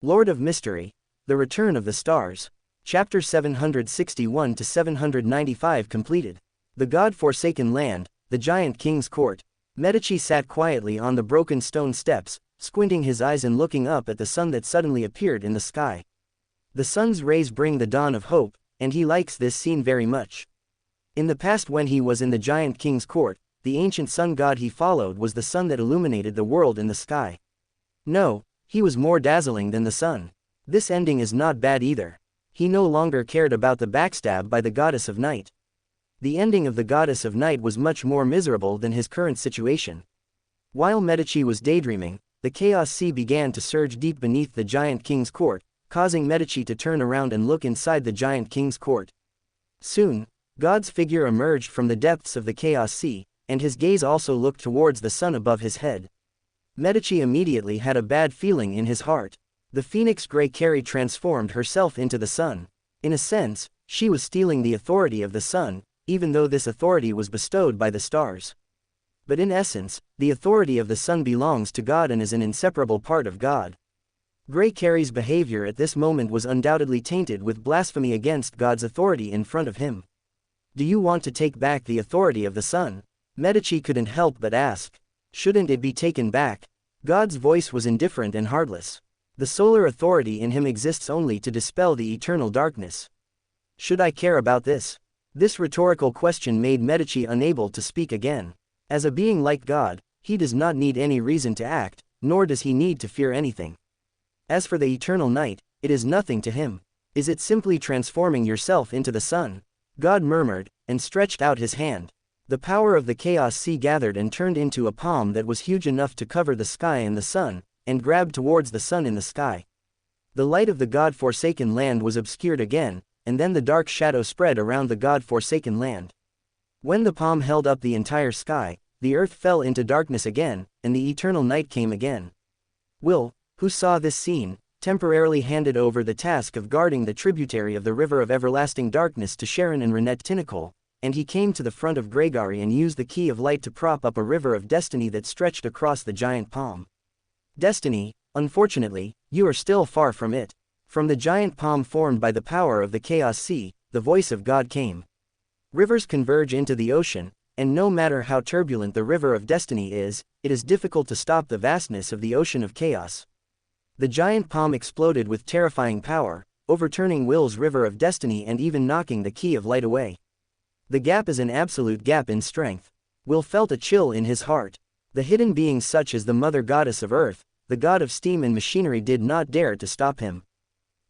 Lord of Mystery, The Return of the Stars. Chapter 761 to 795 completed. The God-forsaken land, the giant king's court. Medici sat quietly on the broken stone steps, squinting his eyes and looking up at the sun that suddenly appeared in the sky. The sun's rays bring the dawn of hope, and he likes this scene very much. In the past, when he was in the giant king's court, the ancient sun god he followed was the sun that illuminated the world in the sky. No, he was more dazzling than the sun. This ending is not bad either. He no longer cared about the backstab by the goddess of night. The ending of the goddess of night was much more miserable than his current situation. While Medici was daydreaming, the chaos sea began to surge deep beneath the giant king's court, causing Medici to turn around and look inside the giant king's court. Soon, God's figure emerged from the depths of the chaos sea, and his gaze also looked towards the sun above his head. Medici immediately had a bad feeling in his heart. The phoenix Grey Carrie transformed herself into the sun. In a sense, she was stealing the authority of the sun, even though this authority was bestowed by the stars. But in essence, the authority of the sun belongs to God and is an inseparable part of God. Grey Carrie's behavior at this moment was undoubtedly tainted with blasphemy against God's authority in front of him. Do you want to take back the authority of the sun? Medici couldn't help but ask. Shouldn't it be taken back? God's voice was indifferent and heartless. The solar authority in him exists only to dispel the eternal darkness. Should I care about this? This rhetorical question made Medici unable to speak again. As a being like God, he does not need any reason to act, nor does he need to fear anything. As for the eternal night, it is nothing to him. Is it simply transforming yourself into the sun? God murmured, and stretched out his hand. The power of the chaos sea gathered and turned into a palm that was huge enough to cover the sky and the sun, and grabbed towards the sun in the sky. The light of the God-forsaken land was obscured again, and then the dark shadow spread around the God-forsaken land. When the palm held up the entire sky, the earth fell into darkness again, and the eternal night came again. Will, who saw this scene, temporarily handed over the task of guarding the tributary of the river of everlasting darkness to Sharon and Renette Tinicole, and he came to the front of Gregory and used the key of light to prop up a river of destiny that stretched across the giant palm. Destiny, unfortunately, you are still far from it. From the giant palm formed by the power of the chaos sea, the voice of God came. Rivers converge into the ocean, and no matter how turbulent the river of destiny is, it is difficult to stop the vastness of the ocean of chaos. The giant palm exploded with terrifying power, overturning Will's river of destiny and even knocking the key of light away. The gap is an absolute gap in strength. Will felt a chill in his heart. The hidden beings such as the mother goddess of earth, the god of steam and machinery did not dare to stop him.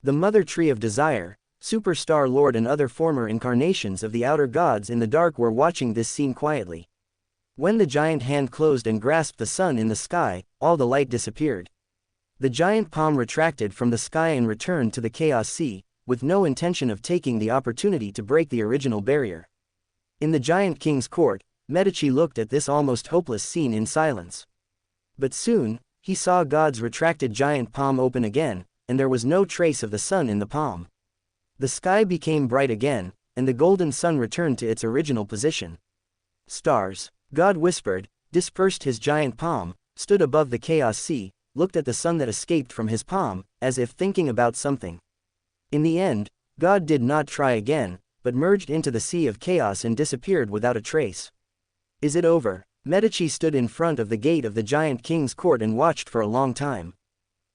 The mother tree of desire, superstar lord and other former incarnations of the outer gods in the dark were watching this scene quietly. When the giant hand closed and grasped the sun in the sky, all the light disappeared. The giant palm retracted from the sky and returned to the chaos sea, with no intention of taking the opportunity to break the original barrier. In the giant king's court, Medici looked at this almost hopeless scene in silence. But soon, he saw God's retracted giant palm open again, and there was no trace of the sun in the palm. The sky became bright again, and the golden sun returned to its original position. Stars, God whispered, dispersed his giant palm, stood above the chaos sea, looked at the sun that escaped from his palm, as if thinking about something. In the end, God did not try again, but merged into the sea of chaos and disappeared without a trace. Is it over? Medici stood in front of the gate of the giant king's court and watched for a long time.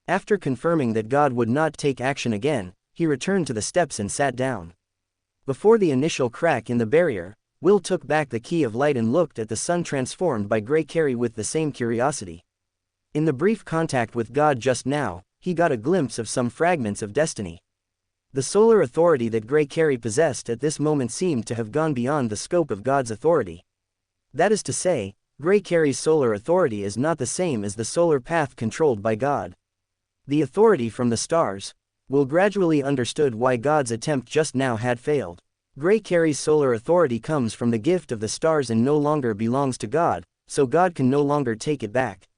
After confirming that God would not take action again, he returned to the steps and sat down. Before the initial crack in the barrier, Will took back the key of light and looked at the sun transformed by Grey Carrie with the same curiosity. In the brief contact with God just now, he got a glimpse of some fragments of destiny. The solar authority that Grey Carrie possessed at this moment seemed to have gone beyond the scope of God's authority. That is to say, Grey Carrie's solar authority is not the same as the solar path controlled by God. The authority from the stars. Will gradually understood why God's attempt just now had failed. Grey Carrie's solar authority comes from the gift of the stars and no longer belongs to God, so God can no longer take it back.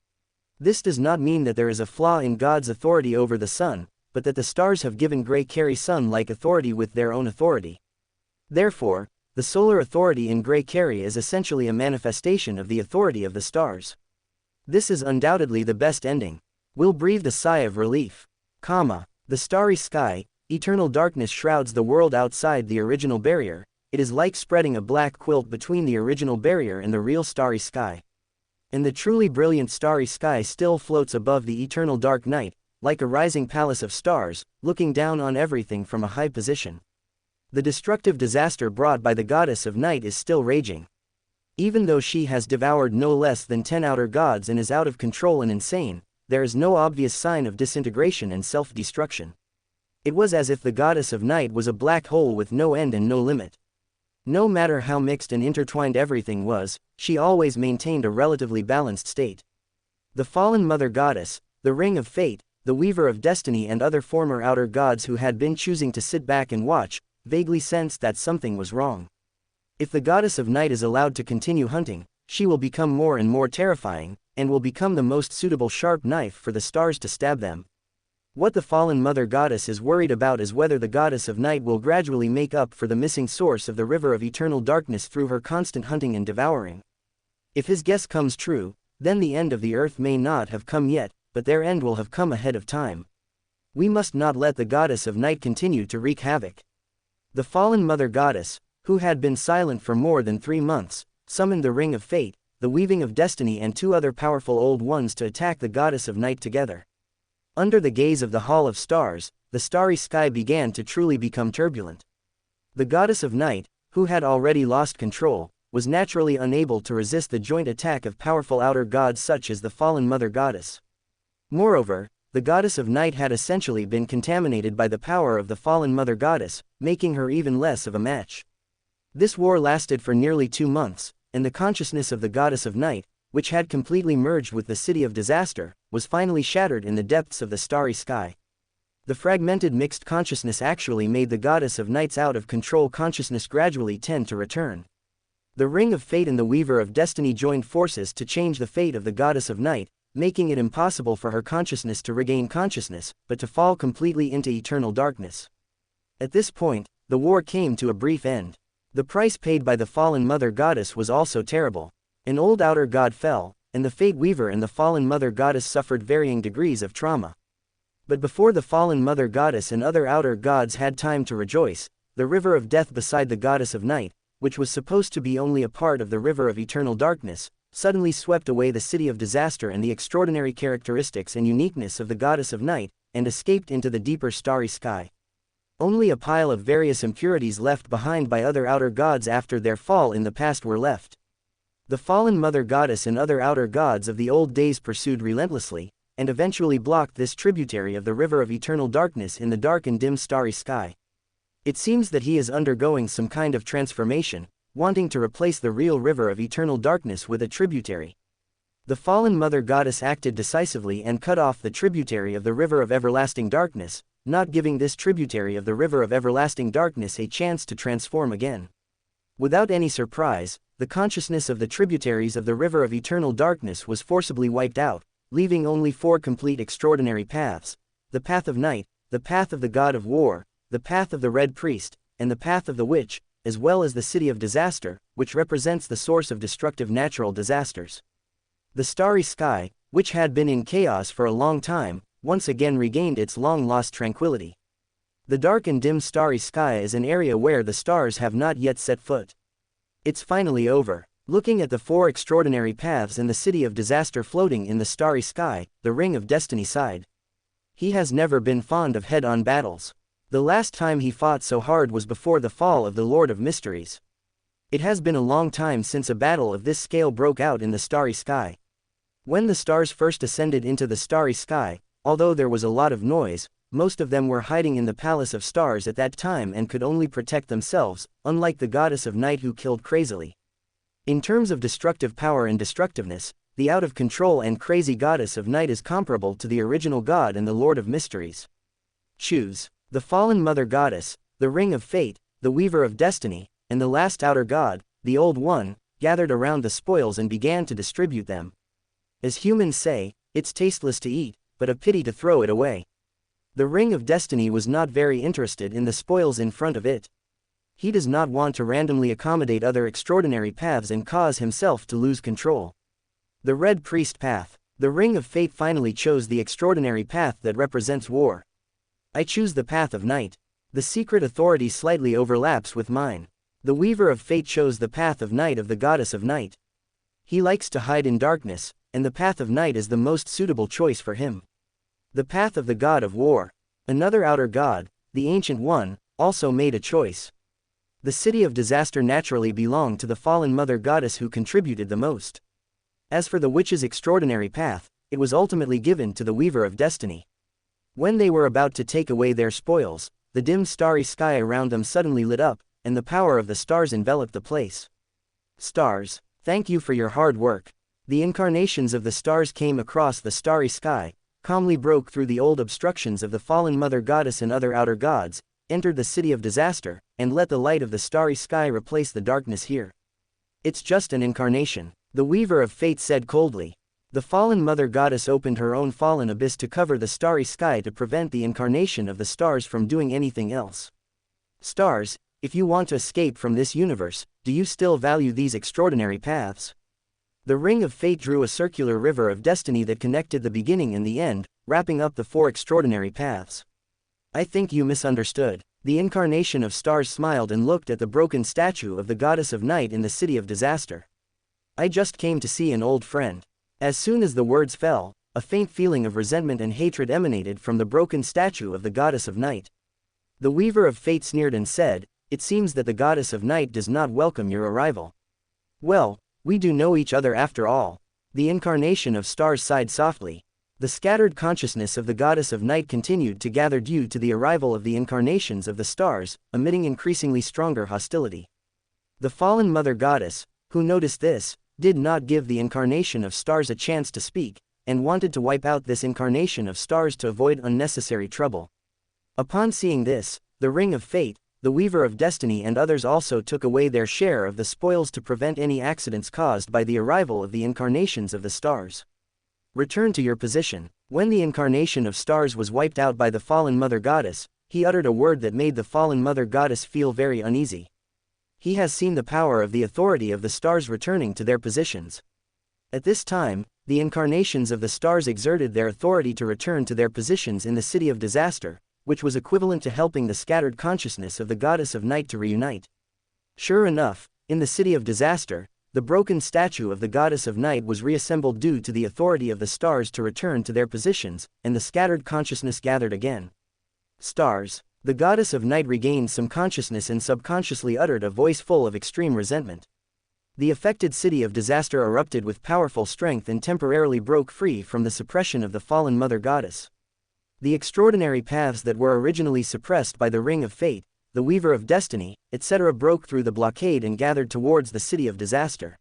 This does not mean that there is a flaw in God's authority over the sun, but that the stars have given Grey Carrie sun-like authority with their own authority. Therefore, the solar authority in Grey Carrie is essentially a manifestation of the authority of the stars. This is undoubtedly the best ending. Will breathed a sigh of relief. The starry sky, eternal darkness shrouds the world outside the original barrier. It is like spreading a black quilt between the original barrier and the real starry sky. And the truly brilliant starry sky still floats above the eternal dark night, like a rising palace of stars, looking down on everything from a high position. The destructive disaster brought by the goddess of night is still raging. Even though she has devoured no less than 10 outer gods and is out of control and insane, there is no obvious sign of disintegration and self-destruction. It was as if the goddess of night was a black hole with no end and no limit. No matter how mixed and intertwined everything was, she always maintained a relatively balanced state. The fallen mother goddess, the ring of fate, the weaver of destiny and other former outer gods who had been choosing to sit back and watch, vaguely sensed that something was wrong. If the goddess of night is allowed to continue hunting, she will become more and more terrifying, and will become the most suitable sharp knife for the stars to stab them. What the fallen mother goddess is worried about is whether the goddess of night will gradually make up for the missing source of the river of eternal darkness through her constant hunting and devouring. If his guess comes true, then the end of the earth may not have come yet, but their end will have come ahead of time. We must not let the goddess of night continue to wreak havoc. The fallen mother goddess, who had been silent for more than 3 months, summoned the ring of fate, the weaving of destiny and 2 other powerful old ones to attack the goddess of night together. Under the gaze of the Hall of Stars, the starry sky began to truly become turbulent. The goddess of night, who had already lost control, was naturally unable to resist the joint attack of powerful outer gods such as the fallen mother goddess. Moreover, the goddess of night had essentially been contaminated by the power of the fallen mother goddess, making her even less of a match. This war lasted for nearly 2 months, and the consciousness of the goddess of night, which had completely merged with the city of disaster, was finally shattered in the depths of the starry sky. The fragmented mixed consciousness actually made the goddess of night's out-of-control consciousness gradually tend to return. The ring of fate and the weaver of destiny joined forces to change the fate of the goddess of night, making it impossible for her consciousness to regain consciousness, but to fall completely into eternal darkness. At this point, the war came to a brief end. The price paid by the fallen mother goddess was also terrible. An old outer god fell, and the fate weaver and the fallen mother goddess suffered varying degrees of trauma. But before the fallen mother goddess and other outer gods had time to rejoice, the river of death beside the goddess of night, which was supposed to be only a part of the river of eternal darkness, suddenly swept away the city of disaster and the extraordinary characteristics and uniqueness of the goddess of night, and escaped into the deeper starry sky. Only a pile of various impurities left behind by other outer gods after their fall in the past were left. The fallen mother goddess and other outer gods of the old days pursued relentlessly, and eventually blocked this tributary of the river of eternal darkness in the dark and dim starry sky. It seems that he is undergoing some kind of transformation, wanting to replace the real river of eternal darkness with a tributary. The fallen mother goddess acted decisively and cut off the tributary of the river of everlasting darkness, not giving this tributary of the river of everlasting darkness a chance to transform again. Without any surprise, the consciousness of the tributaries of the river of eternal darkness was forcibly wiped out, leaving only 4 complete extraordinary paths: the path of night, the path of the god of war, the path of the red priest, and the path of the witch, as well as the city of disaster, which represents the source of destructive natural disasters. The starry sky, which had been in chaos for a long time, once again regained its long-lost tranquility. The dark and dim starry sky is an area where the stars have not yet set foot. It's finally over. Looking at the 4 extraordinary paths and the city of disaster floating in the starry sky, the ring of destiny sighed. He has never been fond of head-on battles. The last time he fought so hard was before the fall of the Lord of Mysteries. It has been a long time since a battle of this scale broke out in the starry sky. When the stars first ascended into the starry sky, although there was a lot of noise, most of them were hiding in the Palace of Stars at that time and could only protect themselves, unlike the goddess of night who killed crazily. In terms of destructive power and destructiveness, the out-of-control and crazy goddess of night is comparable to the original god and the Lord of Mysteries. Choose. The fallen mother goddess, the ring of fate, the weaver of destiny, and the last outer god, the old one, gathered around the spoils and began to distribute them. As humans say, it's tasteless to eat, but a pity to throw it away. The ring of destiny was not very interested in the spoils in front of it. He does not want to randomly accommodate other extraordinary paths and cause himself to lose control. The red priest path. The ring of fate finally chose the extraordinary path that represents war. I choose the path of night. The secret authority slightly overlaps with mine. The weaver of fate chose the path of night of the goddess of night. He likes to hide in darkness, and the path of night is the most suitable choice for him. The path of the god of war. Another outer god, the Ancient One, also made a choice. The city of disaster naturally belonged to the fallen mother goddess who contributed the most. As for the witch's extraordinary path, it was ultimately given to the weaver of destiny. When they were about to take away their spoils, the dim starry sky around them suddenly lit up, and the power of the stars enveloped the place. Stars, thank you for your hard work. The incarnations of the stars came across the starry sky, calmly broke through the old obstructions of the fallen mother goddess and other outer gods, entered the city of disaster, and let the light of the starry sky replace the darkness here. It's just an incarnation, the weaver of fate said coldly. The fallen mother goddess opened her own fallen abyss to cover the starry sky to prevent the incarnation of the stars from doing anything else. Stars, if you want to escape from this universe, do you still value these extraordinary paths? The ring of fate drew a circular river of destiny that connected the beginning and the end, wrapping up the 4 extraordinary paths. I think you misunderstood. The incarnation of stars smiled and looked at the broken statue of the goddess of night in the city of disaster. I just came to see an old friend. As soon as the words fell, a faint feeling of resentment and hatred emanated from the broken statue of the goddess of night. The weaver of fate sneered and said, "It seems that the goddess of night does not welcome your arrival." Well, we do know each other after all. The incarnation of stars sighed softly. The scattered consciousness of the goddess of night continued to gather due to the arrival of the incarnations of the stars, emitting increasingly stronger hostility. The fallen mother goddess, who noticed this, did not give the incarnation of stars a chance to speak, and wanted to wipe out this incarnation of stars to avoid unnecessary trouble. Upon seeing this, the ring of fate, the weaver of destiny and others also took away their share of the spoils to prevent any accidents caused by the arrival of the incarnations of the stars. Return to your position. When the incarnation of stars was wiped out by the fallen mother goddess, he uttered a word that made the fallen mother goddess feel very uneasy. He has seen the power of the authority of the stars returning to their positions. At this time, the incarnations of the stars exerted their authority to return to their positions in the city of disaster, which was equivalent to helping the scattered consciousness of the goddess of night to reunite. Sure enough, in the city of disaster, the broken statue of the goddess of night was reassembled due to the authority of the stars to return to their positions, and the scattered consciousness gathered again. Stars. The goddess of night regained some consciousness and subconsciously uttered a voice full of extreme resentment. The affected city of disaster erupted with powerful strength and temporarily broke free from the suppression of the fallen mother goddess. The extraordinary paths that were originally suppressed by the ring of fate, the weaver of destiny, etc. broke through the blockade and gathered towards the city of disaster.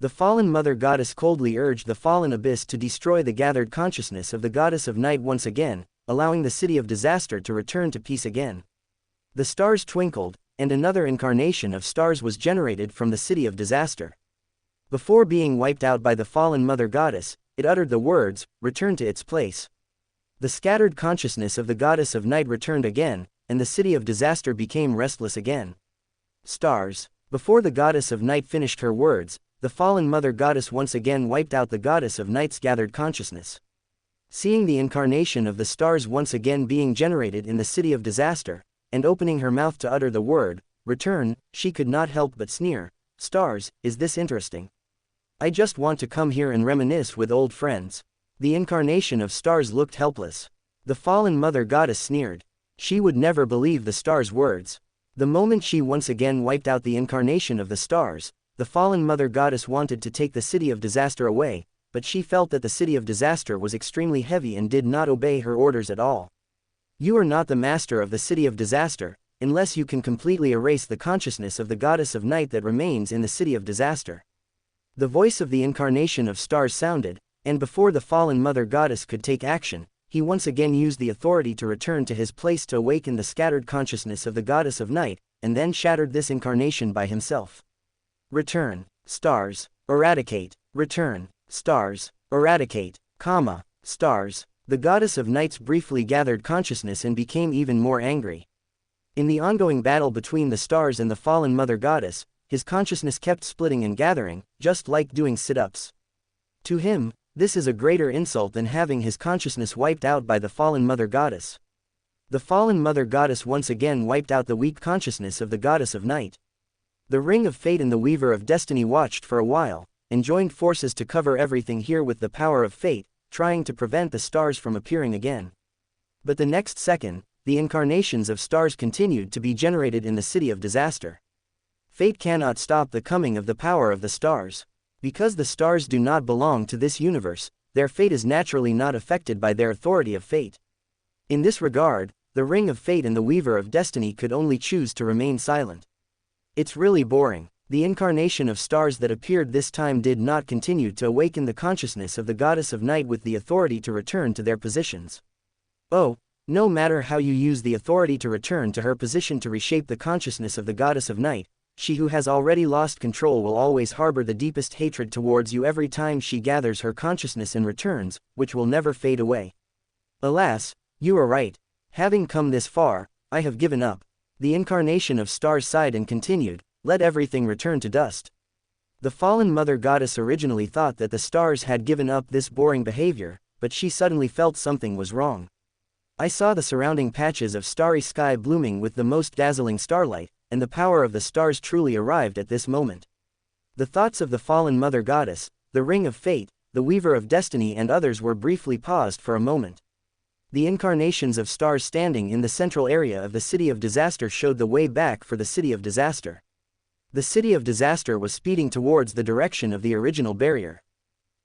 The fallen mother goddess coldly urged the fallen abyss to destroy the gathered consciousness of the goddess of night once again, allowing the city of disaster to return to peace again. The stars twinkled, and another incarnation of stars was generated from the city of disaster. Before being wiped out by the fallen mother goddess, it uttered the words, "Return to its place." The scattered consciousness of the goddess of night returned again, and the city of disaster became restless again. Stars. Before the goddess of night finished her words, the fallen mother goddess once again wiped out the goddess of night's gathered consciousness. Seeing the incarnation of the stars once again being generated in the city of disaster, and opening her mouth to utter the word, "Return," she could not help but sneer. "Stars, is this interesting? I just want to come here and reminisce with old friends." The incarnation of stars looked helpless. The fallen mother goddess sneered. She would never believe the stars' words. The moment she once again wiped out the incarnation of the stars, the fallen mother goddess wanted to take the city of disaster away, but she felt that the city of disaster was extremely heavy and did not obey her orders at all. You are not the master of the city of disaster, unless you can completely erase the consciousness of the goddess of night that remains in the city of disaster. The voice of the incarnation of stars sounded, and before the fallen mother goddess could take action, he once again used the authority to return to his place to awaken the scattered consciousness of the goddess of night, and then shattered this incarnation by himself. Return, stars, eradicate, return, stars, eradicate, stars. The goddess of nights briefly gathered consciousness and became even more angry. In the ongoing battle between the stars and the fallen mother goddess, his consciousness kept splitting and gathering, just like doing sit-ups. To him, this is a greater insult than having his consciousness wiped out by the fallen mother goddess. The fallen mother goddess once again wiped out the weak consciousness of the goddess of night. The ring of fate and the weaver of destiny watched for a while, and joined forces to cover everything here with the power of fate, trying to prevent the stars from appearing again. But the next second, the incarnations of stars continued to be generated in the city of disaster. Fate cannot stop the coming of the power of the stars. Because the stars do not belong to this universe, their fate is naturally not affected by their authority of fate. In this regard, the ring of fate and the weaver of destiny could only choose to remain silent. It's really boring. The incarnation of stars that appeared this time did not continue to awaken the consciousness of the goddess of night with the authority to return to their positions. Oh, no matter how you use the authority to return to her position to reshape the consciousness of the goddess of night, she who has already lost control will always harbor the deepest hatred towards you every time she gathers her consciousness and returns, which will never fade away. Alas, you are right. Having come this far, I have given up. The incarnation of stars sighed and continued, let everything return to dust. The fallen mother goddess originally thought that the stars had given up this boring behavior, but she suddenly felt something was wrong. I saw the surrounding patches of starry sky blooming with the most dazzling starlight, and the power of the stars truly arrived at this moment. The thoughts of the fallen mother goddess, the ring of fate, the weaver of destiny and others were briefly paused for a moment. The incarnations of stars standing in the central area of the city of disaster showed the way back for the city of disaster. The city of disaster was speeding towards the direction of the original barrier.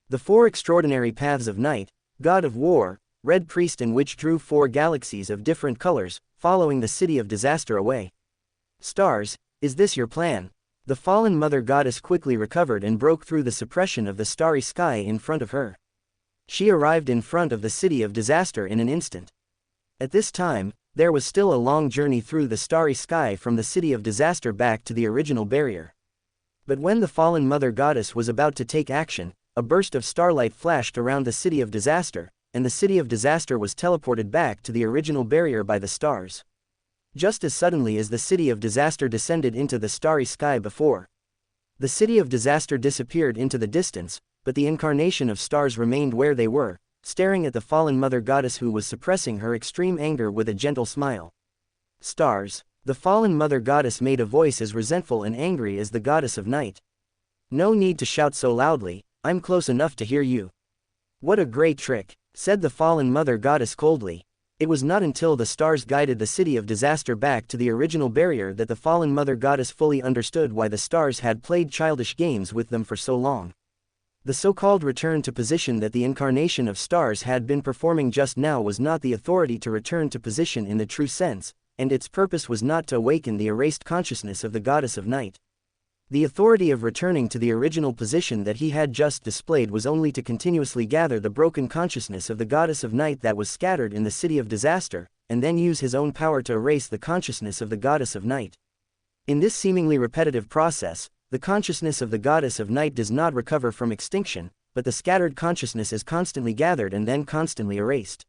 The four extraordinary paths of night, god of war, red priest and witch drew four galaxies of different colors, following the city of disaster away. Stars, is this your plan? The fallen mother goddess quickly recovered and broke through the suppression of the starry sky in front of her. She arrived in front of the city of disaster in an instant. At this time, there was still a long journey through the starry sky from the city of disaster back to the original barrier. But when the fallen mother goddess was about to take action, a burst of starlight flashed around the city of disaster, and the city of disaster was teleported back to the original barrier by the stars. Just as suddenly as the city of disaster descended into the starry sky before. The city of disaster disappeared into the distance, but the incarnation of stars remained where they were, staring at the fallen mother goddess who was suppressing her extreme anger with a gentle smile. Stars, the fallen mother goddess made a voice as resentful and angry as the goddess of night. No need to shout so loudly, I'm close enough to hear you. What a great trick, said the fallen mother goddess coldly. It was not until the stars guided the city of disaster back to the original barrier that the fallen mother goddess fully understood why the stars had played childish games with them for so long. The so-called return to position that the incarnation of stars had been performing just now was not the authority to return to position in the true sense, and its purpose was not to awaken the erased consciousness of the goddess of night. The authority of returning to the original position that he had just displayed was only to continuously gather the broken consciousness of the goddess of night that was scattered in the city of disaster, and then use his own power to erase the consciousness of the goddess of night. In this seemingly repetitive process, the consciousness of the goddess of night does not recover from extinction, but the scattered consciousness is constantly gathered and then constantly erased.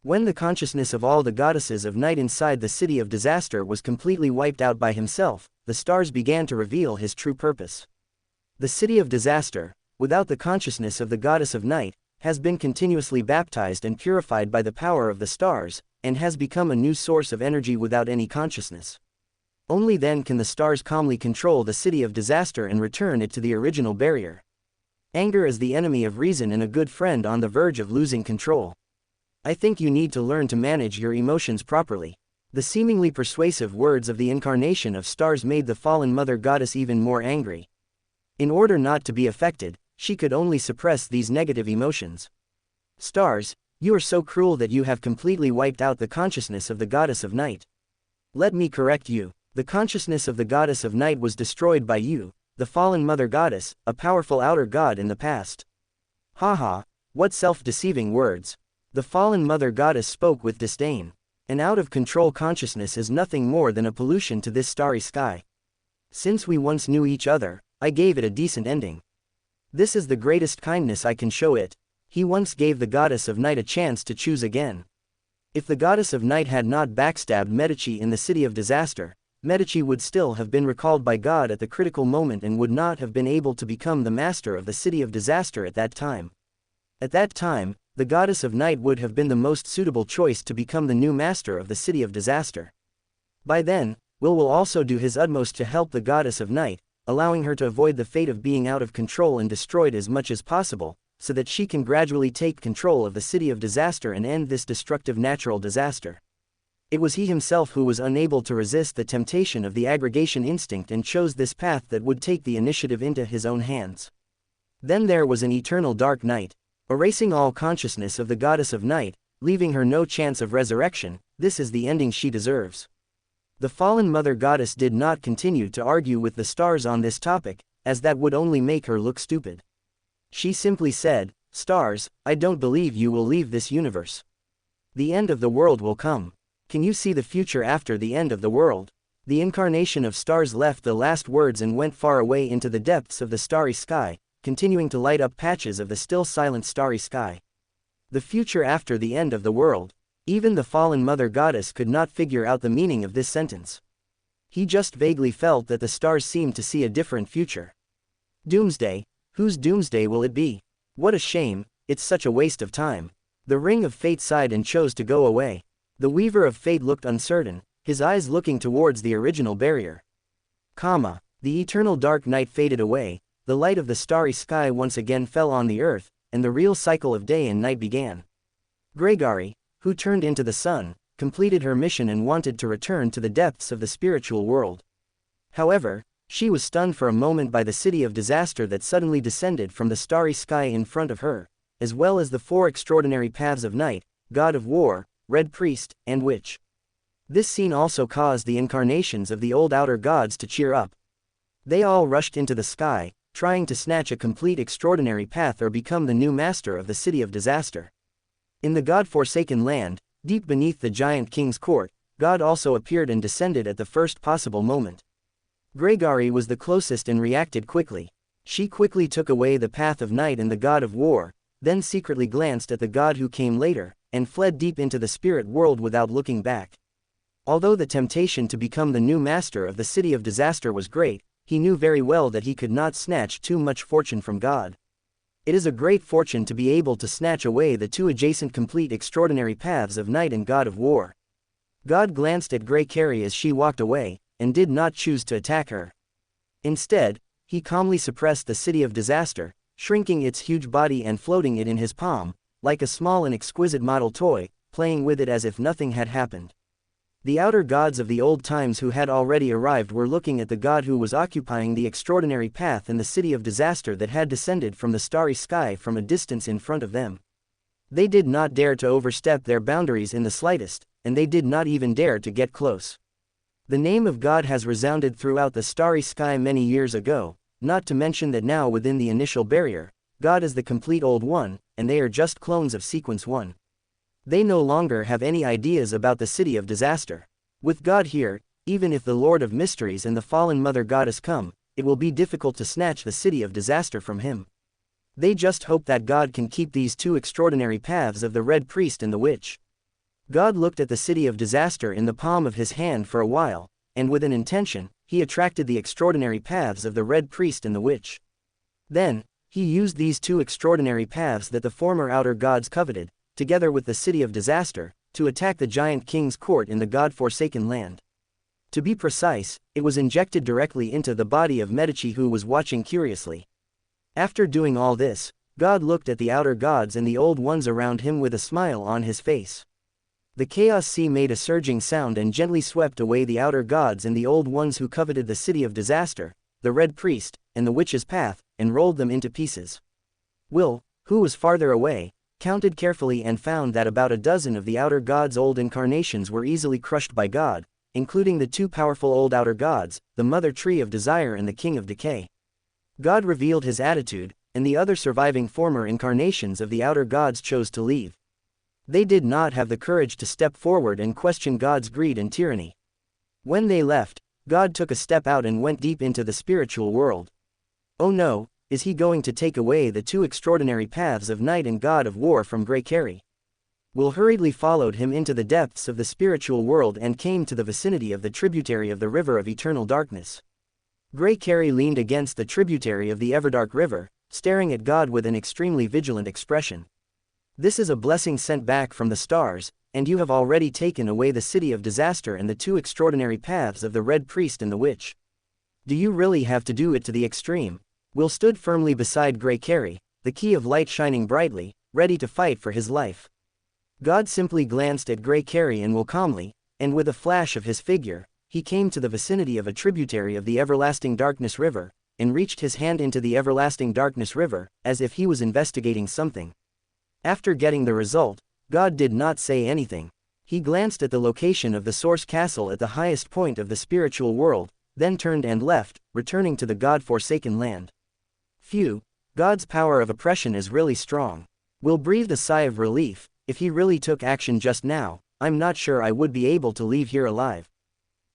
When the consciousness of all the goddesses of night inside the city of disaster was completely wiped out by himself, the stars began to reveal his true purpose. The city of disaster, without the consciousness of the goddess of night, has been continuously baptized and purified by the power of the stars, and has become a new source of energy without any consciousness. Only then can the stars calmly control the city of disaster and return it to the original barrier. Anger is the enemy of reason and a good friend on the verge of losing control. I think you need to learn to manage your emotions properly. The seemingly persuasive words of the incarnation of stars made the fallen mother goddess even more angry. In order not to be affected, she could only suppress these negative emotions. Stars, you are so cruel that you have completely wiped out the consciousness of the goddess of night. Let me correct you. The consciousness of the goddess of night was destroyed by you, the fallen mother goddess, a powerful outer god in the past. Haha, what self-deceiving words. The fallen mother goddess spoke with disdain. An out-of-control consciousness is nothing more than a pollution to this starry sky. Since we once knew each other, I gave it a decent ending. This is the greatest kindness I can show it. He once gave the goddess of night a chance to choose again. If the goddess of night had not backstabbed Medici in the city of disaster, Medici would still have been recalled by God at the critical moment and would not have been able to become the master of the city of disaster at that time. At that time, the goddess of night would have been the most suitable choice to become the new master of the City of Disaster. By then, will also do his utmost to help the goddess of night, allowing her to avoid the fate of being out of control and destroyed as much as possible, so that she can gradually take control of the City of Disaster and end this destructive natural disaster. It was he himself who was unable to resist the temptation of the aggregation instinct and chose this path that would take the initiative into his own hands. Then there was an eternal dark night, erasing all consciousness of the goddess of night, leaving her no chance of resurrection. This is the ending she deserves. The fallen mother goddess did not continue to argue with the stars on this topic, as that would only make her look stupid. She simply said, "Stars, I don't believe you will leave this universe. The end of the world will come. Can you see the future after the end of the world?" The incarnation of stars left the last words and went far away into the depths of the starry sky, continuing to light up patches of the still silent starry sky. The future after the end of the world. Even the fallen mother goddess could not figure out the meaning of this sentence. He just vaguely felt that the stars seemed to see a different future. Doomsday? Whose doomsday will it be? What a shame, it's such a waste of time. The ring of fate sighed and chose to go away. The weaver of fate looked uncertain, his eyes looking towards the original barrier. The eternal dark night faded away, the light of the starry sky once again fell on the earth, and the real cycle of day and night began. Gregory, who turned into the sun, completed her mission and wanted to return to the depths of the spiritual world. However, she was stunned for a moment by the City of Disaster that suddenly descended from the starry sky in front of her, as well as the four extraordinary paths of night, God of War, Red Priest, and Witch. This scene also caused the incarnations of the old outer gods to cheer up. They all rushed into the sky, trying to snatch a complete extraordinary path or become the new master of the City of Disaster. In the God-forsaken land, deep beneath the giant king's court, God also appeared and descended at the first possible moment. Gregory was the closest and reacted quickly. She quickly took away the path of night and the God of War, then secretly glanced at the god who came later, and fled deep into the spirit world without looking back. Although the temptation to become the new master of the City of Disaster was great, he knew very well that he could not snatch too much fortune from God. It is a great fortune to be able to snatch away the two adjacent complete extraordinary paths of night and God of War. God glanced at Gregory as she walked away, and did not choose to attack her. Instead, he calmly suppressed the City of Disaster, shrinking its huge body and floating it in his palm, like a small and exquisite model toy, playing with it as if nothing had happened. The outer gods of the old times who had already arrived were looking at the god who was occupying the extraordinary path in the City of Disaster that had descended from the starry sky from a distance in front of them. They did not dare to overstep their boundaries in the slightest, and they did not even dare to get close. The name of God has resounded throughout the starry sky many years ago, not to mention that now within the initial barrier, God is the complete Old One, and they are just clones of Sequence 1. They no longer have any ideas about the City of Disaster. With God here, even if the Lord of Mysteries and the fallen Mother Goddess come, it will be difficult to snatch the City of Disaster from him. They just hope that God can keep these two extraordinary paths of the Red Priest and the Witch. God looked at the City of Disaster in the palm of his hand for a while, and with an intention, he attracted the extraordinary paths of the Red Priest and the Witch. Then, he used these two extraordinary paths that the former outer gods coveted, together with the City of Disaster, to attack the giant king's court in the God-forsaken land. To be precise, it was injected directly into the body of Medici, who was watching curiously. After doing all this, God looked at the outer gods and the old ones around him with a smile on his face. The chaos sea made a surging sound and gently swept away the outer gods and the old ones who coveted the City of Disaster, the Red Priest, and the Witch's path, and rolled them into pieces. Will, who was farther away, counted carefully and found that about a dozen of the outer gods' old incarnations were easily crushed by God, including the two powerful old outer gods, the Mother Tree of Desire and the King of Decay. God revealed his attitude, and the other surviving former incarnations of the outer gods chose to leave. They did not have the courage to step forward and question God's greed and tyranny. When they left, God took a step out and went deep into the spiritual world. Oh no, is he going to take away the two extraordinary paths of night and God of War from Gregory? Will hurriedly followed him into the depths of the spiritual world and came to the vicinity of the tributary of the river of eternal darkness. Gregory leaned against the tributary of the Everdark River, staring at God with an extremely vigilant expression. This is a blessing sent back from the stars, and you have already taken away the city of disaster and the two extraordinary paths of the Red Priest and the Witch. Do you really have to do it to the extreme? Will stood firmly beside Grey Carey, the key of light shining brightly, ready to fight for his life. God simply glanced at Grey Carey and Will calmly, and with a flash of his figure, he came to the vicinity of a tributary of the everlasting darkness river, and reached his hand into the everlasting darkness river, as if he was investigating something. After getting the result, God did not say anything. He glanced at the location of the source castle at the highest point of the spiritual world, then turned and left, returning to the God-forsaken land. Phew, God's power of oppression is really strong. Will breathed a sigh of relief. If he really took action just now, I'm not sure I would be able to leave here alive.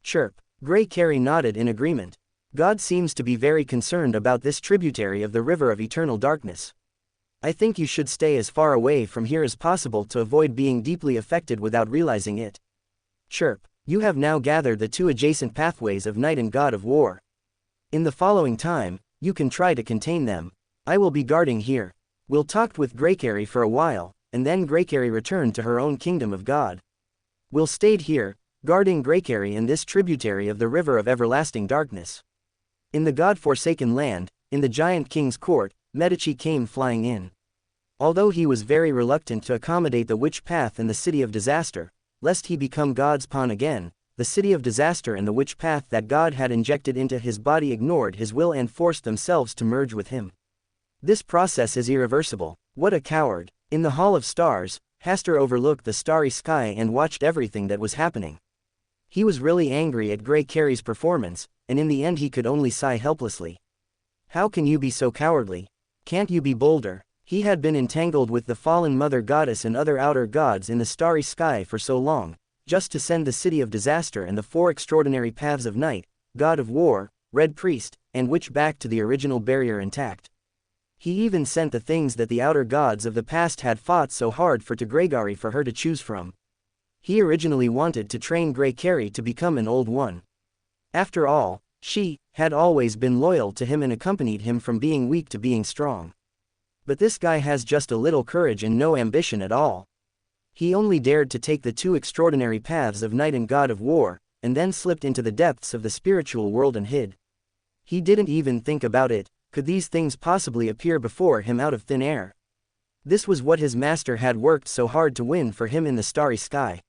Chirp. Grey Carey nodded in agreement. God seems to be very concerned about this tributary of the river of eternal darkness. I think you should stay as far away from here as possible to avoid being deeply affected without realizing it. Chirp. You have now gathered the two adjacent pathways of night and God of War. In the following time, you can try to contain them. I will be guarding here. Will talked with Grey Carey for a while, and then Grey Carey returned to her own kingdom of God. Will stayed here, guarding Grey Carey in this tributary of the river of everlasting darkness. In the God-forsaken land, in the giant king's court, Medici came flying in. Although he was very reluctant to accommodate the witch path and the city of disaster, lest he become God's pawn again, the city of disaster and the witch path that God had injected into his body ignored his will and forced themselves to merge with him. This process is irreversible. What a coward. In the Hall of Stars, Hasta overlooked the starry sky and watched everything that was happening. He was really angry at Grey Carey's performance, and in the end he could only sigh helplessly. How can you be so cowardly? Can't you be bolder? He had been entangled with the fallen mother goddess and other outer gods in the starry sky for so long, just to send the city of disaster and the four extraordinary paths of night, God of War, Red Priest, and Witch back to the original barrier intact. He even sent the things that the outer gods of the past had fought so hard for to Grey Carey for her to choose from. He originally wanted to train Grey Carey to become an old one. After all, she had always been loyal to him and accompanied him from being weak to being strong. But this guy has just a little courage and no ambition at all. He only dared to take the two extraordinary paths of night and God of War, and then slipped into the depths of the spiritual world and hid. He didn't even think about it. Could these things possibly appear before him out of thin air? This was what his master had worked so hard to win for him in the starry sky.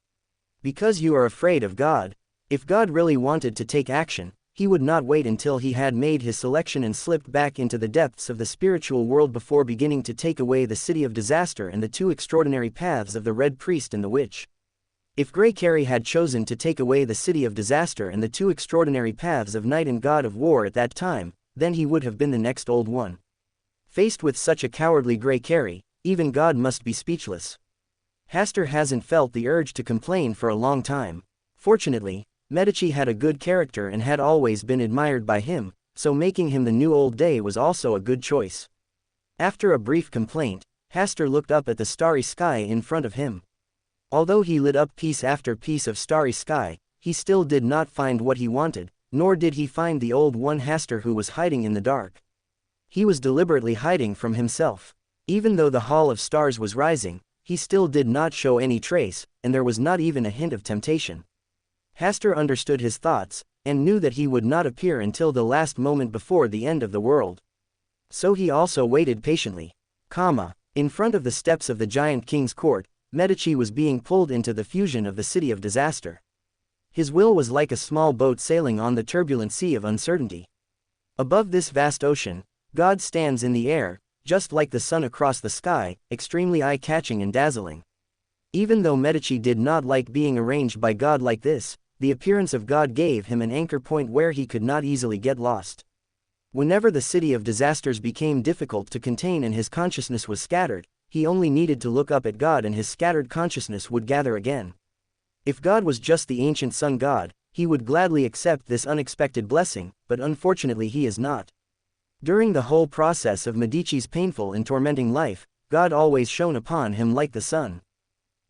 Because you are afraid of God. If God really wanted to take action, he would not wait until he had made his selection and slipped back into the depths of the spiritual world before beginning to take away the city of disaster and the two extraordinary paths of the Red Priest and the Witch. If Grey Carey had chosen to take away the city of disaster and the two extraordinary paths of night and God of War at that time, then he would have been the next old one. Faced with such a cowardly Grey Carey, even God must be speechless. Hasta hasn't felt the urge to complain for a long time. Fortunately, Medici had a good character and had always been admired by him, so making him the new old day was also a good choice. After a brief complaint, Hasta looked up at the starry sky in front of him. Although he lit up piece after piece of starry sky, he still did not find what he wanted, nor did he find the old one Hasta who was hiding in the dark. He was deliberately hiding from himself. Even though the Hall of Stars was rising, he still did not show any trace, and there was not even a hint of temptation. Hasta understood his thoughts, and knew that he would not appear until the last moment before the end of the world. So he also waited patiently. In front of the steps of the giant king's court, Medici was being pulled into the fusion of the city of disaster. His will was like a small boat sailing on the turbulent sea of uncertainty. Above this vast ocean, God stands in the air, just like the sun across the sky, extremely eye-catching and dazzling. Even though Medici did not like being arranged by God like this, the appearance of God gave him an anchor point where he could not easily get lost. Whenever the city of disasters became difficult to contain and his consciousness was scattered, he only needed to look up at God and his scattered consciousness would gather again. If God was just the ancient sun god, he would gladly accept this unexpected blessing, but unfortunately he is not. During the whole process of Medici's painful and tormenting life, God always shone upon him like the sun.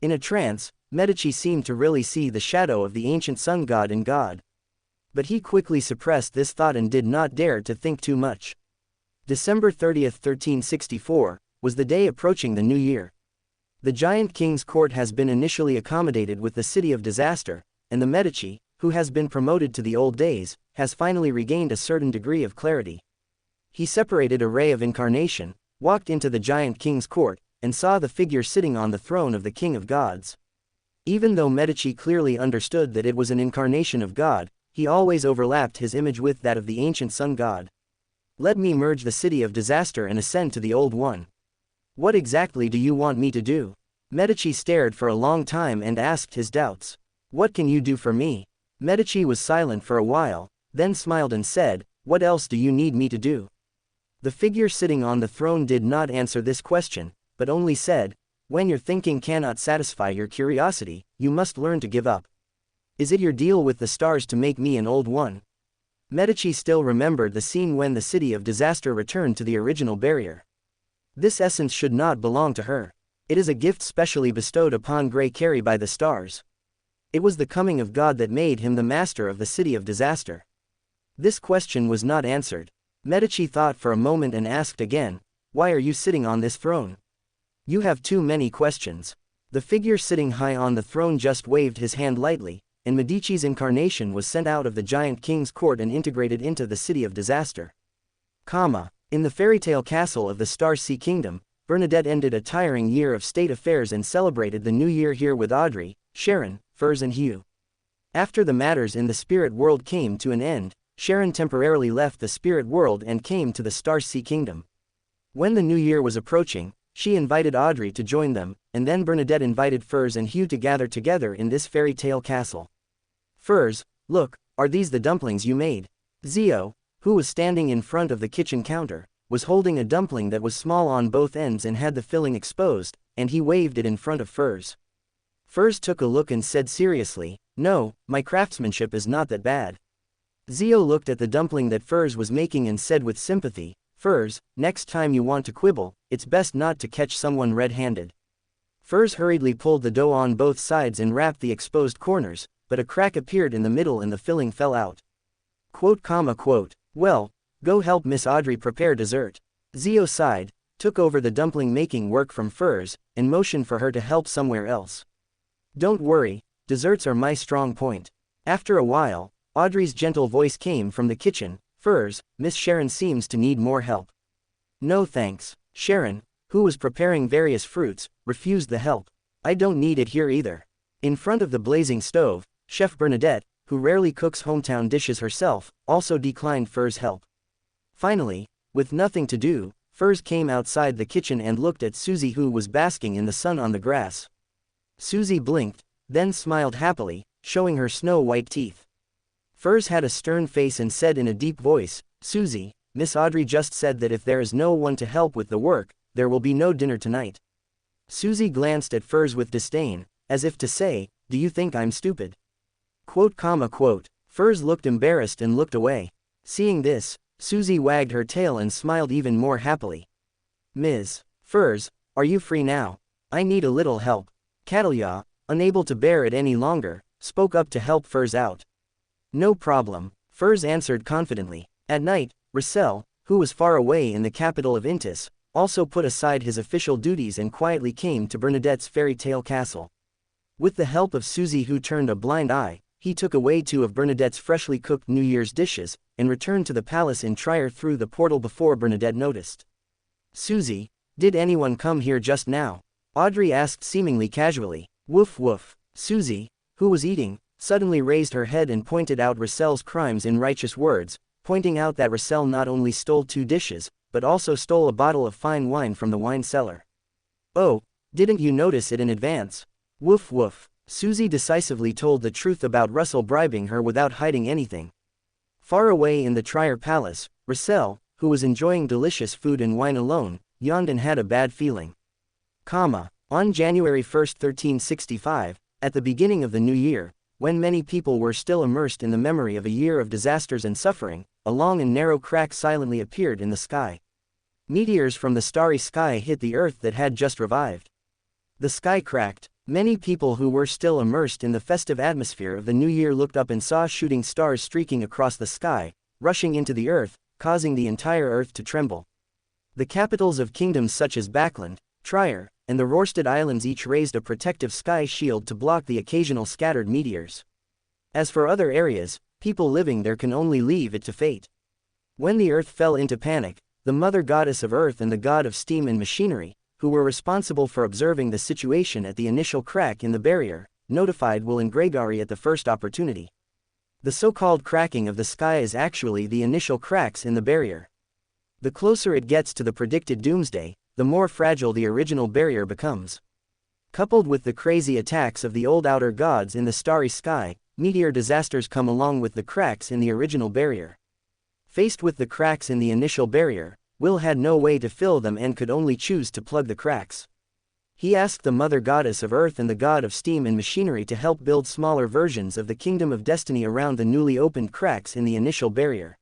In a trance, Medici seemed to really see the shadow of the ancient sun god in God. But he quickly suppressed this thought and did not dare to think too much. December 30th, 1364, was the day approaching the new year. The giant king's court has been initially accommodated with the city of disaster, and the Medici, who has been promoted to the old days, has finally regained a certain degree of clarity. He separated a ray of incarnation, walked into the giant king's court, and saw the figure sitting on the throne of the king of gods. Even though Medici clearly understood that it was an incarnation of God, he always overlapped his image with that of the ancient sun god. Let me merge the city of disaster and ascend to the old one. What exactly do you want me to do? Medici stared for a long time and asked his doubts. What can you do for me? Medici was silent for a while, then smiled and said, what else do you need me to do? The figure sitting on the throne did not answer this question, but only said, when your thinking cannot satisfy your curiosity, you must learn to give up. Is it your deal with the stars to make me an old one? Medici still remembered the scene when the city of disaster returned to the original barrier. This essence should not belong to her. It is a gift specially bestowed upon Grey Carey by the stars. It was the coming of God that made him the master of the city of disaster. This question was not answered. Medici thought for a moment and asked again, why are you sitting on this throne? You have too many questions. The figure sitting high on the throne just waved his hand lightly, and Medici's incarnation was sent out of the giant king's court and integrated into the city of disaster. In the fairytale castle of the Star Sea Kingdom, Bernadette ended a tiring year of state affairs and celebrated the new year here with Audrey, Sharon, Furs and Hugh. After the matters in the spirit world came to an end, Sharon temporarily left the spirit world and came to the Star Sea Kingdom. When the new year was approaching, she invited Audrey to join them, and then Bernadette invited Furs and Hugh to gather together in this fairy tale castle. Furs, look, are these the dumplings you made? Zio, who was standing in front of the kitchen counter, was holding a dumpling that was small on both ends and had the filling exposed, and he waved it in front of Furs. Furs took a look and said seriously, no, my craftsmanship is not that bad. Zio looked at the dumpling that Furs was making and said with sympathy, Furs, next time you want to quibble, it's best not to catch someone red-handed. Furs hurriedly pulled the dough on both sides and wrapped the exposed corners, but a crack appeared in the middle and the filling fell out. Well, go help Miss Audrey prepare dessert. Zio sighed, took over the dumpling making work from Furs, and motioned for her to help somewhere else. Don't worry, desserts are my strong point. After a while, Audrey's gentle voice came from the kitchen, Furs, Miss Sharon seems to need more help. No thanks. Sharon, who was preparing various fruits, refused the help. I don't need it here either. In front of the blazing stove, Chef Bernadette, who rarely cooks hometown dishes herself, also declined Furs' help. Finally, with nothing to do, Furs came outside the kitchen and looked at Susie who was basking in the sun on the grass. Susie blinked, then smiled happily, showing her snow-white teeth. Furs had a stern face and said in a deep voice, Susie, Miss Audrey just said that if there is no one to help with the work, there will be no dinner tonight. Susie glanced at Furs with disdain, as if to say, do you think I'm stupid? Furs looked embarrassed and looked away. Seeing this, Susie wagged her tail and smiled even more happily. Ms. Furs, are you free now? I need a little help. Catalia, unable to bear it any longer, spoke up to help Furs out. No problem, Furs answered confidently. At night, Russell, who was far away in the capital of Intis, also put aside his official duties and quietly came to Bernadette's fairy tale castle. With the help of Susie who turned a blind eye, he took away 2 of Bernadette's freshly cooked New Year's dishes, and returned to the palace in Trier through the portal before Bernadette noticed. Susie, did anyone come here just now? Audrey asked seemingly casually. Woof woof. Susie, who was eating, suddenly raised her head and pointed out Russell's crimes in righteous words, pointing out that Russell not only stole 2 dishes, but also stole a bottle of fine wine from the wine cellar. Oh, didn't you notice it in advance? Woof woof. Susie decisively told the truth about Russell bribing her without hiding anything. Far away in the Trier Palace, Russell, who was enjoying delicious food and wine alone, yawned and had a bad feeling. On January 1, 1365, at the beginning of the new year, when many people were still immersed in the memory of a year of disasters and suffering, a long and narrow crack silently appeared in the sky. Meteors from the starry sky hit the earth that had just revived. The sky cracked. Many people who were still immersed in the festive atmosphere of the new year looked up and saw shooting stars streaking across the sky, rushing into the earth, causing the entire earth to tremble. The capitals of kingdoms such as Backland, Trier, and the Rorstad Islands each raised a protective sky shield to block the occasional scattered meteors. As for other areas, people living there can only leave it to fate. When the Earth fell into panic, the Mother Goddess of Earth and the God of Steam and Machinery, who were responsible for observing the situation at the initial crack in the barrier, notified Will and Gregory at the first opportunity. The so-called cracking of the sky is actually the initial cracks in the barrier. The closer it gets to the predicted doomsday, the more fragile the original barrier becomes. Coupled with the crazy attacks of the old outer gods in the starry sky, meteor disasters come along with the cracks in the original barrier. Faced with the cracks in the initial barrier, Will had no way to fill them and could only choose to plug the cracks. He asked the Mother Goddess of Earth and the God of Steam and Machinery to help build smaller versions of the Kingdom of Destiny around the newly opened cracks in the initial barrier.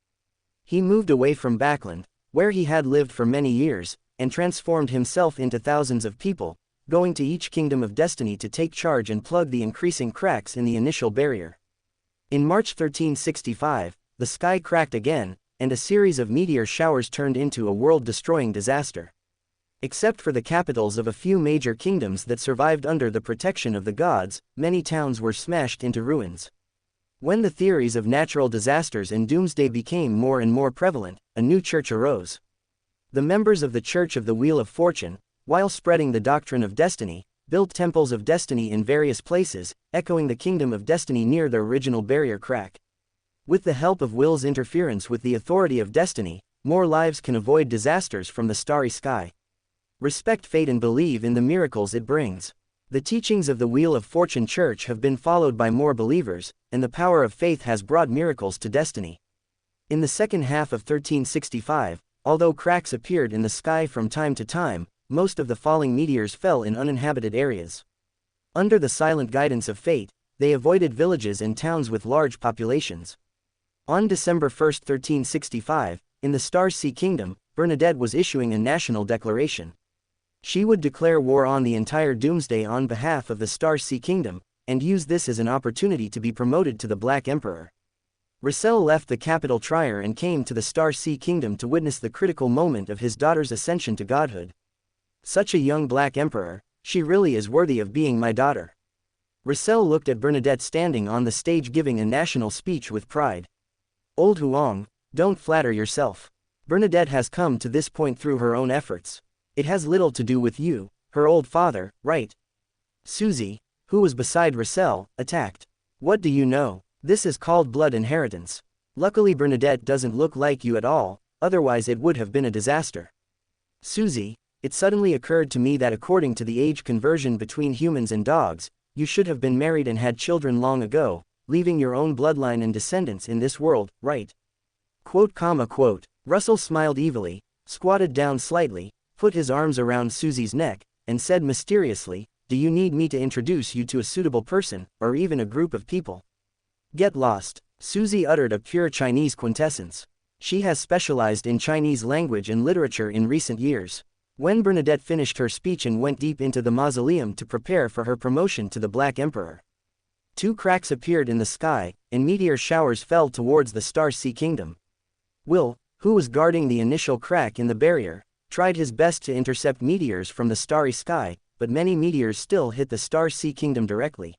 He moved away from Backland, where he had lived for many years, and transformed himself into thousands of people, going to each Kingdom of Destiny to take charge and plug the increasing cracks in the initial barrier. In March 1365, the sky cracked again, and a series of meteor showers turned into a world-destroying disaster. Except for the capitals of a few major kingdoms that survived under the protection of the gods, many towns were smashed into ruins. When the theories of natural disasters and doomsday became more and more prevalent, a new church arose. The members of the Church of the Wheel of Fortune, while spreading the doctrine of destiny, built temples of destiny in various places, echoing the Kingdom of Destiny near the original barrier crack. With the help of Will's interference with the authority of destiny, more lives can avoid disasters from the starry sky. Respect fate and believe in the miracles it brings. The teachings of the Wheel of Fortune Church have been followed by more believers, and the power of faith has brought miracles to destiny. In the second half of 1365, although cracks appeared in the sky from time to time, most of the falling meteors fell in uninhabited areas. Under the silent guidance of fate, they avoided villages and towns with large populations. On December 1, 1365, in the Star Sea Kingdom, Bernadette was issuing a national declaration. She would declare war on the entire doomsday on behalf of the Star Sea Kingdom, and use this as an opportunity to be promoted to the Black Emperor. Rissel left the capital Trier and came to the Star Sea Kingdom to witness the critical moment of his daughter's ascension to godhood. Such a young Black Emperor, she really is worthy of being my daughter. Rissel looked at Bernadette standing on the stage giving a national speech with pride. Old Huang, don't flatter yourself. Bernadette has come to this point through her own efforts. It has little to do with you, her old father, right? Susie, who was beside Rissel, attacked. What do you know? This is called blood inheritance. Luckily Bernadette doesn't look like you at all, otherwise it would have been a disaster. Susie, it suddenly occurred to me that according to the age conversion between humans and dogs, you should have been married and had children long ago, leaving your own bloodline and descendants in this world, right? Quote. Russell smiled evilly, squatted down slightly, put his arms around Susie's neck, and said mysteriously, do you need me to introduce you to a suitable person, or even a group of people? Get lost. Susie uttered a pure Chinese quintessence. She has specialized in Chinese language and literature in recent years. When Bernadette finished her speech and went deep into the mausoleum to prepare for her promotion to the Black Emperor, two cracks appeared in the sky, and meteor showers fell towards the Star Sea Kingdom. Will, who was guarding the initial crack in the barrier, tried his best to intercept meteors from the starry sky, but many meteors still hit the Star Sea Kingdom directly.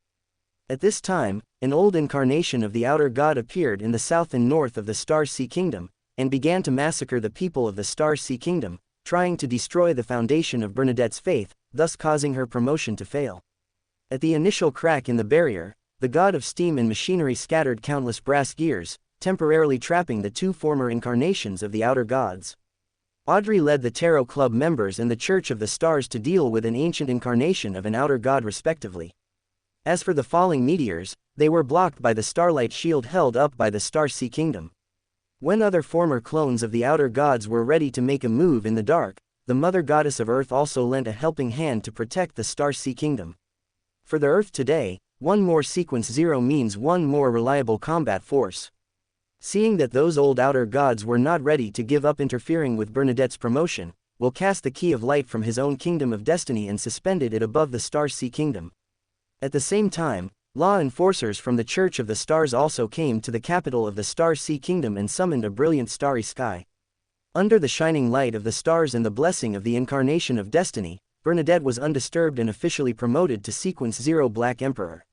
At this time, an old incarnation of the outer god appeared in the south and north of the Star Sea Kingdom, and began to massacre the people of the Star Sea Kingdom, trying to destroy the foundation of Bernadette's faith, thus causing her promotion to fail. At the initial crack in the barrier, the god of steam and machinery scattered countless brass gears, temporarily trapping the two former incarnations of the outer gods. Audrey led the Tarot Club members and the Church of the Stars to deal with an ancient incarnation of an outer god respectively. As for the falling meteors, they were blocked by the starlight shield held up by the Star Sea Kingdom. When other former clones of the outer gods were ready to make a move in the dark, the Mother Goddess of Earth also lent a helping hand to protect the Star Sea Kingdom. For the Earth today, one more sequence 0 means one more reliable combat force. Seeing that those old outer gods were not ready to give up interfering with Bernadette's promotion, Will cast the key of light from his own Kingdom of Destiny and suspended it above the Star Sea Kingdom. At the same time, law enforcers from the Church of the Stars also came to the capital of the Star Sea Kingdom and summoned a brilliant starry sky. Under the shining light of the stars and the blessing of the incarnation of destiny, Bernadette was undisturbed and officially promoted to Sequence 0 Black Emperor.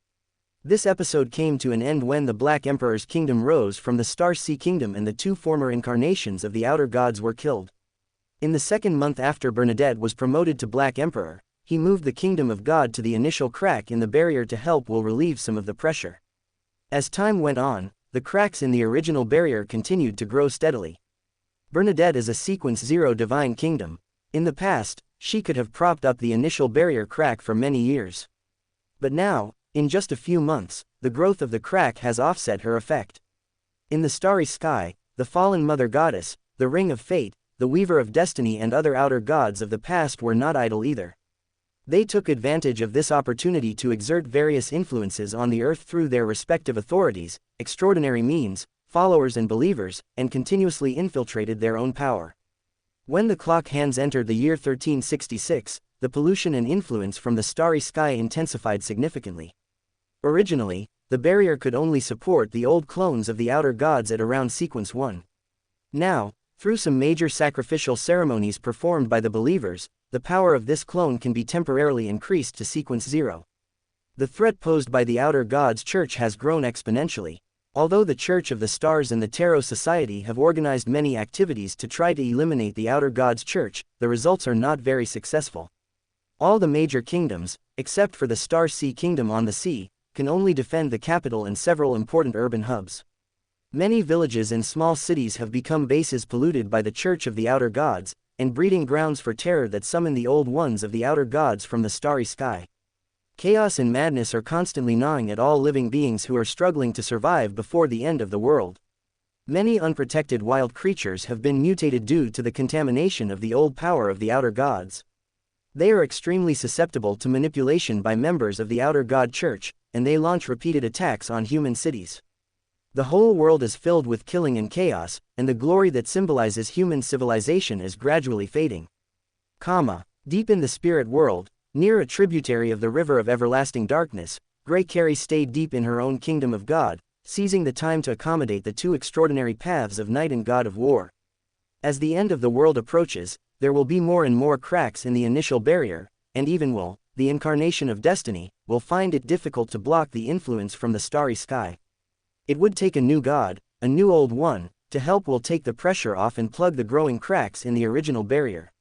This episode came to an end when the Black Emperor's kingdom rose from the Star Sea Kingdom and the two former incarnations of the outer gods were killed. In the second month after Bernadette was promoted to Black Emperor, he moved the kingdom of God to the initial crack in the barrier to help will relieve some of the pressure. As time went on, the cracks in the original barrier continued to grow steadily. Bernadette is a Sequence 0 divine kingdom. In the past, she could have propped up the initial barrier crack for many years. But now, in just a few months, the growth of the crack has offset her effect. In the starry sky, the fallen mother goddess, the ring of fate, the weaver of destiny and other outer gods of the past were not idle either. They took advantage of this opportunity to exert various influences on the earth through their respective authorities, extraordinary means, followers and believers, and continuously infiltrated their own power. When the clock hands entered the year 1366, the pollution and influence from the starry sky intensified significantly. Originally, the barrier could only support the old clones of the outer gods at around Sequence 1. Now, through some major sacrificial ceremonies performed by the believers, the power of this clone can be temporarily increased to Sequence 0. The threat posed by the outer gods' church has grown exponentially. Although the Church of the Stars and the Tarot Society have organized many activities to try to eliminate the outer gods' church, the results are not very successful. All the major kingdoms, except for the Star Sea Kingdom on the sea, can only defend the capital and several important urban hubs. Many villages and small cities have become bases polluted by the Church of the Outer Gods, and breeding grounds for terror that summon the old ones of the outer gods from the starry sky. Chaos and madness are constantly gnawing at all living beings who are struggling to survive before the end of the world. Many unprotected wild creatures have been mutated due to the contamination of the old power of the outer gods. They are extremely susceptible to manipulation by members of the outer god church, and they launch repeated attacks on human cities. The whole world is filled with killing and chaos, and the glory that symbolizes human civilization is gradually fading. Deep in the spirit world, near a tributary of the river of everlasting darkness, Grey Carrie stayed deep in her own kingdom of God, seizing the time to accommodate the two extraordinary paths of night and god of war. As the end of the world approaches, there will be more and more cracks in the initial barrier, and even will, the incarnation of destiny, will find it difficult to block the influence from the starry sky. It would take a new god, a new old one, to help will take the pressure off and plug the growing cracks in the original barrier.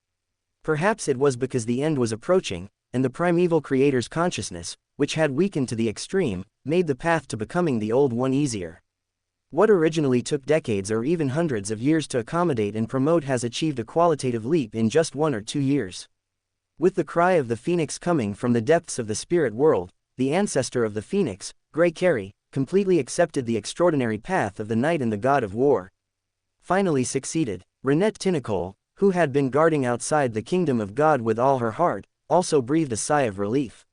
Perhaps it was because the end was approaching, and the primeval creator's consciousness, which had weakened to the extreme, made the path to becoming the old one easier. What originally took decades or even hundreds of years to accommodate and promote has achieved a qualitative leap in just 1 or 2 years. With the cry of the phoenix coming from the depths of the spirit world, the ancestor of the phoenix, Grey Carrie, completely accepted the extraordinary path of the night and the god of war. Finally succeeded. Renette Tinicole, who had been guarding outside the kingdom of God with all her heart, also breathed a sigh of relief.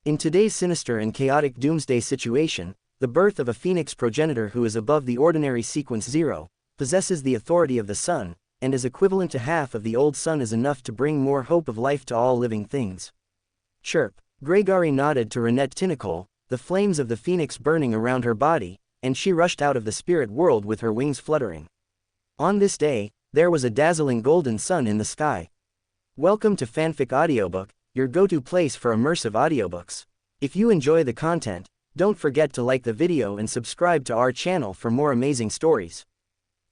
In today's sinister and chaotic doomsday situation, the birth of a phoenix progenitor who is above the ordinary Sequence 0, possesses the authority of the sun, and is equivalent to half of the old sun is enough to bring more hope of life to all living things. Chirp. Gregory nodded to Renette Tinicole, the flames of the phoenix burning around her body, and she rushed out of the spirit world with her wings fluttering. On this day, there was a dazzling golden sun in the sky. Welcome to Fanfic Audiobook, your go-to place for immersive audiobooks. If you enjoy the content, don't forget to like the video and subscribe to our channel for more amazing stories.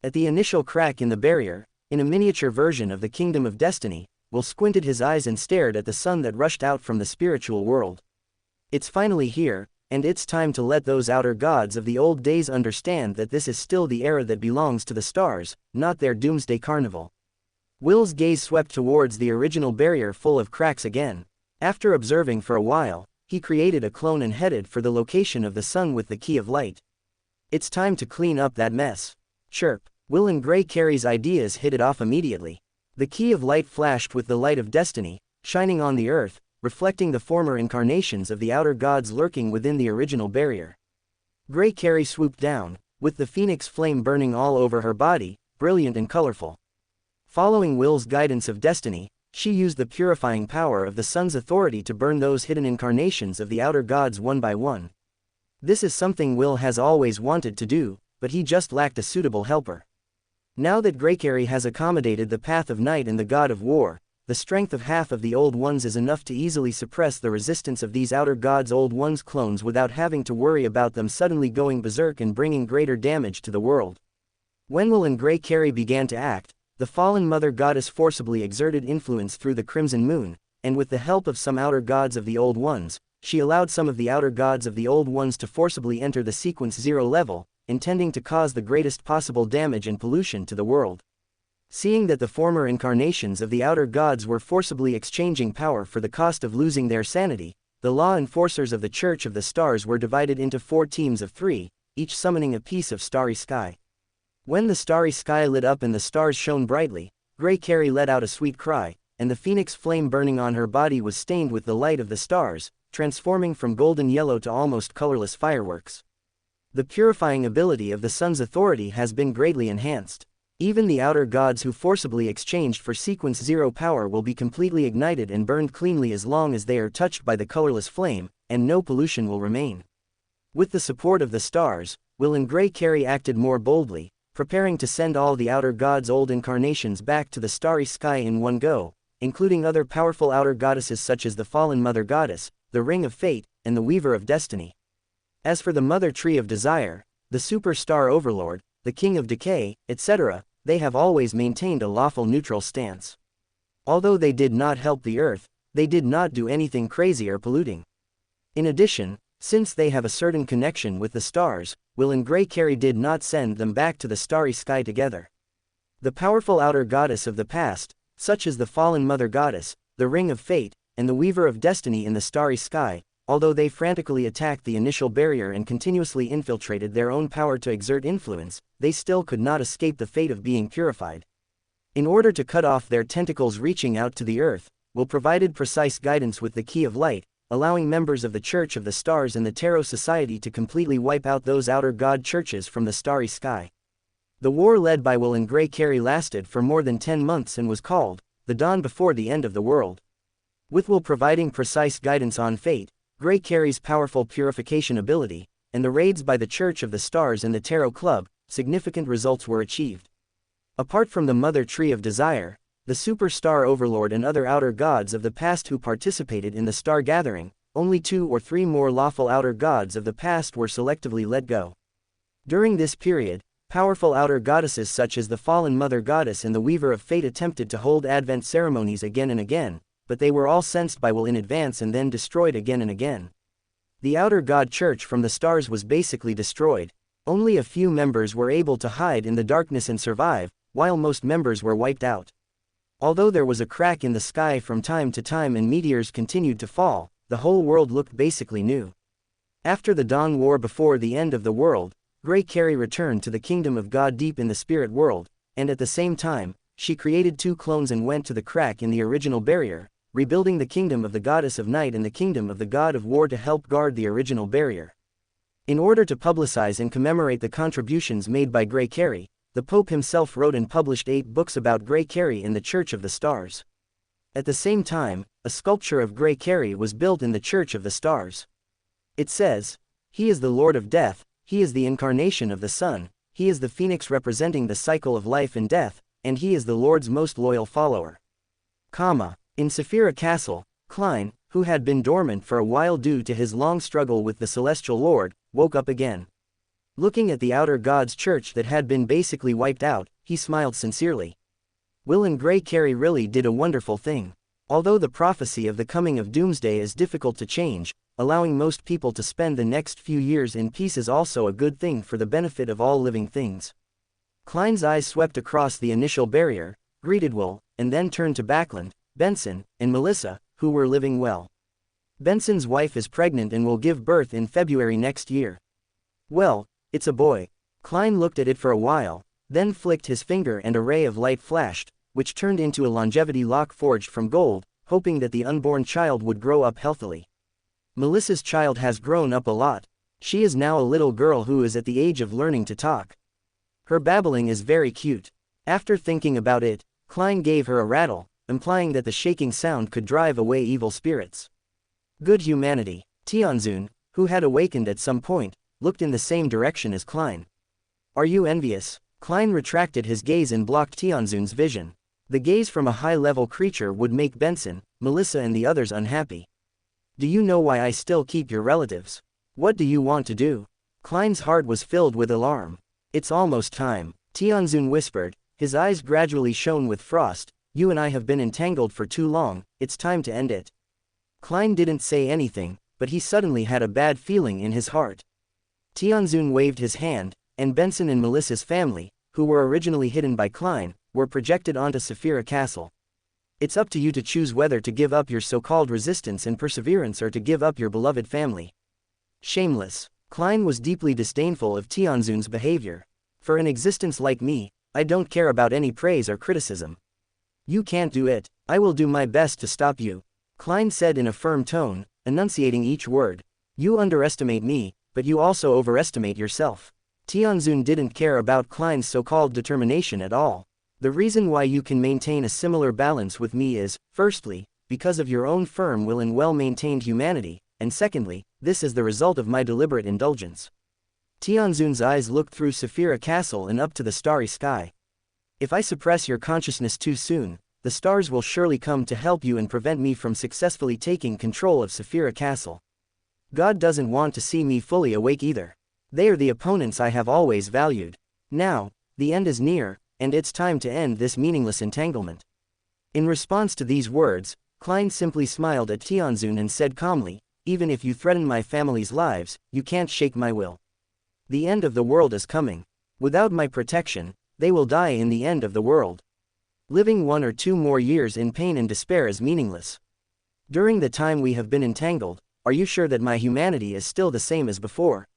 At the initial crack in the barrier, in a miniature version of the Kingdom of Destiny, Will squinted his eyes and stared at the sun that rushed out from the spiritual world. It's finally here, and it's time to let those outer gods of the old days understand that this is still the era that belongs to the stars, not their doomsday carnival. Will's gaze swept towards the original barrier full of cracks again. After observing for a while, he created a clone and headed for the location of the sun with the key of light. It's time to clean up that mess. Chirp. Will and Grey Carrie's ideas hit it off immediately. The key of light flashed with the light of destiny, shining on the earth, reflecting the former incarnations of the outer gods lurking within the original barrier. Grey Carrie swooped down, with the phoenix flame burning all over her body, brilliant and colorful. Following Will's guidance of destiny, she used the purifying power of the sun's authority to burn those hidden incarnations of the outer gods one by one. This is something Will has always wanted to do, but he just lacked a suitable helper. Now that Grey Carrie has accommodated the path of night and the god of war, the strength of half of the Old Ones is enough to easily suppress the resistance of these Outer Gods' Old Ones clones without having to worry about them suddenly going berserk and bringing greater damage to the world. When Will and Grey Carrie began to act, the fallen Mother Goddess forcibly exerted influence through the Crimson Moon, and with the help of some Outer Gods of the Old Ones, she allowed some of the Outer Gods of the Old Ones to forcibly enter the Sequence 0 level, intending to cause the greatest possible damage and pollution to the world. Seeing that the former incarnations of the Outer Gods were forcibly exchanging power for the cost of losing their sanity, the law enforcers of the Church of the Stars were divided into 4 teams of 3, each summoning a piece of starry sky. When the starry sky lit up and the stars shone brightly, Grey Carrie let out a sweet cry, and the phoenix flame burning on her body was stained with the light of the stars, transforming from golden yellow to almost colorless fireworks. The purifying ability of the sun's authority has been greatly enhanced. Even the Outer Gods who forcibly exchanged for Sequence 0 power will be completely ignited and burned cleanly as long as they are touched by the colorless flame, and no pollution will remain. With the support of the stars, Will and Grey Carrie acted more boldly, preparing to send all the Outer Gods' old incarnations back to the starry sky in one go, including other powerful Outer Goddesses such as the fallen Mother Goddess, the Ring of Fate, and the Weaver of Destiny. As for the Mother Tree of Desire, the Superstar Overlord, the King of Decay, etc., they have always maintained a lawful neutral stance. Although they did not help the Earth, they did not do anything crazy or polluting. In addition, since they have a certain connection with the stars, Will and Grey Carrie did not send them back to the starry sky together. The powerful Outer Goddess of the past, such as the fallen Mother Goddess, the Ring of Fate, and the Weaver of Destiny in the starry sky, although they frantically attacked the initial barrier and continuously infiltrated their own power to exert influence, they still could not escape the fate of being purified. In order to cut off their tentacles reaching out to the earth, Will provided precise guidance with the Key of Light, allowing members of the Church of the Stars and the Tarot Society to completely wipe out those Outer God churches from the starry sky. The war led by Will and Grey Carrie lasted for more than 10 months and was called the Dawn Before the End of the World. With Will providing precise guidance on fate, Grey Carrie's powerful purification ability, and the raids by the Church of the Stars and the Tarot Club, significant results were achieved. Apart from the Mother Tree of Desire, the Superstar Overlord and other Outer Gods of the past who participated in the Star Gathering, only 2 or 3 more lawful Outer Gods of the past were selectively let go. During this period, powerful Outer Goddesses such as the fallen Mother Goddess and the Weaver of Fate attempted to hold Advent ceremonies again and again, but they were all sensed by Will in advance and then destroyed again and again. The Outer God Church from the stars was basically destroyed. Only a few members were able to hide in the darkness and survive, while most members were wiped out. Although there was a crack in the sky from time to time and meteors continued to fall, the whole world looked basically new. After the Dawn War before the end of the world, Grey Carrie returned to the kingdom of God deep in the spirit world, and at the same time, she created 2 clones and went to the crack in the original barrier, rebuilding the kingdom of the Goddess of Night and the kingdom of the God of War to help guard the original barrier. In order to publicize and commemorate the contributions made by Grey Carrie, the Pope himself wrote and published 8 books about Grey Carrie in the Church of the Stars. At the same time, a sculpture of Grey Carrie was built in the Church of the Stars. It says, "He is the Lord of Death, he is the incarnation of the Sun, he is the phoenix representing the cycle of life and death, and he is the Lord's most loyal follower." In Saphira Castle, Klein, who had been dormant for a while due to his long struggle with the Celestial Lord, woke up again. Looking at the Outer Gods Church that had been basically wiped out, he smiled sincerely. Will and Grey Carrie really did a wonderful thing. Although the prophecy of the coming of Doomsday is difficult to change, allowing most people to spend the next few years in peace is also a good thing for the benefit of all living things. Klein's eyes swept across the initial barrier, greeted Will, and then turned to Backlund, Benson, and Melissa, who were living well. Benson's wife is pregnant and will give birth in February next year. Well, it's a boy. Klein looked at it for a while, then flicked his finger and a ray of light flashed, which turned into a longevity lock forged from gold, hoping that the unborn child would grow up healthily. Melissa's child has grown up a lot. She is now a little girl who is at the age of learning to talk. Her babbling is very cute. After thinking about it, Klein gave her a rattle, implying that the shaking sound could drive away evil spirits. Good humanity. Tianzun, who had awakened at some point, looked in the same direction as Klein. Are you envious? Klein retracted his gaze and blocked Tianzun's vision. The gaze from a high-level creature would make Benson, Melissa and the others unhappy. Do you know why I still keep your relatives? What do you want to do? Klein's heart was filled with alarm. It's almost time, Tianzun whispered, his eyes gradually shone with frost. You and I have been entangled for too long, it's time to end it. Klein didn't say anything, but he suddenly had a bad feeling in his heart. Tianzun waved his hand, and Benson and Melissa's family, who were originally hidden by Klein, were projected onto Saphira Castle. It's up to you to choose whether to give up your so-called resistance and perseverance or to give up your beloved family. Shameless. Klein was deeply disdainful of Tianzun's behavior. For an existence like me, I don't care about any praise or criticism. You can't do it, I will do my best to stop you, Klein said in a firm tone, enunciating each word. You underestimate me, but you also overestimate yourself. Tianzun didn't care about Klein's so-called determination at all. The reason why you can maintain a similar balance with me is, firstly, because of your own firm will and well-maintained humanity, and secondly, this is the result of my deliberate indulgence. Tianzun's eyes looked through Saphira Castle and up to the starry sky. If I suppress your consciousness too soon, the stars will surely come to help you and prevent me from successfully taking control of Saphira Castle. God doesn't want to see me fully awake either. They are the opponents I have always valued. Now, the end is near, and it's time to end this meaningless entanglement. In response to these words, Klein simply smiled at Tianzun and said calmly, even if you threaten my family's lives, you can't shake my will. The end of the world is coming. Without my protection, they will die in the end of the world. Living 1 or 2 more years in pain and despair is meaningless. During the time we have been entangled, are you sure that my humanity is still the same as before?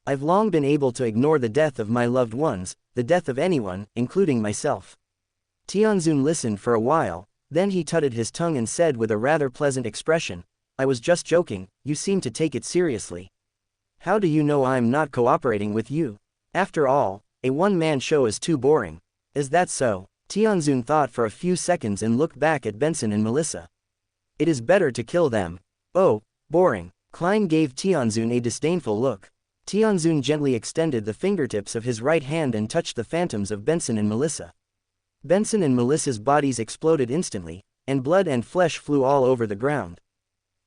I've long been able to ignore the death of my loved ones, the death of anyone, including myself. Tianzun listened for a while, then he tutted his tongue and said with a rather pleasant expression, I was just joking, you seem to take it seriously. How do you know I'm not cooperating with you? After all, a one-man show is too boring. Is that so? Tianzun thought for a few seconds and looked back at Benson and Melissa. It is better to kill them. Oh, boring. Klein gave Tianzun a disdainful look. Tianzun gently extended the fingertips of his right hand and touched the phantoms of Benson and Melissa. Benson and Melissa's bodies exploded instantly, and blood and flesh flew all over the ground.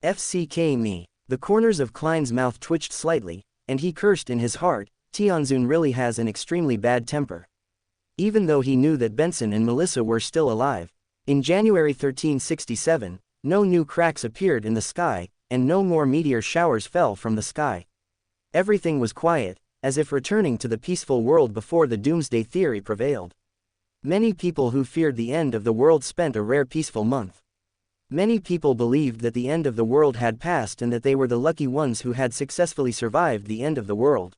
FCK me. The corners of Klein's mouth twitched slightly, and he cursed in his heart, Tianzun really has an extremely bad temper. Even though he knew that Benson and Melissa were still alive. In January 1367, no new cracks appeared in the sky, and no more meteor showers fell from the sky. Everything was quiet, as if returning to the peaceful world before the doomsday theory prevailed. Many people who feared the end of the world spent a rare peaceful month. Many people believed that the end of the world had passed and that they were the lucky ones who had successfully survived the end of the world.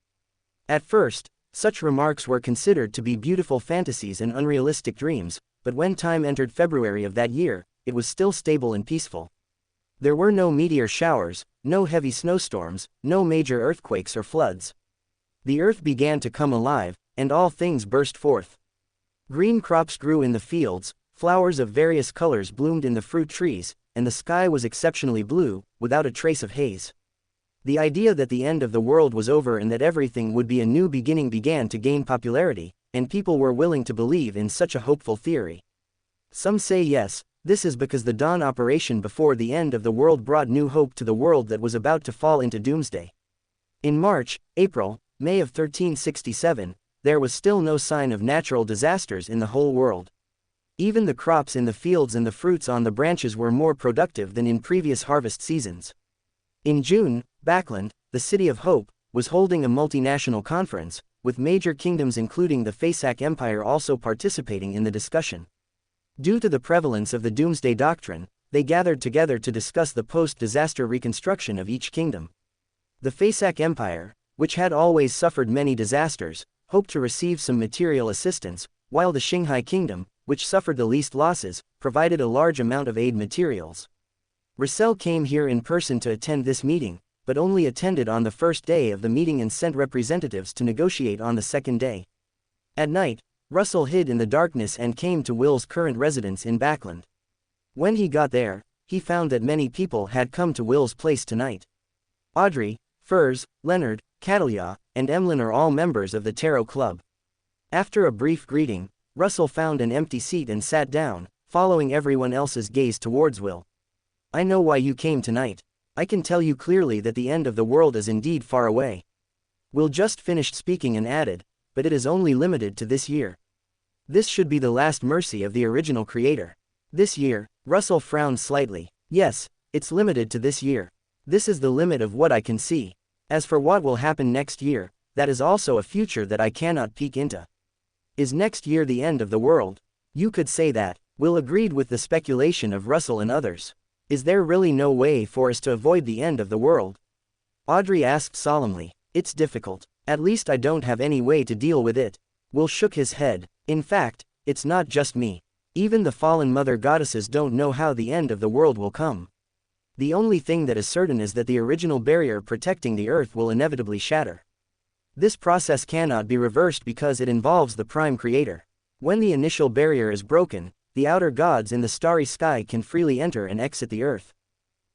At first, such remarks were considered to be beautiful fantasies and unrealistic dreams, but when time entered February of that year, it was still stable and peaceful. There were no meteor showers, no heavy snowstorms, no major earthquakes or floods. The earth began to come alive, and all things burst forth. Green crops grew in the fields, flowers of various colors bloomed in the fruit trees, and the sky was exceptionally blue, without a trace of haze. The idea that the end of the world was over and that everything would be a new beginning began to gain popularity, and people were willing to believe in such a hopeful theory. Some say yes, this is because the dawn operation before the end of the world brought new hope to the world that was about to fall into doomsday. In March, April, May of 1367, there was still no sign of natural disasters in the whole world. Even the crops in the fields and the fruits on the branches were more productive than in previous harvest seasons. In June, Backland, the City of Hope, was holding a multinational conference, with major kingdoms including the Fasak Empire also participating in the discussion. Due to the prevalence of the Doomsday Doctrine, they gathered together to discuss the post-disaster reconstruction of each kingdom. The Fasak Empire, which had always suffered many disasters, hoped to receive some material assistance, while the Qinghai Kingdom, which suffered the least losses, provided a large amount of aid materials. Russell came here in person to attend this meeting, but only attended on the first day of the meeting and sent representatives to negotiate on the second day. At night, Russell hid in the darkness and came to Will's current residence in Backland. When he got there, he found that many people had come to Will's place tonight. Audrey, Furs, Leonard, Catalia, and Emlyn are all members of the Tarot Club. After a brief greeting, Russell found an empty seat and sat down, following everyone else's gaze towards Will. I know why you came tonight. I can tell you clearly that the end of the world is indeed far away. Will just finished speaking and added, but it is only limited to this year. This should be the last mercy of the original creator. This year, Russell frowned slightly. Yes, it's limited to this year. This is the limit of what I can see. As for what will happen next year, that is also a future that I cannot peek into. Is next year the end of the world? You could say that. Will agreed with the speculation of Russell and others. Is there really no way for us to avoid the end of the world? Audrey asked solemnly. It's difficult. At least I don't have any way to deal with it. Will shook his head. In fact, it's not just me. Even the fallen mother goddesses don't know how the end of the world will come. The only thing that is certain is that the original barrier protecting the earth will inevitably shatter. This process cannot be reversed because it involves the prime creator. When the initial barrier is broken, the outer gods in the starry sky can freely enter and exit the earth.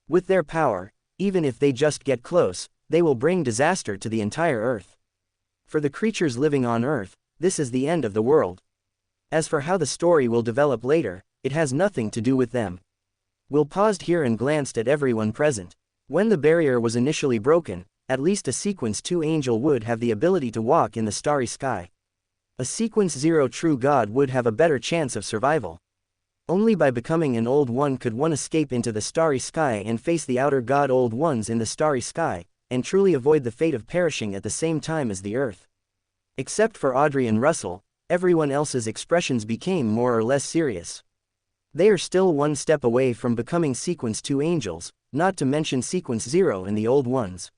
With their power, even if they just get close, they will bring disaster to the entire earth. For the creatures living on earth, this is the end of the world. As for how the story will develop later, it has nothing to do with them. Will paused here and glanced at everyone present. When the barrier was initially broken, at least a Sequence 2 angel would have the ability to walk in the starry sky. A Sequence 0 true god would have a better chance of survival. Only by becoming an Old One could one escape into the starry sky and face the outer god Old Ones in the starry sky, and truly avoid the fate of perishing at the same time as the earth. Except for Audrey and Russell, everyone else's expressions became more or less serious. They are still one step away from becoming Sequence 2 angels, not to mention Sequence 0 and the Old Ones.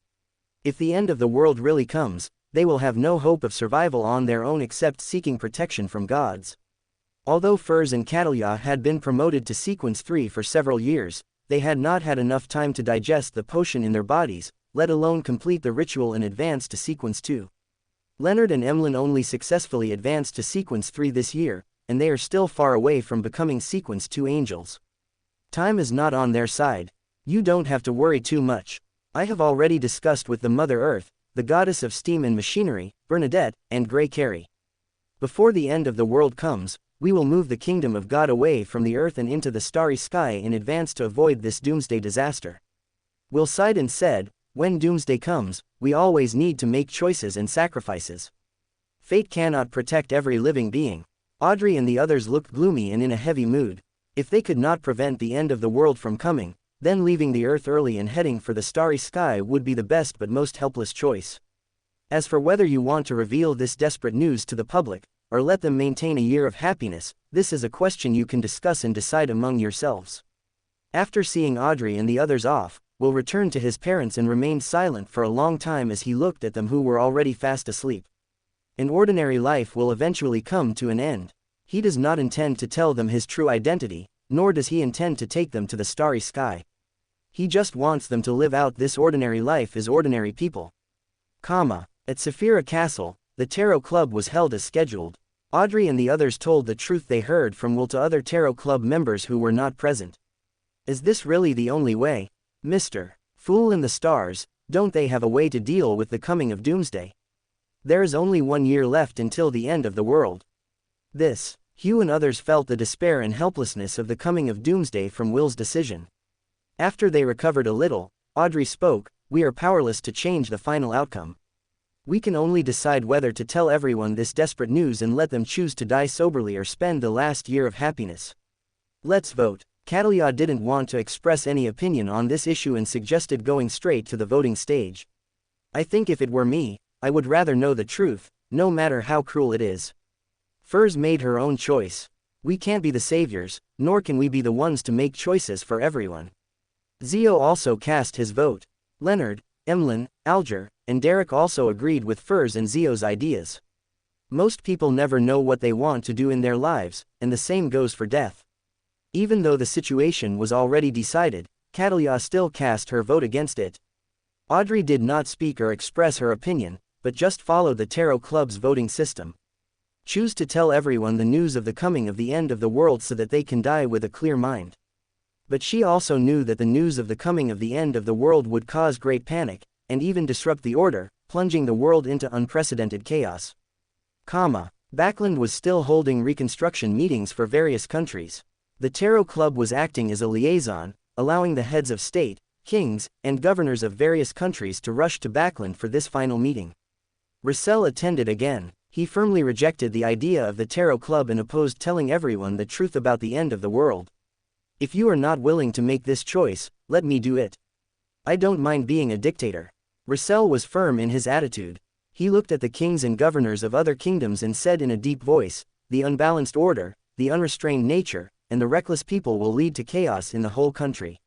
If the end of the world really comes, they will have no hope of survival on their own except seeking protection from gods. Although Furs and Catalia had been promoted to Sequence 3 for several years, they had not had enough time to digest the potion in their bodies, let alone complete the ritual and advance to Sequence 2. Leonard and Emlyn only successfully advanced to Sequence 3 this year, and they are still far away from becoming Sequence 2 angels. Time is not on their side. You don't have to worry too much. I have already discussed with the Mother Earth, the goddess of steam and machinery, Bernadette, and Grey Carey. Before the end of the world comes, we will move the kingdom of God away from the earth and into the starry sky in advance to avoid this doomsday disaster. Will sighed and said, when doomsday comes, we always need to make choices and sacrifices. Fate cannot protect every living being. Audrey and the others looked gloomy and in a heavy mood. If they could not prevent the end of the world from coming, then leaving the earth early and heading for the starry sky would be the best but most helpless choice. As for whether you want to reveal this desperate news to the public, or let them maintain a year of happiness, this is a question you can discuss and decide among yourselves. After seeing Audrey and the others off, Will returned to his parents and remained silent for a long time as he looked at them who were already fast asleep. An ordinary life will eventually come to an end. He does not intend to tell them his true identity, nor does he intend to take them to the starry sky. He just wants them to live out this ordinary life as ordinary people. At Saphira Castle, the Tarot Club was held as scheduled. Audrey and the others told the truth they heard from Will to other Tarot Club members who were not present. Is this really the only way? Mr. Fool in the Stars, don't they have a way to deal with the coming of doomsday? There is only 1 year left until the end of the world. Hugh and others felt the despair and helplessness of the coming of doomsday from Will's decision. After they recovered a little, Audrey spoke, we are powerless to change the final outcome. We can only decide whether to tell everyone this desperate news and let them choose to die soberly or spend the last year of happiness. Let's vote. Catalia didn't want to express any opinion on this issue and suggested going straight to the voting stage. I think if it were me, I would rather know the truth, no matter how cruel it is. Furs made her own choice. We can't be the saviors, nor can we be the ones to make choices for everyone. Zio also cast his vote. Leonard, Emlyn, Alger, and Derek also agreed with Furs and Zio's ideas. Most people never know what they want to do in their lives, and the same goes for death. Even though the situation was already decided, Catalia still cast her vote against it. Audrey did not speak or express her opinion, but just followed the Tarot Club's voting system. Choose to tell everyone the news of the coming of the end of the world so that they can die with a clear mind. But she also knew that the news of the coming of the end of the world would cause great panic, and even disrupt the order, plunging the world into unprecedented chaos. Backland was still holding reconstruction meetings for various countries. The Tarot Club was acting as a liaison, allowing the heads of state, kings, and governors of various countries to rush to Backland for this final meeting. Russell attended again. He firmly rejected the idea of the Tarot Club and opposed telling everyone the truth about the end of the world. If you are not willing to make this choice, let me do it. I don't mind being a dictator. Russell was firm in his attitude. He looked at the kings and governors of other kingdoms and said in a deep voice, the unbalanced order, the unrestrained nature, and the reckless people will lead to chaos in the whole country.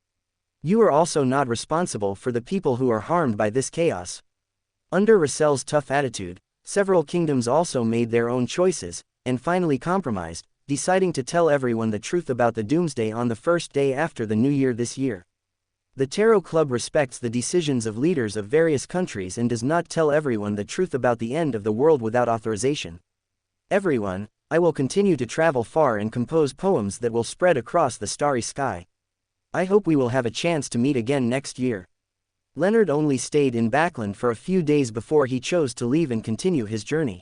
You are also not responsible for the people who are harmed by this chaos. Under Russell's tough attitude, several kingdoms also made their own choices, and finally compromised, deciding to tell everyone the truth about the doomsday on the first day after the new year this year. The Tarot Club respects the decisions of leaders of various countries and does not tell everyone the truth about the end of the world without authorization. Everyone, I will continue to travel far and compose poems that will spread across the starry sky. I hope we will have a chance to meet again next year. Leonard only stayed in Backland for a few days before he chose to leave and continue his journey.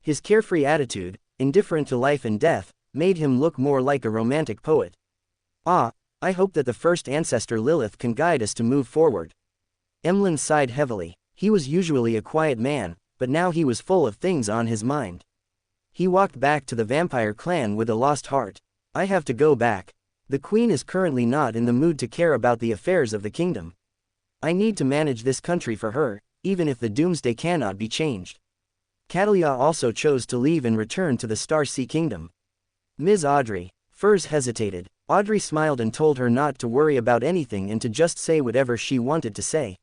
His carefree attitude, indifferent to life and death, made him look more like a romantic poet. I hope that the first ancestor Lilith can guide us to move forward. Emlyn sighed heavily. He was usually a quiet man, but now he was full of things on his mind. He walked back to the vampire clan with a lost heart. I have to go back. The queen is currently not in the mood to care about the affairs of the kingdom. I need to manage this country for her, even if the doomsday cannot be changed. Catalia also chose to leave and return to the Star Sea Kingdom. Ms. Audrey. Furs hesitated. Audrey smiled and told her not to worry about anything and to just say whatever she wanted to say.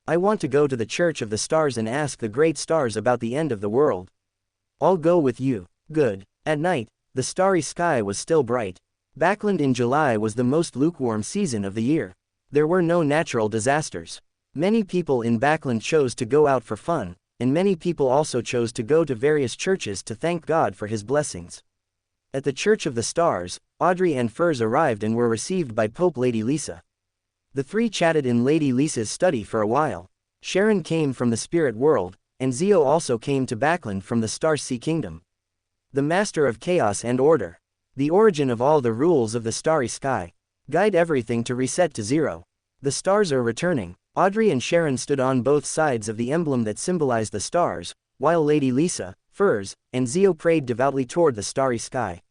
I want to go to the Church of the Stars and ask the great stars about the end of the world. I'll go with you. Good. At night, the starry sky was still bright. Backland in July was the most lukewarm season of the year. There were no natural disasters. Many people in Backland chose to go out for fun, and many people also chose to go to various churches to thank God for his blessings. At the Church of the Stars, Audrey and Furs arrived and were received by Pope Lady Lisa. The three chatted in Lady Lisa's study for a while. Sharon came from the spirit world, and Zio also came to Backland from the Star Sea Kingdom. The master of chaos and order. The origin of all the rules of the starry sky. Guide everything to reset to zero. The stars are returning. Audrey and Sharon stood on both sides of the emblem that symbolized the stars, while Lady Lisa, Furs, and Zio prayed devoutly toward the starry sky.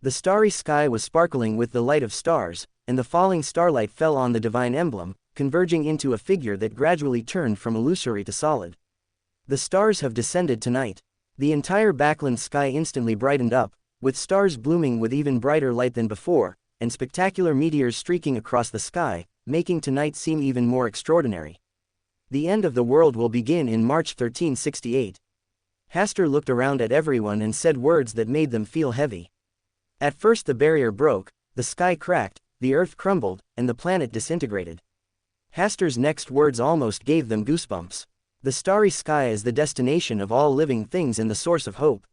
The starry sky was sparkling with the light of stars, and the falling starlight fell on the divine emblem, converging into a figure that gradually turned from illusory to solid. The stars have descended tonight. The entire Backland sky instantly brightened up, with stars blooming with even brighter light than before, and spectacular meteors streaking across the sky, making tonight seem even more extraordinary. The end of the world will begin in March 1368. Hastur looked around at everyone and said words that made them feel heavy. At first the barrier broke, the sky cracked, the earth crumbled, and the planet disintegrated. Hastur's next words almost gave them goosebumps. The starry sky is the destination of all living things and the source of hope.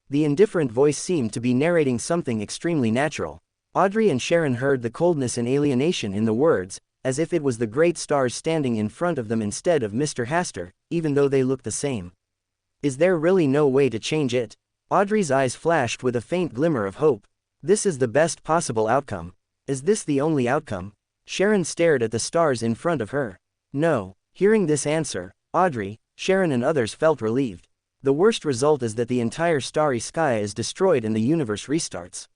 The indifferent voice seemed to be narrating something extremely natural. Audrey and Sharon heard the coldness and alienation in the words, as if it was the great stars standing in front of them instead of Mr. Hastur, even though they looked the same. Is there really no way to change it? Audrey's eyes flashed with a faint glimmer of hope. This is the best possible outcome. Is this the only outcome? Sharon stared at the stars in front of her. No. Hearing this answer, Audrey, Sharon and others felt relieved. The worst result is that the entire starry sky is destroyed and the universe restarts.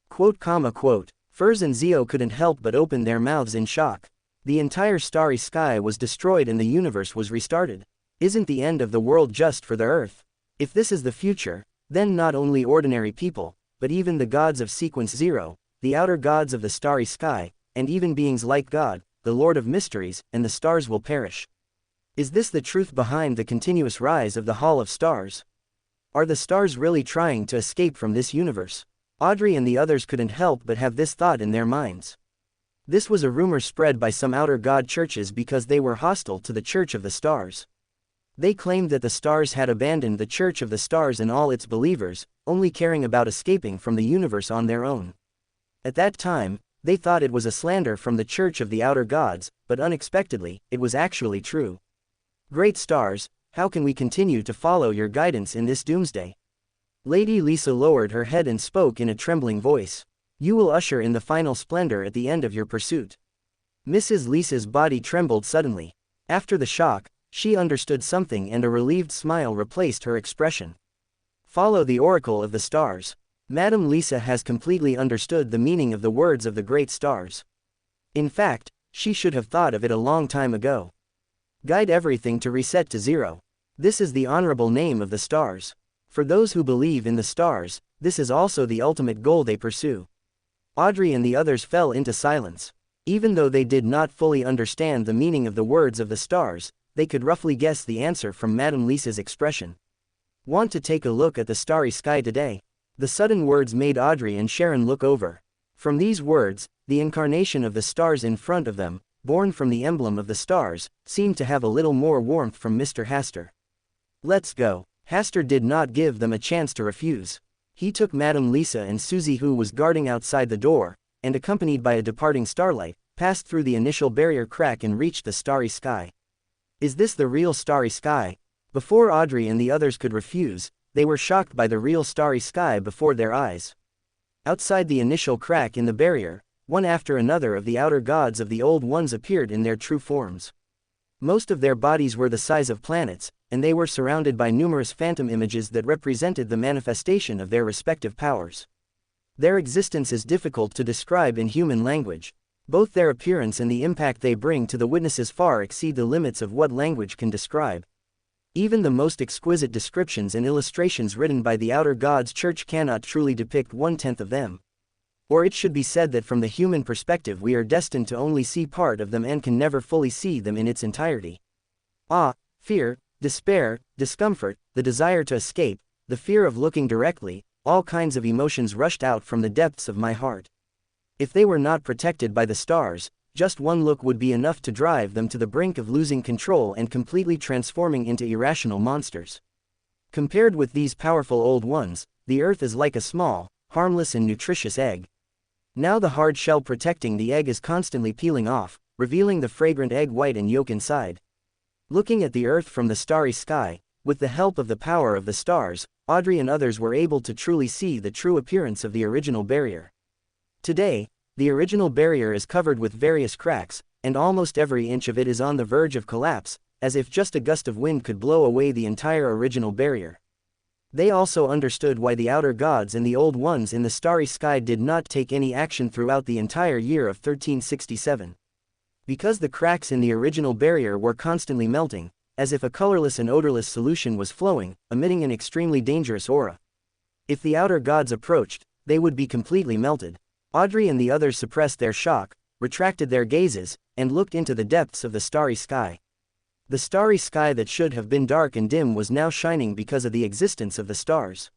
Quote. Furs and Zio couldn't help but open their mouths in shock. The entire starry sky was destroyed and the universe was restarted. Isn't the end of the world just for the earth? If this is the future, then not only ordinary people, but even the gods of Sequence Zero, the outer gods of the starry sky, and even beings like God, the Lord of Mysteries, and the stars will perish. Is this the truth behind the continuous rise of the Hall of Stars? Are the stars really trying to escape from this universe? Audrey and the others couldn't help but have this thought in their minds. This was a rumor spread by some outer god churches because they were hostile to the Church of the Stars. They claimed that the stars had abandoned the Church of the Stars and all its believers, only caring about escaping from the universe on their own. At that time, they thought it was a slander from the Church of the Outer Gods, but unexpectedly, it was actually true. Great stars, how can we continue to follow your guidance in this doomsday? Lady Lisa lowered her head and spoke in a trembling voice. You will usher in the final splendor at the end of your pursuit. Mrs. Lisa's body trembled suddenly. After the shock, she understood something and a relieved smile replaced her expression. Follow the oracle of the stars. Madame Lisa has completely understood the meaning of the words of the great stars. In fact, she should have thought of it a long time ago. Guide everything to reset to zero. This is the honorable name of the stars. For those who believe in the stars, this is also the ultimate goal they pursue. Audrey and the others fell into silence. Even though they did not fully understand the meaning of the words of the stars, they could roughly guess the answer from Madame Lisa's expression. Want to take a look at the starry sky today? The sudden words made Audrey and Sharon look over. From these words, the incarnation of the stars in front of them, born from the emblem of the stars, seemed to have a little more warmth from Mr. Hasta. Let's go. Hasta did not give them a chance to refuse. He took Madame Lisa and Susie, who was guarding outside the door, and accompanied by a departing starlight, passed through the initial barrier crack and reached the starry sky. Is this the real starry sky? Before Audrey and the others could refuse, they were shocked by the real starry sky before their eyes. Outside the initial crack in the barrier, one after another of the outer gods of the old ones appeared in their true forms. Most of their bodies were the size of planets, and they were surrounded by numerous phantom images that represented the manifestation of their respective powers. Their existence is difficult to describe in human language. Both their appearance and the impact they bring to the witnesses far exceed the limits of what language can describe. Even the most exquisite descriptions and illustrations written by the outer gods' church cannot truly depict 1/10 of them. Or it should be said that from the human perspective we are destined to only see part of them and can never fully see them in its entirety. Awe, fear, despair, discomfort, the desire to escape, the fear of looking directly, all kinds of emotions rushed out from the depths of my heart. If they were not protected by the stars, just one look would be enough to drive them to the brink of losing control and completely transforming into irrational monsters. Compared with these powerful old ones, the earth is like a small, harmless and nutritious egg. Now the hard shell protecting the egg is constantly peeling off, revealing the fragrant egg white and yolk inside. Looking at the earth from the starry sky, with the help of the power of the stars, Audrey and others were able to truly see the true appearance of the original barrier. Today, the original barrier is covered with various cracks, and almost every inch of it is on the verge of collapse, as if just a gust of wind could blow away the entire original barrier. They also understood why the outer gods and the old ones in the starry sky did not take any action throughout the entire year of 1367. Because the cracks in the original barrier were constantly melting, as if a colorless and odorless solution was flowing, emitting an extremely dangerous aura. If the outer gods approached, they would be completely melted. Audrey and the others suppressed their shock, retracted their gazes, and looked into the depths of the starry sky. The starry sky that should have been dark and dim was now shining because of the existence of the stars.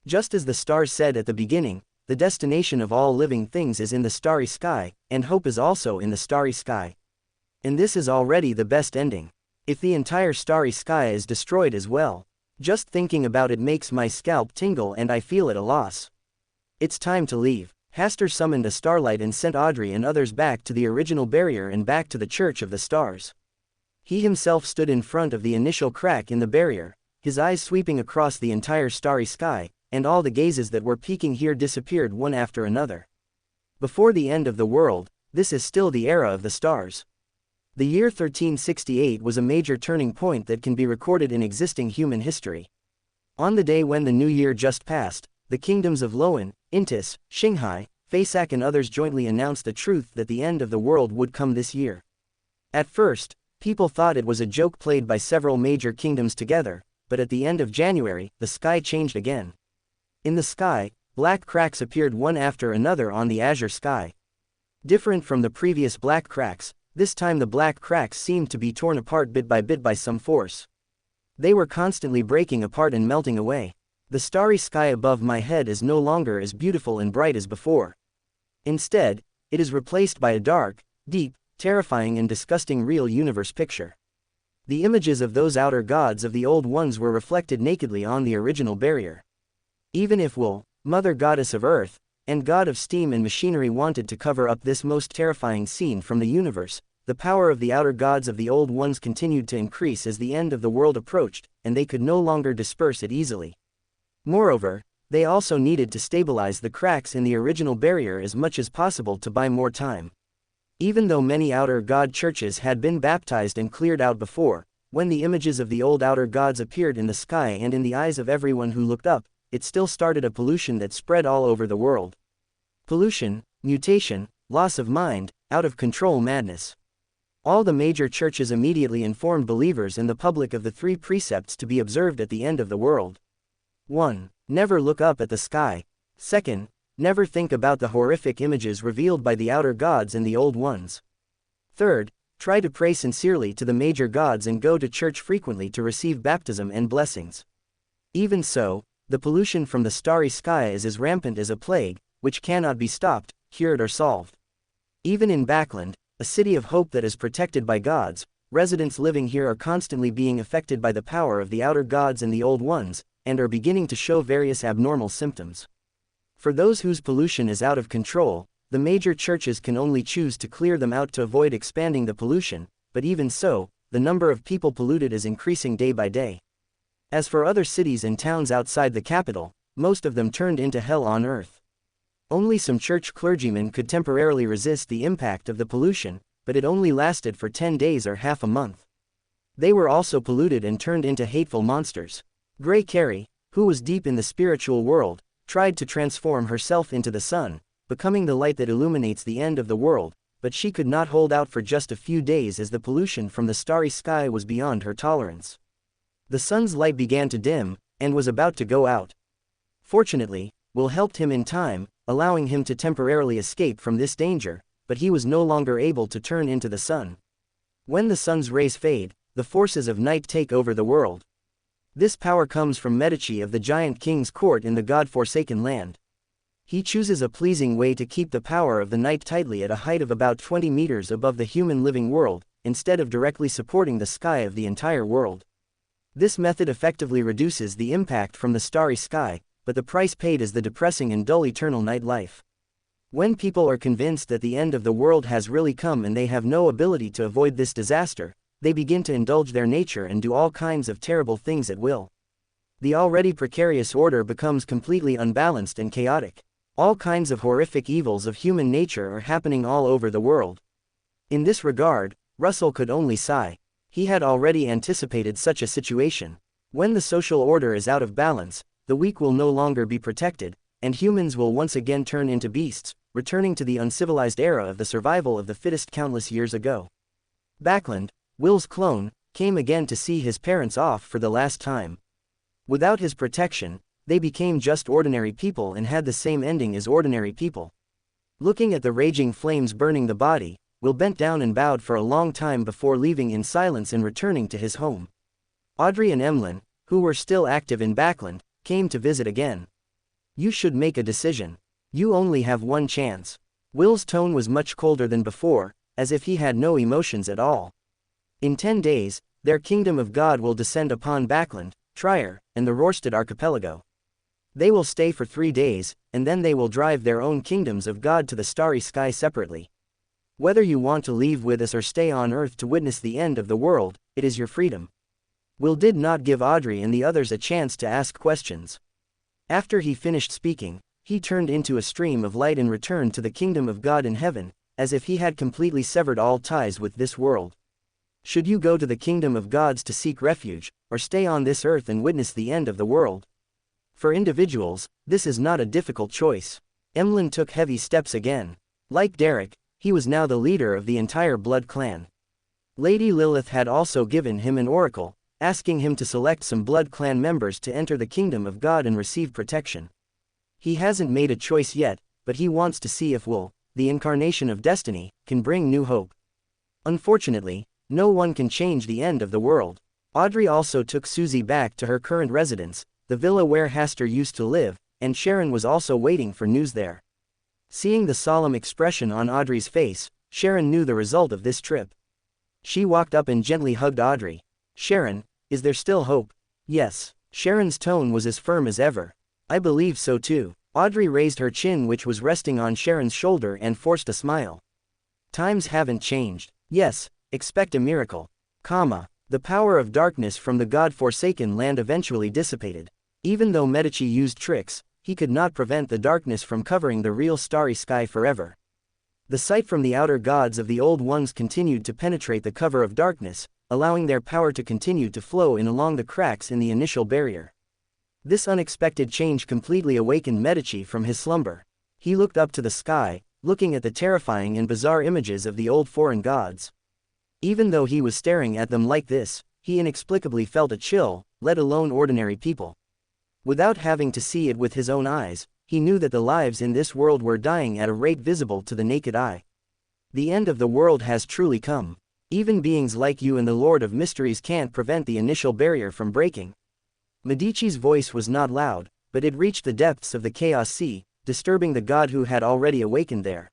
Just as the stars said at the beginning, the destination of all living things is in the starry sky, and hope is also in the starry sky. And this is already the best ending. If the entire starry sky is destroyed as well, just thinking about it makes my scalp tingle and I feel at a loss. It's time to leave. Hasta summoned a starlight and sent Audrey and others back to the original barrier and back to the Church of the Stars. He himself stood in front of the initial crack in the barrier, his eyes sweeping across the entire starry sky, and all the gazes that were peeking here disappeared one after another. Before the end of the world, this is still the era of the stars. The year 1368 was a major turning point that can be recorded in existing human history. On the day when the new year just passed, the kingdoms of Loan, Intis, Qinghai, Faisak and others jointly announced the truth that the end of the world would come this year. At first, people thought it was a joke played by several major kingdoms together, but at the end of January, the sky changed again. In the sky, black cracks appeared one after another on the azure sky. Different from the previous black cracks, this time the black cracks seemed to be torn apart bit by some force. They were constantly breaking apart and melting away. The starry sky above my head is no longer as beautiful and bright as before. Instead, it is replaced by a dark, deep, terrifying and disgusting real universe picture. The images of those outer gods of the old ones were reflected nakedly on the original barrier. Even if Wool, mother goddess of earth, and god of steam and machinery wanted to cover up this most terrifying scene from the universe, the power of the outer gods of the old ones continued to increase as the end of the world approached, and they could no longer disperse it easily. Moreover, they also needed to stabilize the cracks in the original barrier as much as possible to buy more time. Even though many outer god churches had been baptized and cleared out before, when the images of the old outer gods appeared in the sky and in the eyes of everyone who looked up, it still started a pollution that spread all over the world. Pollution, mutation, loss of mind, out-of-control madness. All the major churches immediately informed believers and the public of the 3 precepts to be observed at the end of the world. 1. Never look up at the sky. 2. Never think about the horrific images revealed by the outer gods and the old ones. 3. Try to pray sincerely to the major gods and go to church frequently to receive baptism and blessings. Even so, the pollution from the starry sky is as rampant as a plague, which cannot be stopped, cured or solved. Even in Backland, a city of hope that is protected by gods, residents living here are constantly being affected by the power of the outer gods and the old ones, and are beginning to show various abnormal symptoms. For those whose pollution is out of control, the major churches can only choose to clear them out to avoid expanding the pollution, but even so, the number of people polluted is increasing day by day. As for other cities and towns outside the capital, most of them turned into hell on earth. Only some church clergymen could temporarily resist the impact of the pollution, but it only lasted for 10 days or half a month. They were also polluted and turned into hateful monsters. Grey Carrie, who was deep in the spiritual world, tried to transform herself into the sun, becoming the light that illuminates the end of the world, but she could not hold out for just a few days as the pollution from the starry sky was beyond her tolerance. The sun's light began to dim, and was about to go out. Fortunately, Will helped him in time, allowing him to temporarily escape from this danger, but he was no longer able to turn into the sun. When the sun's rays fade, the forces of night take over the world. This power comes from Medici of the Giant King's court in the God-forsaken land. He chooses a pleasing way to keep the power of the night tightly at a height of about 20 meters above the human living world, instead of directly supporting the sky of the entire world. This method effectively reduces the impact from the starry sky, but the price paid is the depressing and dull eternal night life. When people are convinced that the end of the world has really come and they have no ability to avoid this disaster, they begin to indulge their nature and do all kinds of terrible things at will. The already precarious order becomes completely unbalanced and chaotic. All kinds of horrific evils of human nature are happening all over the world. In this regard, Russell could only sigh. He had already anticipated such a situation. When the social order is out of balance, the weak will no longer be protected, and humans will once again turn into beasts, returning to the uncivilized era of the survival of the fittest countless years ago. Backland, Will's clone, came again to see his parents off for the last time. Without his protection, they became just ordinary people and had the same ending as ordinary people. Looking at the raging flames burning the body, Will bent down and bowed for a long time before leaving in silence and returning to his home. Audrey and Emlyn, who were still active in Backland, came to visit again. You should make a decision. You only have one chance. Will's tone was much colder than before, as if he had no emotions at all. In 10 days, their kingdom of God will descend upon Backland, Trier, and the Rorstad archipelago. They will stay for 3 days, and then they will drive their own kingdoms of God to the starry sky separately. Whether you want to leave with us or stay on Earth to witness the end of the world, it is your freedom. Will did not give Audrey and the others a chance to ask questions. After he finished speaking, he turned into a stream of light and returned to the kingdom of God in heaven, as if he had completely severed all ties with this world. Should you go to the kingdom of gods to seek refuge, or stay on this earth and witness the end of the world? For individuals, this is not a difficult choice. Emlyn took heavy steps again. Like Derek, he was now the leader of the entire blood clan. Lady Lilith had also given him an oracle, asking him to select some blood clan members to enter the kingdom of God and receive protection. He hasn't made a choice yet, but he wants to see if Will, the incarnation of destiny, can bring new hope. Unfortunately, no one can change the end of the world. Audrey also took Susie back to her current residence, the villa where Hastur used to live, and Sharon was also waiting for news there. Seeing the solemn expression on Audrey's face, Sharon knew the result of this trip. She walked up and gently hugged Audrey. Sharon, is there still hope? Yes. Sharon's tone was as firm as ever. I believe so too. Audrey raised her chin, which was resting on Sharon's shoulder, and forced a smile. Times haven't changed. Yes, expect a miracle. The power of darkness from the God-forsaken land eventually dissipated. Even though Medici used tricks, he could not prevent the darkness from covering the real starry sky forever. The sight from the outer gods of the Old Ones continued to penetrate the cover of darkness, allowing their power to continue to flow in along the cracks in the initial barrier. This unexpected change completely awakened Medici from his slumber. He looked up to the sky, looking at the terrifying and bizarre images of the old foreign gods. Even though he was staring at them like this, he inexplicably felt a chill, let alone ordinary people. Without having to see it with his own eyes, he knew that the lives in this world were dying at a rate visible to the naked eye. The end of the world has truly come. Even beings like you and the Lord of Mysteries can't prevent the initial barrier from breaking. Medici's voice was not loud, but it reached the depths of the Chaos Sea, disturbing the god who had already awakened there.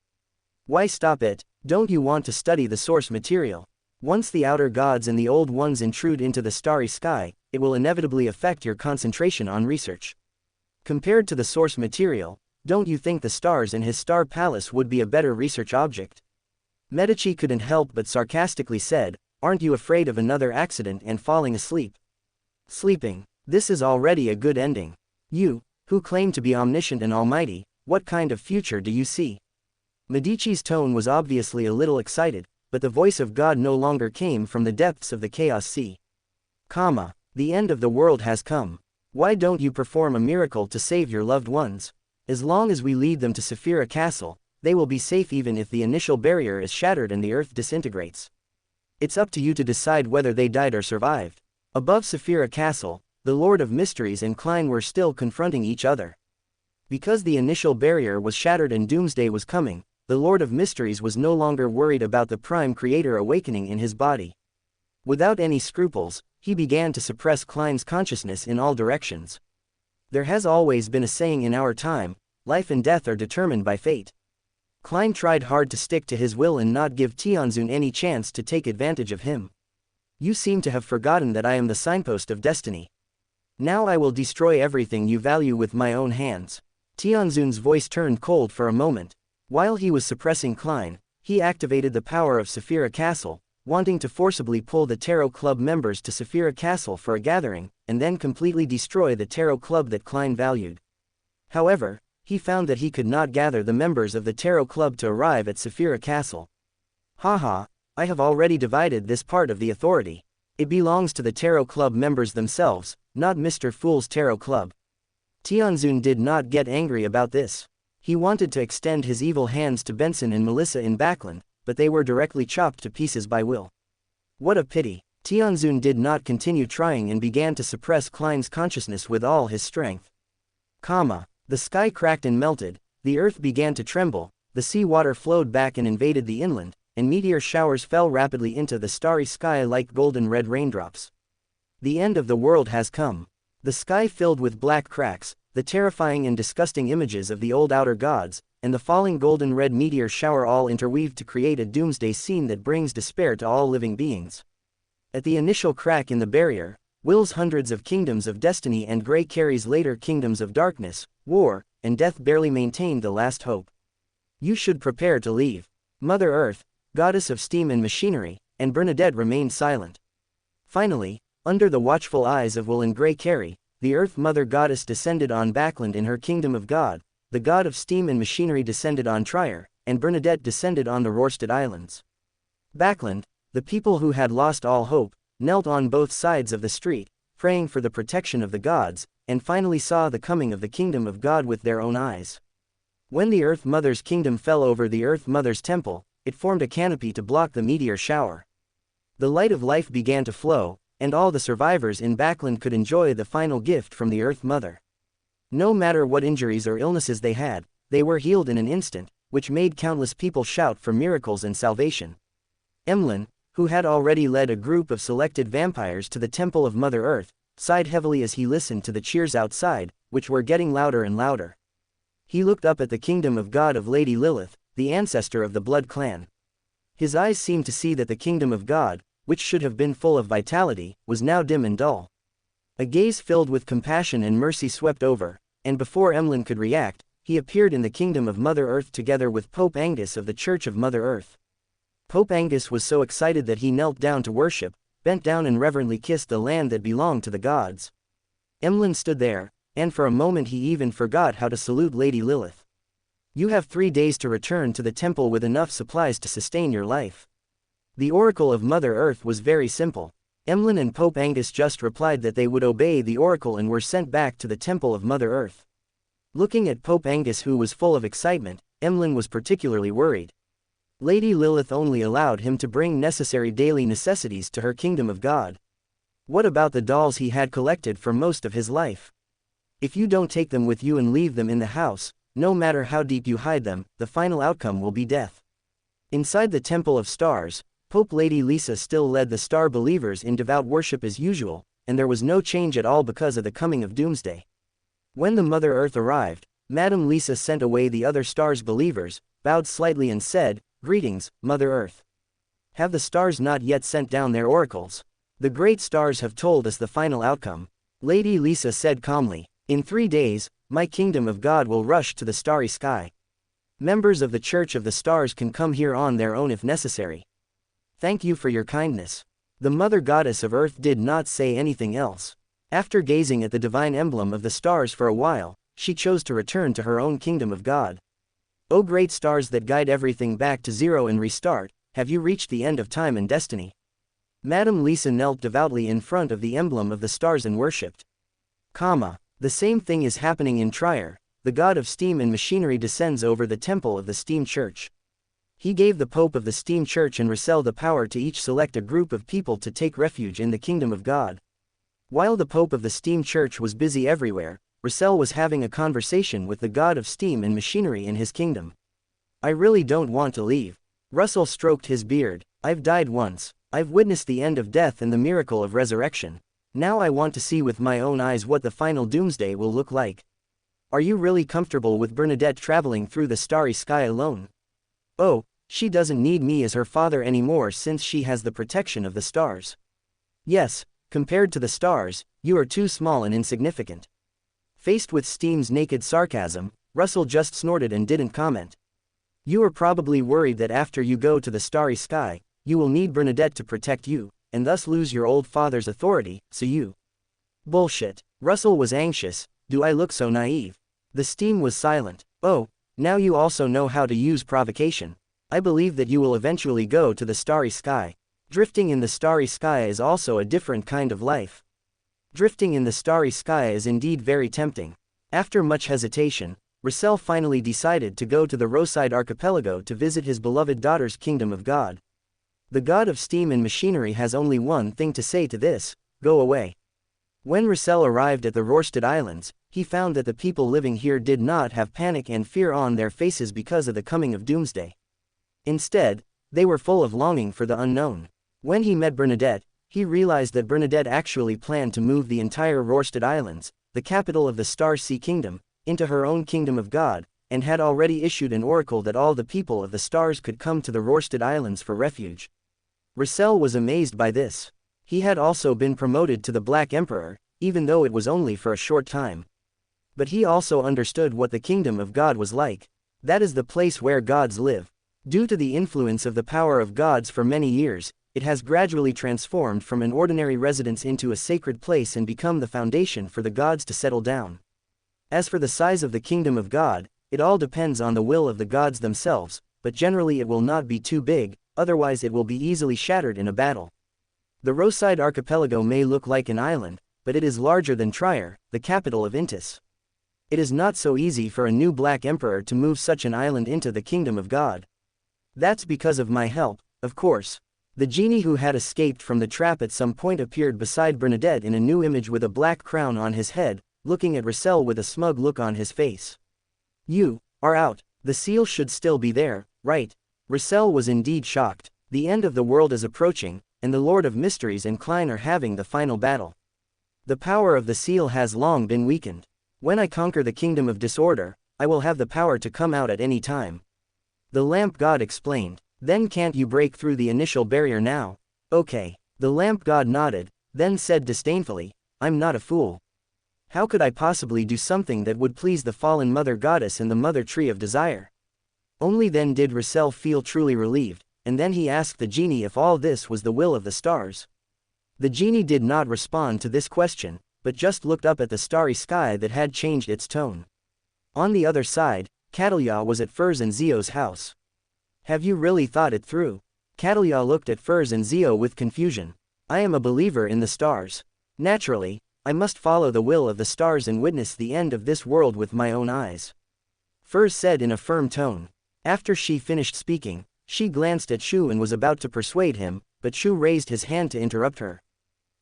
Why stop it? Don't you want to study the source material? Once the outer gods and the Old Ones intrude into the starry sky, it will inevitably affect your concentration on research. Compared to the source material, don't you think the stars in his star palace would be a better research object? Medici couldn't help but sarcastically said, "Aren't you afraid of another accident and falling asleep?" Sleeping. This is already a good ending. You, who claim to be omniscient and almighty, what kind of future do you see? Medici's tone was obviously a little excited, but the voice of God no longer came from the depths of the Chaos Sea. The end of the world has come. Why don't you perform a miracle to save your loved ones? As long as we lead them to Saphira Castle, they will be safe even if the initial barrier is shattered and the earth disintegrates. It's up to you to decide whether they died or survived. Above Saphira Castle, the Lord of Mysteries and Klein were still confronting each other. Because the initial barrier was shattered and doomsday was coming, the Lord of Mysteries was no longer worried about the Prime Creator awakening in his body. Without any scruples, he began to suppress Klein's consciousness in all directions. There has always been a saying in our time, life and death are determined by fate. Klein tried hard to stick to his will and not give Tianzun any chance to take advantage of him. You seem to have forgotten that I am the signpost of destiny. Now I will destroy everything you value with my own hands. Tianzun's voice turned cold for a moment. While he was suppressing Klein, he activated the power of Saphira Castle, wanting to forcibly pull the Tarot Club members to Saphira Castle for a gathering, and then completely destroy the Tarot Club that Klein valued. However, he found that he could not gather the members of the Tarot Club to arrive at Saphira Castle. Haha, I have already divided this part of the authority. It belongs to the Tarot Club members themselves, not Mr. Fool's Tarot Club. Tianzun did not get angry about this. He wanted to extend his evil hands to Benson and Melissa in Backland, but they were directly chopped to pieces by Will. What a pity. Tianzun did not continue trying and began to suppress Klein's consciousness with all his strength. The sky cracked and melted, the earth began to tremble, the sea water flowed back and invaded the inland, and meteor showers fell rapidly into the starry sky like golden red raindrops. The end of the world has come. The sky filled with black cracks, the terrifying and disgusting images of the old outer gods, and the falling golden red meteor shower all interweaved to create a doomsday scene that brings despair to all living beings. At the initial crack in the barrier, Will's hundreds of kingdoms of destiny and Grey Carrie's later kingdoms of darkness, war, and death barely maintained the last hope. You should prepare to leave. Mother Earth, goddess of steam and machinery, and Bernadette remained silent. Finally, under the watchful eyes of Will and Grey Carrie, the Earth Mother Goddess descended on Backland in her kingdom of God, the god of steam and machinery descended on Trier, and Bernadette descended on the Rorstad Islands. Backland, the people who had lost all hope, knelt on both sides of the street, praying for the protection of the gods, and finally saw the coming of the kingdom of God with their own eyes. When the Earth Mother's kingdom fell over the Earth Mother's temple, it formed a canopy to block the meteor shower. The light of life began to flow, and all the survivors in Backland could enjoy the final gift from the Earth Mother. No matter what injuries or illnesses they had, they were healed in an instant, which made countless people shout for miracles and salvation. Emlyn, who had already led a group of selected vampires to the Temple of Mother Earth, sighed heavily as he listened to the cheers outside, which were getting louder and louder. He looked up at the kingdom of God of Lady Lilith, the ancestor of the Blood Clan. His eyes seemed to see that the kingdom of God, which should have been full of vitality, was now dim and dull. A gaze filled with compassion and mercy swept over, and before Emlyn could react, he appeared in the kingdom of Mother Earth together with Pope Angus of the Church of Mother Earth. Pope Angus was so excited that he knelt down to worship, bent down and reverently kissed the land that belonged to the gods. Emlyn stood there, and for a moment he even forgot how to salute Lady Lilith. You have 3 days to return to the temple with enough supplies to sustain your life. The oracle of Mother Earth was very simple. Emlyn and Pope Angus just replied that they would obey the oracle and were sent back to the temple of Mother Earth. Looking at Pope Angus, who was full of excitement, Emlyn was particularly worried. Lady Lilith only allowed him to bring necessary daily necessities to her kingdom of God. What about the dolls he had collected for most of his life? If you don't take them with you and leave them in the house, no matter how deep you hide them, the final outcome will be death. Inside the Temple of Stars, Pope Lady Lisa still led the star believers in devout worship as usual, and there was no change at all because of the coming of Doomsday. When the Mother Earth arrived, Madame Lisa sent away the other stars believers, bowed slightly and said, "Greetings, Mother Earth. Have the stars not yet sent down their oracles? The great stars have told us the final outcome." Lady Lisa said calmly, "In 3 days, my kingdom of God will rush to the starry sky. Members of the Church of the Stars can come here on their own if necessary. Thank you for your kindness." The Mother Goddess of Earth did not say anything else. After gazing at the divine emblem of the stars for a while, she chose to return to her own kingdom of God. O great stars that guide everything back to zero and restart, have you reached the end of time and destiny? Madame Lisa knelt devoutly in front of the emblem of the stars and worshipped. The same thing is happening in Trier. The god of steam and machinery descends over the temple of the steam church. He gave the Pope of the steam church and Russell the power to each select a group of people to take refuge in the kingdom of God. While the Pope of the steam church was busy everywhere, Russell was having a conversation with the god of steam and machinery in his kingdom. "I really don't want to leave." Russell stroked his beard. "I've died once. I've witnessed the end of death and the miracle of resurrection. Now I want to see with my own eyes what the final doomsday will look like." "Are you really comfortable with Bernadette traveling through the starry sky alone?" "Oh, she doesn't need me as her father anymore since she has the protection of the stars." "Yes, compared to the stars, you are too small and insignificant." Faced with Steam's naked sarcasm, Russell just snorted and didn't comment. "You are probably worried that after you go to the starry sky, you will need Bernadette to protect you, and thus lose your old father's authority, so you..." "Bullshit." Russell was anxious. "Do I look so naive?" The Steam was silent. "Oh, now you also know how to use provocation. I believe that you will eventually go to the starry sky. Drifting in the starry sky is also a different kind of life. Drifting in the starry sky is indeed very tempting." After much hesitation, Russell finally decided to go to the Rosyth archipelago to visit his beloved daughter's kingdom of God. The god of steam and machinery has only one thing to say to this: go away. When Russell arrived at the Rorstad Islands, he found that the people living here did not have panic and fear on their faces because of the coming of Doomsday. Instead, they were full of longing for the unknown. When he met Bernadette, he realized that Bernadette actually planned to move the entire Rorstad Islands, the capital of the Star Sea Kingdom, into her own kingdom of God, and had already issued an oracle that all the people of the stars could come to the Rorstad Islands for refuge. Russell was amazed by this. He had also been promoted to the Black Emperor, even though it was only for a short time. But he also understood what the kingdom of God was like. That is the place where gods live. Due to the influence of the power of gods for many years, it has gradually transformed from an ordinary residence into a sacred place and become the foundation for the gods to settle down. As for the size of the kingdom of God, it all depends on the will of the gods themselves, but generally it will not be too big, otherwise it will be easily shattered in a battle. The Rosyth archipelago may look like an island, but it is larger than Trier, the capital of Intis. It is not so easy for a new Black Emperor to move such an island into the kingdom of God. That's because of my help, of course. The genie who had escaped from the trap at some point appeared beside Bernadette in a new image with a black crown on his head, looking at Russell with a smug look on his face. "You are out. The seal should still be there, right?" Russell was indeed shocked. The end of the world is approaching, and the Lord of Mysteries and Klein are having the final battle. The power of the seal has long been weakened. When I conquer the kingdom of disorder, I will have the power to come out at any time. The lamp god explained. "Then can't you break through the initial barrier now?" "Okay." The lamp god nodded, then said disdainfully, "I'm not a fool. How could I possibly do something that would please the fallen Mother Goddess and the Mother Tree of Desire?" Only then did Russell feel truly relieved, and then he asked the genie if all this was the will of the stars. The genie did not respond to this question, but just looked up at the starry sky that had changed its tone. On the other side, Catalia was at Furs and Zio's house. Have you really thought it through? Catalia looked at Furs and Zio with confusion. I am a believer in the stars. Naturally, I must follow the will of the stars and witness the end of this world with my own eyes. Furs said in a firm tone. After she finished speaking, she glanced at Shu and was about to persuade him, but Shu raised his hand to interrupt her.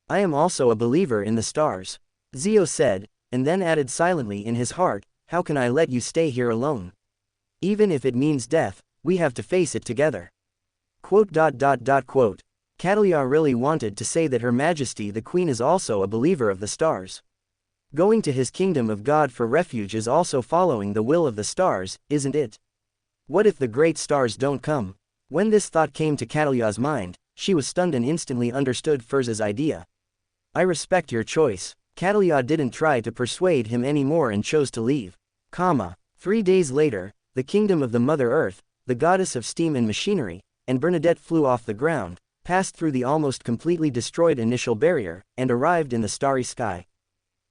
I am also a believer in the stars, Zio said, and then added silently in his heart, how can I let you stay here alone? Even if it means death, we have to face it together. Catalia really wanted to say that Her Majesty the Queen is also a believer of the stars. Going to his kingdom of God for refuge is also following the will of the stars, isn't it? What if the great stars don't come? When this thought came to Catalia's mind, she was stunned and instantly understood Furz's idea. I respect your choice. Catalia didn't try to persuade him anymore and chose to leave. 3 days later, the kingdom of the Mother Earth, the goddess of steam and machinery, and Bernadette flew off the ground, passed through the almost completely destroyed initial barrier, and arrived in the starry sky.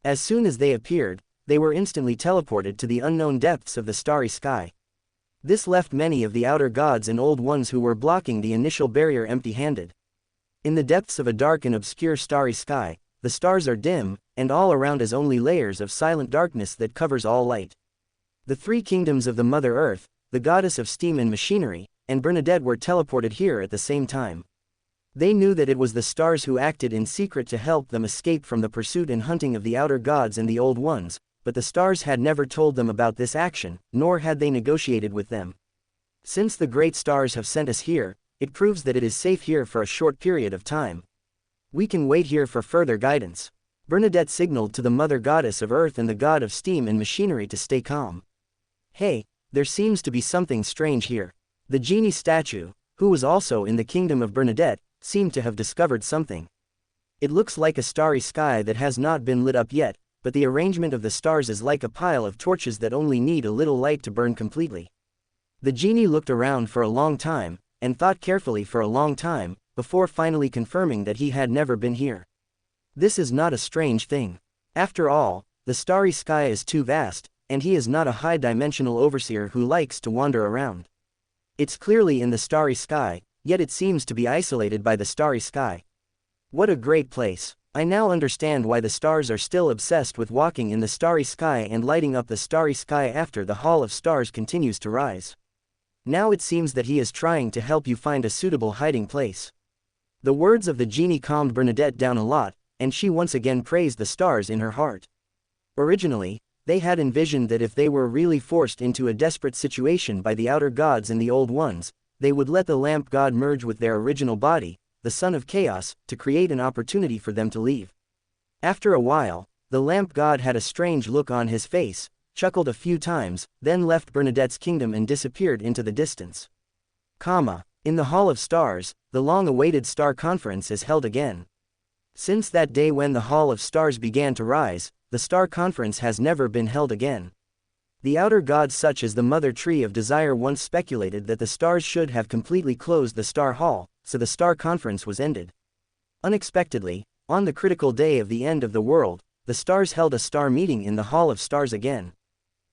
As soon as they appeared, they were instantly teleported to the unknown depths of the starry sky. This left many of the outer gods and old ones who were blocking the initial barrier empty-handed. In the depths of a dark and obscure starry sky, the stars are dim, and all around is only layers of silent darkness that covers all light. The three kingdoms of the Mother Earth, the goddess of steam and machinery, and Bernadette were teleported here at the same time. They knew that it was the stars who acted in secret to help them escape from the pursuit and hunting of the outer gods and the old ones, but the stars had never told them about this action, nor had they negotiated with them. Since the great stars have sent us here, it proves that it is safe here for a short period of time. We can wait here for further guidance. Bernadette signaled to the Mother Goddess of Earth and the God of Steam and Machinery to stay calm. Hey, there seems to be something strange here. The genie statue, who was also in the kingdom of Bernadette, seemed to have discovered something. It looks like a starry sky that has not been lit up yet, but the arrangement of the stars is like a pile of torches that only need a little light to burn completely. The genie looked around for a long time, and thought carefully for a long time, before finally confirming that he had never been here. This is not a strange thing. After all, the starry sky is too vast, and he is not a high-dimensional overseer who likes to wander around. It's clearly in the starry sky, yet it seems to be isolated by the starry sky. What a great place. I now understand why the stars are still obsessed with walking in the starry sky and lighting up the starry sky after the Hall of Stars continues to rise. Now it seems that he is trying to help you find a suitable hiding place. The words of the genie calmed Bernadette down a lot, and she once again praised the stars in her heart. Originally, they had envisioned that if they were really forced into a desperate situation by the outer gods and the old ones, they would let the lamp god merge with their original body, the son of chaos, to create an opportunity for them to leave. After a while, the lamp god had a strange look on his face, chuckled a few times, then left Bernadette's kingdom and disappeared into the distance. In the Hall of Stars, the long-awaited Star Conference is held again. Since that day when the Hall of Stars began to rise, the Star Conference has never been held again. The outer gods such as the Mother Tree of Desire once speculated that the stars should have completely closed the Star Hall, so the Star Conference was ended. Unexpectedly, on the critical day of the end of the world, the stars held a star meeting in the Hall of Stars again.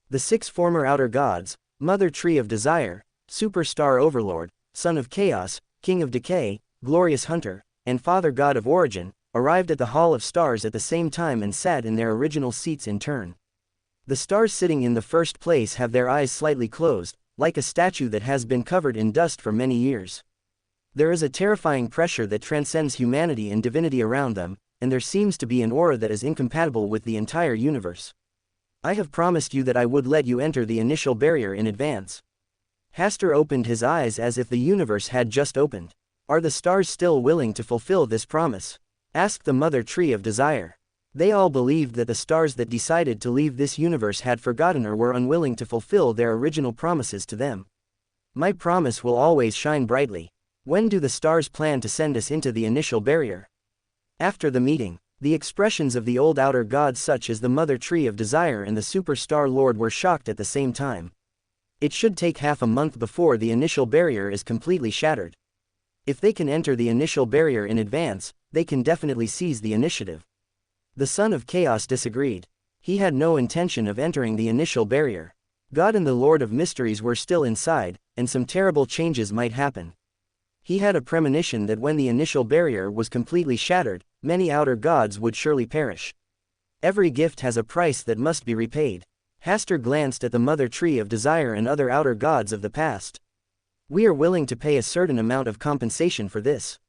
The 6 former outer gods, Mother Tree of Desire, Superstar Overlord, Son of Chaos, King of Decay, Glorious Hunter, and Father God of Origin, arrived at the Hall of Stars at the same time and sat in their original seats in turn. The stars sitting in the first place have their eyes slightly closed, like a statue that has been covered in dust for many years. There is a terrifying pressure that transcends humanity and divinity around them, and there seems to be an aura that is incompatible with the entire universe. I have promised you that I would let you enter the initial barrier in advance. Hastur opened his eyes as if the universe had just opened. Are the stars still willing to fulfill this promise? Asked the Mother Tree of Desire. They all believed that the stars that decided to leave this universe had forgotten or were unwilling to fulfill their original promises to them. My promise will always shine brightly. When do the stars plan to send us into the initial barrier? After the meeting, the expressions of the old outer gods such as the Mother Tree of Desire and the Superstar Lord were shocked at the same time. It should take half a month before the initial barrier is completely shattered. If they can enter the initial barrier in advance, they can definitely seize the initiative. The son of chaos disagreed. He had no intention of entering the initial barrier. God and the Lord of Mysteries were still inside, and some terrible changes might happen. He had a premonition that when the initial barrier was completely shattered, many outer gods would surely perish. Every gift has a price that must be repaid. Hastur glanced at the Mother Tree of Desire and other outer gods of the past. We are willing to pay a certain amount of compensation for this.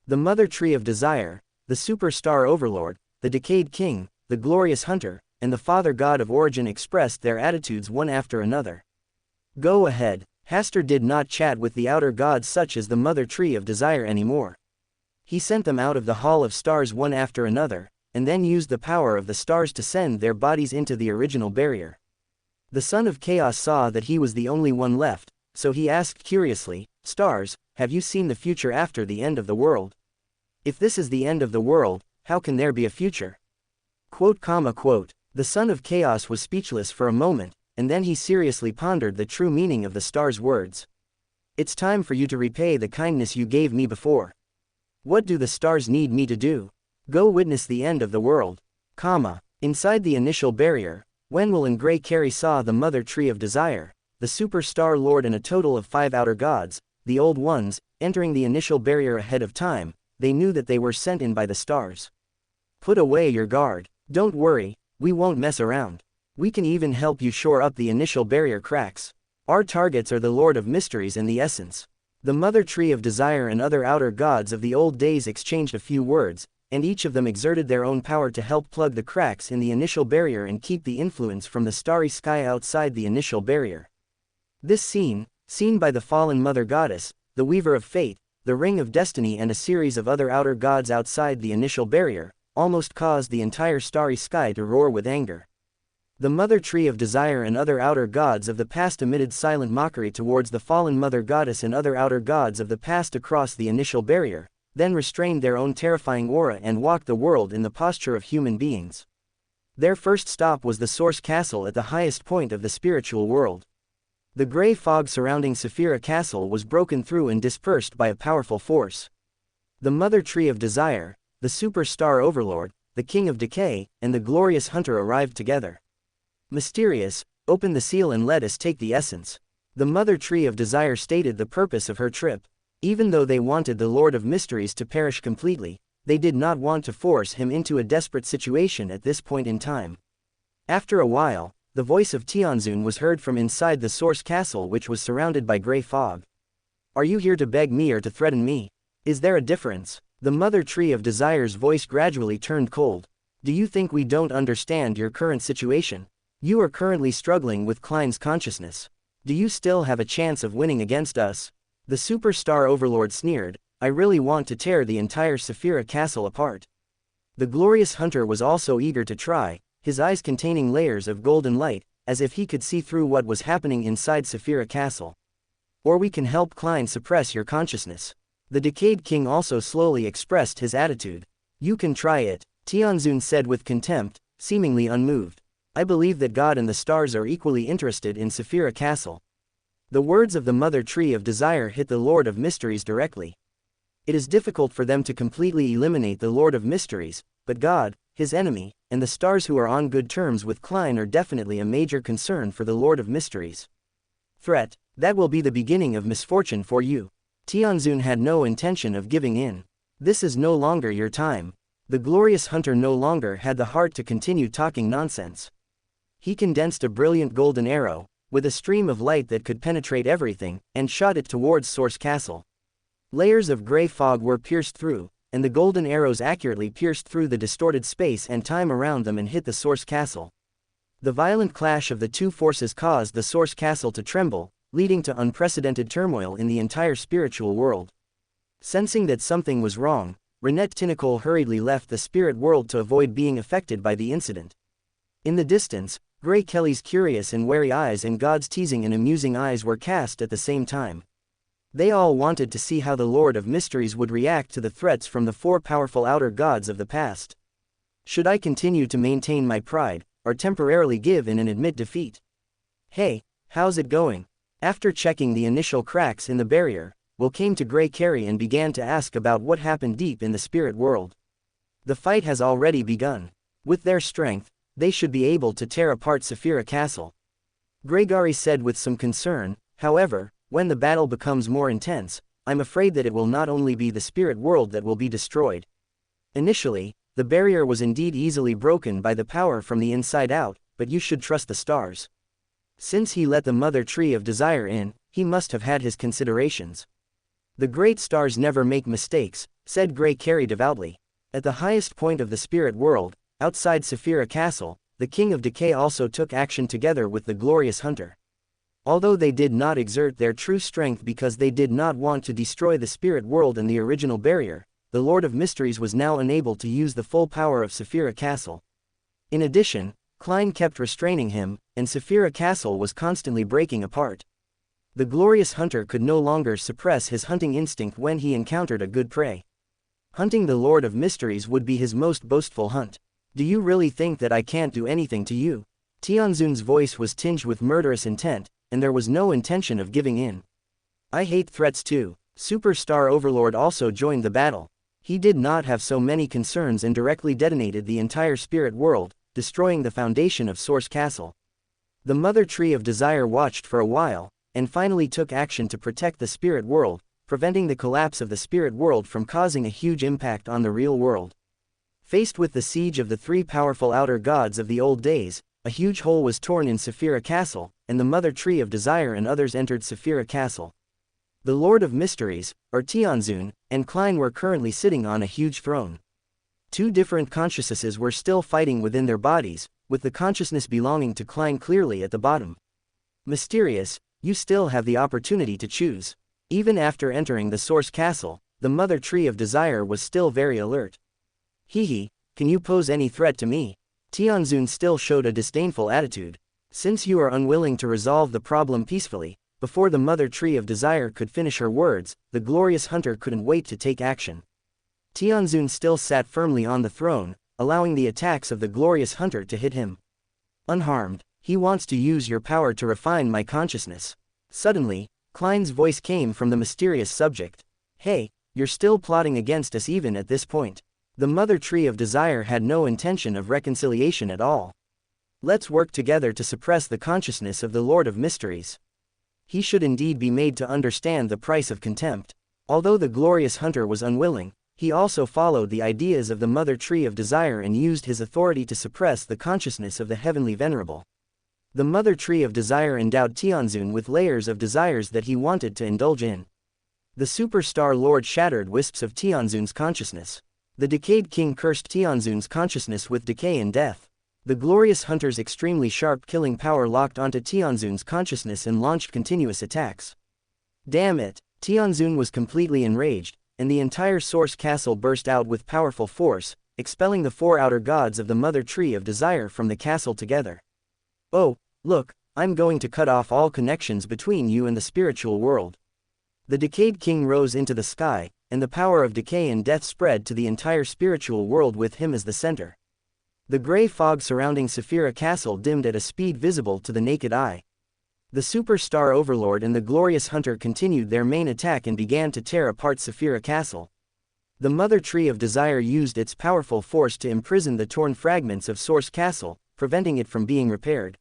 The Mother Tree of Desire, the Superstar Overlord, the Decayed King, the Glorious Hunter, and the Father God of Origin expressed their attitudes one after another. Go ahead. Hastur did not chat with the outer gods such as the Mother Tree of Desire anymore. He sent them out of the Hall of Stars one after another, and then used the power of the stars to send their bodies into the original barrier. The Son of Chaos saw that he was the only one left, so he asked curiously, "Stars, have you seen the future after the end of the world? If this is the end of the world, how can there be a future?" The Son of Chaos was speechless for a moment, and then he seriously pondered the true meaning of the star's words. "It's time for you to repay the kindness you gave me before. What do the stars need me to do? Go witness the end of the world." Inside the initial barrier, Wenwell and Grey Carey saw the Mother Tree of Desire, the Superstar Lord and a total of 5 outer gods, the Old Ones, entering the initial barrier ahead of time. They knew that they were sent in by the stars. "Put away your guard. Don't worry, we won't mess around. We can even help you shore up the initial barrier cracks. Our targets are the Lord of Mysteries and the Essence." The Mother Tree of Desire and other outer gods of the old days exchanged a few words, and each of them exerted their own power to help plug the cracks in the initial barrier and keep the influence from the starry sky outside the initial barrier. This scene, seen by the fallen Mother Goddess, the Weaver of Fate, the Ring of Destiny and a series of other outer gods outside the initial barrier, almost caused the entire starry sky to roar with anger. The Mother Tree of Desire and other outer gods of the past emitted silent mockery towards the fallen Mother Goddess and other outer gods of the past across the initial barrier, then restrained their own terrifying aura and walked the world in the posture of human beings. Their first stop was the Source Castle at the highest point of the spiritual world. The gray fog surrounding Saphira Castle was broken through and dispersed by a powerful force. The Mother Tree of Desire, the Superstar Overlord, the King of Decay, and the Glorious Hunter arrived together. "Mysterious, open the seal and let us take the essence." The Mother Tree of Desire stated the purpose of her trip. Even though they wanted the Lord of Mysteries to perish completely, they did not want to force him into a desperate situation at this point in time. After a while, the voice of Tianzun was heard from inside the Source Castle, which was surrounded by gray fog. "Are you here to beg me or to threaten me? Is there a difference?" The Mother Tree of Desire's voice gradually turned cold. "Do you think we don't understand your current situation? You are currently struggling with Klein's consciousness. Do you still have a chance of winning against us?" The Superstar Overlord sneered, "I really want to tear the entire Saphira Castle apart." The Glorious Hunter was also eager to try, his eyes containing layers of golden light, as if he could see through what was happening inside Saphira Castle. "Or we can help Klein suppress your consciousness." The Decayed King also slowly expressed his attitude. "You can try it," Tianzun said with contempt, seemingly unmoved. "I believe that God and the stars are equally interested in Saphira Castle." The words of the Mother Tree of Desire hit the Lord of Mysteries directly. It is difficult for them to completely eliminate the Lord of Mysteries, but God, his enemy, and the stars who are on good terms with Klein are definitely a major concern for the Lord of Mysteries. "Threat, that will be the beginning of misfortune for you." Tianzun had no intention of giving in. "This is no longer your time." The Glorious Hunter no longer had the heart to continue talking nonsense. He condensed a brilliant golden arrow, with a stream of light that could penetrate everything, and shot it towards Source Castle. Layers of gray fog were pierced through, and the golden arrows accurately pierced through the distorted space and time around them and hit the Source Castle. The violent clash of the two forces caused the Source Castle to tremble, leading to unprecedented turmoil in the entire spiritual world. Sensing that something was wrong, Renette Tinicole hurriedly left the spirit world to avoid being affected by the incident. In the distance, Grey Kelly's curious and wary eyes and God's teasing and amusing eyes were cast at the same time. They all wanted to see how the Lord of Mysteries would react to the threats from the 4 powerful outer gods of the past. Should I continue to maintain my pride, or temporarily give in and admit defeat? "Hey, how's it going?" After checking the initial cracks in the barrier, Will came to Grey Carey and began to ask about what happened deep in the spirit world. "The fight has already begun. With their strength, they should be able to tear apart Saphira Castle. Gregory said with some concern. However, when the battle becomes more intense, I'm afraid that it will not only be the spirit world that will be destroyed. Initially, the barrier was indeed easily broken by the power from the inside out, but you should trust the stars. Since he let the Mother Tree of Desire in, he must have had his considerations. The great stars never make mistakes, said Grey Carey devoutly. At the highest point of the spirit world, outside Saphira Castle, the King of Decay also took action together with the Glorious Hunter. Although they did not exert their true strength because they did not want to destroy the spirit world and the original barrier, the Lord of Mysteries was now unable to use the full power of Saphira Castle. In addition, Klein kept restraining him, and Saphira Castle was constantly breaking apart. The Glorious Hunter could no longer suppress his hunting instinct when he encountered a good prey. Hunting the Lord of Mysteries would be his most boastful hunt. Do you really think that I can't do anything to you? Tianzun's voice was tinged with murderous intent, and there was no intention of giving in. I hate threats too. Superstar Overlord also joined the battle. He did not have so many concerns and directly detonated the entire spirit world, destroying the foundation of Source Castle. The Mother Tree of Desire watched for a while, and finally took action to protect the spirit world, preventing the collapse of the spirit world from causing a huge impact on the real world. Faced with the siege of the three powerful outer gods of the old days, a huge hole was torn in Saphira Castle, and the Mother Tree of Desire and others entered Saphira Castle. The Lord of Mysteries, or Tianzun, and Klein were currently sitting on a huge throne. Two different consciousnesses were still fighting within their bodies, with the consciousness belonging to Klein clearly at the bottom. Mysterious, you still have the opportunity to choose. Even after entering the Source Castle, the Mother Tree of Desire was still very alert. Hehe, can you pose any threat to me? Tianzun still showed a disdainful attitude. Since you are unwilling to resolve the problem peacefully, before the Mother Tree of Desire could finish her words, the Glorious Hunter couldn't wait to take action. Tianzun still sat firmly on the throne, allowing the attacks of the Glorious Hunter to hit him. Unharmed, he wants to use your power to refine my consciousness. Suddenly, Klein's voice came from the mysterious subject. Hey, you're still plotting against us even at this point. The Mother Tree of Desire had no intention of reconciliation at all. Let's work together to suppress the consciousness of the Lord of Mysteries. He should indeed be made to understand the price of contempt. Although the Glorious Hunter was unwilling, he also followed the ideas of the Mother Tree of Desire and used his authority to suppress the consciousness of the Heavenly Venerable. The Mother Tree of Desire endowed Tianzun with layers of desires that he wanted to indulge in. The Superstar Lord shattered wisps of Tianzun's consciousness. The Decayed King cursed Tianzun's consciousness with decay and death. The Glorious Hunter's extremely sharp killing power locked onto Tianzun's consciousness and launched continuous attacks. Damn it! Tianzun was completely enraged, and the entire Source Castle burst out with powerful force, expelling the four outer gods of the Mother Tree of Desire from the castle together. Oh, look, I'm going to cut off all connections between you and the spiritual world. The Decayed King rose into the sky, and the power of decay and death spread to the entire spiritual world with him as the center. The gray fog surrounding Saphira Castle dimmed at a speed visible to the naked eye. The Superstar Overlord and the Glorious Hunter continued their main attack and began to tear apart Saphira Castle. The Mother Tree of Desire used its powerful force to imprison the torn fragments of Source Castle, preventing it from being repaired.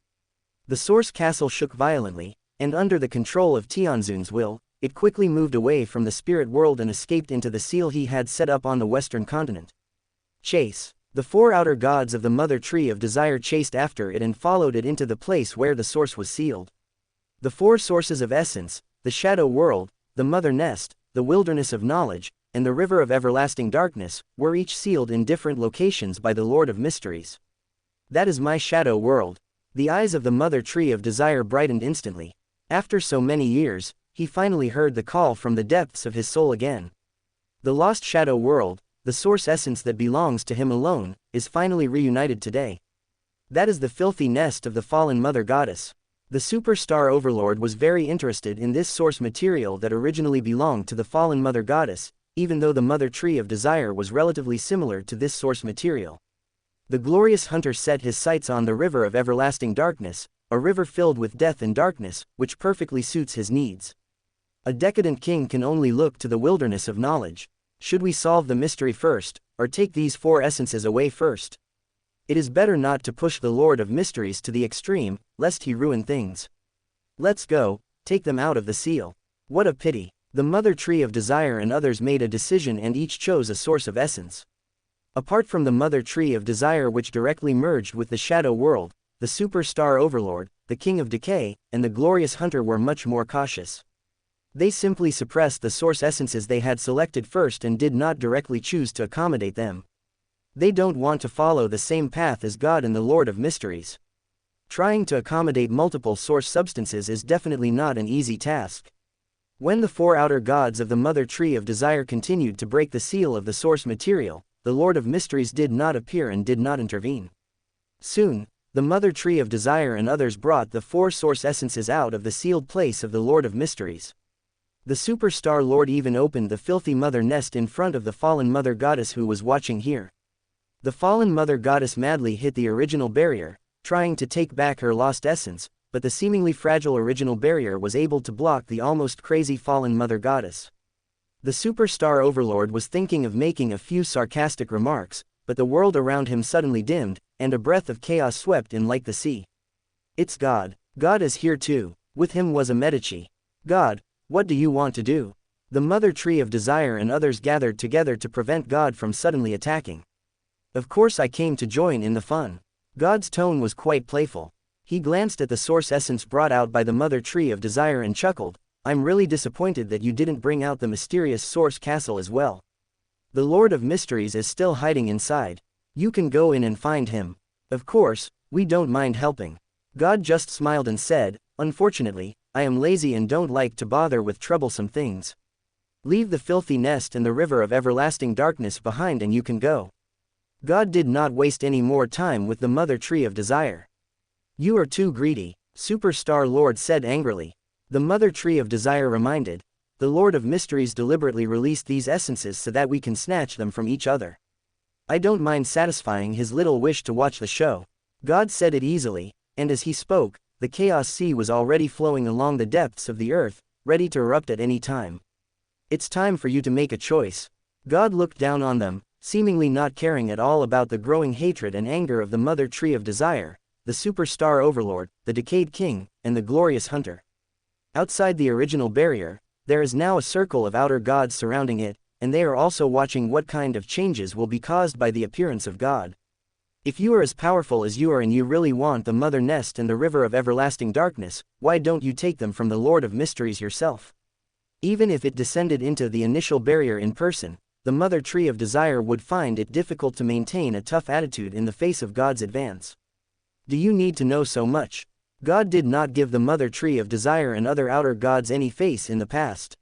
The Source Castle shook violently, and under the control of Tianzun's will, it quickly moved away from the spirit world and escaped into the seal he had set up on the western continent. Chase. The four outer gods of the Mother Tree of Desire chased after it and followed it into the place where the source was sealed. The four sources of essence, the Shadow World, the Mother Nest, the Wilderness of Knowledge, and the River of Everlasting Darkness, were each sealed in different locations by the Lord of Mysteries. That is my Shadow World. The eyes of the Mother Tree of Desire brightened instantly. After so many years, he finally heard the call from the depths of his soul again. The lost Shadow World, the source essence that belongs to him alone, is finally reunited today. That is the filthy nest of the fallen Mother Goddess. The Superstar Overlord was very interested in this source material that originally belonged to the fallen Mother Goddess, even though the Mother Tree of Desire was relatively similar to this source material. The Glorious Hunter set his sights on the River of Everlasting Darkness, a river filled with death and darkness, which perfectly suits his needs. A decadent king can only look to the wilderness of knowledge. Should we solve the mystery first, or take these four essences away first? It is better not to push the Lord of Mysteries to the extreme, lest he ruin things. Let's go, take them out of the seal. What a pity. The Mother Tree of Desire and others made a decision and each chose a source of essence. Apart from the Mother Tree of Desire which directly merged with the Shadow World, the Superstar Overlord, the King of Decay, and the Glorious Hunter were much more cautious. They simply suppressed the source essences they had selected first and did not directly choose to accommodate them. They don't want to follow the same path as God and the Lord of Mysteries. Trying to accommodate multiple source substances is definitely not an easy task. When the four outer gods of the Mother Tree of Desire continued to break the seal of the source material, the Lord of Mysteries did not appear and did not intervene. Soon, the Mother Tree of Desire and others brought the four source essences out of the sealed place of the Lord of Mysteries. The Superstar Lord even opened the filthy mother nest in front of the fallen Mother Goddess who was watching here. The fallen Mother Goddess madly hit the original barrier, trying to take back her lost essence, but the seemingly fragile original barrier was able to block the almost crazy fallen Mother Goddess. The Superstar Overlord was thinking of making a few sarcastic remarks, but the world around him suddenly dimmed, and a breath of chaos swept in like the sea. It's God. God is here too. With him was a Medici. God, what do you want to do? The Mother Tree of Desire and others gathered together to prevent God from suddenly attacking. Of course I came to join in the fun. God's tone was quite playful. He glanced at the source essence brought out by the Mother Tree of Desire and chuckled, I'm really disappointed that you didn't bring out the mysterious source castle as well. The Lord of Mysteries is still hiding inside. You can go in and find him. Of course, we don't mind helping. God just smiled and said, unfortunately, I am lazy and don't like to bother with troublesome things. Leave the filthy nest and the river of everlasting darkness behind and you can go. God did not waste any more time with the Mother Tree of Desire. You are too greedy, Superstar Lord said angrily. The Mother Tree of Desire reminded, the Lord of Mysteries deliberately released these essences so that we can snatch them from each other. I don't mind satisfying his little wish to watch the show. God said it easily, and as he spoke, the Chaos Sea was already flowing along the depths of the earth, ready to erupt at any time. It's time for you to make a choice. God looked down on them, seemingly not caring at all about the growing hatred and anger of the Mother Tree of Desire, the Superstar Overlord, the Decayed King, and the Glorious Hunter. Outside the original barrier, there is now a circle of outer gods surrounding it, and they are also watching what kind of changes will be caused by the appearance of God. If you are as powerful as you are and you really want the Mother Nest and the River of Everlasting Darkness, why don't you take them from the Lord of Mysteries yourself? Even if it descended into the initial barrier in person, the Mother Tree of Desire would find it difficult to maintain a tough attitude in the face of God's advance. Do you need to know so much? God did not give the Mother Tree of Desire and other outer gods any face in the past.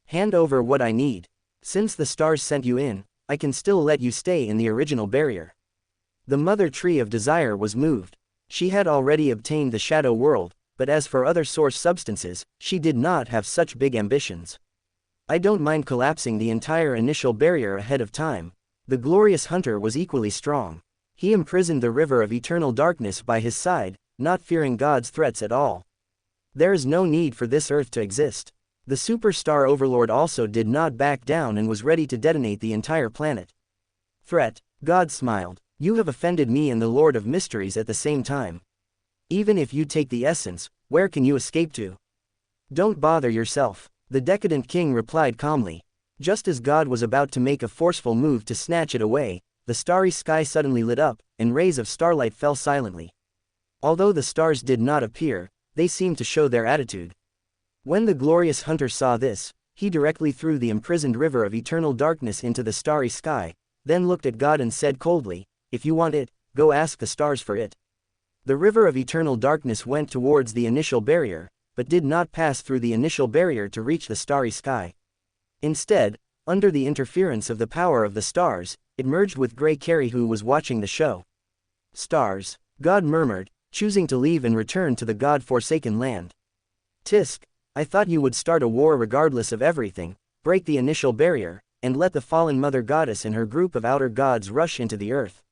Hand over what I need. Since the stars sent you in, I can still let you stay in the original barrier. The Mother Tree of Desire was moved. She had already obtained the Shadow World, but as for other source substances, she did not have such big ambitions. I don't mind collapsing the entire initial barrier ahead of time. The Glorious Hunter was equally strong. He imprisoned the River of Eternal Darkness by his side, not fearing God's threats at all. There is no need for this earth to exist. The Superstar Overlord also did not back down and was ready to detonate the entire planet. Threat. God smiled. You have offended me and the Lord of Mysteries at the same time. Even if you take the essence, where can you escape to? Don't bother yourself. The Decadent King replied calmly. Just as God was about to make a forceful move to snatch it away, the starry sky suddenly lit up, and rays of starlight fell silently. Although the stars did not appear, they seemed to show their attitude. When the Glorious Hunter saw this, he directly threw the imprisoned River of Eternal Darkness into the starry sky, then looked at God and said coldly, if you want it, go ask the stars for it. The River of Eternal Darkness went towards the initial barrier, but did not pass through the initial barrier to reach the starry sky. Instead, under the interference of the power of the stars, it merged with Grey Carrie who was watching the show. Stars, God murmured, choosing to leave and return to the God-forsaken land. Tisk, I thought you would start a war regardless of everything, break the initial barrier, and let the fallen Mother Goddess and her group of outer gods rush into the earth.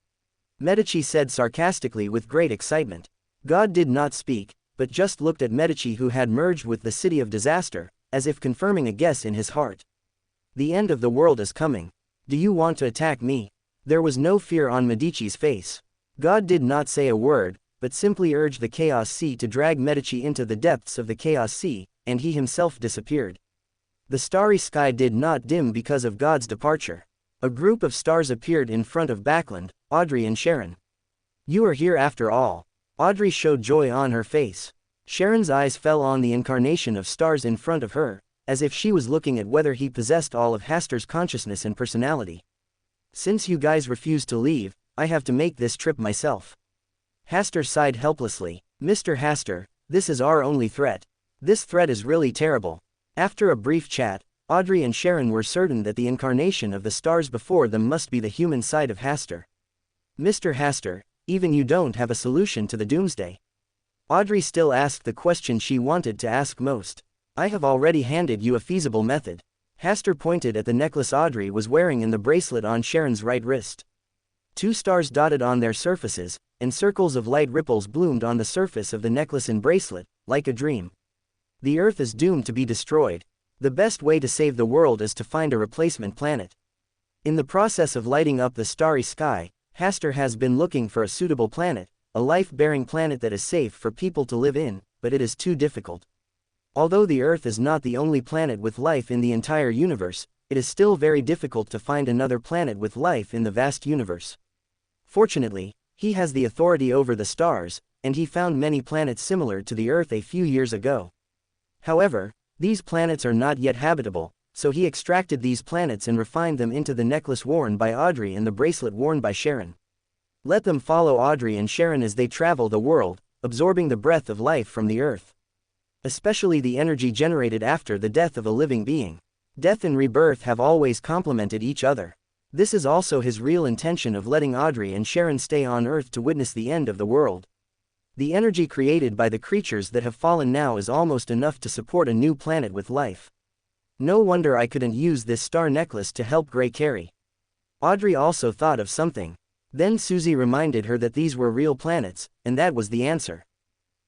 Medici said sarcastically with great excitement. God did not speak, but just looked at Medici who had merged with the City of Disaster, as if confirming a guess in his heart. The end of the world is coming. Do you want to attack me? There was no fear on Medici's face. God did not say a word, but simply urged the Chaos Sea to drag Medici into the depths of the Chaos Sea, and he himself disappeared. The starry sky did not dim because of God's departure. A group of stars appeared in front of Backlund, Audrey and Sharon. "You are here after all." Audrey showed joy on her face. Sharon's eyes fell on the incarnation of stars in front of her, as if she was looking at whether he possessed all of Hastur's consciousness and personality. "Since you guys refuse to leave, I have to make this trip myself." Hastur sighed helplessly. "Mr. Hastur, this is our only threat. This threat is really terrible." After a brief chat, Audrey and Sharon were certain that the incarnation of the stars before them must be the human side of Hastur. "Mr. Hastur, even you don't have a solution to the doomsday." Audrey still asked the question she wanted to ask most. "I have already handed you a feasible method." Hastur pointed at the necklace Audrey was wearing in the bracelet on Sharon's right wrist. 2 stars dotted on their surfaces, and circles of light ripples bloomed on the surface of the necklace and bracelet, like a dream. "The Earth is doomed to be destroyed. The best way to save the world is to find a replacement planet. In the process of lighting up the starry sky, Hastur has been looking for a suitable planet, a life-bearing planet that is safe for people to live in, but it is too difficult. Although the Earth is not the only planet with life in the entire universe, it is still very difficult to find another planet with life in the vast universe. Fortunately, he has the authority over the stars, and he found many planets similar to the Earth a few years ago. However, these planets are not yet habitable, so he extracted these planets and refined them into the necklace worn by Audrey and the bracelet worn by Sharon. Let them follow Audrey and Sharon as they travel the world, absorbing the breath of life from the Earth. Especially the energy generated after the death of a living being. Death and rebirth have always complemented each other. This is also his real intention of letting Audrey and Sharon stay on Earth to witness the end of the world. The energy created by the creatures that have fallen now is almost enough to support a new planet with life. No wonder I couldn't use this star necklace to help Grey Carrie. Audrey also thought of something. Then Susie reminded her that these were real planets, and that was the answer.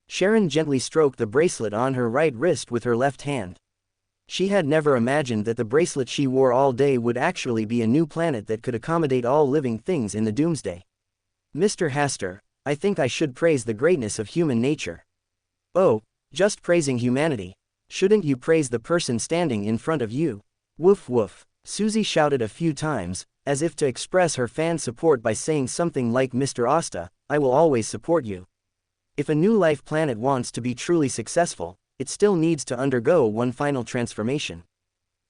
Sharon gently stroked the bracelet on her right wrist with her left hand. She had never imagined that the bracelet she wore all day would actually be a new planet that could accommodate all living things in the doomsday. "Mr. Hastur, I think I should praise the greatness of human nature." "Oh, just praising humanity. Shouldn't you praise the person standing in front of you?" "Woof woof." Susie shouted a few times, as if to express her fan support by saying something like, "Mr. Asta, I will always support you." If a new life planet wants to be truly successful, it still needs to undergo one final transformation.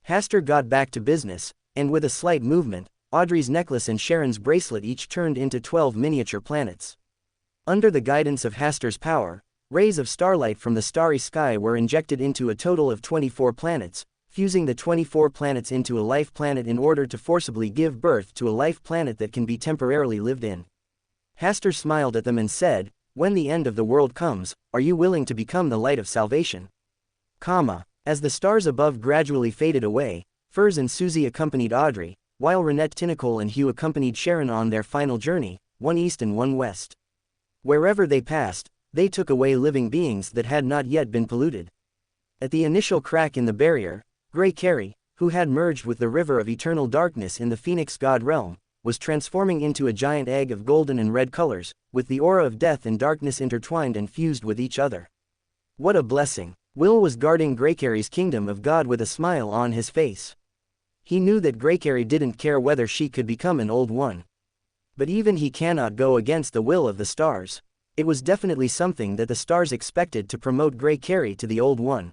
Hastur got back to business, and with a slight movement, Audrey's necklace and Sharon's bracelet each turned into 12 miniature planets. Under the guidance of Hastur's power, rays of starlight from the starry sky were injected into a total of 24 planets, fusing the 24 planets into a life planet in order to forcibly give birth to a life planet that can be temporarily lived in. Hastur smiled at them and said, "When the end of the world comes, are you willing to become the light of salvation?" As the stars above gradually faded away, Furs and Susie accompanied Audrey, while Renette Tinicole and Hugh accompanied Sharon on their final journey, one east and one west. Wherever they passed, they took away living beings that had not yet been polluted. At the initial crack in the barrier, Grey Carrie, who had merged with the river of eternal darkness in the Phoenix God realm, was transforming into a giant egg of golden and red colors, with the aura of death and darkness intertwined and fused with each other. What a blessing! Will was guarding Grey Carrie's kingdom of God with a smile on his face. He knew that Grey Carrie didn't care whether she could become an old one. But even he cannot go against the will of the stars. It was definitely something that the stars expected to promote Grey Carrie to the old one.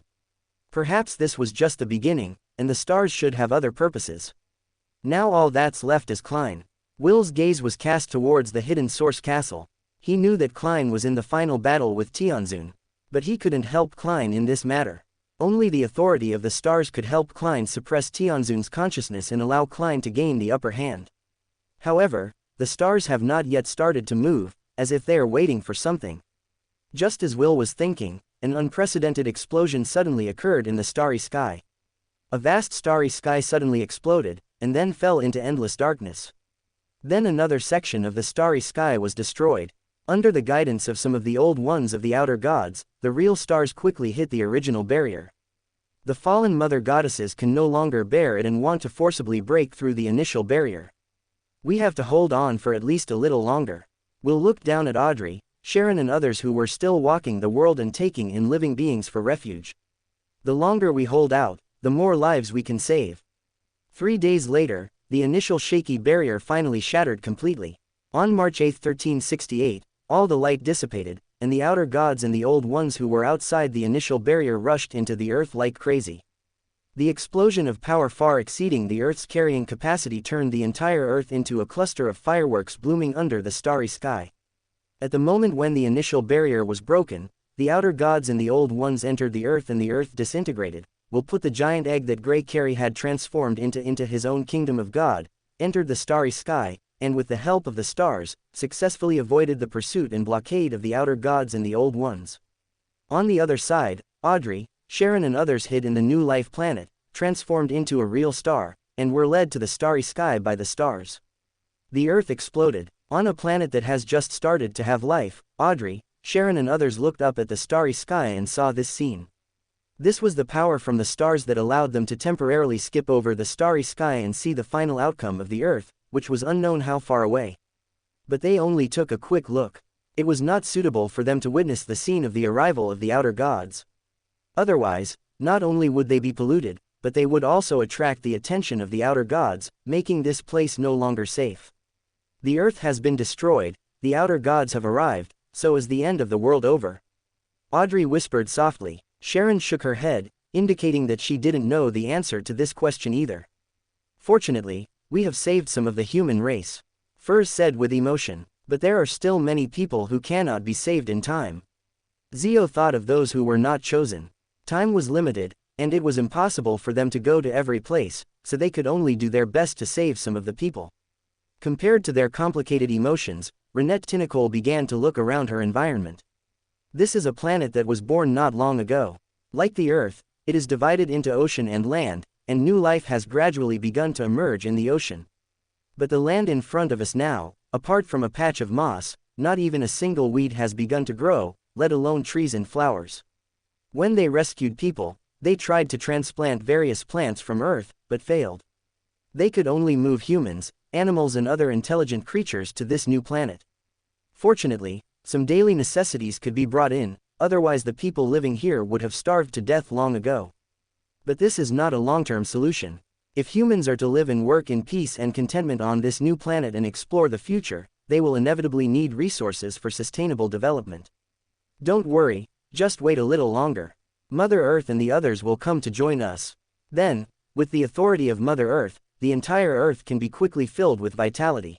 Perhaps this was just the beginning, and the stars should have other purposes. Now all that's left is Klein. Will's gaze was cast towards the hidden source castle. He knew that Klein was in the final battle with Tianzun. But he couldn't help Klein in this matter. Only the authority of the stars could help Klein suppress Tianzun's consciousness and allow Klein to gain the upper hand. However, the stars have not yet started to move, as if they are waiting for something. Just as Will was thinking, an unprecedented explosion suddenly occurred in the starry sky. A vast starry sky suddenly exploded, and then fell into endless darkness. Then another section of the starry sky was destroyed. Under the guidance of some of the old ones of the outer gods, the real stars quickly hit the original barrier. The fallen mother goddesses can no longer bear it and want to forcibly break through the initial barrier. We have to hold on for at least a little longer. Will looked down at Audrey, Sharon and others who were still walking the world and taking in living beings for refuge. The longer we hold out, the more lives we can save. 3 days later, the initial shaky barrier finally shattered completely. On March 8, 1368, all the light dissipated, and the outer gods and the old ones who were outside the initial barrier rushed into the earth like crazy. The explosion of power far exceeding the Earth's carrying capacity turned the entire Earth into a cluster of fireworks blooming under the starry sky. At the moment when the initial barrier was broken, the outer gods and the old ones entered the Earth and the Earth disintegrated. Will put the giant egg that Grey Carey had transformed into his own kingdom of God, entered the starry sky, and with the help of the stars, successfully avoided the pursuit and blockade of the outer gods and the old ones. On the other side, Audrey, Sharon and others hid in the new life planet, transformed into a real star, and were led to the starry sky by the stars. The Earth exploded. On a planet that has just started to have life, Audrey, Sharon and others looked up at the starry sky and saw this scene. This was the power from the stars that allowed them to temporarily skip over the starry sky and see the final outcome of the Earth, which was unknown how far away. But they only took a quick look. It was not suitable for them to witness the scene of the arrival of the outer gods. Otherwise, not only would they be polluted, but they would also attract the attention of the outer gods, making this place no longer safe. The Earth has been destroyed, the outer gods have arrived, so is the end of the world over. Audrey whispered softly. Sharon shook her head, indicating that she didn't know the answer to this question either. Fortunately, we have saved some of the human race, Furs said with emotion, but there are still many people who cannot be saved in time. Zio thought of those who were not chosen. Time was limited, and it was impossible for them to go to every place, so they could only do their best to save some of the people. Compared to their complicated emotions, Renette Tinicole began to look around her environment. This is a planet that was born not long ago. Like the Earth, it is divided into ocean and land, and new life has gradually begun to emerge in the ocean. But the land in front of us now, apart from a patch of moss, not even a single weed has begun to grow, let alone trees and flowers. When they rescued people, they tried to transplant various plants from Earth, but failed. They could only move humans, animals and other intelligent creatures to this new planet. Fortunately, some daily necessities could be brought in, otherwise the people living here would have starved to death long ago. But this is not a long-term solution. If humans are to live and work in peace and contentment on this new planet and explore the future, they will inevitably need resources for sustainable development. Don't worry, just wait a little longer. Mother Earth and the others will come to join us. Then, with the authority of Mother Earth, the entire Earth can be quickly filled with vitality.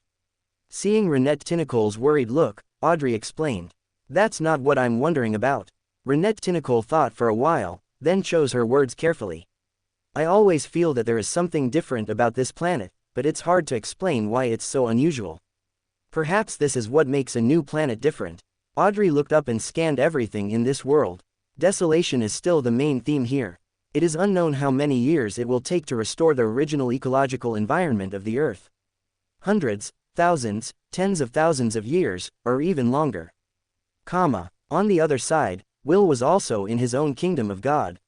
Seeing Renette Tinicole's worried look, Audrey explained. That's not what I'm wondering about. Renette Tinicole thought for a while, then chose her words carefully. I always feel that there is something different about this planet, but it's hard to explain why it's so unusual. Perhaps this is what makes a new planet different. Audrey looked up and scanned everything in this world. Desolation is still the main theme here. It is unknown how many years it will take to restore the original ecological environment of the Earth. Hundreds, thousands, tens of thousands of years, or even longer. On the other side, Will was also in his own kingdom of God.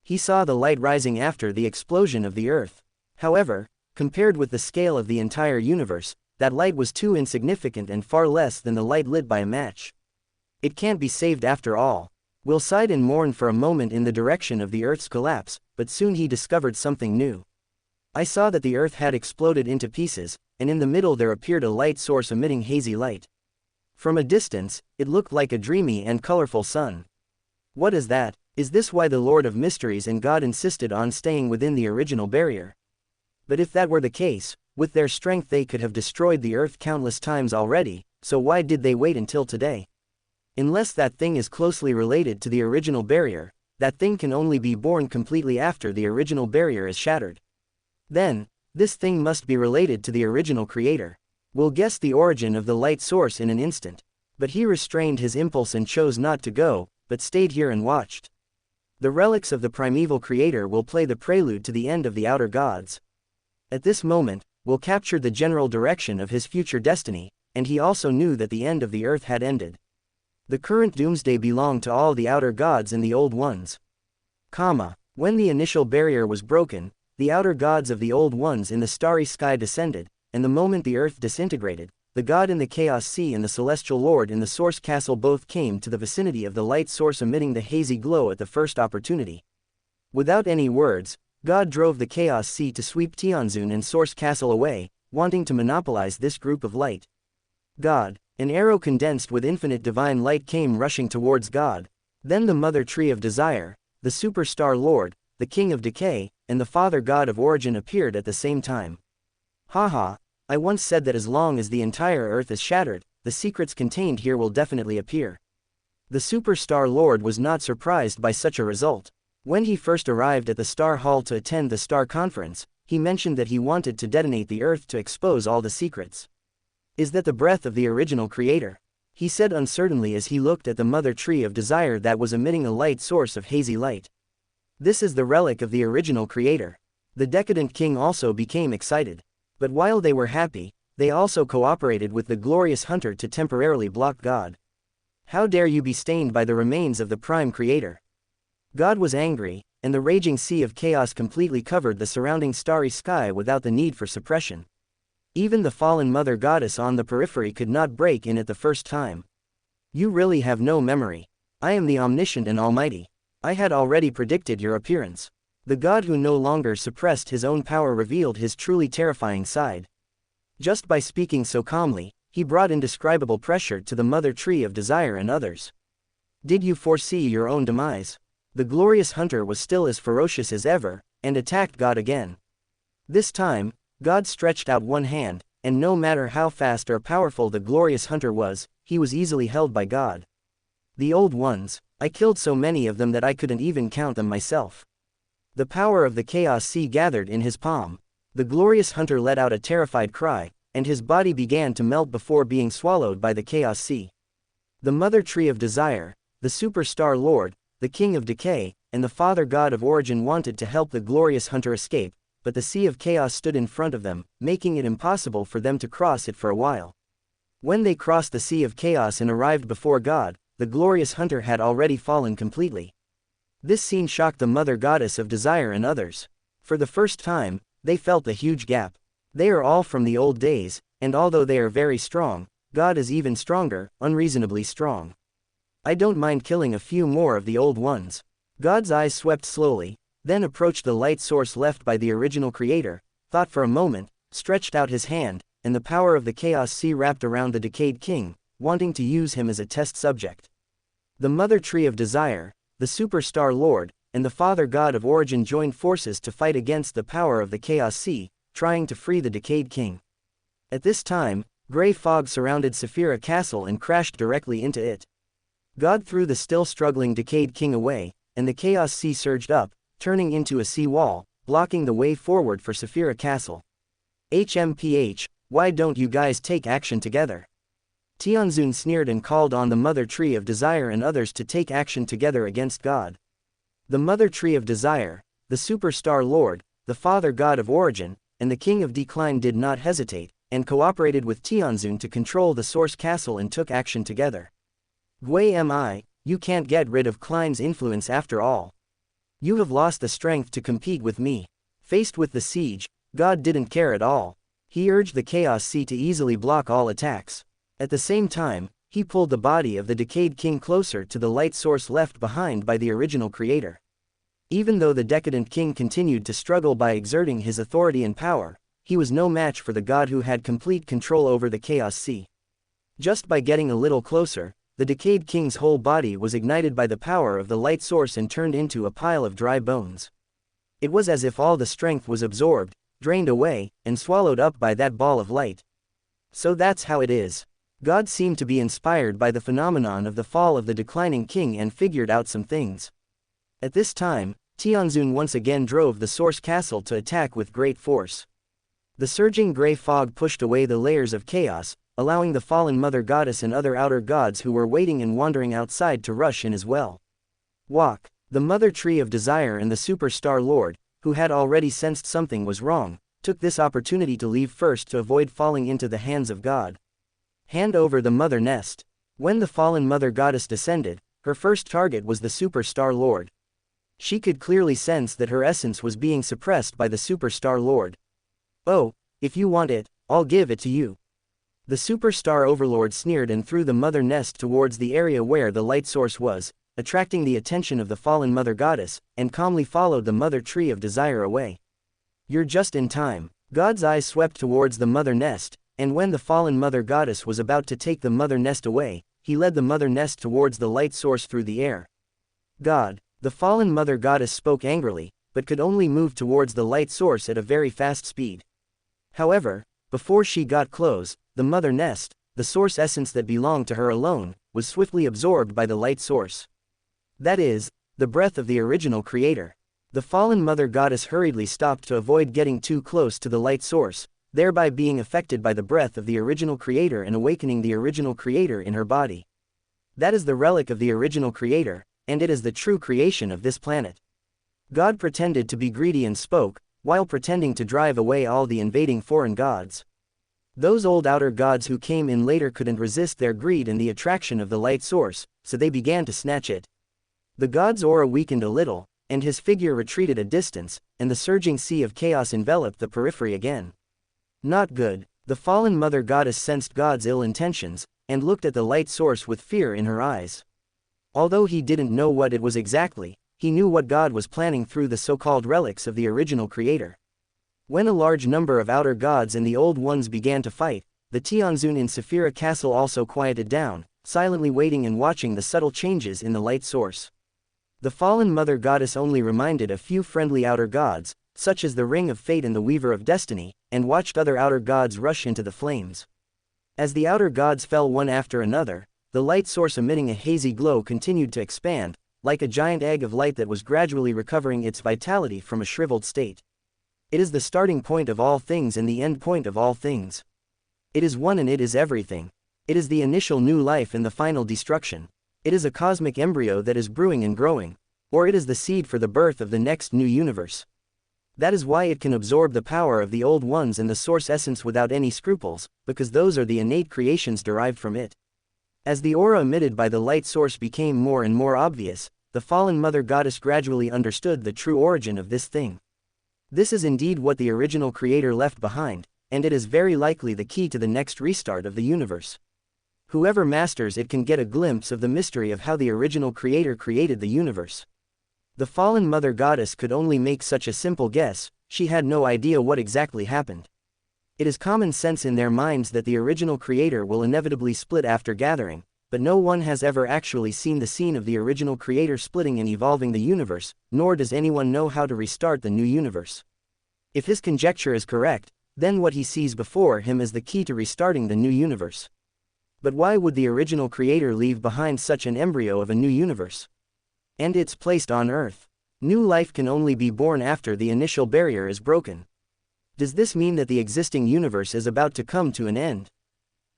He saw the light rising after the explosion of the Earth. However, compared with the scale of the entire universe, that light was too insignificant and far less than the light lit by a match. It can't be saved after all. Will sighed and mourned for a moment in the direction of the Earth's collapse, but soon he discovered something new. I saw that the Earth had exploded into pieces, and in the middle there appeared a light source emitting hazy light. From a distance, it looked like a dreamy and colorful sun. What is that? Is this why the Lord of Mysteries and God insisted on staying within the original barrier? But if that were the case, with their strength they could have destroyed the Earth countless times already, so why did they wait until today? Unless that thing is closely related to the original barrier, that thing can only be born completely after the original barrier is shattered. Then, this thing must be related to the original creator. We'll guess the origin of the light source in an instant. But he restrained his impulse and chose not to go, but stayed here and watched. The relics of the primeval creator will play the prelude to the end of the outer gods. At this moment, Will captured the general direction of his future destiny, and he also knew that the end of the Earth had ended. The current doomsday belonged to all the outer gods and the old ones. When the initial barrier was broken, the outer gods of the old ones in the starry sky descended, and the moment the Earth disintegrated, the god in the Chaos Sea and the celestial lord in the Source Castle both came to the vicinity of the light source emitting the hazy glow at the first opportunity. Without any words, God drove the Chaos Sea to sweep Tianzun and Source Castle away, wanting to monopolize this group of light. God, an arrow condensed with infinite divine light came rushing towards God. Then the Mother Tree of Desire, the Superstar Lord, the King of Decay, and the Father God of Origin appeared at the same time. Haha, I once said that as long as the entire earth is shattered, the secrets contained here will definitely appear. The Superstar Lord was not surprised by such a result. When he first arrived at the Star Hall to attend the Star Conference, he mentioned that he wanted to detonate the earth to expose all the secrets. Is that the breath of the original creator? He said uncertainly as he looked at the Mother Tree of Desire that was emitting a light source of hazy light. This is the relic of the original creator. The decadent king also became excited. But while they were happy, they also cooperated with the glorious hunter to temporarily block God. How dare you be stained by the remains of the prime creator? God was angry, and the raging sea of chaos completely covered the surrounding starry sky without the need for suppression. Even the fallen mother goddess on the periphery could not break in at the first time. You really have no memory. I am the omniscient and almighty. I had already predicted your appearance. The god who no longer suppressed his own power revealed his truly terrifying side. Just by speaking so calmly, he brought indescribable pressure to the Mother Tree of Desire and others. Did you foresee your own demise? The glorious hunter was still as ferocious as ever, and attacked God again. This time, God stretched out one hand, and no matter how fast or powerful the glorious hunter was, he was easily held by God. The old ones, I killed so many of them that I couldn't even count them myself. The power of the Chaos Sea gathered in his palm. The glorious hunter let out a terrified cry, and his body began to melt before being swallowed by the Chaos Sea. The Mother Tree of Desire, the Superstar Lord, the King of Decay, and the Father God of Origin wanted to help the glorious hunter escape, but the Sea of Chaos stood in front of them, making it impossible for them to cross it for a while. When they crossed the Sea of Chaos and arrived before God, the glorious hunter had already fallen completely. This scene shocked the Mother Goddess of Desire and others. For the first time, they felt a huge gap. They are all from the old days, and although they are very strong, God is even stronger, unreasonably strong. I don't mind killing a few more of the old ones. God's eyes swept slowly, then approached the light source left by the original creator, thought for a moment, stretched out his hand, and the power of the Chaos Sea wrapped around the decayed king, wanting to use him as a test subject. The Mother Tree of Desire, the Superstar Lord, and the Father God of Origin joined forces to fight against the power of the Chaos Sea, trying to free the decayed king. At this time, gray fog surrounded Saphira Castle and crashed directly into it. God threw the still struggling decayed king away, and the Chaos Sea surged up, turning into a sea wall, blocking the way forward for Saphira Castle. HMPH, why don't you guys take action together? Tianzun sneered and called on the Mother Tree of Desire and others to take action together against God. The Mother Tree of Desire, the Superstar Lord, the Father God of Origin, and the King of Decline did not hesitate, and cooperated with Tianzun to control the Source Castle and took action together. Gui Mi, you can't get rid of Klein's influence after all. You have lost the strength to compete with me. Faced with the siege, God didn't care at all. He urged the Chaos Sea to easily block all attacks. At the same time, he pulled the body of the decayed king closer to the light source left behind by the original creator. Even though the decadent king continued to struggle by exerting his authority and power, he was no match for the god who had complete control over the Chaos Sea. Just by getting a little closer, the decayed king's whole body was ignited by the power of the light source and turned into a pile of dry bones. It was as if all the strength was absorbed, drained away, and swallowed up by that ball of light. So that's how it is. God seemed to be inspired by the phenomenon of the fall of the declining king and figured out some things. At this time, Tianzun once again drove the Source Castle to attack with great force. The surging gray fog pushed away the layers of chaos, allowing the fallen Mother Goddess and other outer gods who were waiting and wandering outside to rush in as well. Walk, the Mother Tree of Desire and the Superstar Lord, who had already sensed something was wrong, took this opportunity to leave first to avoid falling into the hands of God. Hand over the Mother Nest. When the fallen Mother Goddess descended, her first target was the Superstar Lord. She could clearly sense that her essence was being suppressed by the Superstar Lord. Oh, if you want it, I'll give it to you. The superstar overlord sneered and threw the mother nest towards the area where the light source was, attracting the attention of the fallen mother goddess, and calmly followed the mother tree of desire away. You're just in time. God's eyes swept towards the mother nest, and when the fallen mother goddess was about to take the mother nest away, he led the mother nest towards the light source through the air. God, the fallen mother goddess spoke angrily, but could only move towards the light source at a very fast speed. However, before she got close, the mother nest, the source essence that belonged to her alone, was swiftly absorbed by the light source. That is, the breath of the original creator. The fallen mother goddess hurriedly stopped to avoid getting too close to the light source, thereby being affected by the breath of the original creator and awakening the original creator in her body. That is the relic of the original creator, and it is the true creation of this planet. God pretended to be greedy and spoke, while pretending to drive away all the invading foreign gods. Those old outer gods who came in later couldn't resist their greed and the attraction of the light source, so they began to snatch it. The god's aura weakened a little, and his figure retreated a distance, and the surging sea of chaos enveloped the periphery again. Not good. The fallen mother goddess sensed God's ill intentions, and looked at the light source with fear in her eyes. Although he didn't know what it was exactly, he knew what God was planning through the so-called relics of the original creator. When a large number of outer gods and the old ones began to fight, the Tianzun in Saphira Castle also quieted down, silently waiting and watching the subtle changes in the light source. The fallen mother goddess only reminded a few friendly outer gods, such as the Ring of Fate and the Weaver of Destiny, and watched other outer gods rush into the flames. As the outer gods fell one after another, the light source emitting a hazy glow continued to expand, like a giant egg of light that was gradually recovering its vitality from a shriveled state. It is the starting point of all things and the end point of all things. It is one and it is everything. It is the initial new life and the final destruction. It is a cosmic embryo that is brewing and growing, or it is the seed for the birth of the next new universe. That is why it can absorb the power of the old ones and the source essence without any scruples, because those are the innate creations derived from it. As the aura emitted by the light source became more and more obvious, the fallen mother goddess gradually understood the true origin of this thing. This is indeed what the original creator left behind, and it is very likely the key to the next restart of the universe. Whoever masters it can get a glimpse of the mystery of how the original creator created the universe. The fallen mother goddess could only make such a simple guess, she had no idea what exactly happened. It is common sense in their minds that the original creator will inevitably split after gathering, but no one has ever actually seen the scene of the original creator splitting and evolving the universe, nor does anyone know how to restart the new universe. If his conjecture is correct, then what he sees before him is the key to restarting the new universe. But why would the original creator leave behind such an embryo of a new universe? And it's placed on Earth. New life can only be born after the initial barrier is broken. Does this mean that the existing universe is about to come to an end?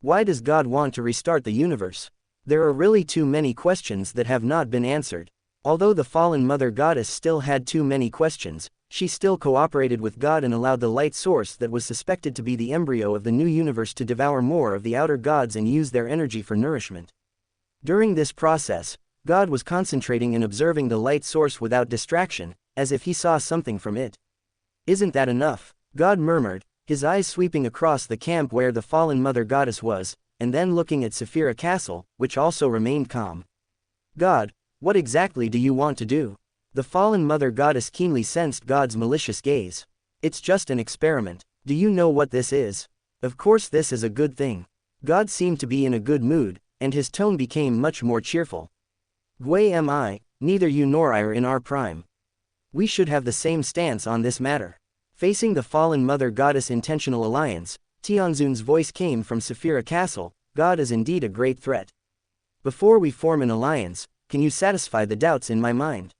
Why does God want to restart the universe? There are really too many questions that have not been answered. Although the fallen mother goddess still had too many questions, she still cooperated with God and allowed the light source that was suspected to be the embryo of the new universe to devour more of the outer gods and use their energy for nourishment. During this process, God was concentrating and observing the light source without distraction, as if he saw something from it. Isn't that enough? God murmured, his eyes sweeping across the camp where the fallen mother goddess was, and then looking at Saphira Castle, which also remained calm. God, what exactly do you want to do? The fallen mother goddess keenly sensed God's malicious gaze. It's just an experiment. Do you know what this is? Of course this is a good thing. God seemed to be in a good mood, and his tone became much more cheerful. Gui am I, neither you nor I are in our prime. We should have the same stance on this matter. Facing the fallen mother goddess intentional alliance, Tianzun's voice came from Saphira Castle. God is indeed a great threat. Before we form an alliance, can you satisfy the doubts in my mind?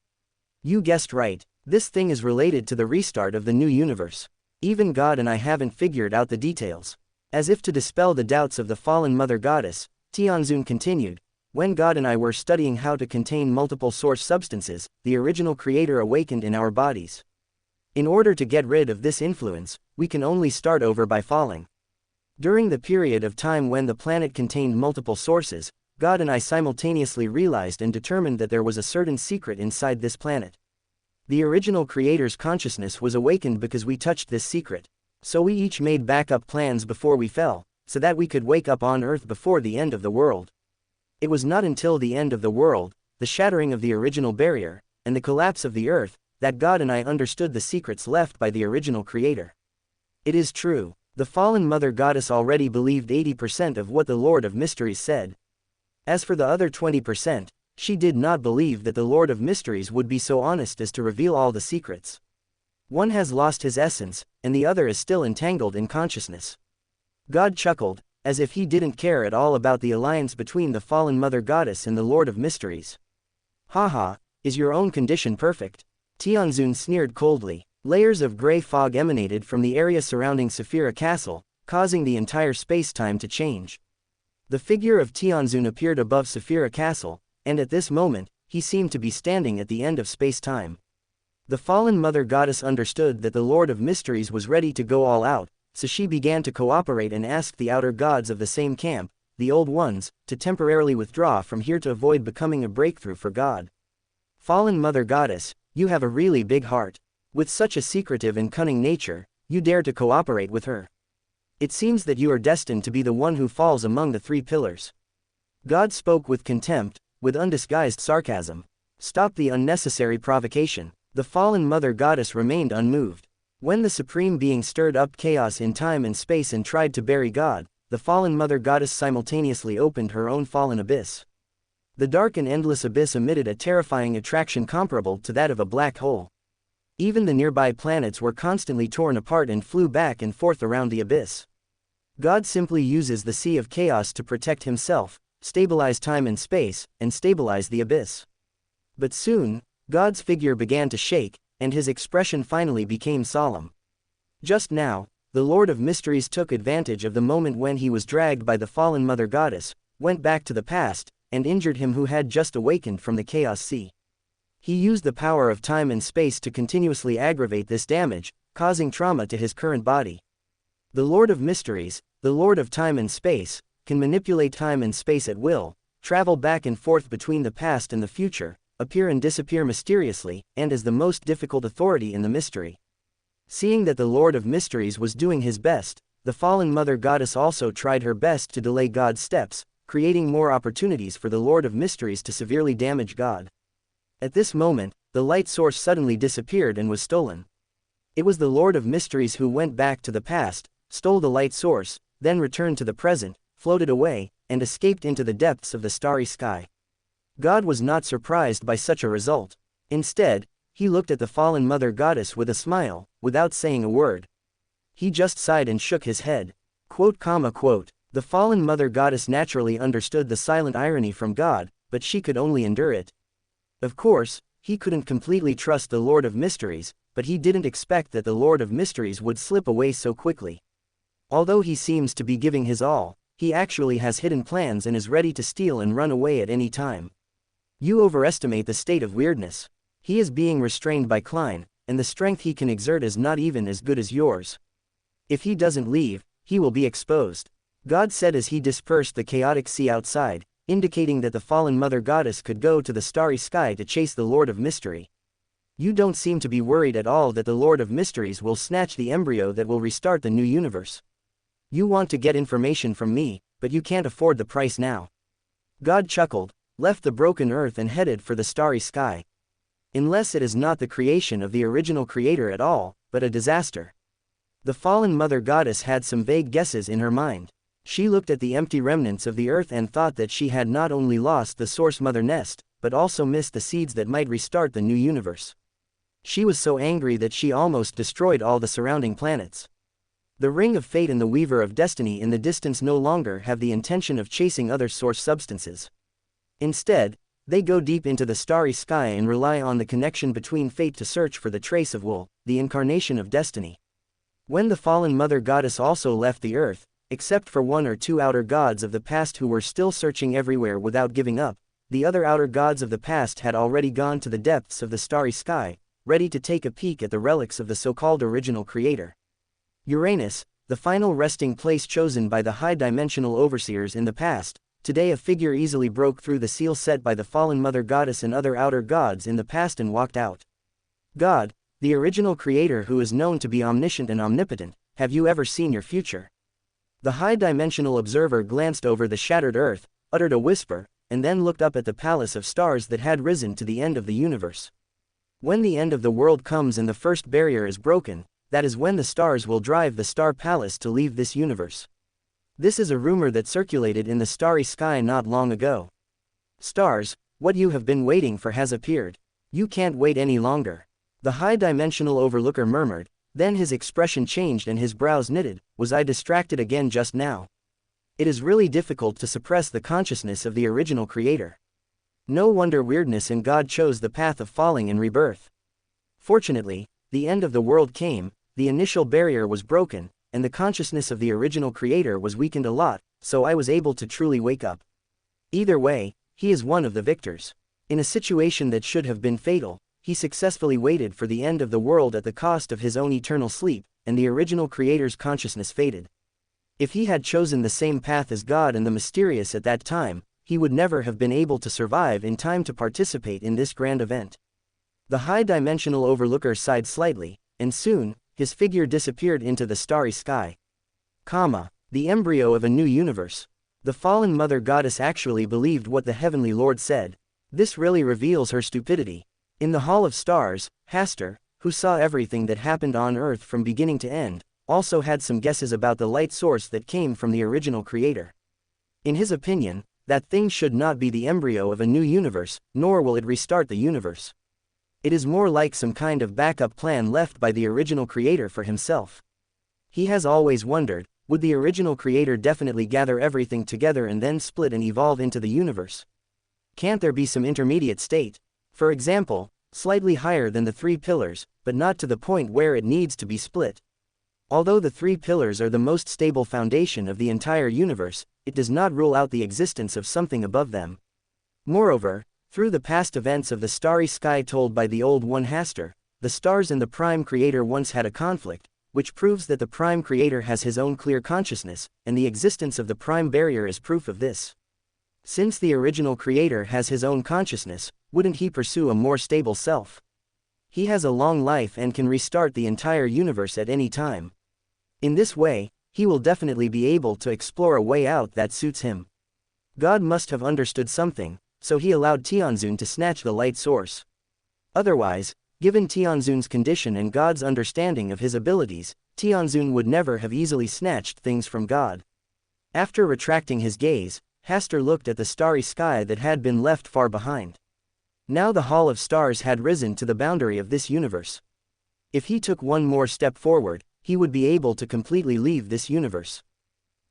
You guessed right. This thing is related to the restart of the new universe. Even God and I haven't figured out the details. As if to dispel the doubts of the fallen mother goddess, Tianzun continued, when God and I were studying how to contain multiple source substances, the original creator awakened in our bodies. In order to get rid of this influence, we can only start over by falling. During the period of time when the planet contained multiple sources, God and I simultaneously realized and determined that there was a certain secret inside this planet. The original creator's consciousness was awakened because we touched this secret. So we each made backup plans before we fell, so that we could wake up on Earth before the end of the world. It was not until the end of the world, the shattering of the original barrier, and the collapse of the Earth, that God and I understood the secrets left by the original Creator. It is true, the fallen Mother Goddess already believed 80% of what the Lord of Mysteries said. As for the other 20%, she did not believe that the Lord of Mysteries would be so honest as to reveal all the secrets. One has lost his essence, and the other is still entangled in consciousness. God chuckled, as if he didn't care at all about the alliance between the fallen Mother Goddess and the Lord of Mysteries. Haha, is your own condition perfect? Tianzun sneered coldly. Layers of gray fog emanated from the area surrounding Saphira Castle, causing the entire space-time to change. The figure of Tianzun appeared above Saphira Castle, and at this moment, he seemed to be standing at the end of space-time. The fallen Mother Goddess understood that the Lord of Mysteries was ready to go all out, so she began to cooperate and asked the outer gods of the same camp, the Old Ones, to temporarily withdraw from here to avoid becoming a breakthrough for God. Fallen Mother Goddess, you have a really big heart. With such a secretive and cunning nature, you dare to cooperate with her. It seems that you are destined to be the one who falls among the three pillars. God spoke with contempt, with undisguised sarcasm. Stop the unnecessary provocation. The fallen Mother Goddess remained unmoved. When the Supreme Being stirred up chaos in time and space and tried to bury God, the fallen Mother Goddess simultaneously opened her own fallen abyss. The dark and endless abyss emitted a terrifying attraction comparable to that of a black hole. Even the nearby planets were constantly torn apart and flew back and forth around the abyss. God simply uses the sea of chaos to protect himself, stabilize time and space, and stabilize the abyss. But soon, God's figure began to shake, and his expression finally became solemn. Just now, the Lord of Mysteries took advantage of the moment when he was dragged by the fallen Mother Goddess, went back to the past, and injured him who had just awakened from the chaos sea. He used the power of time and space to continuously aggravate this damage, causing trauma to his current body. The Lord of Mysteries, the Lord of Time and Space, can manipulate time and space at will, travel back and forth between the past and the future, appear and disappear mysteriously, and is the most difficult authority in the mystery. Seeing that the Lord of Mysteries was doing his best, the fallen Mother Goddess also tried her best to delay God's steps, creating more opportunities for the Lord of Mysteries to severely damage God. At this moment, the light source suddenly disappeared and was stolen. It was the Lord of Mysteries who went back to the past, stole the light source, then returned to the present, floated away, and escaped into the depths of the starry sky. God was not surprised by such a result. Instead, he looked at the fallen Mother Goddess with a smile, without saying a word. He just sighed and shook his head. Quote. The fallen Mother Goddess naturally understood the silent irony from God, but she could only endure it. Of course, he couldn't completely trust the Lord of Mysteries, but he didn't expect that the Lord of Mysteries would slip away so quickly. Although he seems to be giving his all, he actually has hidden plans and is ready to steal and run away at any time. You overestimate the state of weirdness. He is being restrained by Klein, and the strength he can exert is not even as good as yours. If he doesn't leave, he will be exposed. God said as he dispersed the chaotic sea outside, indicating that the fallen Mother Goddess could go to the starry sky to chase the Lord of Mystery. You don't seem to be worried at all that the Lord of Mysteries will snatch the embryo that will restart the new universe. You want to get information from me, but you can't afford the price now. God chuckled, left the broken earth and headed for the starry sky. Unless it is not the creation of the original creator at all, but a disaster. The fallen Mother Goddess had some vague guesses in her mind. She looked at the empty remnants of the earth and thought that she had not only lost the source mother nest, but also missed the seeds that might restart the new universe. She was so angry that she almost destroyed all the surrounding planets. The Ring of Fate and the Weaver of Destiny in the distance no longer have the intention of chasing other source substances. Instead, they go deep into the starry sky and rely on the connection between fate to search for the trace of Will, the incarnation of destiny. When the fallen Mother Goddess also left the earth, except for one or two outer gods of the past who were still searching everywhere without giving up, the other outer gods of the past had already gone to the depths of the starry sky, ready to take a peek at the relics of the so-called original creator. Uranus, the final resting place chosen by the high-dimensional overseers in the past, today a figure easily broke through the seal set by the fallen Mother Goddess and other outer gods in the past and walked out. God, the original creator who is known to be omniscient and omnipotent, have you ever seen your future? The high-dimensional observer glanced over the shattered earth, uttered a whisper, and then looked up at the palace of stars that had risen to the end of the universe. When the end of the world comes and the first barrier is broken, that is when the stars will drive the star palace to leave this universe. This is a rumor that circulated in the starry sky not long ago. Stars, what you have been waiting for has appeared. You can't wait any longer. The high-dimensional overlooker murmured, then his expression changed and his brows knitted. Was I distracted again just now? It is really difficult to suppress the consciousness of the original creator. No wonder weirdness and God chose the path of falling and rebirth. Fortunately, the end of the world came, the initial barrier was broken, and the consciousness of the original creator was weakened a lot, so I was able to truly wake up. Either way, he is one of the victors. In a situation that should have been fatal, he successfully waited for the end of the world at the cost of his own eternal sleep, and the original creator's consciousness faded. If he had chosen the same path as God and the mysterious at that time, he would never have been able to survive in time to participate in this grand event. The high-dimensional overlooker sighed slightly, and soon, his figure disappeared into the starry sky. The embryo of a new universe. The fallen mother goddess actually believed what the heavenly Lord said. This really reveals her stupidity. In the Hall of Stars, Hasta, who saw everything that happened on Earth from beginning to end, also had some guesses about the light source that came from the original creator. In his opinion, that thing should not be the embryo of a new universe, nor will it restart the universe. It is more like some kind of backup plan left by the original creator for himself. He has always wondered, would the original creator definitely gather everything together and then split and evolve into the universe? Can't there be some intermediate state? For example, slightly higher than the three pillars, but not to the point where it needs to be split. Although the three pillars are the most stable foundation of the entire universe, it does not rule out the existence of something above them. Moreover, through the past events of the starry sky told by the Old One Hasta, the stars and the Prime Creator once had a conflict, which proves that the Prime Creator has his own clear consciousness, and the existence of the Prime Barrier is proof of this. Since the original Creator has his own consciousness, wouldn't he pursue a more stable self? He has a long life and can restart the entire universe at any time. In this way, he will definitely be able to explore a way out that suits him. God must have understood something, so he allowed Tianzun to snatch the light source. Otherwise, given Tianzun's condition and God's understanding of his abilities, Tianzun would never have easily snatched things from God. After retracting his gaze, Hasta looked at the starry sky that had been left far behind. Now the Hall of Stars had risen to the boundary of this universe. If he took one more step forward, he would be able to completely leave this universe.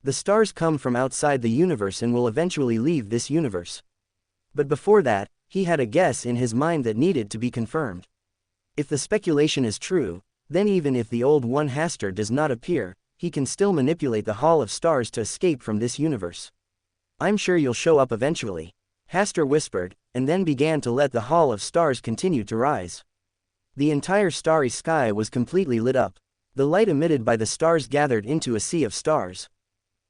The stars come from outside the universe and will eventually leave this universe. But before that, he had a guess in his mind that needed to be confirmed. If the speculation is true, then even if the Old One Hasta does not appear, he can still manipulate the Hall of Stars to escape from this universe. I'm sure you'll show up eventually, Hasta whispered, and then began to let the Hall of Stars continue to rise. The entire starry sky was completely lit up. The light emitted by the stars gathered into a sea of stars.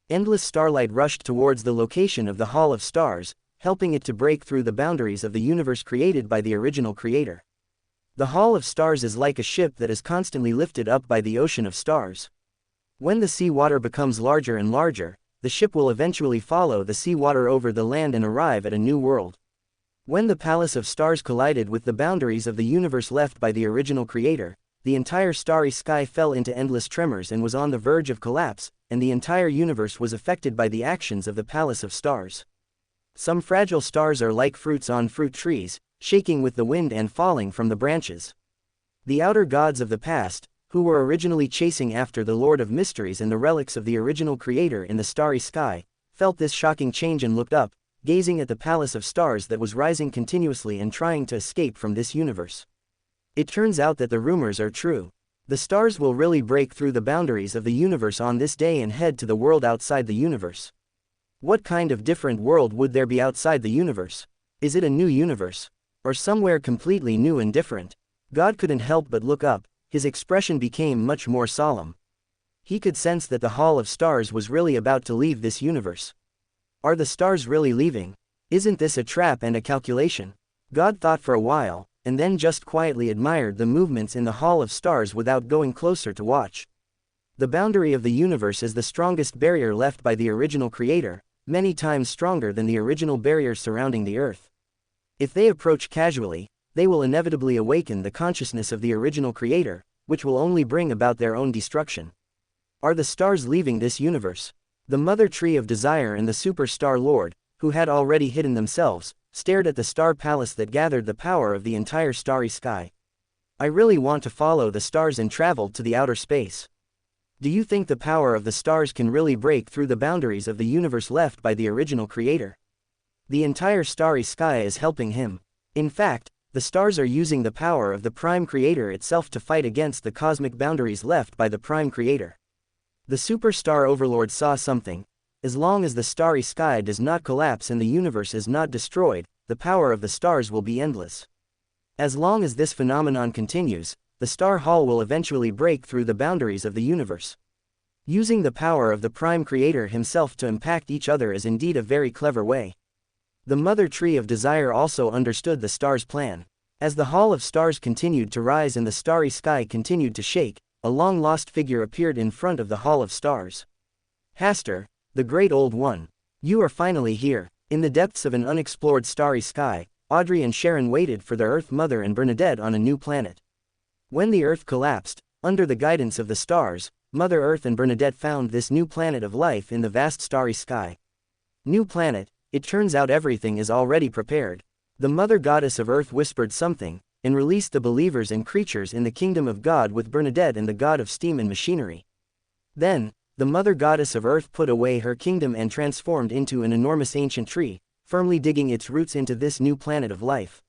Endless starlight rushed towards the location of the Hall of Stars, helping it to break through the boundaries of the universe created by the original creator. The Hall of Stars is like a ship that is constantly lifted up by the ocean of stars. When the sea water becomes larger and larger, the ship will eventually follow the sea water over the land and arrive at a new world. When the Palace of Stars collided with the boundaries of the universe left by the original creator, the entire starry sky fell into endless tremors and was on the verge of collapse, and the entire universe was affected by the actions of the Palace of Stars. Some fragile stars are like fruits on fruit trees, shaking with the wind and falling from the branches. The outer gods of the past, who were originally chasing after the Lord of Mysteries and the relics of the original creator in the starry sky, felt this shocking change and looked up, gazing at the Palace of Stars that was rising continuously and trying to escape from this universe. It turns out that the rumors are true. The stars will really break through the boundaries of the universe on this day and head to the world outside the universe. What kind of different world would there be outside the universe? Is it a new universe? Or somewhere completely new and different? God couldn't help but look up, his expression became much more solemn. He could sense that the Hall of Stars was really about to leave this universe. Are the stars really leaving? Isn't this a trap and a calculation? God thought for a while, and then just quietly admired the movements in the Hall of Stars without going closer to watch. The boundary of the universe is the strongest barrier left by the original creator, many times stronger than the original barriers surrounding the Earth. If they approach casually, they will inevitably awaken the consciousness of the original creator, which will only bring about their own destruction. Are the stars leaving this universe? The Mother Tree of Desire and the Super Star Lord, who had already hidden themselves, stared at the star palace that gathered the power of the entire starry sky. I really want to follow the stars and travel to the outer space. Do you think the power of the stars can really break through the boundaries of the universe left by the original creator? The entire starry sky is helping him. In fact, the stars are using the power of the Prime Creator itself to fight against the cosmic boundaries left by the Prime Creator. The Superstar Overlord saw something. As long as the starry sky does not collapse and the universe is not destroyed, the power of the stars will be endless. As long as this phenomenon continues, the Star Hall will eventually break through the boundaries of the universe. Using the power of the Prime Creator himself to impact each other is indeed a very clever way. The Mother Tree of Desire also understood the stars' plan. As the Hall of Stars continued to rise and the starry sky continued to shake, a long-lost figure appeared in front of the Hall of Stars. Hastur, the Great Old One. You are finally here. In the depths of an unexplored starry sky, Audrey and Sharon waited for their Earth Mother and Bernadette on a new planet. When the Earth collapsed, under the guidance of the stars, Mother Earth and Bernadette found this new planet of life in the vast starry sky. New planet, it turns out everything is already prepared. The Mother Goddess of Earth whispered something, and released the believers and creatures in the kingdom of God with Bernadette and the god of steam and machinery. Then, the Mother Goddess of Earth put away her kingdom and transformed into an enormous ancient tree, firmly digging its roots into this new planet of life.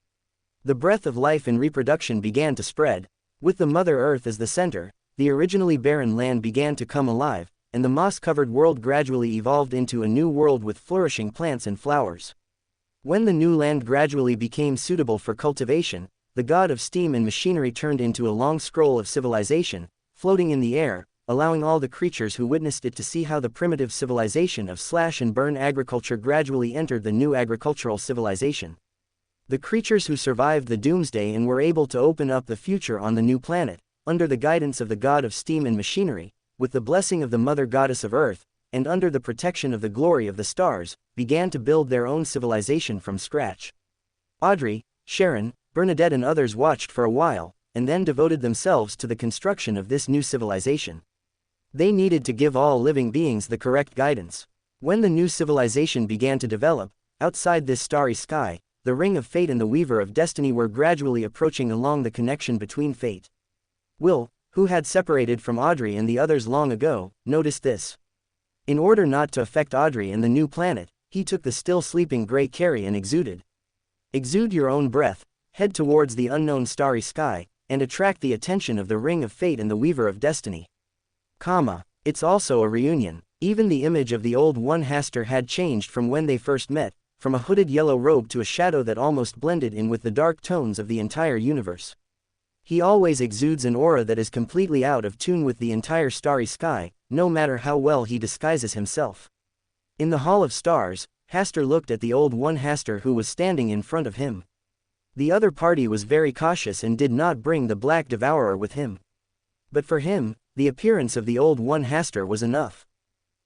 The breath of life and reproduction began to spread. With the Mother Earth as the center, the originally barren land began to come alive, and the moss-covered world gradually evolved into a new world with flourishing plants and flowers. When the new land gradually became suitable for cultivation, the god of steam and machinery turned into a long scroll of civilization, floating in the air, allowing all the creatures who witnessed it to see how the primitive civilization of slash-and-burn agriculture gradually entered the new agricultural civilization. The creatures who survived the doomsday and were able to open up the future on the new planet, under the guidance of the god of steam and machinery, with the blessing of the Mother Goddess of Earth, and under the protection of the glory of the stars, began to build their own civilization from scratch. Audrey, Sharon, Bernadette and others watched for a while, and then devoted themselves to the construction of this new civilization. They needed to give all living beings the correct guidance. When the new civilization began to develop, outside this starry sky, the Ring of Fate and the Weaver of Destiny were gradually approaching along the connection between fate. Will, who had separated from Audrey and the others long ago, noticed this. In order not to affect Audrey and the new planet, he took the still sleeping Grey Carrie and exuded. Exude your own breath, head towards the unknown starry sky, and attract the attention of the Ring of Fate and the Weaver of Destiny. It's also a reunion. Even the image of the Old One Hastur had changed from when they first met, from a hooded yellow robe to a shadow that almost blended in with the dark tones of the entire universe. He always exudes an aura that is completely out of tune with the entire starry sky, no matter how well he disguises himself. In the Hall of Stars, Hastur looked at the Old One Hastur who was standing in front of him. The other party was very cautious and did not bring the Black Devourer with him. But for him, the appearance of the Old One Hastur was enough.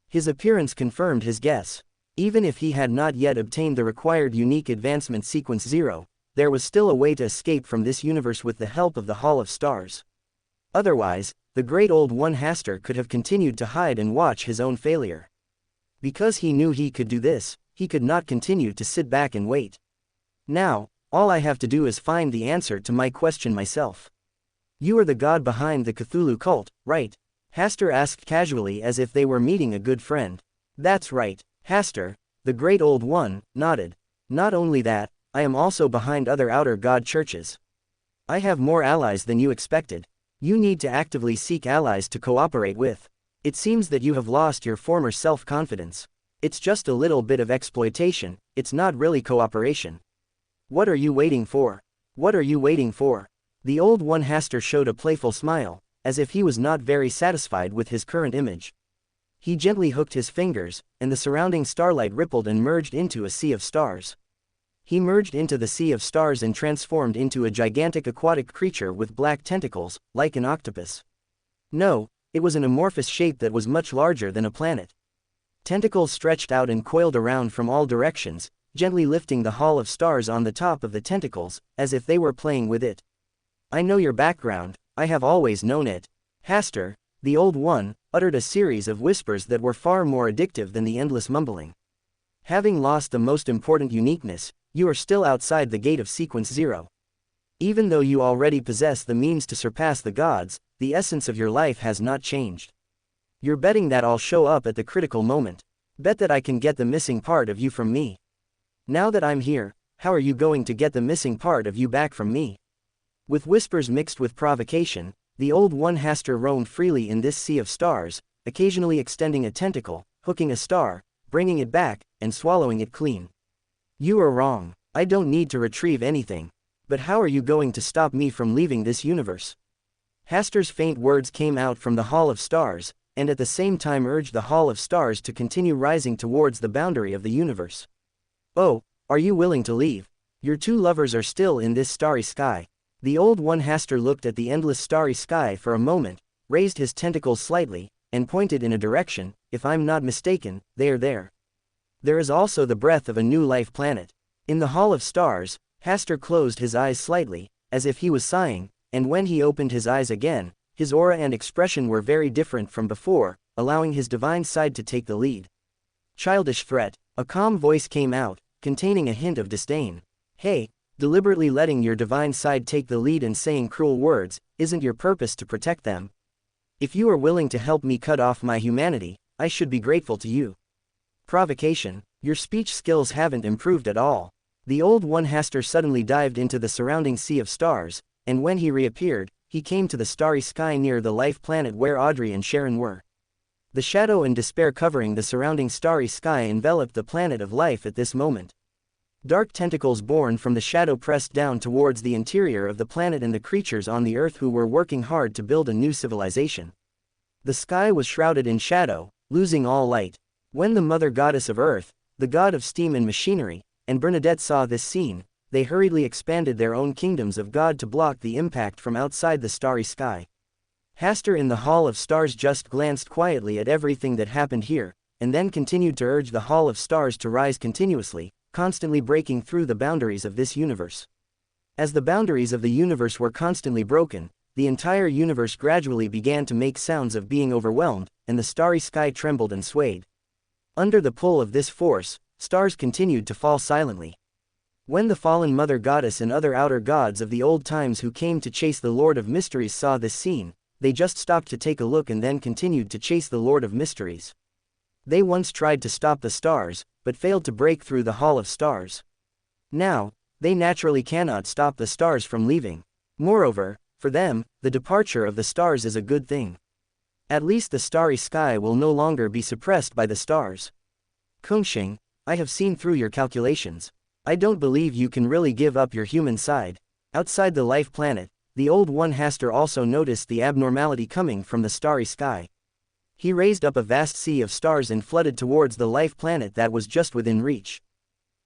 His appearance confirmed his guess. Even if he had not yet obtained the required unique advancement sequence 0, there was still a way to escape from this universe with the help of the Hall of Stars. Otherwise, the Great Old One Hastur could have continued to hide and watch his own failure. Because he knew he could do this, he could not continue to sit back and wait. Now, all I have to do is find the answer to my question myself. You are the god behind the Cthulhu cult, right? Hastur asked casually as if they were meeting a good friend. That's right, Hastur, the Great Old One, nodded. Not only that, I am also behind other outer god churches. I have more allies than you expected. You need to actively seek allies to cooperate with. It seems that you have lost your former self-confidence. It's just a little bit of exploitation, it's not really cooperation. What are you waiting for? What are you waiting for? The Old One Hastur showed a playful smile, as if he was not very satisfied with his current image. He gently hooked his fingers, and the surrounding starlight rippled and merged into a sea of stars. He merged into the sea of stars and transformed into a gigantic aquatic creature with black tentacles, like an octopus. No, It was an amorphous shape that was much larger than a planet. Tentacles stretched out and coiled around from all directions, gently lifting the Hall of Stars on the top of the tentacles, as if they were playing with it. I know your background, I have always known it. Hastur, the Old One, uttered a series of whispers that were far more addictive than the endless mumbling. Having lost the most important uniqueness, you are still outside the gate of Sequence 0. Even though you already possess the means to surpass the gods, the essence of your life has not changed. You're betting that I'll show up at the critical moment. Bet that I can get the missing part of you from me. Now that I'm here, how are you going to get the missing part of you back from me? With whispers mixed with provocation, the Old One Hastur roamed freely in this sea of stars, occasionally extending a tentacle, hooking a star, bringing it back, and swallowing it clean. You are wrong. I don't need to retrieve anything. But how are you going to stop me from leaving this universe? Hastur's faint words came out from the Hall of Stars, and at the same time urged the Hall of Stars to continue rising towards the boundary of the universe. Oh, are you willing to leave? Your two lovers are still in this starry sky. The Old One Hastur looked at the endless starry sky for a moment, raised his tentacles slightly, and pointed in a direction. If I'm not mistaken, they are there. There is also the breath of a new life planet. In the Hall of Stars, Hastur closed his eyes slightly, as if he was sighing, and when he opened his eyes again, his aura and expression were very different from before, allowing his divine side to take the lead. Childish threat, a calm voice came out, containing a hint of disdain. Hey, deliberately letting your divine side take the lead and saying cruel words, isn't your purpose to protect them? If you are willing to help me cut off my humanity, I should be grateful to you. Provocation, your speech skills haven't improved at all. The Old One Hastur suddenly dived into the surrounding sea of stars, and when he reappeared, he came to the starry sky near the life planet where Audrey and Sharon were. The shadow and despair covering the surrounding starry sky enveloped the planet of life at this moment. Dark tentacles born from the shadow pressed down towards the interior of the planet and the creatures on the earth who were working hard to build a new civilization. The sky was shrouded in shadow, losing all light. When the mother goddess of earth, the god of steam and machinery, and Bernadette saw this scene, they hurriedly expanded their own kingdoms of God to block the impact from outside the starry sky. Hastur in the Hall of Stars just glanced quietly at everything that happened here, and then continued to urge the Hall of Stars to rise continuously, constantly breaking through the boundaries of this universe. As the boundaries of the universe were constantly broken, the entire universe gradually began to make sounds of being overwhelmed, and the starry sky trembled and swayed. Under the pull of this force, stars continued to fall silently. When the fallen mother goddess and other outer gods of the old times who came to chase the Lord of Mysteries saw this scene, they just stopped to take a look and then continued to chase the Lord of Mysteries. They once tried to stop the stars, but failed to break through the Hall of Stars. Now, they naturally cannot stop the stars from leaving. Moreover, for them, the departure of the stars is a good thing. At least the starry sky will no longer be suppressed by the stars. Kungxing, I have seen through your calculations. I don't believe you can really give up your human side. Outside the life planet, the Old One Hastur also noticed the abnormality coming from the starry sky. He raised up a vast sea of stars and flooded towards the life planet that was just within reach.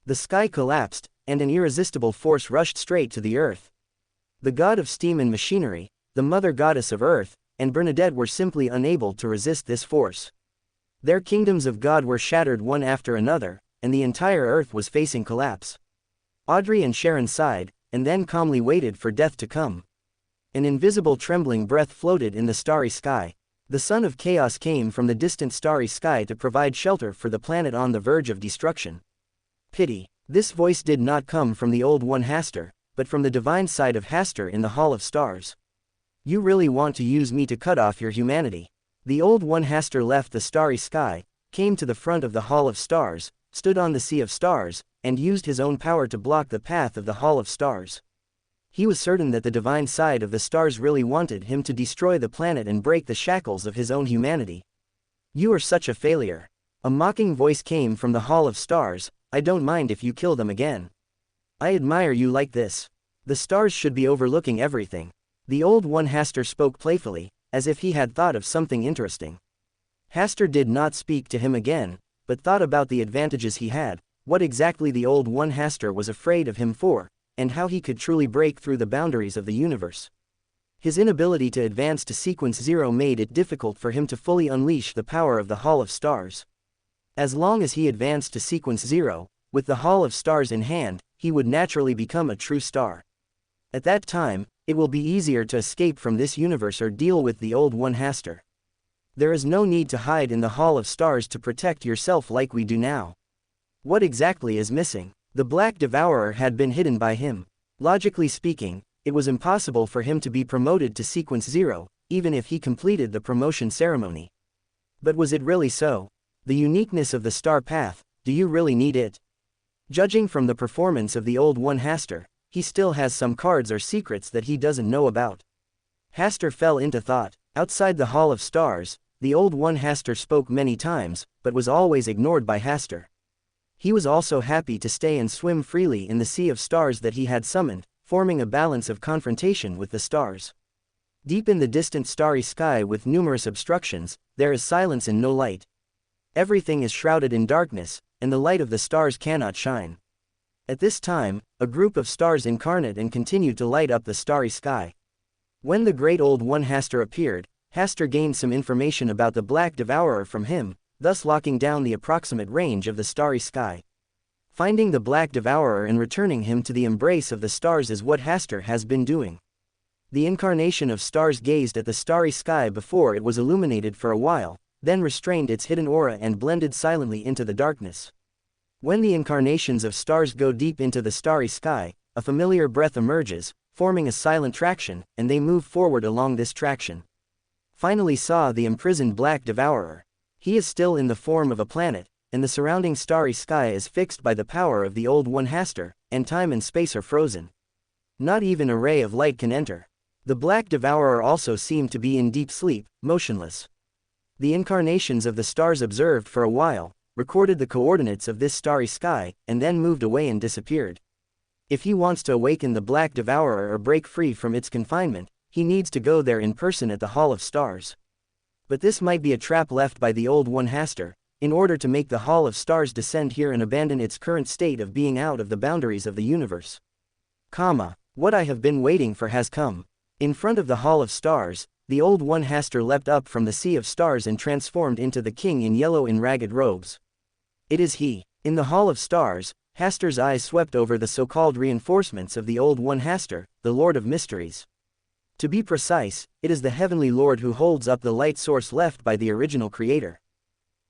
The sky collapsed, and an irresistible force rushed straight to the earth. The god of steam and machinery, the mother goddess of earth, and Bernadette were simply unable to resist this force. Their kingdoms of God were shattered one after another, and the entire earth was facing collapse. Audrey and Sharon sighed, and then calmly waited for death to come. An invisible trembling breath floated in the starry sky. The son of chaos came from the distant starry sky to provide shelter for the planet on the verge of destruction. Pity. This voice did not come from the Old One Hastur, but from the divine side of Hastur in the Hall of Stars. You really want to use me to cut off your humanity. The Old One Hastur left the starry sky, came to the front of the Hall of Stars, stood on the sea of stars, and used his own power to block the path of the Hall of Stars. He was certain that the divine side of the stars really wanted him to destroy the planet and break the shackles of his own humanity. You are such a failure. A mocking voice came from the Hall of Stars. I don't mind if you kill them again. I admire you like this. The stars should be overlooking everything. The Old One Hastur spoke playfully, as if he had thought of something interesting. Hastur did not speak to him again, but thought about the advantages he had, what exactly the Old One Hastur was afraid of him for, and how he could truly break through the boundaries of the universe. His inability to advance to sequence 0 made it difficult for him to fully unleash the power of the Hall of Stars. As long as he advanced to sequence 0, with the Hall of Stars in hand, he would naturally become a true star. At that time, it will be easier to escape from this universe or deal with the Old One Haster. There is no need to hide in the Hall of Stars to protect yourself like we do now. What exactly is missing? The Black Devourer had been hidden by him. Logically speaking, it was impossible for him to be promoted to sequence 0, even if he completed the promotion ceremony. But was it really so? The uniqueness of the star path, do you really need it? Judging from the performance of the Old One Haster, he still has some cards or secrets that he doesn't know about. Haster fell into thought. Outside the Hall of Stars, the Old One Haster spoke many times, but was always ignored by Haster. He was also happy to stay and swim freely in the sea of stars that he had summoned, forming a balance of confrontation with the stars. Deep in the distant starry sky with numerous obstructions, there is silence and no light. Everything is shrouded in darkness, and the light of the stars cannot shine. At this time, a group of stars incarnate and continued to light up the starry sky. When the great Old One Haster appeared, Haster gained some information about the Black Devourer from him, thus locking down the approximate range of the starry sky. Finding the Black Devourer and returning him to the embrace of the stars is what Haster has been doing. The incarnation of stars gazed at the starry sky before it was illuminated for a while, then restrained its hidden aura and blended silently into the darkness. When the incarnations of stars go deep into the starry sky, a familiar breath emerges, forming a silent traction, and they move forward along this traction. Finally saw the imprisoned Black Devourer. He is still in the form of a planet, and the surrounding starry sky is fixed by the power of the Old One Haster, and time and space are frozen. Not even a ray of light can enter. The Black Devourer also seemed to be in deep sleep, motionless. The incarnations of the stars observed for a while, recorded the coordinates of this starry sky, and then moved away and disappeared. If he wants to awaken the Black Devourer or break free from its confinement, he needs to go there in person at the Hall of Stars. But this might be a trap left by the Old One Haster, in order to make the Hall of Stars descend here and abandon its current state of being out of the boundaries of the universe. What I have been waiting for has come. In front of the Hall of Stars, the Old One Haster leapt up from the sea of stars and transformed into the king in yellow in ragged robes. It is he. In the Hall of Stars, Haster's eyes swept over the so-called reinforcements of the Old One Haster, the Lord of Mysteries. To be precise, it is the Heavenly Lord who holds up the light source left by the original creator.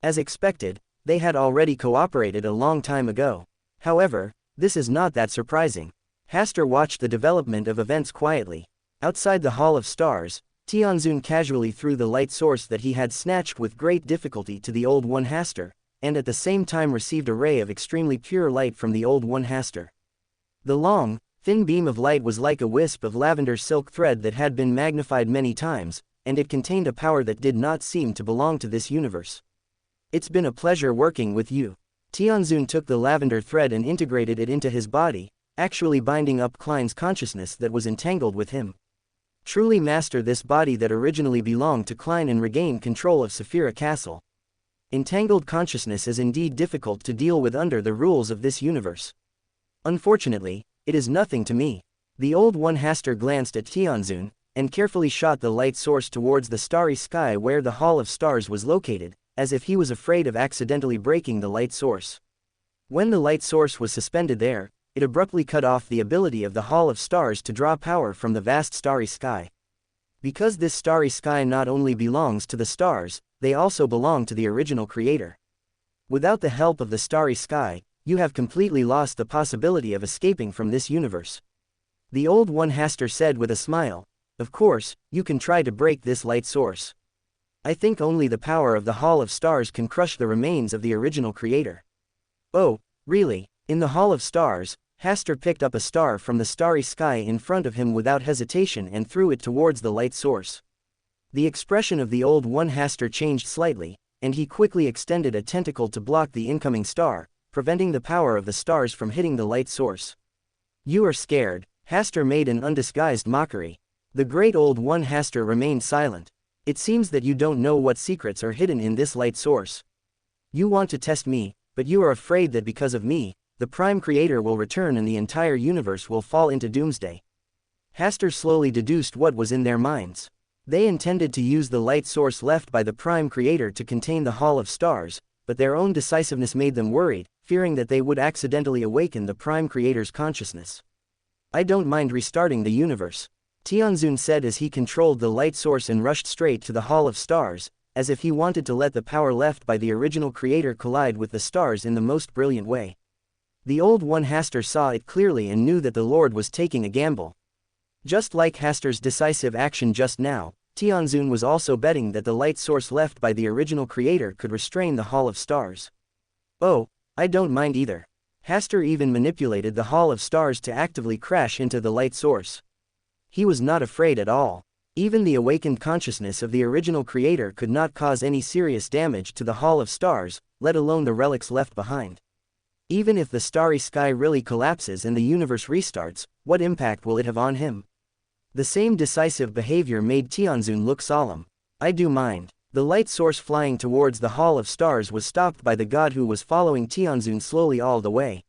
As expected, they had already cooperated a long time ago. However, this is not that surprising. Haster watched the development of events quietly. Outside the Hall of Stars, Tianzun casually threw the light source that he had snatched with great difficulty to the Old One Haster, and at the same time received a ray of extremely pure light from the Old One Haster. The long, thin beam of light was like a wisp of lavender silk thread that had been magnified many times, and it contained a power that did not seem to belong to this universe. It's been a pleasure working with you. Tianzun took the lavender thread and integrated it into his body, actually binding up Klein's consciousness that was entangled with him. Truly master this body that originally belonged to Klein and regain control of Saphira Castle. Entangled consciousness is indeed difficult to deal with under the rules of this universe. Unfortunately, it is nothing to me. The Old One Haster glanced at Tianzun, and carefully shot the light source towards the starry sky where the Hall of Stars was located, as if he was afraid of accidentally breaking the light source. When the light source was suspended there, it abruptly cut off the ability of the Hall of Stars to draw power from the vast starry sky. Because this starry sky not only belongs to the stars, they also belong to the original creator. Without the help of the starry sky, you have completely lost the possibility of escaping from this universe. The Old One Haster said with a smile, "Of course, you can try to break this light source. I think only the power of the Hall of Stars can crush the remains of the original creator." Oh, really? In the Hall of Stars, Haster picked up a star from the starry sky in front of him without hesitation and threw it towards the light source. The expression of the Old One Haster changed slightly, and he quickly extended a tentacle to block the incoming star, preventing the power of the stars from hitting the light source. "You are scared," Haster made an undisguised mockery. The great Old One Haster remained silent. "It seems that you don't know what secrets are hidden in this light source. You want to test me, but you are afraid that because of me, the Prime Creator will return and the entire universe will fall into doomsday." Hasta slowly deduced what was in their minds. They intended to use the light source left by the Prime Creator to contain the Hall of Stars, but their own decisiveness made them worried, fearing that they would accidentally awaken the Prime Creator's consciousness. I don't mind restarting the universe, Tianzun said as he controlled the light source and rushed straight to the Hall of Stars, as if he wanted to let the power left by the original creator collide with the stars in the most brilliant way. The Old One Hasta saw it clearly and knew that the Lord was taking a gamble. Just like Hasta's decisive action just now, Tianzun was also betting that the light source left by the original creator could restrain the Hall of Stars. Oh, I don't mind either. Hasta even manipulated the Hall of Stars to actively crash into the light source. He was not afraid at all. Even the awakened consciousness of the original creator could not cause any serious damage to the Hall of Stars, let alone the relics left behind. Even if the starry sky really collapses and the universe restarts, what impact will it have on him? The same decisive behavior made Tianzun look solemn. I do mind. The light source flying towards the Hall of Stars was stopped by the god who was following Tianzun slowly all the way.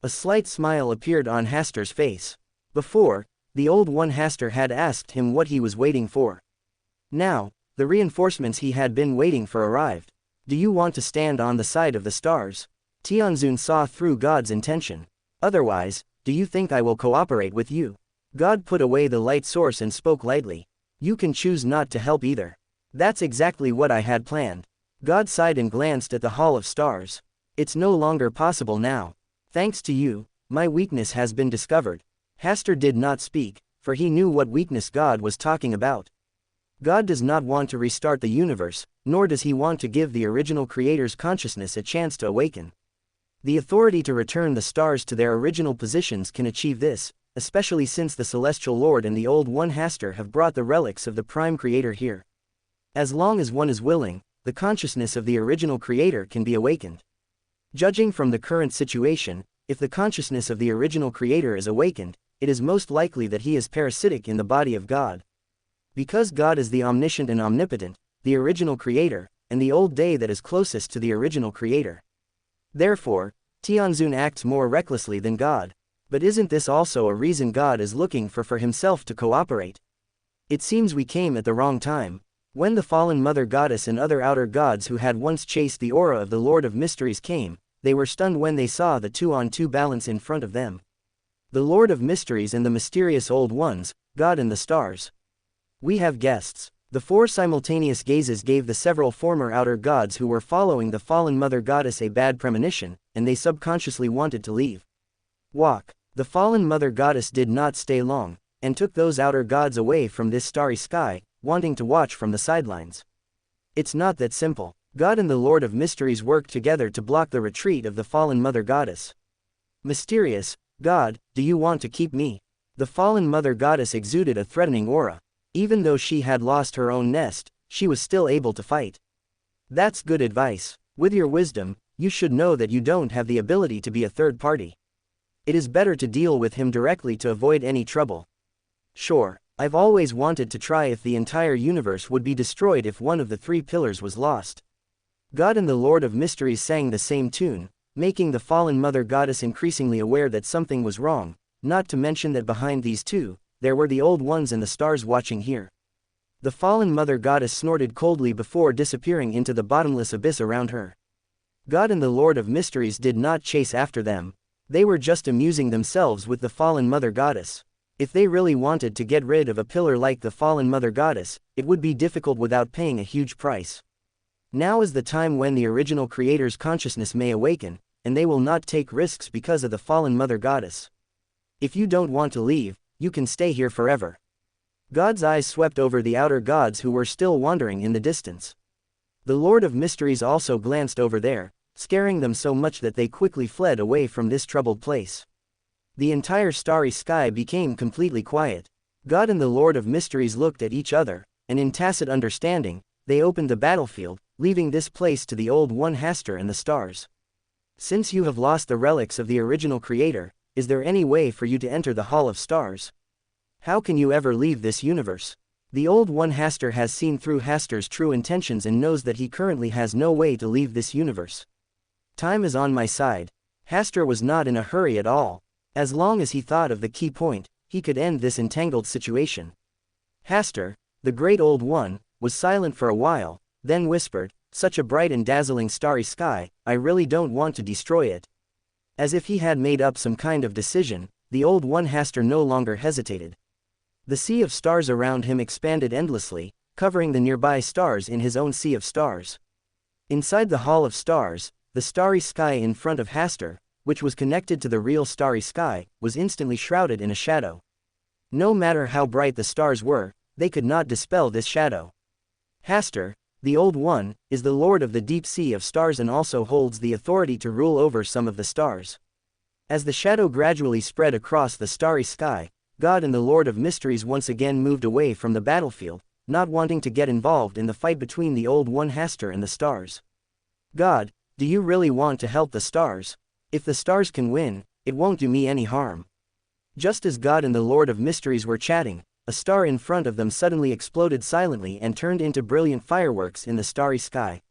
A slight smile appeared on Hasta's face. Before, the Old One Hasta had asked him what he was waiting for. Now, the reinforcements he had been waiting for arrived. Do you want to stand on the side of the stars? Tianzun saw through God's intention. Otherwise, do you think I will cooperate with you? God put away the light source and spoke lightly. You can choose not to help either. That's exactly what I had planned. God sighed and glanced at the Hall of Stars. It's no longer possible now. Thanks to you, my weakness has been discovered. Hasta did not speak, for he knew what weakness God was talking about. God does not want to restart the universe, nor does he want to give the original creator's consciousness a chance to awaken. The authority to return the stars to their original positions can achieve this, especially since the Celestial Lord and the Old One Hasta have brought the relics of the Prime Creator here. As long as one is willing, the consciousness of the original creator can be awakened. Judging from the current situation, if the consciousness of the original creator is awakened, it is most likely that he is parasitic in the body of God. Because God is the omniscient and omnipotent, the original creator, and the old day that is closest to the original creator. Therefore, Tianzun acts more recklessly than God. But isn't this also a reason God is looking for himself to cooperate? It seems we came at the wrong time. When the fallen Mother Goddess and other outer gods who had once chased the aura of the Lord of Mysteries came, they were stunned when they saw the 2-on-2 balance in front of them. The Lord of Mysteries and the mysterious Old Ones, God and the stars. We have guests. The four simultaneous gazes gave the several former outer gods who were following the fallen Mother Goddess a bad premonition, and they subconsciously wanted to leave. Walk. The fallen Mother Goddess did not stay long, and took those outer gods away from this starry sky, wanting to watch from the sidelines. It's not that simple. God and the Lord of Mysteries worked together to block the retreat of the fallen Mother Goddess. Mysterious, God, do you want to keep me? The fallen Mother Goddess exuded a threatening aura. Even though she had lost her own nest, she was still able to fight. That's good advice. With your wisdom, you should know that you don't have the ability to be a third party. It is better to deal with him directly to avoid any trouble. Sure, I've always wanted to try if the entire universe would be destroyed if one of the three pillars was lost. God and the Lord of Mysteries sang the same tune, making the fallen Mother Goddess increasingly aware that something was wrong, not to mention that behind these two, there were the Old Ones and the stars watching here. The fallen Mother Goddess snorted coldly before disappearing into the bottomless abyss around her. God and the Lord of Mysteries did not chase after them. They were just amusing themselves with the fallen Mother Goddess. If they really wanted to get rid of a pillar like the fallen Mother Goddess, it would be difficult without paying a huge price. Now is the time when the original creator's consciousness may awaken, and they will not take risks because of the fallen Mother Goddess. If you don't want to leave, you can stay here forever. God's eyes swept over the outer gods who were still wandering in the distance. The Lord of Mysteries also glanced over there, scaring them so much that they quickly fled away from this troubled place. The entire starry sky became completely quiet. God and the Lord of Mysteries looked at each other, and in tacit understanding, they opened the battlefield, leaving this place to the Old One Hasta and the stars. Since you have lost the relics of the original creator, is there any way for you to enter the Hall of Stars? How can you ever leave this universe? The Old One Hasta has seen through Hasta's true intentions and knows that he currently has no way to leave this universe. Time is on my side. Hasta was not in a hurry at all. As long as he thought of the key point, he could end this entangled situation. Hastur, the Great Old One, was silent for a while, then whispered, "Such a bright and dazzling starry sky, I really don't want to destroy it." As if he had made up some kind of decision, the Old One Hastur no longer hesitated. The sea of stars around him expanded endlessly, covering the nearby stars in his own sea of stars. Inside the Hall of Stars, the starry sky in front of Hastur, which was connected to the real starry sky, was instantly shrouded in a shadow. No matter how bright the stars were, they could not dispel this shadow. Hastur, the Old One, is the Lord of the deep sea of stars and also holds the authority to rule over some of the stars. As the shadow gradually spread across the starry sky, God and the Lord of Mysteries once again moved away from the battlefield, not wanting to get involved in the fight between the Old One Hastur and the stars. "God, do you really want to help the stars? If the stars can win, it won't do me any harm." Just as God and the Lord of Mysteries were chatting, a star in front of them suddenly exploded silently and turned into brilliant fireworks in the starry sky.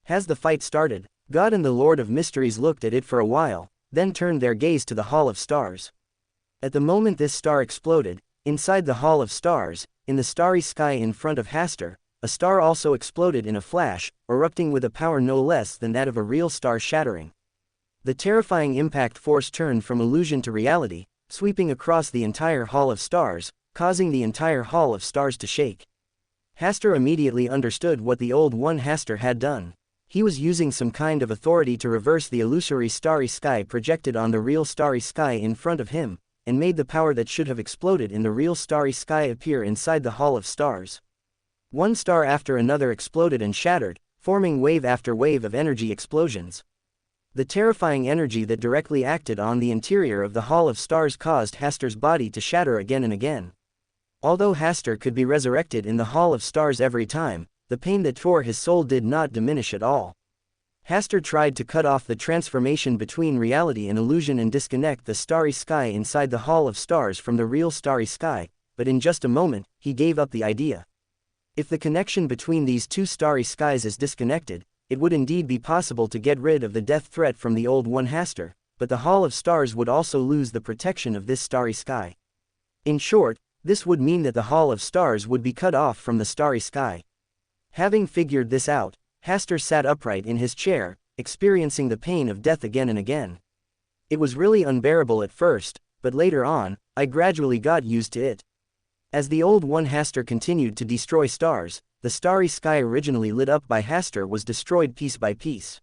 Has the fight started? God and the Lord of Mysteries looked at it for a while, then turned their gaze to the Hall of Stars. At the moment this star exploded, inside the Hall of Stars, in the starry sky in front of Hastur, a star also exploded in a flash, erupting with a power no less than that of a real star shattering. The terrifying impact force turned from illusion to reality, sweeping across the entire Hall of Stars, causing the entire Hall of Stars to shake. Hastur immediately understood what the Old One Hastur had done. He was using some kind of authority to reverse the illusory starry sky projected on the real starry sky in front of him, and made the power that should have exploded in the real starry sky appear inside the Hall of Stars. One star after another exploded and shattered, forming wave after wave of energy explosions. The terrifying energy that directly acted on the interior of the Hall of Stars caused Hastur's body to shatter again and again. Although Hastur could be resurrected in the Hall of Stars every time, the pain that tore his soul did not diminish at all. Hastur tried to cut off the transformation between reality and illusion and disconnect the starry sky inside the Hall of Stars from the real starry sky, but in just a moment, he gave up the idea. If the connection between these two starry skies is disconnected, it would indeed be possible to get rid of the death threat from the Old One Hastur, but the Hall of Stars would also lose the protection of this starry sky. In short, this would mean that the Hall of Stars would be cut off from the starry sky. Having figured this out, Hastur sat upright in his chair, experiencing the pain of death again and again. It was really unbearable at first, but later on, I gradually got used to it. As the Old One Hastur continued to destroy stars, the starry sky originally lit up by Hastur was destroyed piece by piece.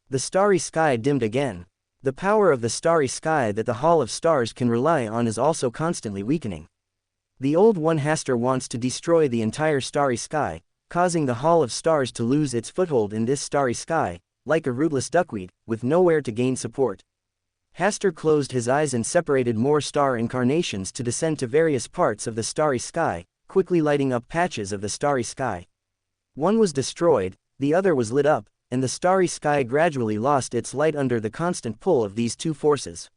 The starry sky dimmed again. The power of the starry sky that the Hall of Stars can rely on is also constantly weakening. The Old One Hastur wants to destroy the entire starry sky, causing the Hall of Stars to lose its foothold in this starry sky, like a rootless duckweed, with nowhere to gain support. Hastur closed his eyes and separated more star incarnations to descend to various parts of the starry sky, quickly lighting up patches of the starry sky. One was destroyed, the other was lit up, and the starry sky gradually lost its light under the constant pull of these two forces.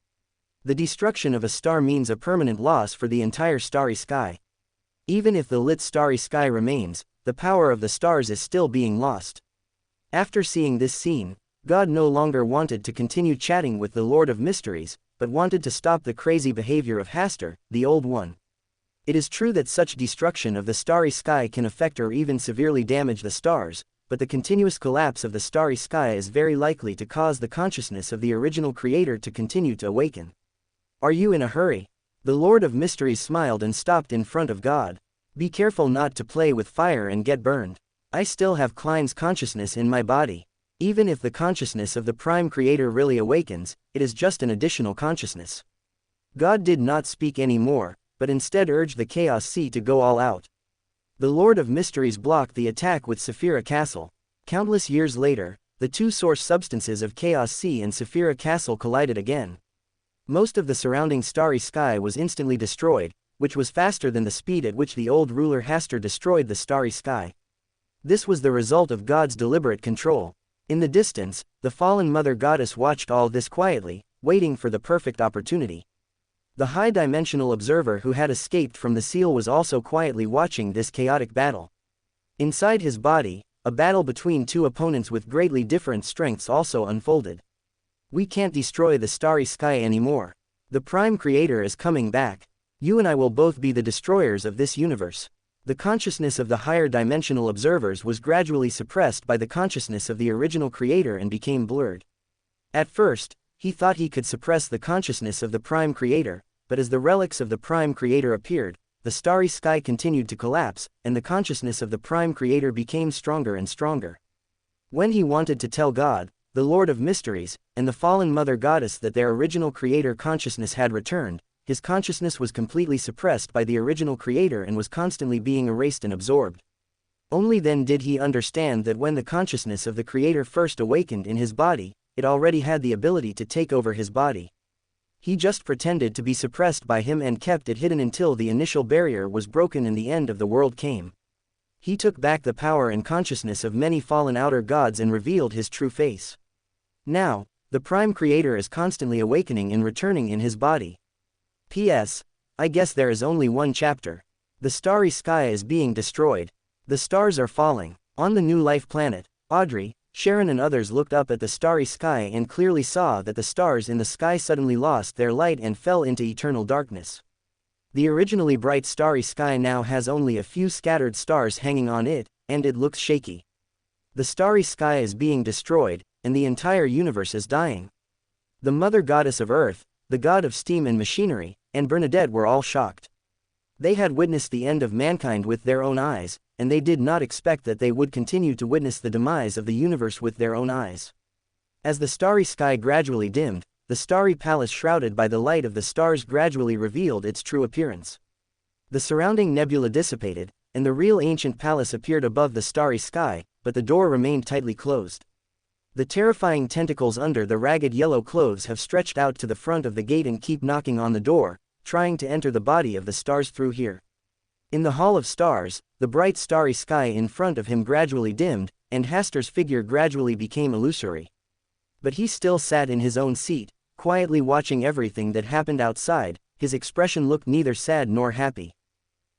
The destruction of a star means a permanent loss for the entire starry sky. Even if the lit starry sky remains, the power of the stars is still being lost. After seeing this scene, God no longer wanted to continue chatting with the Lord of Mysteries, but wanted to stop the crazy behavior of Hastur, the Old One. It is true that such destruction of the starry sky can affect or even severely damage the stars, but the continuous collapse of the starry sky is very likely to cause the consciousness of the original creator to continue to awaken. Are you in a hurry? The Lord of Mysteries smiled and stopped in front of God. Be careful not to play with fire and get burned. I still have Klein's consciousness in my body. Even if the consciousness of the Prime Creator really awakens, it is just an additional consciousness. God did not speak any more, but instead urged the Chaos Sea to go all out. The Lord of Mysteries blocked the attack with Saphira Castle. Countless years later, the two source substances of Chaos Sea and Saphira Castle collided again. Most of the surrounding starry sky was instantly destroyed, which was faster than the speed at which the old ruler Hastur destroyed the starry sky. This was the result of God's deliberate control. In the distance, the fallen Mother Goddess watched all this quietly, waiting for the perfect opportunity. The high-dimensional observer who had escaped from the seal was also quietly watching this chaotic battle. Inside his body, a battle between two opponents with greatly different strengths also unfolded. We can't destroy the starry sky anymore. The Prime Creator is coming back. You and I will both be the destroyers of this universe. The consciousness of the higher dimensional observers was gradually suppressed by the consciousness of the original creator and became blurred. At first, he thought he could suppress the consciousness of the Prime Creator, but as the relics of the Prime Creator appeared, the starry sky continued to collapse, and the consciousness of the Prime Creator became stronger and stronger. When he wanted to tell God, the Lord of Mysteries, and the fallen Mother Goddess that their original Creator consciousness had returned, his consciousness was completely suppressed by the original Creator and was constantly being erased and absorbed. Only then did he understand that when the consciousness of the Creator first awakened in his body, it already had the ability to take over his body. He just pretended to be suppressed by him and kept it hidden until the initial barrier was broken and the end of the world came. He took back the power and consciousness of many fallen outer gods and revealed his true face. Now, the Prime Creator is constantly awakening and returning in his body. P.S. I guess there is only one chapter. The starry sky is being destroyed. The stars are falling. On the New Life planet, Audrey, Sharon and others looked up at the starry sky and clearly saw that the stars in the sky suddenly lost their light and fell into eternal darkness. The originally bright starry sky now has only a few scattered stars hanging on it, and it looks shaky. The starry sky is being destroyed, and the entire universe is dying. The Mother Goddess of Earth, the god of steam and machinery, and Bernadette were all shocked. They had witnessed the end of mankind with their own eyes, and they did not expect that they would continue to witness the demise of the universe with their own eyes. As the starry sky gradually dimmed, the starry palace shrouded by the light of the stars gradually revealed its true appearance. The surrounding nebula dissipated, and the real ancient palace appeared above the starry sky, but the door remained tightly closed. The terrifying tentacles under the ragged yellow clothes have stretched out to the front of the gate and keep knocking on the door, trying to enter the body of the stars through here. In the Hall of Stars, the bright starry sky in front of him gradually dimmed, and Hastur's figure gradually became illusory. But he still sat in his own seat, quietly watching everything that happened outside. His expression looked neither sad nor happy.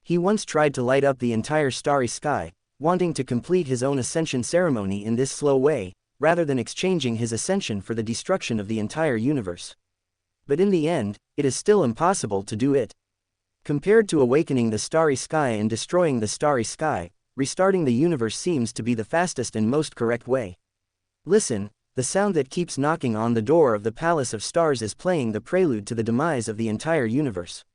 He once tried to light up the entire starry sky, wanting to complete his own ascension ceremony in this slow way, rather than exchanging his ascension for the destruction of the entire universe. But in the end, it is still impossible to do it. Compared to awakening the starry sky and destroying the starry sky, restarting the universe seems to be the fastest and most correct way. Listen, the sound that keeps knocking on the door of the Palace of Stars is playing the prelude to the demise of the entire universe.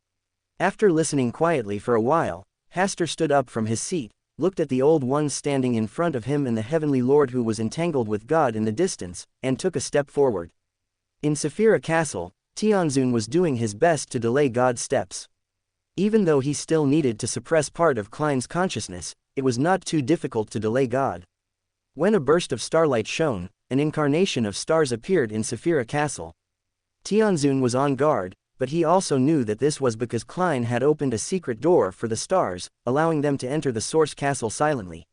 After listening quietly for a while, Hastur stood up from his seat, looked at the old one standing in front of him and the heavenly lord who was entangled with God in the distance, and took a step forward. In Saphira Castle, Tianzun was doing his best to delay God's steps. Even though he still needed to suppress part of Klein's consciousness, it was not too difficult to delay God. When a burst of starlight shone, an incarnation of stars appeared in Saphira Castle. Tianzun was on guard, but he also knew that this was because Klein had opened a secret door for the stars, allowing them to enter the Source Castle silently.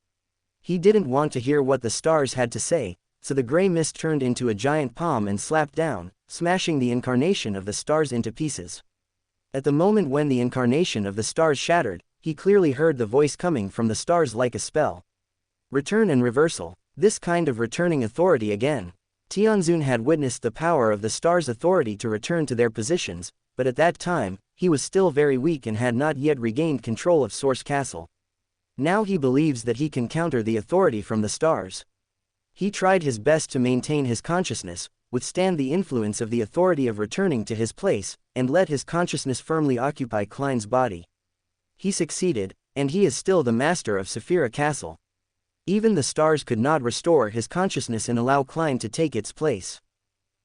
He didn't want to hear what the stars had to say, so the gray mist turned into a giant palm and slapped down, smashing the incarnation of the stars into pieces. At the moment when the incarnation of the stars shattered, he clearly heard the voice coming from the stars like a spell. Return and reversal. This kind of returning authority again. Tianzun had witnessed the power of the stars' authority to return to their positions, but at that time, he was still very weak and had not yet regained control of Source Castle. Now he believes that he can counter the authority from the stars. He tried his best to maintain his consciousness, withstand the influence of the authority of returning to his place, and let his consciousness firmly occupy Klein's body. He succeeded, and he is still the master of Saphira Castle. Even the stars could not restore his consciousness and allow Klein to take its place.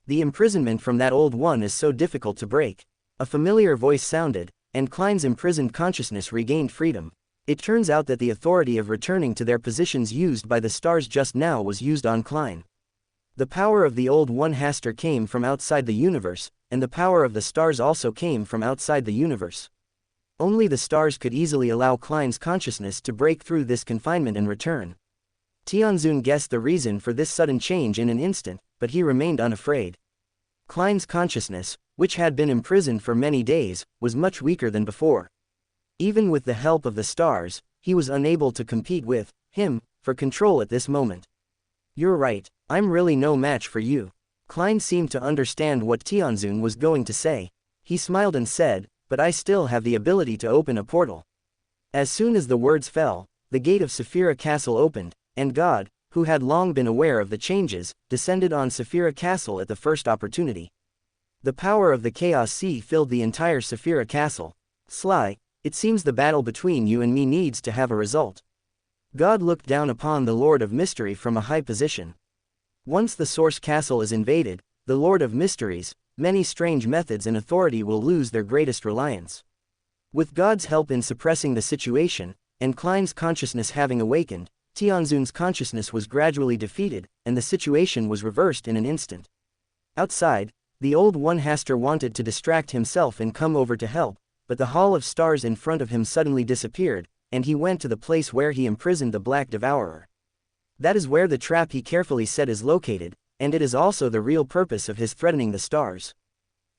The imprisonment from that old one is so difficult to break. A familiar voice sounded, and Klein's imprisoned consciousness regained freedom. It turns out that the authority of returning to their positions used by the stars just now was used on Klein. The power of the old one Hastur came from outside the universe, and the power of the stars also came from outside the universe. Only the stars could easily allow Klein's consciousness to break through this confinement and return. Tianzun guessed the reason for this sudden change in an instant, but he remained unafraid. Klein's consciousness, which had been imprisoned for many days, was much weaker than before. Even with the help of the stars, he was unable to compete with him for control at this moment. You're right, I'm really no match for you. Klein seemed to understand what Tianzun was going to say. He smiled and said, but I still have the ability to open a portal. As soon as the words fell, the gate of Saphira Castle opened, and God, who had long been aware of the changes, descended on Saphira Castle at the first opportunity. The power of the Chaos Sea filled the entire Saphira Castle. Sly, it seems the battle between you and me needs to have a result. God looked down upon the Lord of Mystery from a high position. Once the Source Castle is invaded, the Lord of Mysteries, many strange methods and authority will lose their greatest reliance. With God's help in suppressing the situation, and Klein's consciousness having awakened, Tianzun's consciousness was gradually defeated, and the situation was reversed in an instant. Outside, the Old One Haster wanted to distract himself and come over to help, but the Hall of Stars in front of him suddenly disappeared, and he went to the place where he imprisoned the Black Devourer. That is where the trap he carefully set is located, and it is also the real purpose of his threatening the stars.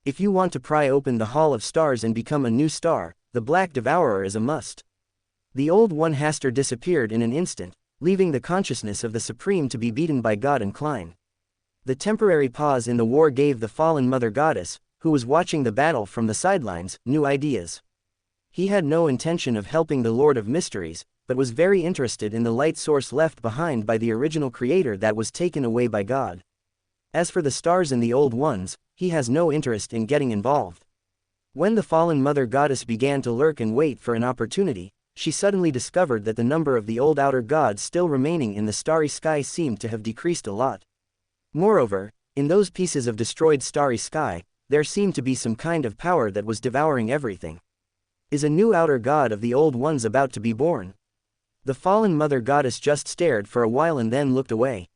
If you want to pry open the Hall of Stars and become a new star, the Black Devourer is a must. The Old One Haster disappeared in an instant, leaving the consciousness of the Supreme to be beaten by God and Klein. The temporary pause in the war gave the fallen Mother Goddess, who was watching the battle from the sidelines, new ideas. He had no intention of helping the Lord of Mysteries, but was very interested in the light source left behind by the original creator that was taken away by God. As for the stars and the Old Ones, he has no interest in getting involved. When the fallen Mother Goddess began to lurk and wait for an opportunity, she suddenly discovered that the number of the old outer gods still remaining in the starry sky seemed to have decreased a lot. Moreover, in those pieces of destroyed starry sky, there seemed to be some kind of power that was devouring everything. Is a new outer god of the Old Ones about to be born? The fallen Mother Goddess just stared for a while and then looked away.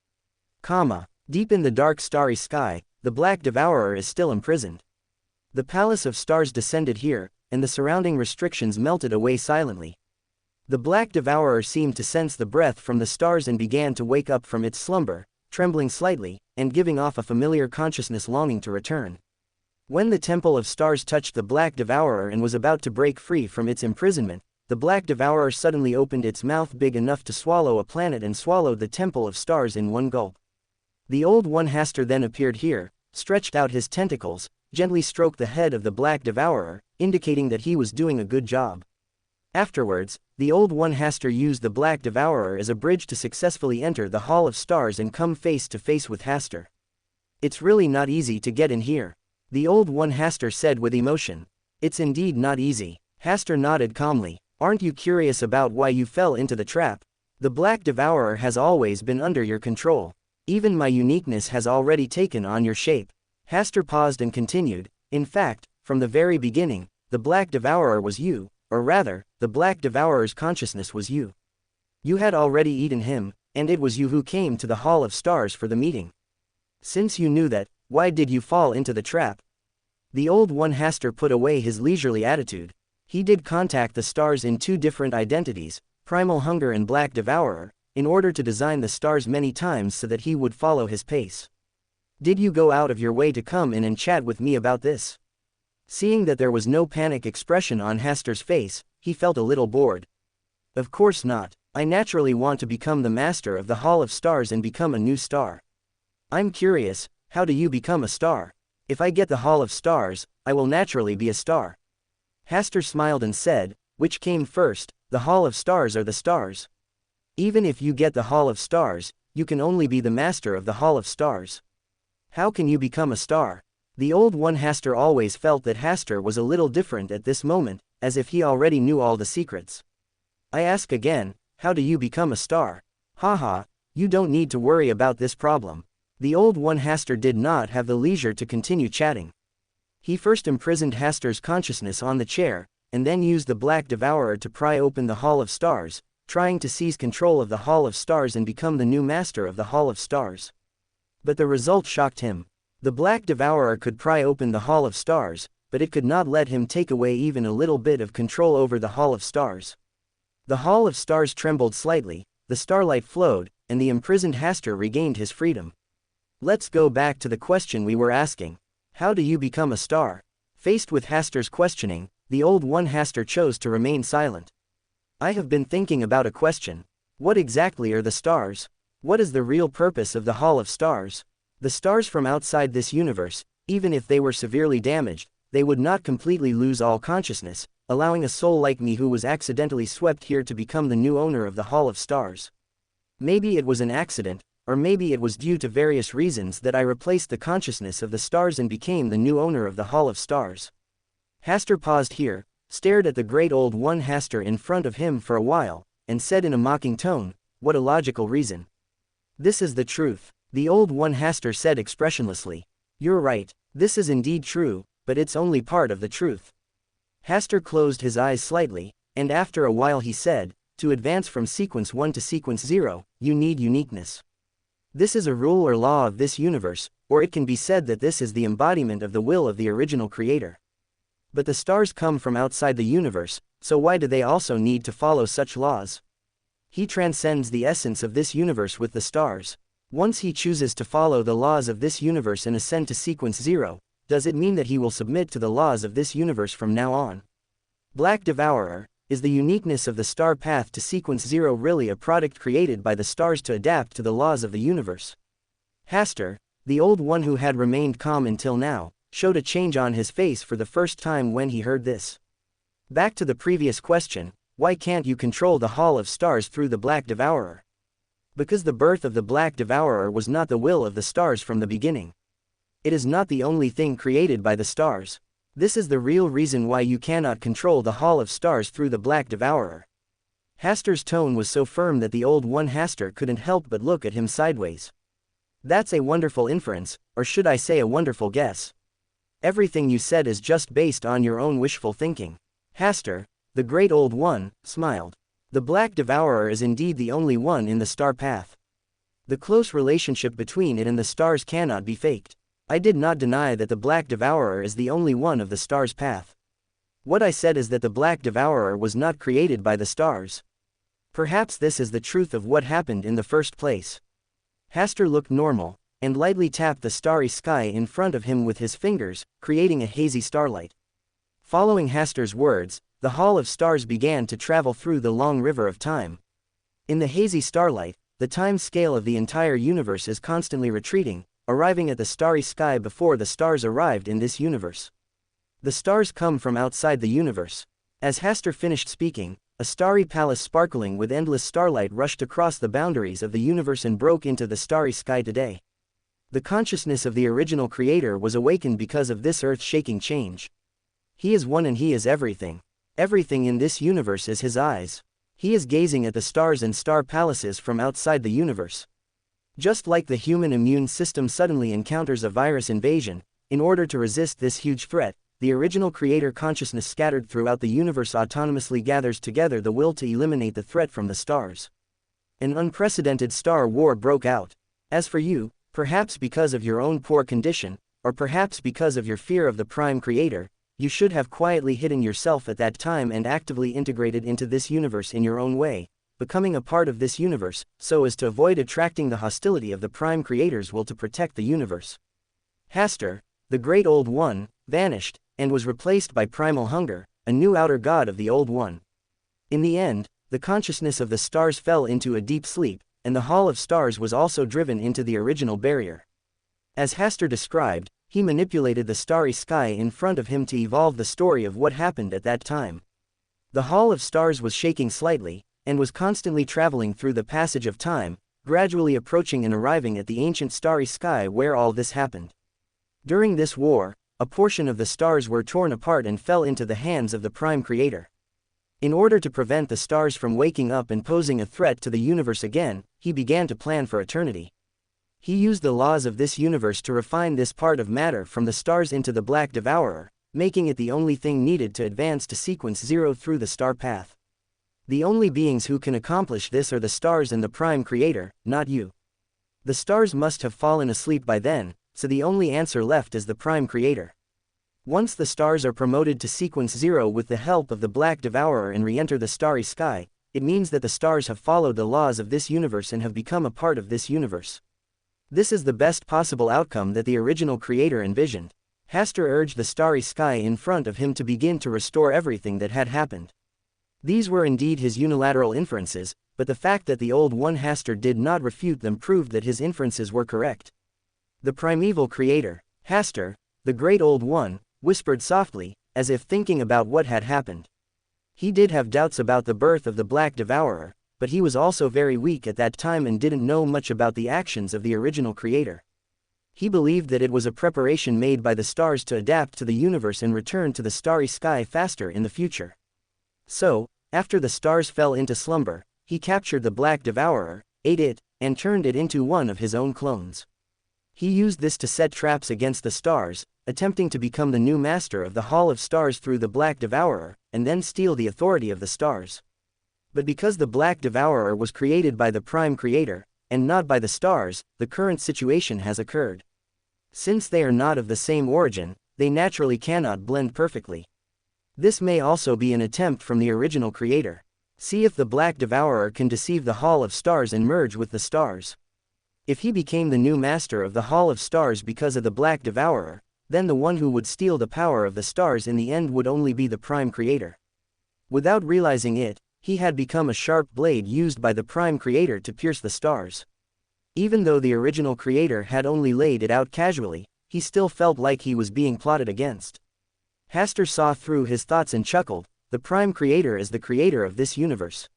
Deep in the dark starry sky, the Black Devourer is still imprisoned. The Palace of Stars descended here, and the surrounding restrictions melted away silently. The Black Devourer seemed to sense the breath from the stars and began to wake up from its slumber, trembling slightly, and giving off a familiar consciousness longing to return. When the Temple of Stars touched the Black Devourer and was about to break free from its imprisonment, the Black Devourer suddenly opened its mouth big enough to swallow a planet and swallowed the Temple of Stars in one gulp. The Old One Haster then appeared here, stretched out his tentacles, gently stroked the head of the Black Devourer, indicating that he was doing a good job. Afterwards, the Old One Haster used the Black Devourer as a bridge to successfully enter the Hall of Stars and come face to face with Haster. It's really not easy to get in here, the Old One Haster said with emotion. It's indeed not easy. Haster nodded calmly. Aren't you curious about why you fell into the trap? The Black Devourer has always been under your control. Even my uniqueness has already taken on your shape. Haster paused and continued, in fact, from the very beginning, the Black Devourer was you. Or rather, the Black Devourer's consciousness was you. You had already eaten him, and it was you who came to the Hall of Stars for the meeting. Since you knew that, why did you fall into the trap? The Old One Haster put away his leisurely attitude. He did contact the stars in two different identities, Primal Hunger and Black Devourer, in order to design the stars many times so that he would follow his pace. Did you go out of your way to come in and chat with me about this? Seeing that there was no panic expression on Haster's face, he felt a little bored. Of course not. I naturally want to become the master of the Hall of Stars and become a new star. I'm curious, how do you become a star? If I get the Hall of Stars, I will naturally be a star. Haster smiled and said, which came first, the Hall of Stars or the stars? Even if you get the Hall of Stars, you can only be the master of the Hall of Stars. How can you become a star? The Old One Haster always felt that Haster was a little different at this moment, as if he already knew all the secrets. I ask again, how do you become a star? Haha, you don't need to worry about this problem. The Old One Haster did not have the leisure to continue chatting. He first imprisoned Haster's consciousness on the chair, and then used the Black Devourer to pry open the Hall of Stars, trying to seize control of the Hall of Stars and become the new master of the Hall of Stars. But the result shocked him. The Black Devourer could pry open the Hall of Stars, but it could not let him take away even a little bit of control over the Hall of Stars. The Hall of Stars trembled slightly, the starlight flowed, and the imprisoned Haster regained his freedom. Let's go back to the question we were asking. How do you become a star? Faced with Haster's questioning, the Old One Haster chose to remain silent. I have been thinking about a question. What exactly are the stars? What is the real purpose of the Hall of Stars? The stars from outside this universe, even if they were severely damaged, they would not completely lose all consciousness, allowing a soul like me who was accidentally swept here to become the new owner of the Hall of Stars. Maybe it was an accident, or maybe it was due to various reasons that I replaced the consciousness of the stars and became the new owner of the Hall of Stars. Hastur paused here, stared at the great old one Hastur in front of him for a while, and said in a mocking tone, "What a logical reason." "This is the truth," the old one Hastur said expressionlessly. "You're right, this is indeed true, but it's only part of the truth." Hastur closed his eyes slightly, and after a while he said, "To advance from sequence 1 to sequence 0, you need uniqueness. This is a rule or law of this universe, or it can be said that this is the embodiment of the will of the original creator. But the stars come from outside the universe, so why do they also need to follow such laws? He transcends the essence of this universe with the stars. Once he chooses to follow the laws of this universe and ascend to sequence 0, does it mean that he will submit to the laws of this universe from now on? Black Devourer, is the uniqueness of the star path to sequence 0 really a product created by the stars to adapt to the laws of the universe?" Hastur, the old one who had remained calm until now, showed a change on his face for the first time when he heard this. Back to the previous question, why can't you control the Hall of Stars through the Black Devourer? Because the birth of the Black Devourer was not the will of the stars from the beginning. It is not the only thing created by the stars. This is the real reason why you cannot control the Hall of Stars through the Black Devourer. Hastur's tone was so firm that the old one Hastur couldn't help but look at him sideways. "That's a wonderful inference, or should I say a wonderful guess. Everything you said is just based on your own wishful thinking." Hastur, the great old one, smiled. "The Black Devourer is indeed the only one in the star path. The close relationship between it and the stars cannot be faked. I did not deny that the Black Devourer is the only one of the stars' path. What I said is that the Black Devourer was not created by the stars. Perhaps this is the truth of what happened in the first place." Hastur looked normal, and lightly tapped the starry sky in front of him with his fingers, creating a hazy starlight. Following Hastur's words, the Hall of Stars began to travel through the long river of time. In the hazy starlight, the time scale of the entire universe is constantly retreating, arriving at the starry sky before the stars arrived in this universe. The stars come from outside the universe. As Hastur finished speaking, a starry palace sparkling with endless starlight rushed across the boundaries of the universe and broke into the starry sky today. The consciousness of the original creator was awakened because of this earth-shaking change. He is one and he is everything. Everything in this universe is his eyes. He is gazing at the stars and star palaces from outside the universe. Just like the human immune system suddenly encounters a virus invasion, in order to resist this huge threat, the original creator consciousness scattered throughout the universe autonomously gathers together the will to eliminate the threat from the stars. An unprecedented star war broke out. As for you, perhaps because of your own poor condition, or perhaps because of your fear of the Prime Creator, you should have quietly hidden yourself at that time and actively integrated into this universe in your own way, becoming a part of this universe, so as to avoid attracting the hostility of the Prime Creator's will to protect the universe. Hastur, the great old one, vanished, and was replaced by Primal Hunger, a new outer god of the old one. In the end, the consciousness of the stars fell into a deep sleep, and the Hall of Stars was also driven into the original barrier. As Hastur described, he manipulated the starry sky in front of him to evolve the story of what happened at that time. The Hall of Stars was shaking slightly, and was constantly traveling through the passage of time, gradually approaching and arriving at the ancient starry sky where all this happened. During this war, a portion of the stars were torn apart and fell into the hands of the Prime Creator. In order to prevent the stars from waking up and posing a threat to the universe again, he began to plan for eternity. He used the laws of this universe to refine this part of matter from the stars into the Black Devourer, making it the only thing needed to advance to sequence 0 through the star path. The only beings who can accomplish this are the stars and the Prime Creator, not you. The stars must have fallen asleep by then, so the only answer left is the Prime Creator. Once the stars are promoted to sequence 0 with the help of the Black Devourer and re-enter the starry sky, it means that the stars have followed the laws of this universe and have become a part of this universe. This is the best possible outcome that the original creator envisioned. Hastur urged the starry sky in front of him to begin to restore everything that had happened. These were indeed his unilateral inferences, but the fact that the old one Hastur did not refute them proved that his inferences were correct. The primeval creator, Hastur, the great old one, whispered softly, as if thinking about what had happened. He did have doubts about the birth of the Black Devourer, but he was also very weak at that time and didn't know much about the actions of the original creator. He believed that it was a preparation made by the stars to adapt to the universe and return to the starry sky faster in the future. So, after the stars fell into slumber, he captured the Black Devourer, ate it, and turned it into one of his own clones. He used this to set traps against the stars, attempting to become the new master of the Hall of Stars through the Black Devourer, and then steal the authority of the stars. But because the Black Devourer was created by the Prime Creator, and not by the stars, the current situation has occurred. Since they are not of the same origin, they naturally cannot blend perfectly. This may also be an attempt from the original creator. See if the Black Devourer can deceive the Hall of Stars and merge with the stars. If he became the new master of the Hall of Stars because of the Black Devourer, then the one who would steal the power of the stars in the end would only be the Prime Creator. Without realizing it, he had become a sharp blade used by the Prime Creator to pierce the stars. Even though the original creator had only laid it out casually, he still felt like he was being plotted against. Hasta saw through his thoughts and chuckled. The Prime Creator is the creator of this universe.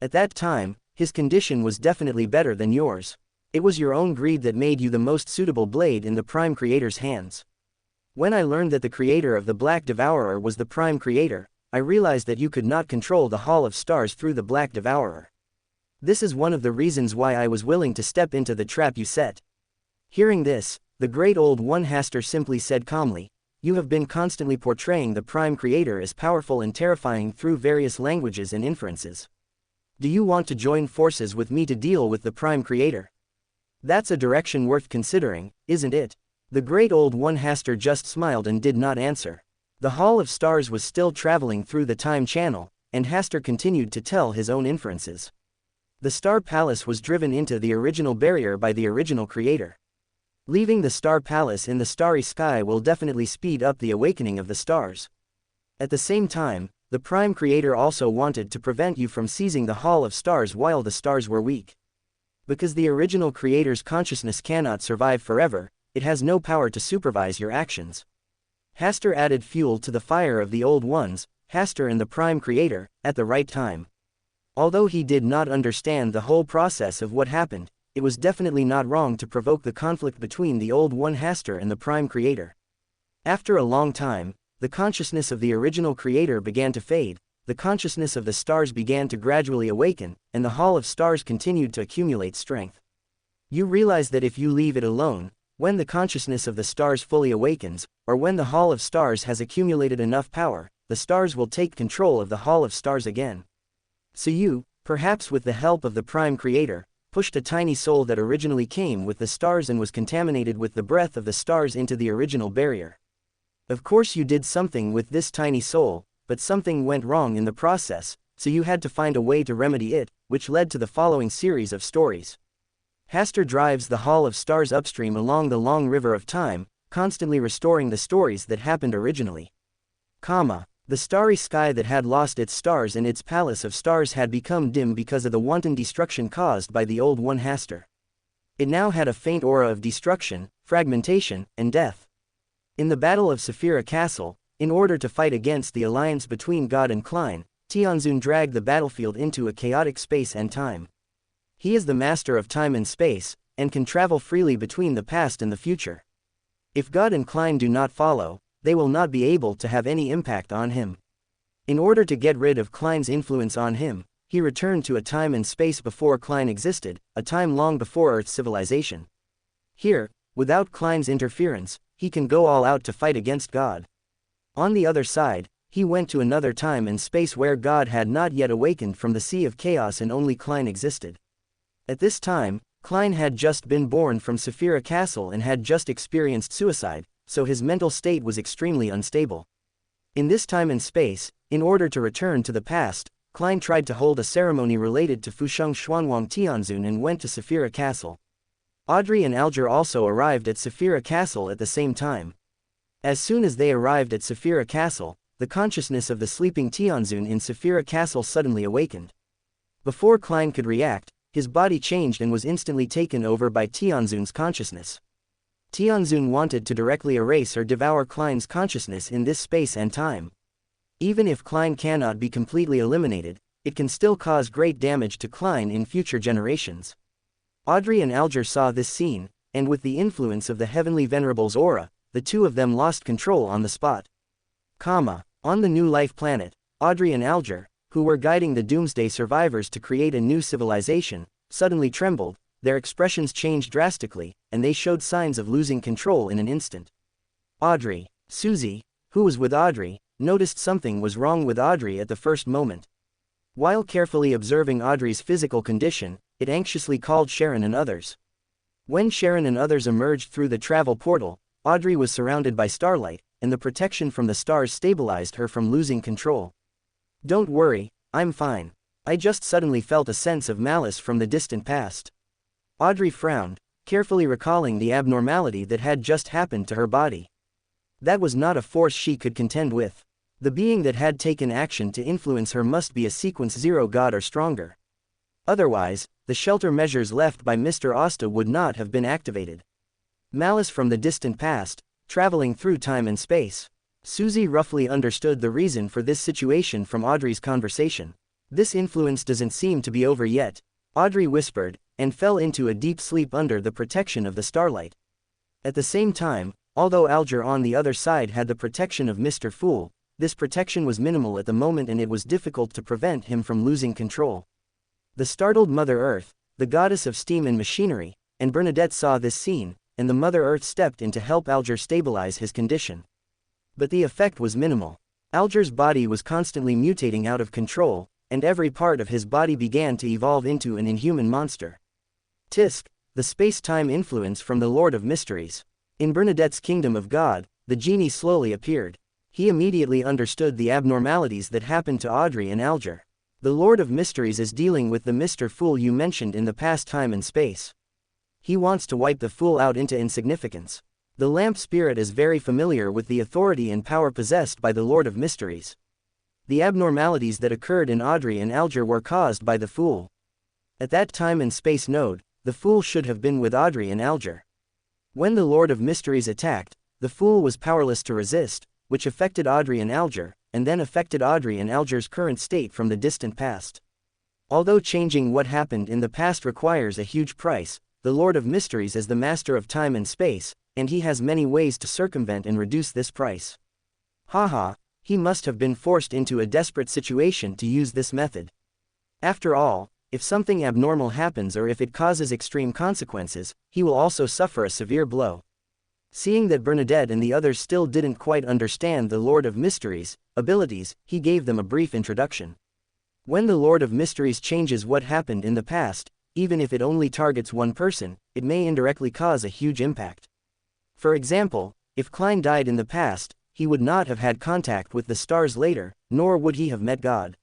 At that time, his condition was definitely better than yours. It was your own greed that made you the most suitable blade in the Prime Creator's hands. When I learned that the creator of the Black Devourer was the Prime Creator, I realized that you could not control the Hall of Stars through the Black Devourer. This is one of the reasons why I was willing to step into the trap you set. Hearing this, the Great Old One Hasta simply said calmly, "You have been constantly portraying the Prime Creator as powerful and terrifying through various languages and inferences. Do you want to join forces with me to deal with the Prime Creator? That's a direction worth considering, isn't it?" The Great Old One Hasta just smiled and did not answer. The Hall of Stars was still traveling through the time channel, and Hasta continued to tell his own inferences. The Star Palace was driven into the original barrier by the original creator. Leaving the Star Palace in the starry sky will definitely speed up the awakening of the stars. At the same time, the Prime Creator also wanted to prevent you from seizing the Hall of Stars while the stars were weak. Because the original creator's consciousness cannot survive forever, it has no power to supervise your actions. Hasta added fuel to the fire of the Old Ones, Hasta and the Prime Creator, at the right time. Although he did not understand the whole process of what happened, it was definitely not wrong to provoke the conflict between the Old One Hasta and the Prime Creator. After a long time, the consciousness of the original creator began to fade, the consciousness of the stars began to gradually awaken, and the Hall of Stars continued to accumulate strength. You realize that if you leave it alone, when the consciousness of the stars fully awakens, or when the Hall of Stars has accumulated enough power, the stars will take control of the Hall of Stars again. So you, perhaps with the help of the Prime Creator, pushed a tiny soul that originally came with the stars and was contaminated with the breath of the stars into the original barrier. Of course you did something with this tiny soul, but something went wrong in the process, so you had to find a way to remedy it, which led to the following series of stories. Hasta drives the Hall of Stars upstream along the long river of time, constantly restoring the stories that happened originally. The starry sky that had lost its stars and its palace of stars had become dim because of the wanton destruction caused by the Old One Hasta. It now had a faint aura of destruction, fragmentation, and death. In the Battle of Saphira Castle, in order to fight against the alliance between God and Klein, Tianzun dragged the battlefield into a chaotic space and time. He is the master of time and space, and can travel freely between the past and the future. If God and Klein do not follow, they will not be able to have any impact on him. In order to get rid of Klein's influence on him, he returned to a time and space before Klein existed, a time long before Earth's civilization. Here, without Klein's interference, he can go all out to fight against God. On the other side, he went to another time and space where God had not yet awakened from the sea of chaos and only Klein existed. At this time, Klein had just been born from Saphira Castle and had just experienced suicide, so his mental state was extremely unstable. In this time and space, in order to return to the past, Klein tried to hold a ceremony related to Fusheng Xuanwang Tianzun and went to Saphira Castle. Audrey and Alger also arrived at Saphira Castle at the same time. As soon as they arrived at Saphira Castle, the consciousness of the sleeping Tianzun in Saphira Castle suddenly awakened. Before Klein could react, his body changed and was instantly taken over by Tianzun's consciousness. Tianzun wanted to directly erase or devour Klein's consciousness in this space and time. Even if Klein cannot be completely eliminated, it can still cause great damage to Klein in future generations. Audrey and Alger saw this scene, and with the influence of the Heavenly Venerable's aura, the two of them lost control on the spot. On the New Life planet, Audrey and Alger, who were guiding the Doomsday survivors to create a new civilization, suddenly trembled, their expressions changed drastically, and they showed signs of losing control in an instant. Audrey, Susie, who was with Audrey, noticed something was wrong with Audrey at the first moment. While carefully observing Audrey's physical condition, it anxiously called Sharon and others. When Sharon and others emerged through the travel portal, Audrey was surrounded by starlight, and the protection from the stars stabilized her from losing control. "Don't worry, I'm fine. I just suddenly felt a sense of malice from the distant past." Audrey frowned, carefully recalling the abnormality that had just happened to her body. That was not a force she could contend with. The being that had taken action to influence her must be a Sequence 0 god or stronger. Otherwise, the shelter measures left by Mr. Asta would not have been activated. Malice from the distant past, traveling through time and space. Susie roughly understood the reason for this situation from Audrey's conversation. "This influence doesn't seem to be over yet," Audrey whispered, and fell into a deep sleep under the protection of the starlight. At the same time, although Alger on the other side had the protection of Mr. Fool, this protection was minimal at the moment and it was difficult to prevent him from losing control. The startled Mother Earth, the goddess of steam and machinery, and Bernadette saw this scene, and the Mother Earth stepped in to help Alger stabilize his condition. But the effect was minimal. Alger's body was constantly mutating out of control, and every part of his body began to evolve into an inhuman monster. Tisk, the space-time influence from the Lord of Mysteries. In Bernadette's kingdom of God, the genie slowly appeared. He immediately understood the abnormalities that happened to Audrey and Alger. The Lord of Mysteries is dealing with the Mr. Fool you mentioned in the past time and space. He wants to wipe the fool out into insignificance. The lamp spirit is very familiar with the authority and power possessed by the Lord of Mysteries. The abnormalities that occurred in Audrey and Alger were caused by the fool. At that time and space node, the fool should have been with Audrey and Alger. When the Lord of Mysteries attacked, the fool was powerless to resist, which affected Audrey and Alger, and then affected Audrey and Alger's current state from the distant past. Although changing what happened in the past requires a huge price, the Lord of Mysteries is the master of time and space, and he has many ways to circumvent and reduce this price. Haha, he must have been forced into a desperate situation to use this method. After all, if something abnormal happens or if it causes extreme consequences, he will also suffer a severe blow. Seeing that Bernadette and the others still didn't quite understand the Lord of Mysteries' abilities, he gave them a brief introduction. When the Lord of Mysteries changes what happened in the past, even if it only targets one person, it may indirectly cause a huge impact. For example, if Klein died in the past, he would not have had contact with the stars later, nor would he have met God.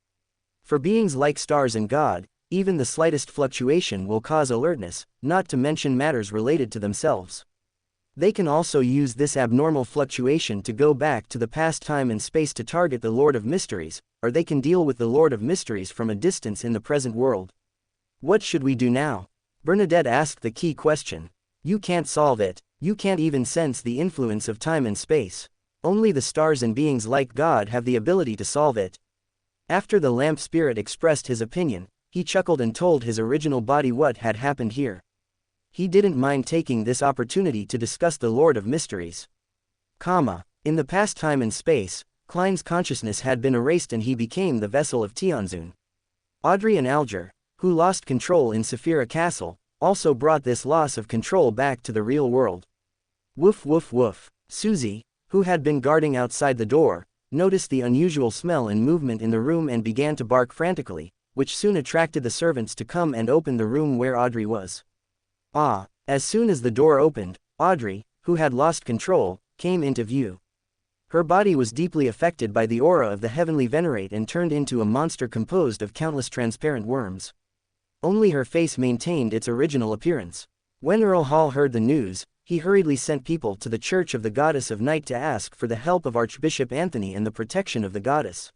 For beings like stars and God, even the slightest fluctuation will cause alertness, not to mention matters related to themselves. They can also use this abnormal fluctuation to go back to the past time and space to target the Lord of Mysteries, or they can deal with the Lord of Mysteries from a distance in the present world. What should we do now? Bernadette asked the key question. You can't solve it, you can't even sense the influence of time and space. Only the stars and beings like God have the ability to solve it. After the lamp spirit expressed his opinion, he chuckled and told his original body what had happened here. He didn't mind taking this opportunity to discuss the Lord of Mysteries. In the past time and space, Klein's consciousness had been erased and he became the vessel of Tianzun. Audrey and Alger, who lost control in Saphira Castle, also brought this loss of control back to the real world. Woof woof woof. Susie, who had been guarding outside the door, noticed the unusual smell and movement in the room and began to bark frantically, which soon attracted the servants to come and open the room where Audrey was. As soon as the door opened, Audrey, who had lost control, came into view. Her body was deeply affected by the aura of the Heavenly Venerate and turned into a monster composed of countless transparent worms. Only her face maintained its original appearance. When Earl Hall heard the news, he hurriedly sent people to the Church of the Goddess of Night to ask for the help of Archbishop Anthony and the protection of the goddess.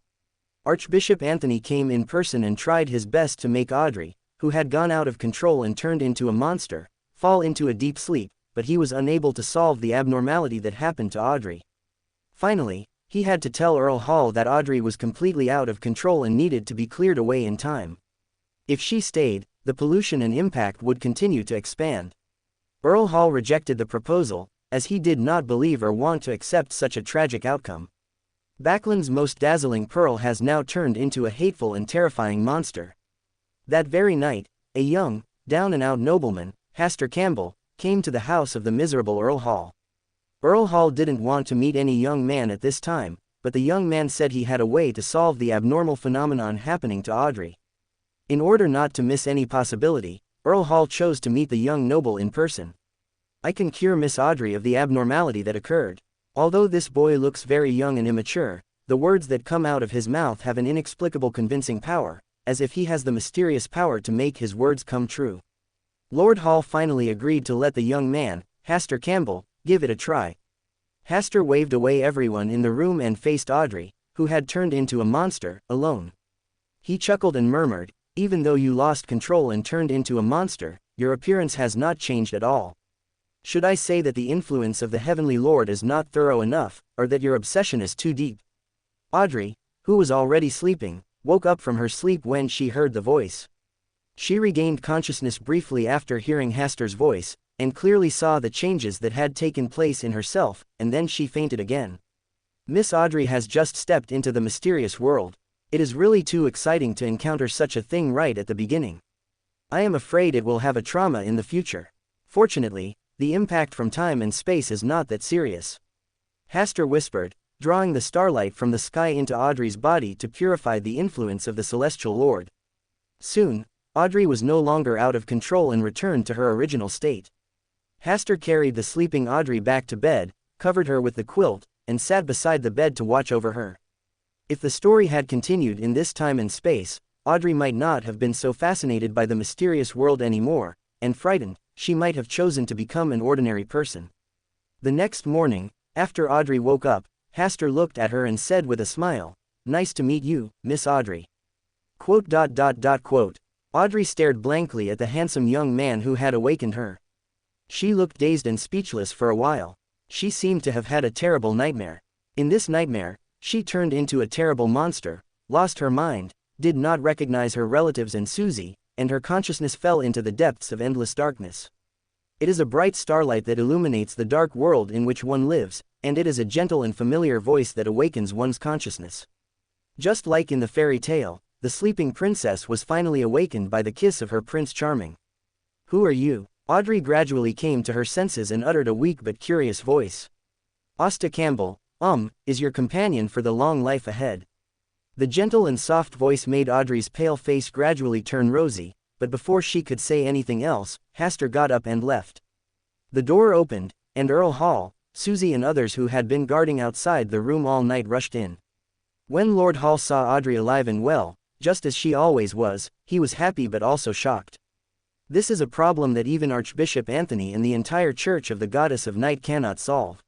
Archbishop Anthony came in person and tried his best to make Audrey, who had gone out of control and turned into a monster, fall into a deep sleep, but he was unable to solve the abnormality that happened to Audrey. Finally, he had to tell Earl Hall that Audrey was completely out of control and needed to be cleared away in time. If she stayed, the pollution and impact would continue to expand. Earl Hall rejected the proposal, as he did not believe or want to accept such a tragic outcome. Backland's most dazzling pearl has now turned into a hateful and terrifying monster. That very night, a young, down-and-out nobleman, Hasta Campbell, came to the house of the miserable Earl Hall. Earl Hall didn't want to meet any young man at this time, but the young man said he had a way to solve the abnormal phenomenon happening to Audrey. In order not to miss any possibility, Earl Hall chose to meet the young noble in person. "I can cure Miss Audrey of the abnormality that occurred. Although this boy looks very young and immature, the words that come out of his mouth have an inexplicable convincing power, as if he has the mysterious power to make his words come true." Lord Hall finally agreed to let the young man, Hasta Campbell, give it a try. Hasta waved away everyone in the room and faced Audrey, who had turned into a monster, alone. He chuckled and murmured, "Even though you lost control and turned into a monster, your appearance has not changed at all. Should I say that the influence of the Heavenly Lord is not thorough enough, or that your obsession is too deep?" Audrey, who was already sleeping, woke up from her sleep when she heard the voice. She regained consciousness briefly after hearing Hasta's voice, and clearly saw the changes that had taken place in herself, and then she fainted again. "Miss Audrey has just stepped into the mysterious world. It is really too exciting to encounter such a thing right at the beginning. I am afraid it will have a trauma in the future. Fortunately, the impact from time and space is not that serious," Hasta whispered, drawing the starlight from the sky into Audrey's body to purify the influence of the Celestial Lord. Soon, Audrey was no longer out of control and returned to her original state. Hasta carried the sleeping Audrey back to bed, covered her with the quilt, and sat beside the bed to watch over her. If the story had continued in this time and space, Audrey might not have been so fascinated by the mysterious world anymore, and frightened, she might have chosen to become an ordinary person. The next morning, after Audrey woke up, Hasta looked at her and said with a smile, "Nice to meet you, Miss Audrey." Audrey stared blankly at the handsome young man who had awakened her. She looked dazed and speechless for a while. She seemed to have had a terrible nightmare. In this nightmare, she turned into a terrible monster, lost her mind, did not recognize her relatives and Susie, and her consciousness fell into the depths of endless darkness. It is a bright starlight that illuminates the dark world in which one lives, and it is a gentle and familiar voice that awakens one's consciousness. Just like in the fairy tale, the sleeping princess was finally awakened by the kiss of her Prince Charming. "Who are you?" Audrey gradually came to her senses and uttered a weak but curious voice. "Hasta Campbell, is your companion for the long life ahead." The gentle and soft voice made Audrey's pale face gradually turn rosy, but before she could say anything else, Hasta got up and left. The door opened, and Earl Hall, Susie and others who had been guarding outside the room all night rushed in. When Lord Hall saw Audrey alive and well, just as she always was, he was happy but also shocked. This is a problem that even Archbishop Anthony and the entire Church of the Goddess of Night cannot solve.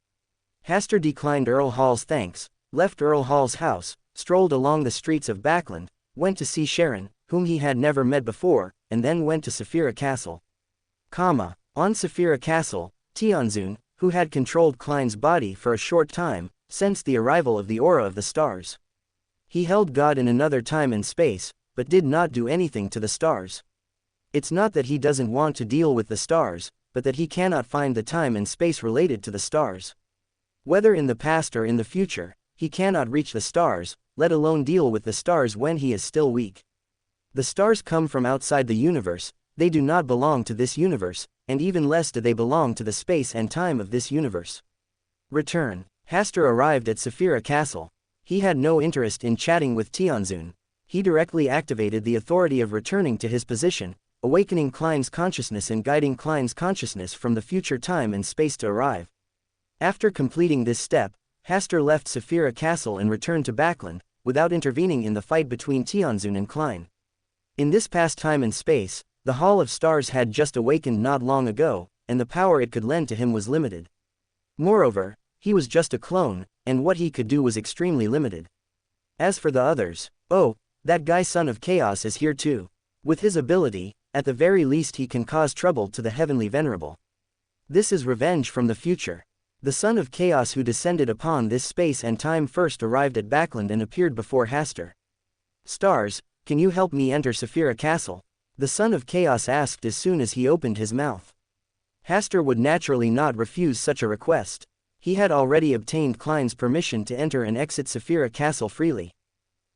Hasta declined Earl Hall's thanks, left Earl Hall's house, strolled along the streets of Backland, went to see Sharon, whom he had never met before, and then went to Saphira Castle. On Saphira Castle, Tianzun, who had controlled Klein's body for a short time, sensed the arrival of the aura of the stars. He held God in another time and space, but did not do anything to the stars. It's not that he doesn't want to deal with the stars, but that he cannot find the time and space related to the stars. Whether in the past or in the future, he cannot reach the stars, let alone deal with the stars when he is still weak. The stars come from outside the universe, they do not belong to this universe, and even less do they belong to the space and time of this universe. Return. Hasta arrived at Saphira Castle. He had no interest in chatting with Tianzun. He directly activated the authority of returning to his position, awakening Klein's consciousness and guiding Klein's consciousness from the future time and space to arrive. After completing this step, Hasta left Saphira Castle and returned to Backland, without intervening in the fight between Tianzun and Klein. In this past time and space, the Hall of Stars had just awakened not long ago, and the power it could lend to him was limited. Moreover, he was just a clone, and what he could do was extremely limited. As for the others, that guy Son of Chaos is here too. With his ability, at the very least he can cause trouble to the Heavenly Venerable. This is revenge from the future. The son of chaos who descended upon this space and time first arrived at Backland and appeared before Hasta. Stars, can you help me enter Saphira Castle? The son of chaos asked as soon as he opened his mouth. Hasta would naturally not refuse such a request. He had already obtained Klein's permission to enter and exit Saphira Castle freely.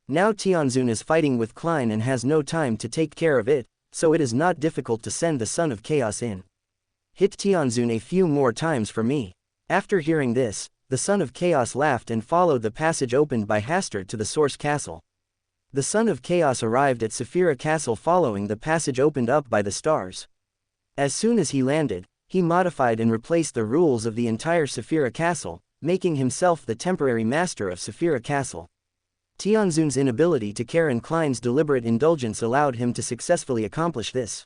Now Tianzun is fighting with Klein and has no time to take care of it, so it is not difficult to send the son of chaos in. Hit Tianzun a few more times for me. After hearing this, the son of chaos laughed and followed the passage opened by Hasta to the source castle. The son of chaos arrived at Saphira Castle following the passage opened up by the stars. As soon as he landed, he modified and replaced the rules of the entire Saphira Castle, making himself the temporary master of Saphira Castle. Tianzun's inability to care and Klein's deliberate indulgence allowed him to successfully accomplish this.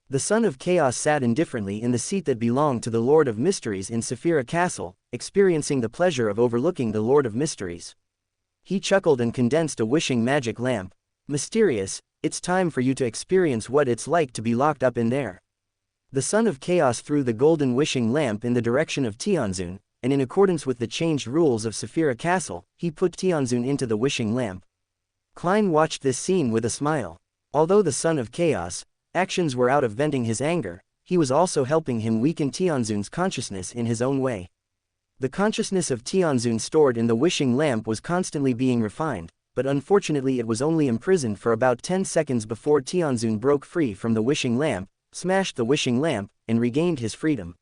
The son of chaos sat indifferently in the seat that belonged to the Lord of Mysteries in Saphira Castle, experiencing the pleasure of overlooking the Lord of Mysteries. He chuckled and condensed a wishing magic lamp. Mysterious, it's time for you to experience what it's like to be locked up in there. The son of chaos threw the golden wishing lamp in the direction of Tianzun, and in accordance with the changed rules of Saphira Castle, he put Tianzun into the wishing lamp. Klein watched this scene with a smile. Although the son of chaos actions were out of venting his anger, he was also helping him weaken Tianzun's consciousness in his own way. The consciousness of Tianzun stored in the wishing lamp was constantly being refined, but unfortunately it was only imprisoned for about 10 seconds before Tianzun broke free from the wishing lamp, smashed the wishing lamp, and regained his freedom.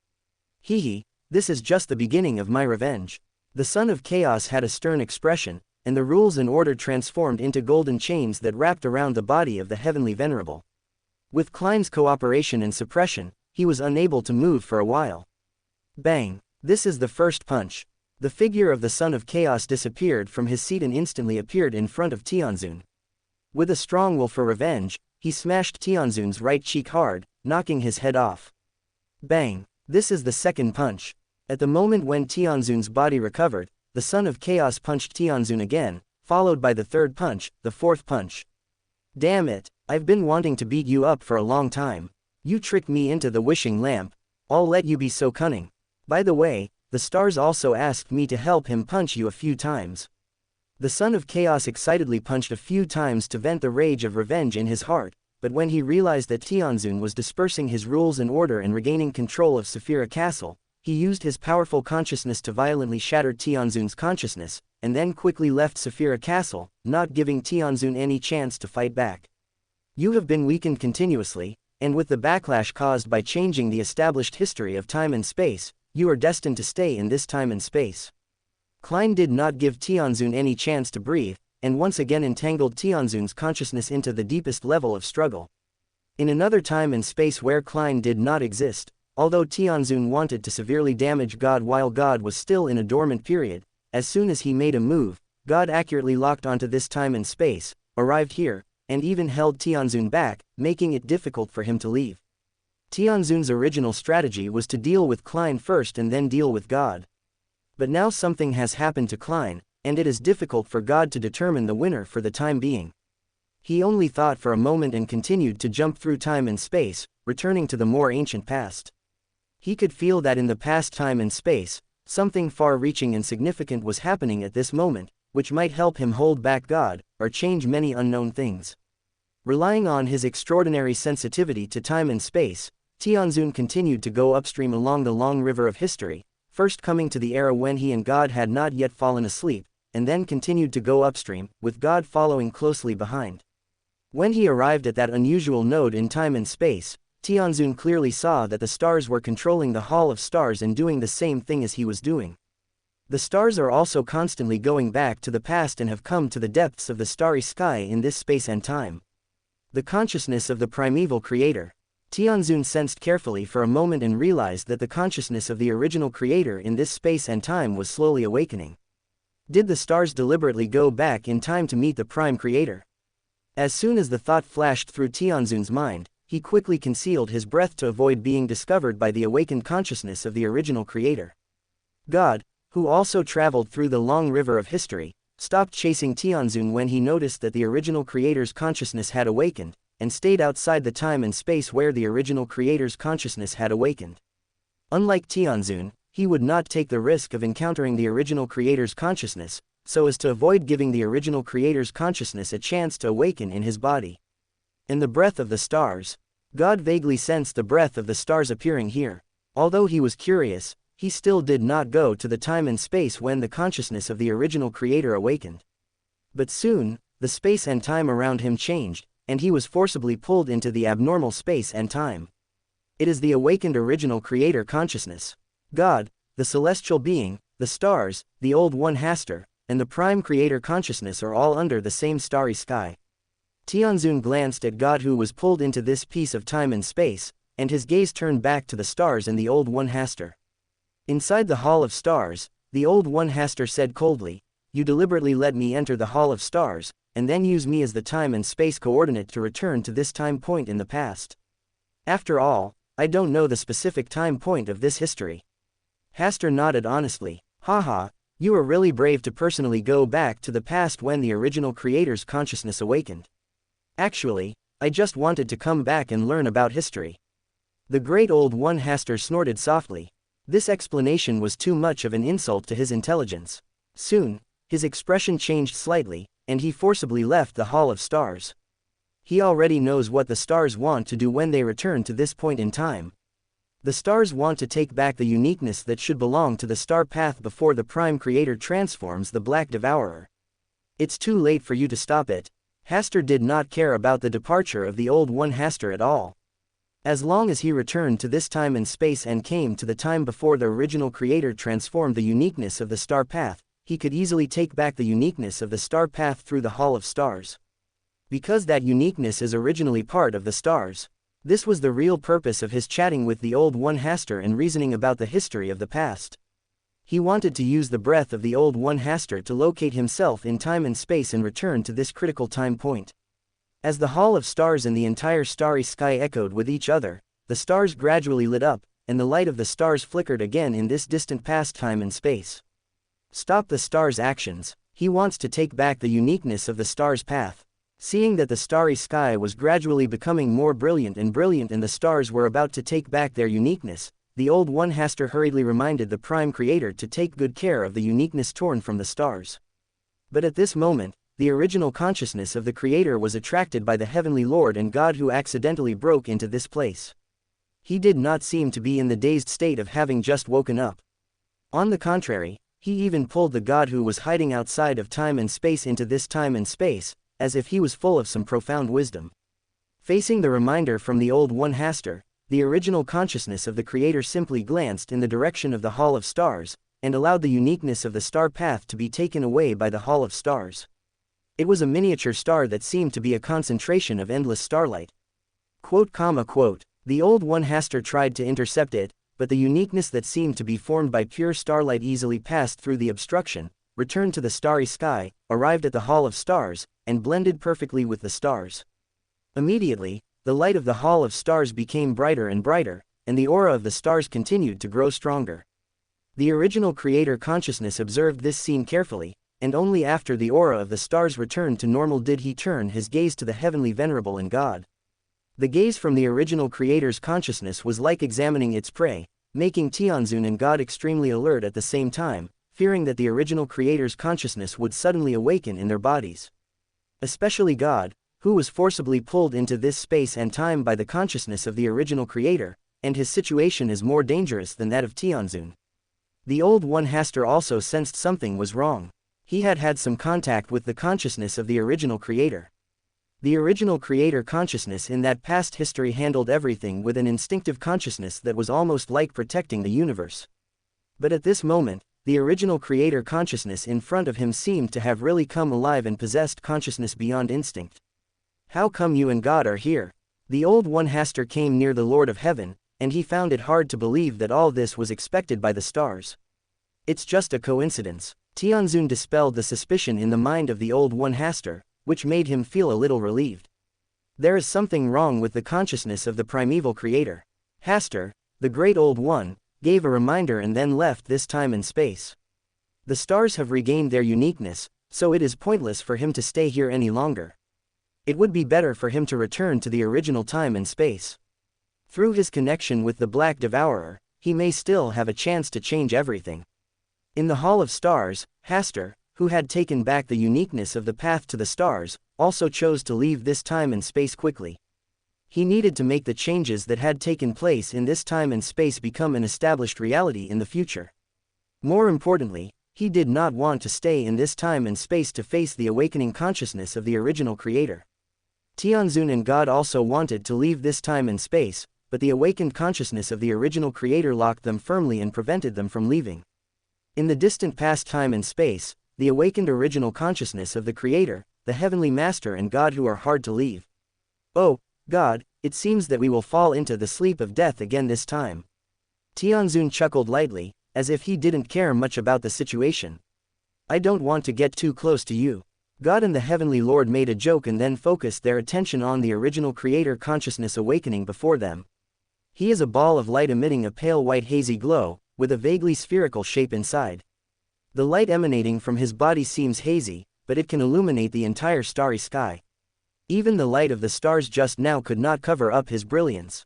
Hee, this is just the beginning of my revenge. The son of chaos had a stern expression, and the rules and order transformed into golden chains that wrapped around the body of the heavenly venerable. With Klein's cooperation and suppression, he was unable to move for a while. Bang! This is the first punch. The figure of the son of chaos disappeared from his seat and instantly appeared in front of Tianzun. With a strong will for revenge, he smashed Tianzun's right cheek hard, knocking his head off. Bang! This is the second punch. At the moment when Tianzun's body recovered, the son of chaos punched Tianzun again, followed by the third punch, the fourth punch. Damn it, I've been wanting to beat you up for a long time. You tricked me into the wishing lamp. I'll let you be so cunning. By the way, the stars also asked me to help him punch you a few times. The son of chaos excitedly punched a few times to vent the rage of revenge in his heart, but when he realized that Tianzun was dispersing his rules and order and regaining control of Saphira Castle, he used his powerful consciousness to violently shatter Tianzun's consciousness, and then quickly left Saphira Castle, not giving Tianzun any chance to fight back. You have been weakened continuously, and with the backlash caused by changing the established history of time and space, you are destined to stay in this time and space. Klein did not give Tianzun any chance to breathe, and once again entangled Tianzun's consciousness into the deepest level of struggle. In another time and space where Klein did not exist, although Tianzun wanted to severely damage God while God was still in a dormant period, as soon as he made a move, God accurately locked onto this time and space, arrived here, and even held Tianzun back, making it difficult for him to leave. Tianzun's original strategy was to deal with Klein first and then deal with God. But now something has happened to Klein, and it is difficult for God to determine the winner for the time being. He only thought for a moment and continued to jump through time and space, returning to the more ancient past. He could feel that in the past time and space, something far-reaching and significant was happening at this moment, which might help him hold back God, or change many unknown things. Relying on his extraordinary sensitivity to time and space, Tianzun continued to go upstream along the long river of history, first coming to the era when he and God had not yet fallen asleep, and then continued to go upstream, with God following closely behind. When he arrived at that unusual node in time and space, Tianzun clearly saw that the stars were controlling the Hall of Stars and doing the same thing as he was doing. The stars are also constantly going back to the past and have come to the depths of the starry sky in this space and time. The consciousness of the primeval creator. Tianzun sensed carefully for a moment and realized that the consciousness of the original creator in this space and time was slowly awakening. Did the stars deliberately go back in time to meet the prime creator? As soon as the thought flashed through Tianzun's mind, he quickly concealed his breath to avoid being discovered by the awakened consciousness of the original creator. God, who also traveled through the long river of history, stopped chasing Tianzun when he noticed that the original creator's consciousness had awakened, and stayed outside the time and space where the original creator's consciousness had awakened. Unlike Tianzun, he would not take the risk of encountering the original creator's consciousness, so as to avoid giving the original creator's consciousness a chance to awaken in his body. In the breath of the stars, God vaguely sensed the breath of the stars appearing here. Although he was curious, he still did not go to the time and space when the consciousness of the original creator awakened. But soon, the space and time around him changed, and he was forcibly pulled into the abnormal space and time. It is the awakened original creator consciousness. God, the celestial being, the stars, the Old One Haster, and the prime creator consciousness are all under the same starry sky. Tianzun glanced at God, who was pulled into this piece of time and space, and his gaze turned back to the stars and the Old One Haster. Inside the Hall of Stars, the Old One Haster said coldly, "You deliberately let me enter the Hall of Stars, and then use me as the time and space coordinate to return to this time point in the past. After all, I don't know the specific time point of this history." Haster nodded honestly. "Haha, you were really brave to personally go back to the past when the original creator's consciousness awakened." "Actually, I just wanted to come back and learn about history." The great Old One Haster snorted softly. This explanation was too much of an insult to his intelligence. Soon, his expression changed slightly, and he forcibly left the Hall of Stars. He already knows what the stars want to do when they return to this point in time. The stars want to take back the uniqueness that should belong to the star path before the Prime Creator transforms the Black Devourer. It's too late for you to stop it. Haster did not care about the departure of the Old One Haster at all. As long as he returned to this time and space and came to the time before the original creator transformed the uniqueness of the star path, he could easily take back the uniqueness of the star path through the Hall of Stars. Because that uniqueness is originally part of the stars. This was the real purpose of his chatting with the Old One Haster and reasoning about the history of the past. He wanted to use the breath of the Old One Haster to locate himself in time and space and return to this critical time point. As the Hall of Stars and the entire starry sky echoed with each other, the stars gradually lit up, and the light of the stars flickered again in this distant past time and space. Stop the stars' actions. He wants to take back the uniqueness of the stars' path. Seeing that the starry sky was gradually becoming more brilliant and the stars were about to take back their uniqueness, the Old One Haster hurriedly reminded the Prime Creator to take good care of the uniqueness torn from the stars. But at this moment, the original consciousness of the Creator was attracted by the Heavenly Lord and God, who accidentally broke into this place. He did not seem to be in the dazed state of having just woken up. On the contrary, he even pulled the God who was hiding outside of time and space into this time and space, as if he was full of some profound wisdom. Facing the reminder from the Old One Haster, the original consciousness of the Creator simply glanced in the direction of the Hall of Stars, and allowed the uniqueness of the star path to be taken away by the Hall of Stars. It was a miniature star that seemed to be a concentration of endless starlight. Quote. The Old One Haster tried to intercept it, but the uniqueness that seemed to be formed by pure starlight easily passed through the obstruction, returned to the starry sky, arrived at the Hall of Stars, and blended perfectly with the stars. Immediately, the light of the Hall of Stars became brighter and brighter, and the aura of the stars continued to grow stronger. The original Creator consciousness observed this scene carefully, and only after the aura of the stars returned to normal did he turn his gaze to the Heavenly Venerable and God. The gaze from the original Creator's consciousness was like examining its prey, making Tianzun and God extremely alert at the same time, fearing that the original Creator's consciousness would suddenly awaken in their bodies. Especially God, who was forcibly pulled into this space and time by the consciousness of the original Creator, and his situation is more dangerous than that of Tianzun. The Old One Haster also sensed something was wrong. He had had some contact with the consciousness of the original Creator. The original Creator consciousness in that past history handled everything with an instinctive consciousness that was almost like protecting the universe. But at this moment, the original Creator consciousness in front of him seemed to have really come alive and possessed consciousness beyond instinct. How come you and God are here? The Old One Haster came near the Lord of Heaven, and he found it hard to believe that all this was expected by the stars. It's just a coincidence. Tianzun dispelled the suspicion in the mind of the Old One Haster, which made him feel a little relieved. There is something wrong with the consciousness of the primeval Creator. Haster, the Great Old One, gave a reminder and then left this time and space. The stars have regained their uniqueness, so it is pointless for him to stay here any longer. It would be better for him to return to the original time and space. Through his connection with the Black Devourer, he may still have a chance to change everything. In the Hall of Stars, Hasta, who had taken back the uniqueness of the path to the stars, also chose to leave this time and space quickly. He needed to make the changes that had taken place in this time and space become an established reality in the future. More importantly, he did not want to stay in this time and space to face the awakening consciousness of the original creator. Tianzun and God also wanted to leave this time and space, but the awakened consciousness of the original creator locked them firmly and prevented them from leaving. In the distant past time and space, the awakened original consciousness of the creator, the heavenly master and God who are hard to leave. Oh, God, it seems that we will fall into the sleep of death again this time. Tianzun chuckled lightly, as if he didn't care much about the situation. I don't want to get too close to you. God and the Heavenly Lord made a joke and then focused their attention on the original creator consciousness awakening before them. He is a ball of light emitting a pale white hazy glow, with a vaguely spherical shape inside. The light emanating from his body seems hazy, but it can illuminate the entire starry sky. Even the light of the stars just now could not cover up his brilliance.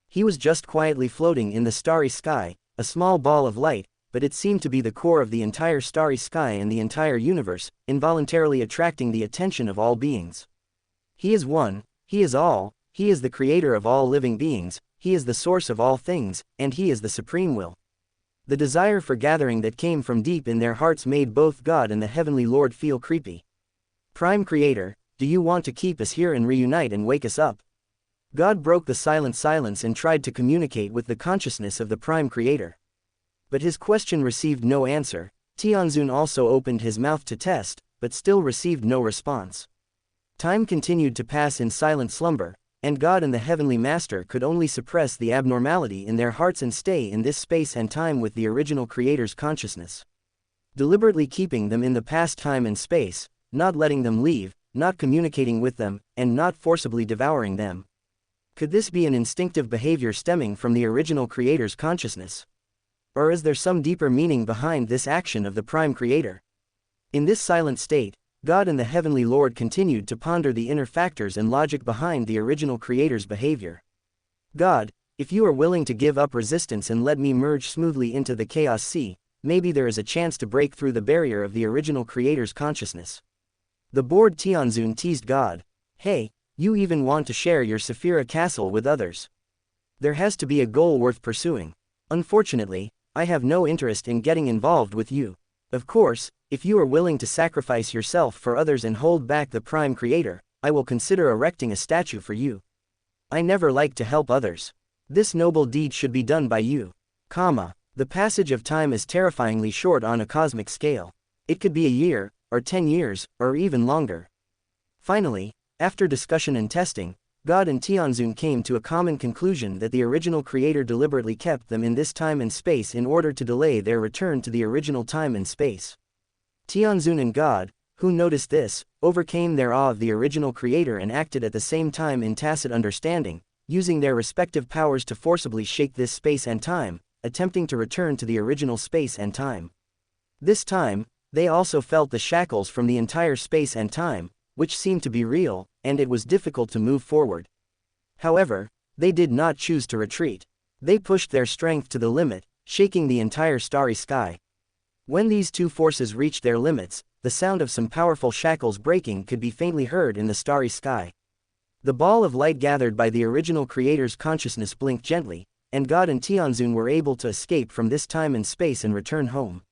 He was just quietly floating in the starry sky, a small ball of light, but it seemed to be the core of the entire starry sky and the entire universe, involuntarily attracting the attention of all beings. He is one, he is all, he is the creator of all living beings, he is the source of all things, and he is the supreme will. The desire for gathering that came from deep in their hearts made both God and the Heavenly Lord feel creepy. Prime Creator, do you want to keep us here and reunite and wake us up? God broke the silence and tried to communicate with the consciousness of the Prime Creator. But his question received no answer. Tianzun also opened his mouth to test, but still received no response. Time continued to pass in silent slumber, and God and the Heavenly Master could only suppress the abnormality in their hearts and stay in this space and time with the original Creator's consciousness. Deliberately keeping them in the past time and space, not letting them leave, not communicating with them, and not forcibly devouring them. Could this be an instinctive behavior stemming from the original Creator's consciousness? Or is there some deeper meaning behind this action of the Prime Creator? In this silent state, God and the Heavenly Lord continued to ponder the inner factors and logic behind the original Creator's behavior. God, if you are willing to give up resistance and let me merge smoothly into the chaos sea, maybe there is a chance to break through the barrier of the original Creator's consciousness. The bored Tianzun teased God. Hey, you even want to share your Saphira castle with others. There has to be a goal worth pursuing. Unfortunately, I have no interest in getting involved with you. Of course, if you are willing to sacrifice yourself for others and hold back the Prime Creator, I will consider erecting a statue for you. I never like to help others. This noble deed should be done by you. The passage of time is terrifyingly short on a cosmic scale. It could be a year, or 10 years, or even longer. Finally, after discussion and testing, God and Tianzun came to a common conclusion that the original Creator deliberately kept them in this time and space in order to delay their return to the original time and space. Tianzun and God, who noticed this, overcame their awe of the original Creator and acted at the same time in tacit understanding, using their respective powers to forcibly shake this space and time, attempting to return to the original space and time. This time, they also felt the shackles from the entire space and time, which seemed to be real, and it was difficult to move forward. However, they did not choose to retreat. They pushed their strength to the limit, shaking the entire starry sky. When these two forces reached their limits, the sound of some powerful shackles breaking could be faintly heard in the starry sky. The ball of light gathered by the original Creator's consciousness blinked gently, and God and Tianzun were able to escape from this time and space and return home.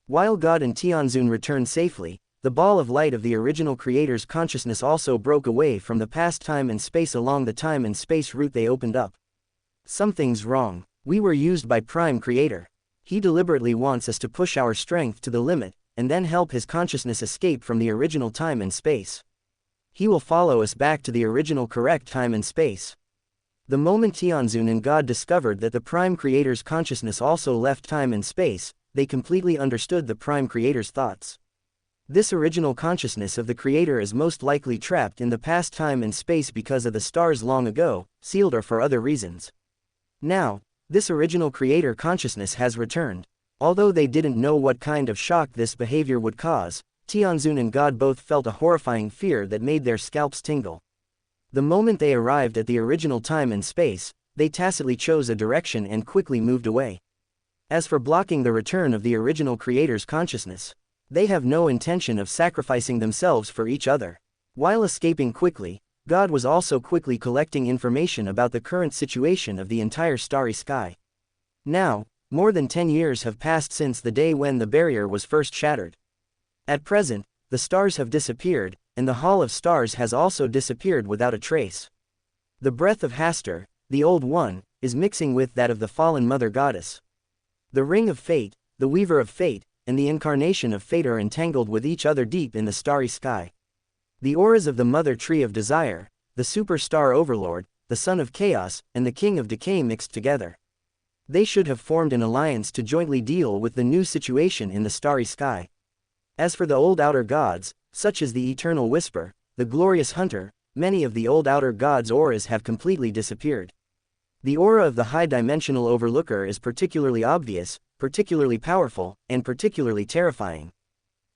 While God and Tianzun returned safely, the ball of light of the original Creator's consciousness also broke away from the past time and space along the time and space route they opened up. Something's wrong. We were used by Prime Creator. He deliberately wants us to push our strength to the limit, and then help his consciousness escape from the original time and space. He will follow us back to the original correct time and space. The moment Tianzun and God discovered that the Prime Creator's consciousness also left time and space, they completely understood the Prime Creator's thoughts. This original consciousness of the Creator is most likely trapped in the past time and space because of the stars long ago, sealed or for other reasons. Now, this original Creator consciousness has returned. Although they didn't know what kind of shock this behavior would cause, Tianzun and God both felt a horrifying fear that made their scalps tingle. The moment they arrived at the original time and space, they tacitly chose a direction and quickly moved away. As for blocking the return of the original creator's consciousness, they have no intention of sacrificing themselves for each other. While escaping quickly, God was also quickly collecting information about the current situation of the entire starry sky. Now, more than 10 years have passed since the day when the barrier was first shattered. At present, the stars have disappeared, and the Hall of Stars has also disappeared without a trace. The breath of Hastur, the Old One, is mixing with that of the fallen Mother Goddess. The Ring of Fate, the Weaver of Fate, and the Incarnation of Fate are entangled with each other deep in the starry sky. The auras of the Mother Tree of Desire, the Superstar Overlord, the Son of Chaos, and the King of Decay mixed together. They should have formed an alliance to jointly deal with the new situation in the starry sky. As for the old outer gods, such as the Eternal Whisper, the Glorious Hunter, many of the old outer gods' auras have completely disappeared. The aura of the high-dimensional Overlooker is particularly obvious, particularly powerful, and particularly terrifying.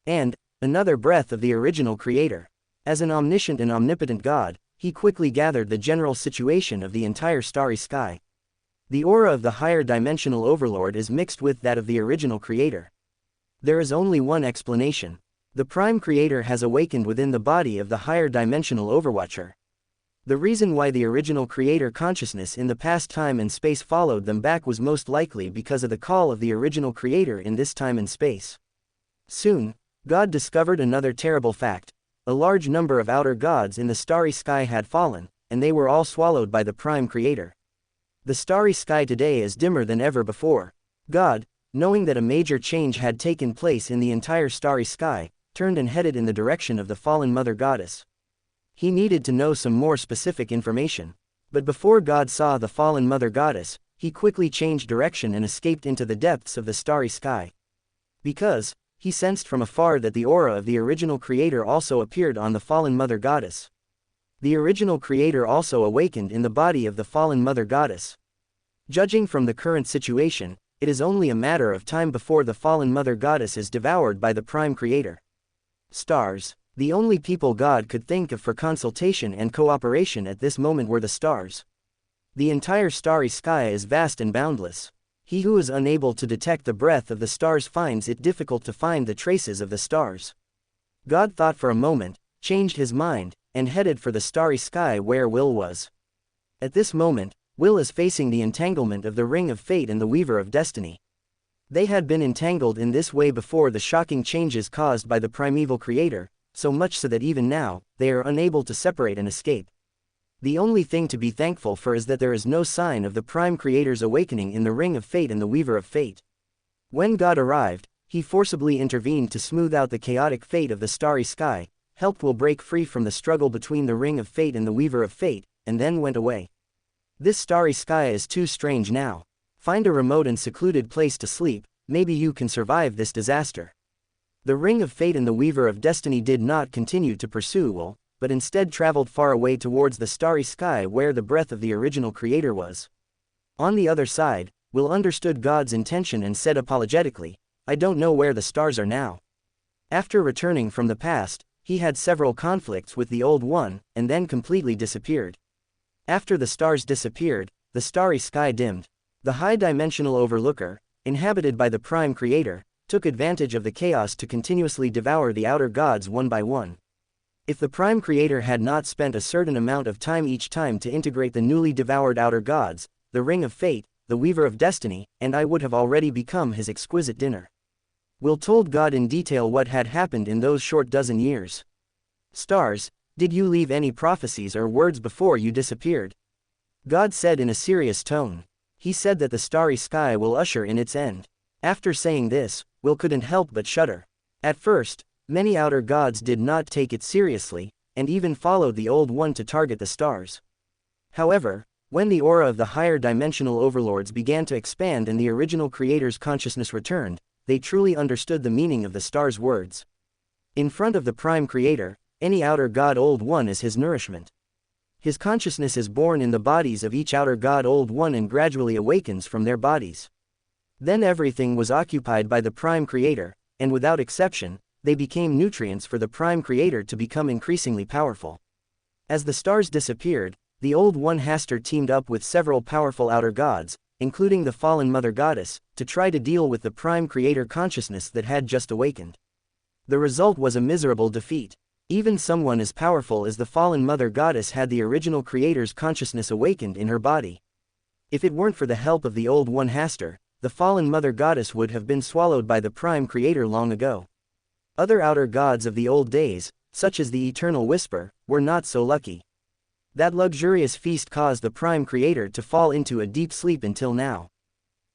And, another breath of the original creator. As an omniscient and omnipotent god, he quickly gathered the general situation of the entire starry sky. The aura of the higher dimensional Overlord is mixed with that of the original creator. There is only one explanation. The Prime Creator has awakened within the body of the higher dimensional Overwatcher. The reason why the original creator consciousness in the past time and space followed them back was most likely because of the call of the original creator in this time and space. Soon, God discovered another terrible fact. A large number of outer gods in the starry sky had fallen, and they were all swallowed by the Prime Creator. The starry sky today is dimmer than ever before. God, knowing that a major change had taken place in the entire starry sky, turned and headed in the direction of the fallen Mother Goddess. He needed to know some more specific information. But before God saw the fallen Mother Goddess, he quickly changed direction and escaped into the depths of the starry sky. Because, he sensed from afar that the aura of the original creator also appeared on the fallen Mother Goddess. The original creator also awakened in the body of the fallen Mother Goddess. Judging from the current situation, it is only a matter of time before the fallen Mother Goddess is devoured by the Prime Creator. Stars. The only people God could think of for consultation and cooperation at this moment were the stars. The entire starry sky is vast and boundless. He who is unable to detect the breath of the stars finds it difficult to find the traces of the stars. God thought for a moment, changed his mind, and headed for the starry sky where Will was. At this moment, Will is facing the entanglement of the Ring of Fate and the Weaver of Destiny. They had been entangled in this way before the shocking changes caused by the primeval creator, so much so that even now, they are unable to separate and escape. The only thing to be thankful for is that there is no sign of the Prime Creator's awakening in the Ring of Fate and the Weaver of Fate. When God arrived, he forcibly intervened to smooth out the chaotic fate of the starry sky, helped Will break free from the struggle between the Ring of Fate and the Weaver of Fate, and then went away. This starry sky is too strange now. Find a remote and secluded place to sleep, maybe you can survive this disaster. The Ring of Fate and the Weaver of Destiny did not continue to pursue Will, but instead traveled far away towards the starry sky where the breath of the original creator was. On the other side, Will understood God's intention and said apologetically, "I don't know where the stars are now." After returning from the past, he had several conflicts with the Old One, and then completely disappeared. After the stars disappeared, the starry sky dimmed. The high-dimensional Overlooker, inhabited by the Prime Creator, took advantage of the chaos to continuously devour the outer gods one by one. If the Prime Creator had not spent a certain amount of time each time to integrate the newly devoured outer gods, the Ring of Fate, the Weaver of Destiny, and I would have already become his exquisite dinner. Will told God in detail what had happened in those short dozen years. "Stars, did you leave any prophecies or words before you disappeared?" God said in a serious tone. He said that the starry sky will usher in its end. After saying this, Will couldn't help but shudder. At first, many outer gods did not take it seriously, and even followed the Old One to target the stars. However, when the aura of the higher dimensional overlords began to expand and the original creator's consciousness returned, they truly understood the meaning of the stars' words. In front of the Prime Creator, any outer god Old One is his nourishment. His consciousness is born in the bodies of each outer god Old One and gradually awakens from their bodies. Then everything was occupied by the Prime Creator, and without exception, they became nutrients for the Prime Creator to become increasingly powerful. As the stars disappeared, the Old One Hastur teamed up with several powerful outer gods, including the fallen Mother Goddess, to try to deal with the Prime Creator consciousness that had just awakened. The result was a miserable defeat. Even someone as powerful as the fallen Mother Goddess had the original Creator's consciousness awakened in her body. If it weren't for the help of the Old One Hastur, the fallen Mother Goddess would have been swallowed by the Prime Creator long ago. Other outer gods of the old days, such as the Eternal Whisper, were not so lucky. That luxurious feast caused the Prime Creator to fall into a deep sleep until now.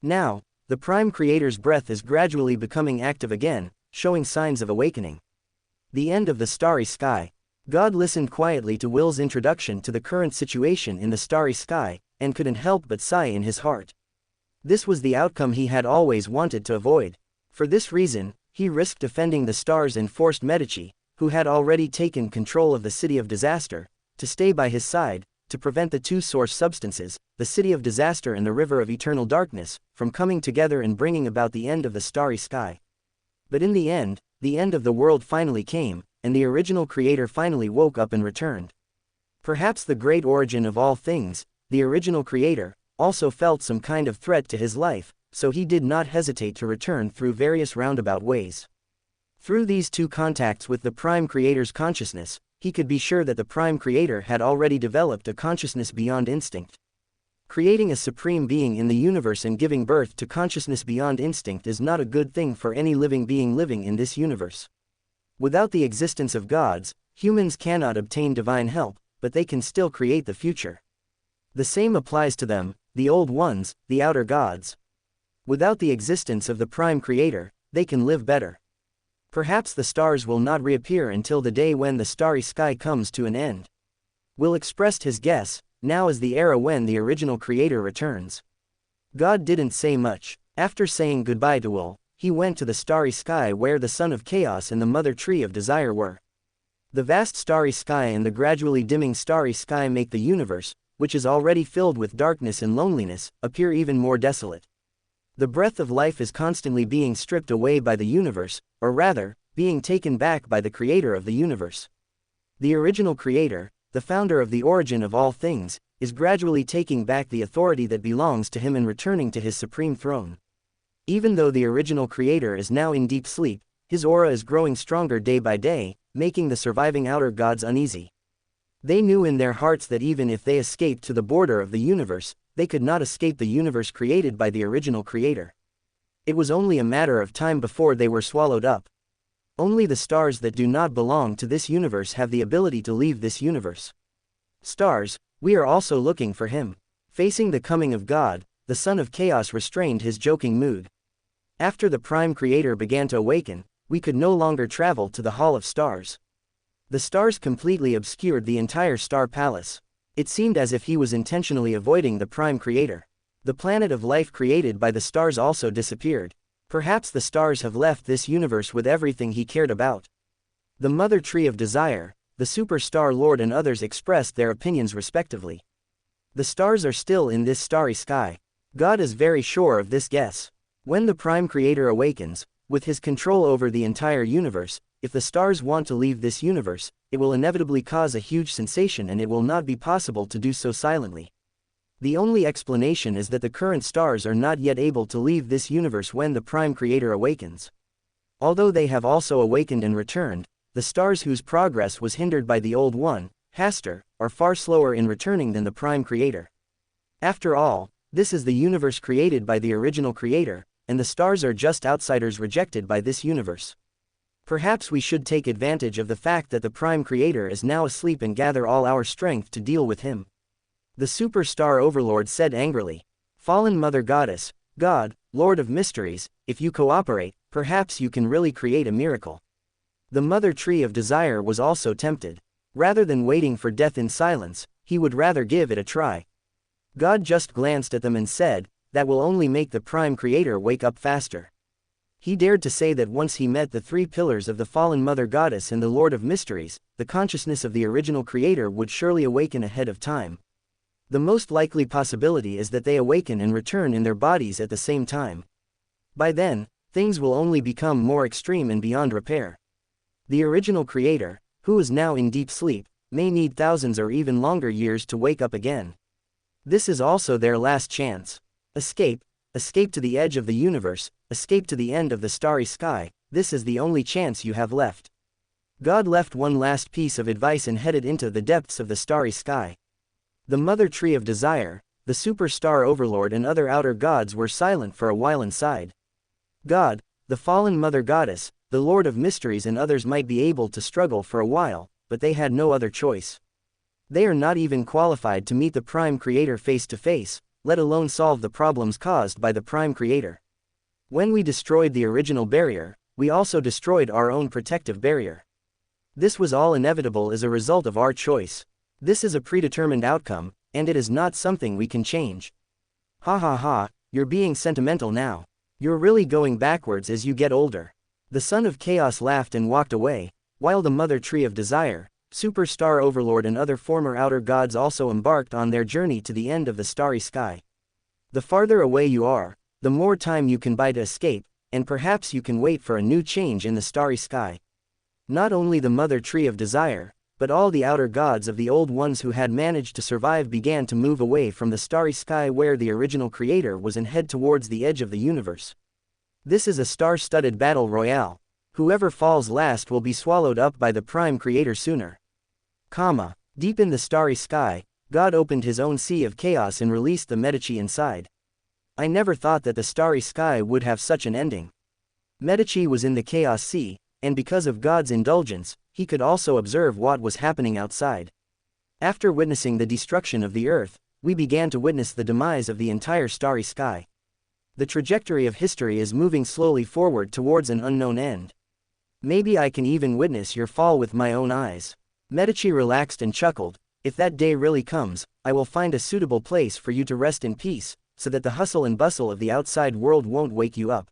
Now, the Prime Creator's breath is gradually becoming active again, showing signs of awakening. The end of the starry sky. God listened quietly to Will's introduction to the current situation in the starry sky, and couldn't help but sigh in his heart. This was the outcome he had always wanted to avoid. For this reason, he risked offending the stars and forced Medici, who had already taken control of the City of Disaster, to stay by his side, to prevent the two source substances, the City of Disaster and the River of Eternal Darkness, from coming together and bringing about the end of the starry sky. But in the end of the world finally came, and the original Creator finally woke up and returned. Perhaps the great origin of all things, the original Creator, also felt some kind of threat to his life, so he did not hesitate to return through various roundabout ways. Through these two contacts with the Prime Creator's consciousness, he could be sure that the Prime Creator had already developed a consciousness beyond instinct. Creating a supreme being in the universe and giving birth to consciousness beyond instinct is not a good thing for any living being living in this universe. Without the existence of gods, humans cannot obtain divine help, but they can still create the future. The same applies to them, the old ones, the outer gods. Without the existence of the Prime Creator, they can live better. Perhaps the stars will not reappear until the day when the starry sky comes to an end. Will expressed his guess, now is the era when the original Creator returns. God didn't say much. After saying goodbye to Will, he went to the starry sky where the Son of Chaos and the Mother Tree of Desire were. The vast starry sky and the gradually dimming starry sky make the universe, which is already filled with darkness and loneliness, appear even more desolate. The breath of life is constantly being stripped away by the universe, or rather, being taken back by the Creator of the universe. The original Creator, the founder of the origin of all things, is gradually taking back the authority that belongs to him and returning to his supreme throne. Even though the original Creator is now in deep sleep, his aura is growing stronger day by day, making the surviving outer gods uneasy. They knew in their hearts that even if they escaped to the border of the universe, they could not escape the universe created by the original Creator. It was only a matter of time before they were swallowed up. Only the stars that do not belong to this universe have the ability to leave this universe. Stars, we are also looking for him. Facing the coming of God, the Son of Chaos restrained his joking mood. After the Prime Creator began to awaken, we could no longer travel to the Hall of Stars. The stars completely obscured the entire star palace. It seemed as if he was intentionally avoiding the Prime Creator. The planet of life created by the stars also disappeared. Perhaps the stars have left this universe with everything he cared about. The Mother Tree of Desire, the Superstar Lord and others expressed their opinions respectively. The stars are still in this starry sky. God is very sure of this guess. When the Prime Creator awakens, with his control over the entire universe, if the stars want to leave this universe, it will inevitably cause a huge sensation and it will not be possible to do so silently. The only explanation is that the current stars are not yet able to leave this universe when the Prime Creator awakens. Although they have also awakened and returned, the stars whose progress was hindered by the Old One, Hastur, are far slower in returning than the Prime Creator. After all, this is the universe created by the original Creator, and the stars are just outsiders rejected by this universe. Perhaps we should take advantage of the fact that the Prime Creator is now asleep and gather all our strength to deal with him. The Superstar Overlord said angrily. Fallen Mother Goddess, God, Lord of Mysteries, if you cooperate, perhaps you can really create a miracle. The Mother Tree of Desire was also tempted. Rather than waiting for death in silence, he would rather give it a try. God just glanced at them and said, that will only make the Prime Creator wake up faster. He dared to say that once he met the three pillars of the fallen Mother Goddess and the Lord of Mysteries, the consciousness of the original Creator would surely awaken ahead of time. The most likely possibility is that they awaken and return in their bodies at the same time. By then, things will only become more extreme and beyond repair. The original Creator, who is now in deep sleep, may need thousands or even longer years to wake up again. This is also their last chance. Escape to the edge of the universe, escape to the end of the starry sky, this is the only chance you have left. God left one last piece of advice and headed into the depths of the starry sky. The mother tree of desire, the superstar overlord and other outer gods were silent for a while inside. God, the fallen mother goddess, the lord of mysteries and others might be able to struggle for a while, but they had no other choice. They are not even qualified to meet the Prime Creator face to face, let alone solve the problems caused by the Prime Creator. When we destroyed the original barrier, we also destroyed our own protective barrier. This was all inevitable as a result of our choice. This is a predetermined outcome, and it is not something we can change. Ha ha ha, you're being sentimental now. You're really going backwards as you get older. The son of chaos laughed and walked away, while the mother tree of desire, superstar overlord and other former outer gods also embarked on their journey to the end of the starry sky. The farther away you are, the more time you can buy to escape, and perhaps you can wait for a new change in the starry sky. Not only the mother tree of desire, but all the outer gods of the old ones who had managed to survive began to move away from the starry sky where the original creator was and head towards the edge of the universe. This is a star-studded battle royale. Whoever falls last will be swallowed up by the Prime Creator sooner. Deep in the starry sky, God opened his own sea of chaos and released the Medici inside. I never thought that the starry sky would have such an ending. Medici was in the chaos sea, and because of God's indulgence, he could also observe what was happening outside. After witnessing the destruction of the earth, we began to witness the demise of the entire starry sky. The trajectory of history is moving slowly forward towards an unknown end. Maybe I can even witness your fall with my own eyes. Medici relaxed and chuckled. If that day really comes, I will find a suitable place for you to rest in peace, so that the hustle and bustle of the outside world won't wake you up.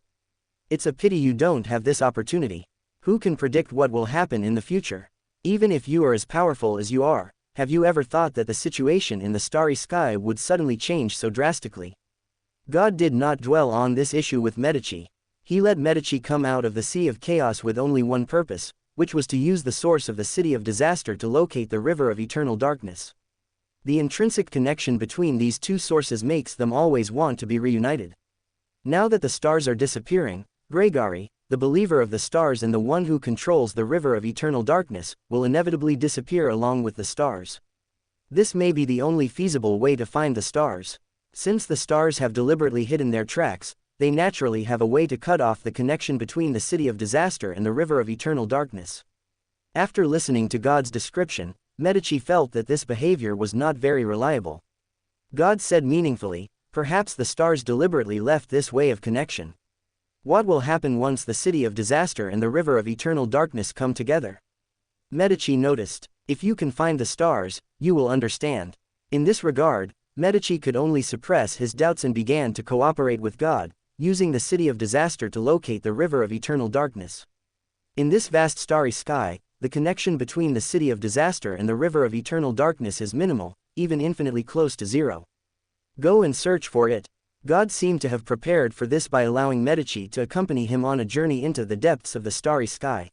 It's a pity you don't have this opportunity. Who can predict what will happen in the future? Even if you are as powerful as you are, have you ever thought that the situation in the starry sky would suddenly change so drastically? God did not dwell on this issue with Medici. He let Medici come out of the sea of chaos with only one purpose, which was to use the source of the city of disaster to locate the river of eternal darkness. The intrinsic connection between these two sources makes them always want to be reunited. Now that the stars are disappearing, Gregory, the believer of the stars and the one who controls the river of eternal darkness, will inevitably disappear along with the stars. This may be the only feasible way to find the stars. Since the stars have deliberately hidden their tracks, they naturally have a way to cut off the connection between the city of disaster and the river of eternal darkness. After listening to God's description, Medici felt that this behavior was not very reliable. God said meaningfully, perhaps the stars deliberately left this way of connection. What will happen once the city of disaster and the river of eternal darkness come together? Medici noticed, if you can find the stars, you will understand. In this regard, Medici could only suppress his doubts and began to cooperate with God, using the city of disaster to locate the river of eternal darkness. In this vast starry sky, the connection between the city of disaster and the river of eternal darkness is minimal, even infinitely close to zero. Go and search for it. God seemed to have prepared for this by allowing Medici to accompany him on a journey into the depths of the starry sky.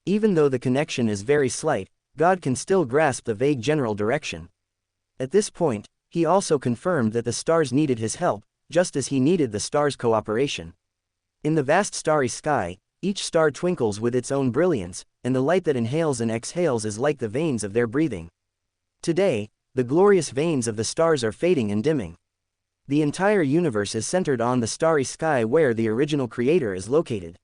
Even though the connection is very slight, God can still grasp the vague general direction. At this point, he also confirmed that the stars needed his help, just as he needed the stars' cooperation. In the vast starry sky, each star twinkles with its own brilliance, and the light that inhales and exhales is like the veins of their breathing. Today, the glorious veins of the stars are fading and dimming. The entire universe is centered on the starry sky where the original creator is located.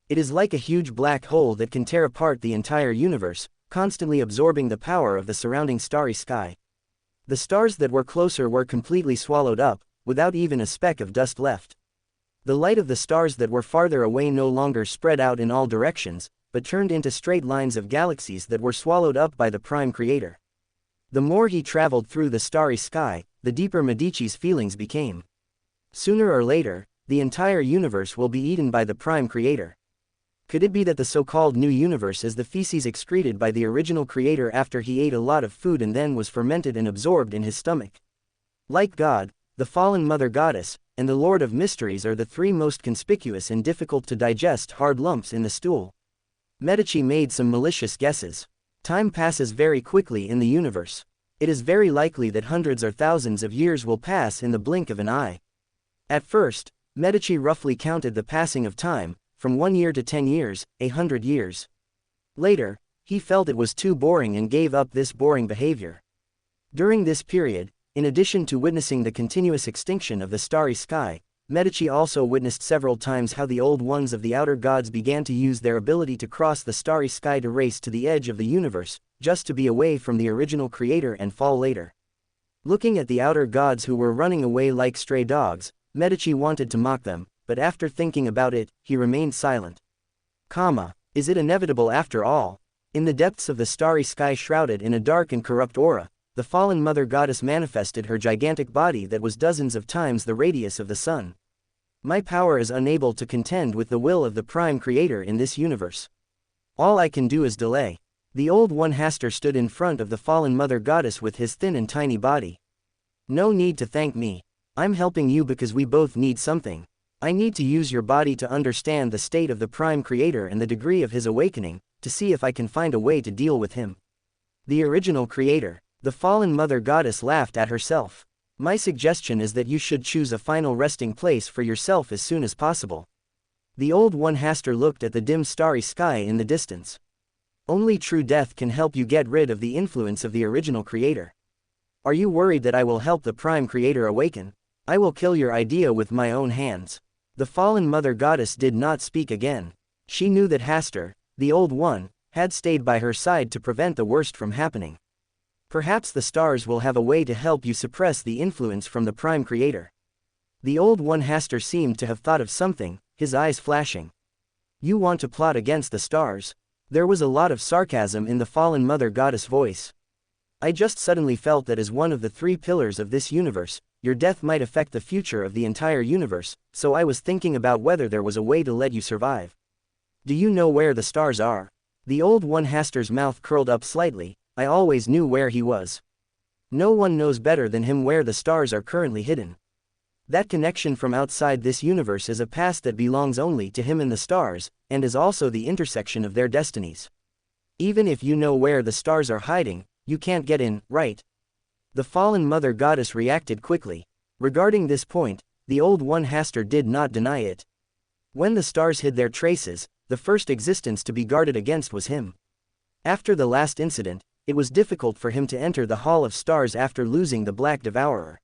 It is like a huge black hole that can tear apart the entire universe, constantly absorbing the power of the surrounding starry sky. The stars that were closer were completely swallowed up, without even a speck of dust left. The light of the stars that were farther away no longer spread out in all directions, but turned into straight lines of galaxies that were swallowed up by the Prime Creator. The more he traveled through the starry sky, the deeper Medici's feelings became. Sooner or later, the entire universe will be eaten by the Prime Creator. Could it be that the so-called new universe is the feces excreted by the original creator after he ate a lot of food and then was fermented and absorbed in his stomach? Like God, the fallen mother goddess, and the Lord of Mysteries are the three most conspicuous and difficult to digest hard lumps in the stool. Medici made some malicious guesses. Time passes very quickly in the universe. It is very likely that hundreds or thousands of years will pass in the blink of an eye. At first, Medici roughly counted the passing of time, from 1 year to 10 years, 100 years. Later, he felt it was too boring and gave up this boring behavior. During this period, in addition to witnessing the continuous extinction of the starry sky, Medici also witnessed several times how the old ones of the outer gods began to use their ability to cross the starry sky to race to the edge of the universe, just to be away from the original creator and fall later. Looking at the outer gods who were running away like stray dogs, Medici wanted to mock them, but after thinking about it, he remained silent. Is it inevitable after all? In the depths of the starry sky shrouded in a dark and corrupt aura, the fallen mother goddess manifested her gigantic body that was dozens of times the radius of the sun. My power is unable to contend with the will of the prime creator in this universe. All I can do is delay. The old one Hastur stood in front of the fallen mother goddess with his thin and tiny body. No need to thank me. I'm helping you because we both need something. I need to use your body to understand the state of the prime creator and the degree of his awakening, to see if I can find a way to deal with him. The original creator. The fallen mother goddess laughed at herself. My suggestion is that you should choose a final resting place for yourself as soon as possible. The old one Hastur looked at the dim starry sky in the distance. Only true death can help you get rid of the influence of the original creator. Are you worried that I will help the prime creator awaken? I will kill your idea with my own hands. The fallen mother goddess did not speak again. She knew that Hastur, the old one, had stayed by her side to prevent the worst from happening. Perhaps the stars will have a way to help you suppress the influence from the prime creator. The old one Hastur seemed to have thought of something, his eyes flashing. You want to plot against the stars? There was a lot of sarcasm in the fallen mother goddess voice. I just suddenly felt that as one of the 3 pillars of this universe, your death might affect the future of the entire universe, so I was thinking about whether there was a way to let you survive. Do you know where the stars are? The old one Hastur's mouth curled up slightly. I always knew where he was. No one knows better than him where the stars are currently hidden. That connection from outside this universe is a past that belongs only to him and the stars, and is also the intersection of their destinies. Even if you know where the stars are hiding, you can't get in, right? The fallen mother goddess reacted quickly. Regarding this point, the old one Hastur did not deny it. When the stars hid their traces, the first existence to be guarded against was him. After the last incident, it was difficult for him to enter the Hall of Stars after losing the Black Devourer.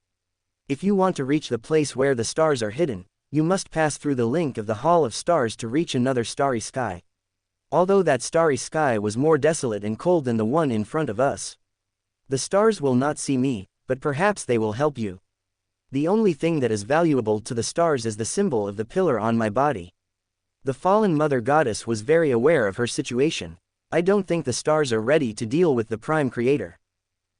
If you want to reach the place where the stars are hidden, you must pass through the link of the Hall of Stars to reach another starry sky. Although that starry sky was more desolate and cold than the one in front of us. The stars will not see me, but perhaps they will help you. The only thing that is valuable to the stars is the symbol of the pillar on my body. The fallen mother goddess was very aware of her situation. I don't think the stars are ready to deal with the prime creator.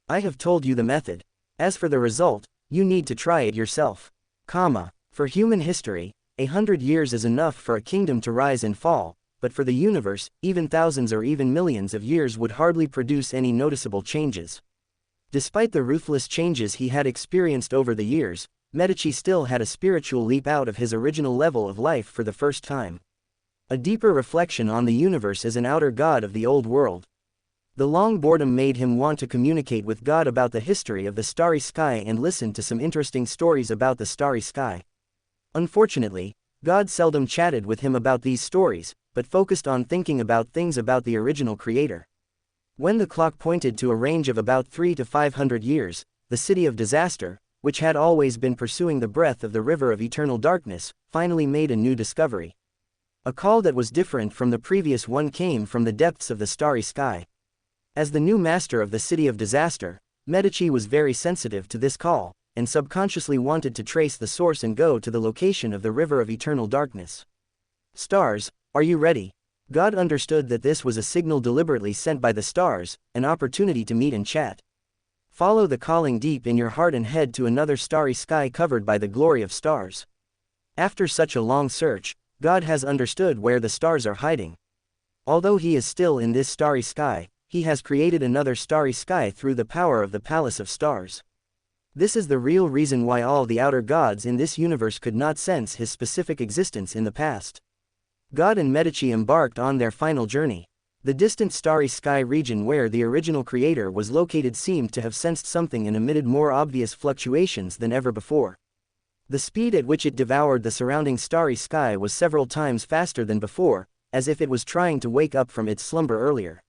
I have told you the method. As for the result, you need to try it yourself. For human history, 100 years is enough for a kingdom to rise and fall, but for the universe, even thousands or even millions of years would hardly produce any noticeable changes. Despite the ruthless changes he had experienced over the years, Medici still had a spiritual leap out of his original level of life for the first time. A deeper reflection on the universe as an outer god of the old world. The long boredom made him want to communicate with God about the history of the starry sky and listen to some interesting stories about the starry sky. Unfortunately, God seldom chatted with him about these stories, but focused on thinking about things about the original creator. When the clock pointed to a range of about 300 to 500 years, the city of disaster, which had always been pursuing the breath of the river of eternal darkness, finally made a new discovery. A call that was different from the previous one came from the depths of the starry sky. As the new master of the city of disaster, Medici was very sensitive to this call, and subconsciously wanted to trace the source and go to the location of the river of eternal darkness. Stars, are you ready? God understood that this was a signal deliberately sent by the stars, an opportunity to meet and chat. Follow the calling deep in your heart and head to another starry sky covered by the glory of stars. After such a long search, God has understood where the stars are hiding. Although he is still in this starry sky, he has created another starry sky through the power of the Palace of Stars. This is the real reason why all the outer gods in this universe could not sense his specific existence in the past. God and Medici embarked on their final journey. The distant starry sky region where the original creator was located seemed to have sensed something and emitted more obvious fluctuations than ever before. The speed at which it devoured the surrounding starry sky was several times faster than before, as if it was trying to wake up from its slumber earlier.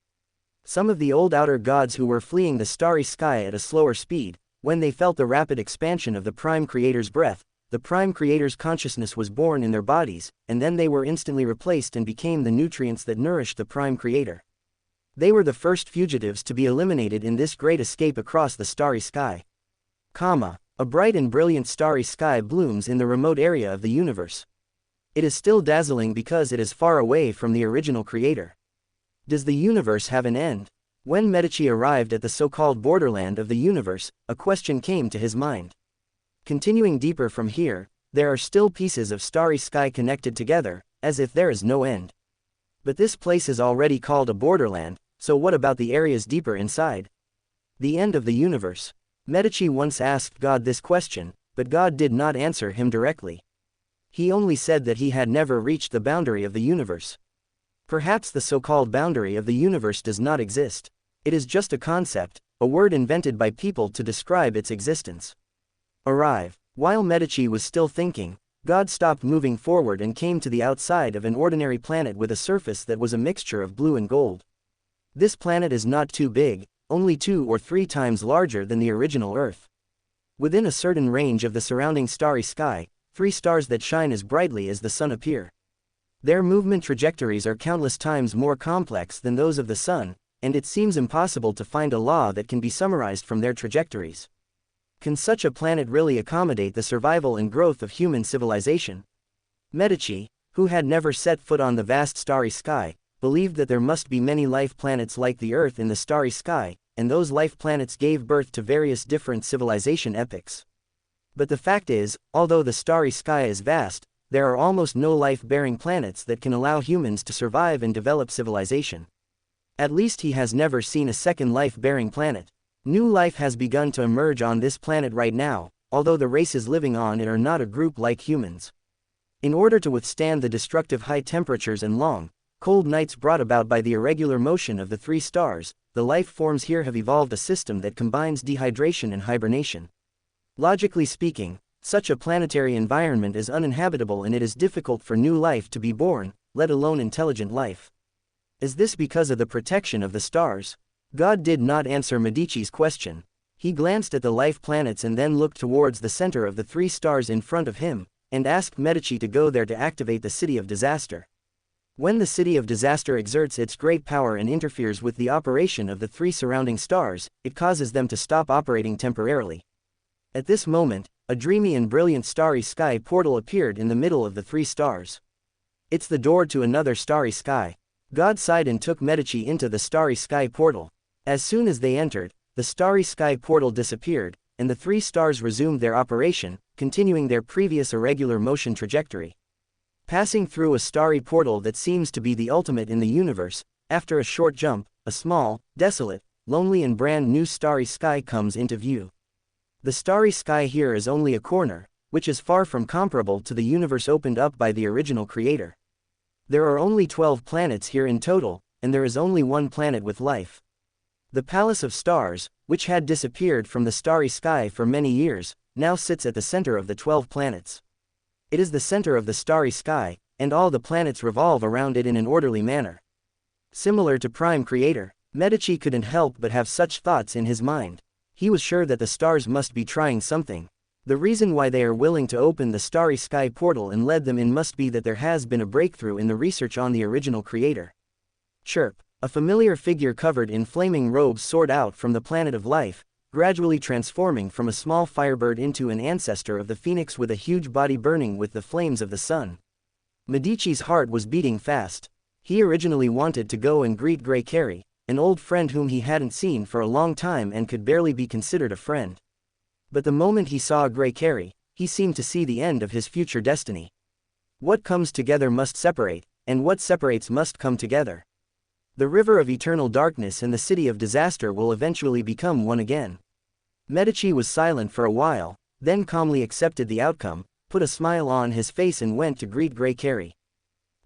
Some of the old outer gods who were fleeing the starry sky at a slower speed, when they felt the rapid expansion of the Prime Creator's breath, the Prime Creator's consciousness was born in their bodies, and then they were instantly replaced and became the nutrients that nourished the Prime Creator. They were the first fugitives to be eliminated in this great escape across the starry sky. A bright and brilliant starry sky blooms in the remote area of the universe. It is still dazzling because it is far away from the original creator. Does the universe have an end? When Medici arrived at the so-called borderland of the universe, a question came to his mind. Continuing deeper from here, there are still pieces of starry sky connected together, as if there is no end. But this place is already called a borderland, so what about the areas deeper inside? The end of the universe. Medici once asked God this question, but God did not answer him directly. He only said that he had never reached the boundary of the universe. Perhaps the so-called boundary of the universe does not exist. It is just a concept, a word invented by people to describe its existence. Arrive. While Medici was still thinking, God stopped moving forward and came to the outside of an ordinary planet with a surface that was a mixture of blue and gold. This planet is not too big, only 2 or 3 times larger than the original Earth. Within a certain range of the surrounding starry sky, 3 stars that shine as brightly as the sun appear. Their movement trajectories are countless times more complex than those of the sun, and it seems impossible to find a law that can be summarized from their trajectories. Can such a planet really accommodate the survival and growth of human civilization? Medici, who had never set foot on the vast starry sky, believed that there must be many life planets like the Earth in the starry sky, and those life planets gave birth to various different civilization epochs. But the fact is, although the starry sky is vast, there are almost no life-bearing planets that can allow humans to survive and develop civilization. At least he has never seen a second life-bearing planet. New life has begun to emerge on this planet right now, although the races living on it are not a group like humans. In order to withstand the destructive high temperatures and long, cold nights brought about by the irregular motion of the 3 stars, the life forms here have evolved a system that combines dehydration and hibernation. Logically speaking, such a planetary environment is uninhabitable and it is difficult for new life to be born, let alone intelligent life. Is this because of the protection of the stars? God did not answer Medici's question. He glanced at the life planets and then looked towards the center of the 3 stars in front of him, and asked Medici to go there to activate the City of Disaster. When the City of Disaster exerts its great power and interferes with the operation of the 3 surrounding stars, it causes them to stop operating temporarily. At this moment, a dreamy and brilliant starry sky portal appeared in the middle of the 3 stars. It's the door to another starry sky. God sighed and took Medici into the starry sky portal. As soon as they entered, the starry sky portal disappeared, and the 3 stars resumed their operation, continuing their previous irregular motion trajectory. Passing through a starry portal that seems to be the ultimate in the universe, after a short jump, a small, desolate, lonely and brand new starry sky comes into view. The starry sky here is only a corner, which is far from comparable to the universe opened up by the original creator. There are only 12 planets here in total, and there is only 1 planet with life. The Palace of Stars, which had disappeared from the starry sky for many years, now sits at the center of the 12 planets. It is the center of the starry sky, and all the planets revolve around it in an orderly manner. Similar to Prime Creator, Medici couldn't help but have such thoughts in his mind. He was sure that the stars must be trying something. The reason why they are willing to open the starry sky portal and let them in must be that there has been a breakthrough in the research on the original creator. Chirp. A familiar figure covered in flaming robes soared out from the planet of life, gradually transforming from a small firebird into an ancestor of the phoenix with a huge body burning with the flames of the sun. Medici's heart was beating fast. He originally wanted to go and greet Grey Carey, an old friend whom he hadn't seen for a long time and could barely be considered a friend. But the moment he saw Grey Carey, he seemed to see the end of his future destiny. What comes together must separate, and what separates must come together. The river of eternal darkness and the City of Disaster will eventually become one again. Medici was silent for a while, then calmly accepted the outcome, put a smile on his face and went to greet Grey Carey.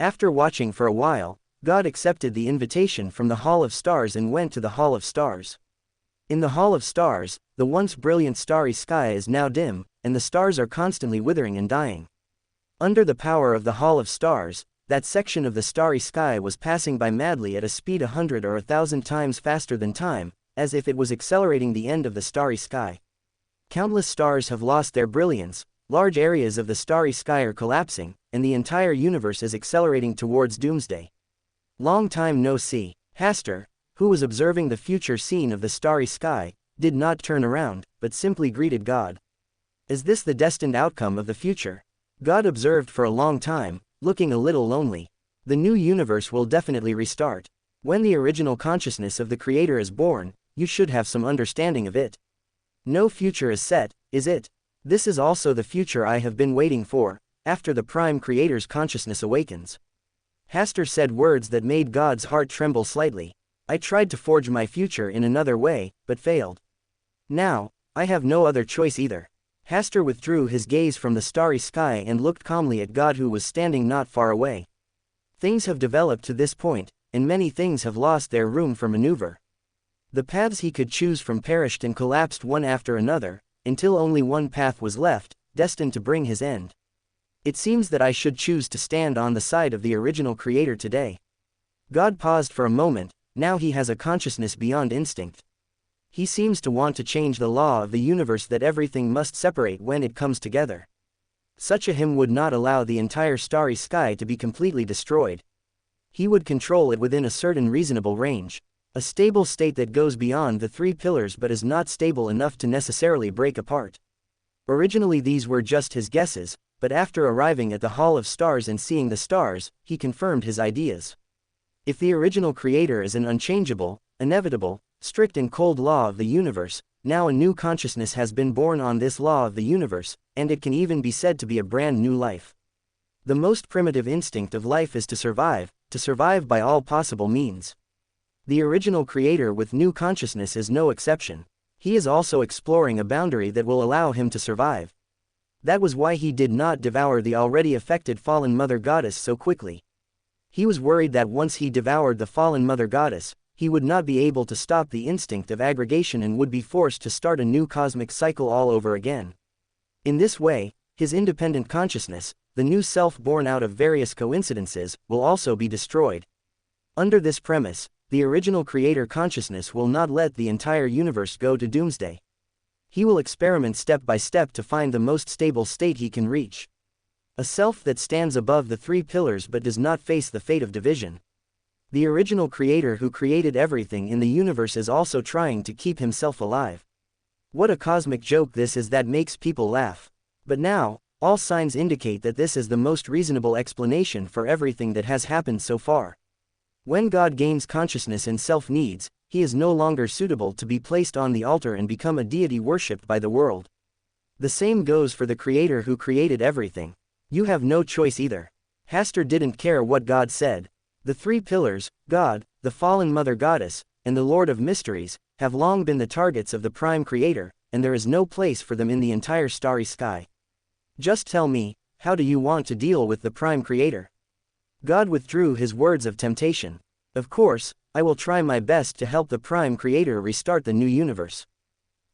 After watching for a while, God accepted the invitation from the Hall of Stars and went to the Hall of Stars. In the Hall of Stars, the once brilliant starry sky is now dim, and the stars are constantly withering and dying. Under the power of the Hall of Stars, that section of the starry sky was passing by madly at a speed 100 or 1,000 times faster than time, as if it was accelerating the end of the starry sky. Countless stars have lost their brilliance, large areas of the starry sky are collapsing, and the entire universe is accelerating towards doomsday. Long time no see. Hasta, who was observing the future scene of the starry sky, did not turn around, but simply greeted God. Is this the destined outcome of the future? God observed for a long time, looking a little lonely. The new universe will definitely restart. When the original consciousness of the Creator is born, you should have some understanding of it. No future is set, is it? This is also the future I have been waiting for, after the Prime Creator's consciousness awakens. Hasta said words that made God's heart tremble slightly. I tried to forge my future in another way, but failed. Now, I have no other choice either. Hasta withdrew his gaze from the starry sky and looked calmly at God, who was standing not far away. Things have developed to this point, and many things have lost their room for maneuver. The paths he could choose from perished and collapsed one after another, until only one path was left, destined to bring his end. It seems that I should choose to stand on the side of the original Creator today. God paused for a moment. Now he has a consciousness beyond instinct. He seems to want to change the law of the universe that everything must separate when it comes together. Such a him would not allow the entire starry sky to be completely destroyed. He would control it within a certain reasonable range. A stable state that goes beyond the three pillars but is not stable enough to necessarily break apart. Originally these were just his guesses, but after arriving at the Hall of Stars and seeing the stars, he confirmed his ideas. If the original Creator is an unchangeable, inevitable, strict and cold law of the universe, now a new consciousness has been born on this law of the universe, and it can even be said to be a brand new life. The most primitive instinct of life is to survive by all possible means. The original Creator with new consciousness is no exception. He is also exploring a boundary that will allow him to survive. That was why he did not devour the already affected fallen Mother Goddess so quickly. He was worried that once he devoured the fallen Mother Goddess, he would not be able to stop the instinct of aggregation and would be forced to start a new cosmic cycle all over again. In this way, his independent consciousness, the new self born out of various coincidences, will also be destroyed. Under this premise, the original Creator consciousness will not let the entire universe go to doomsday. He will experiment step by step to find the most stable state he can reach. A self that stands above the three pillars but does not face the fate of division. The original Creator who created everything in the universe is also trying to keep himself alive. What a cosmic joke this is that makes people laugh. But now, all signs indicate that this is the most reasonable explanation for everything that has happened so far. When God gains consciousness and self-needs, he is no longer suitable to be placed on the altar and become a deity worshipped by the world. The same goes for the Creator who created everything. You have no choice either. Hasta didn't care what God said. The three pillars, God, the fallen Mother Goddess, and the Lord of Mysteries, have long been the targets of the Prime Creator, and there is no place for them in the entire starry sky. Just tell me, how do you want to deal with the Prime Creator? God withdrew his words of temptation. Of course, I will try my best to help the Prime Creator restart the new universe.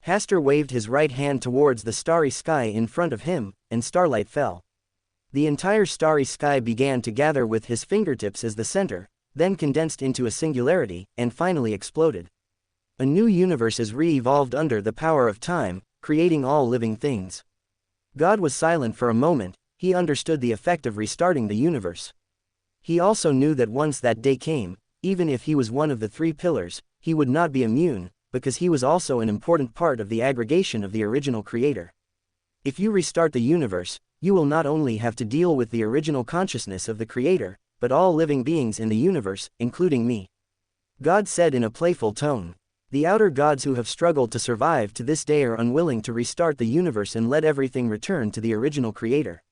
Hasta waved his right hand towards the starry sky in front of him, and starlight fell. The entire starry sky began to gather with his fingertips as the center, then condensed into a singularity, and finally exploded. A new universe is re-evolved under the power of time, creating all living things. God was silent for a moment. He understood the effect of restarting the universe. He also knew that once that day came, even if he was one of the three pillars, he would not be immune, because he was also an important part of the aggregation of the original Creator. If you restart the universe, you will not only have to deal with the original consciousness of the Creator, but all living beings in the universe, including me. God said in a playful tone. The outer gods who have struggled to survive to this day are unwilling to restart the universe and let everything return to the original Creator.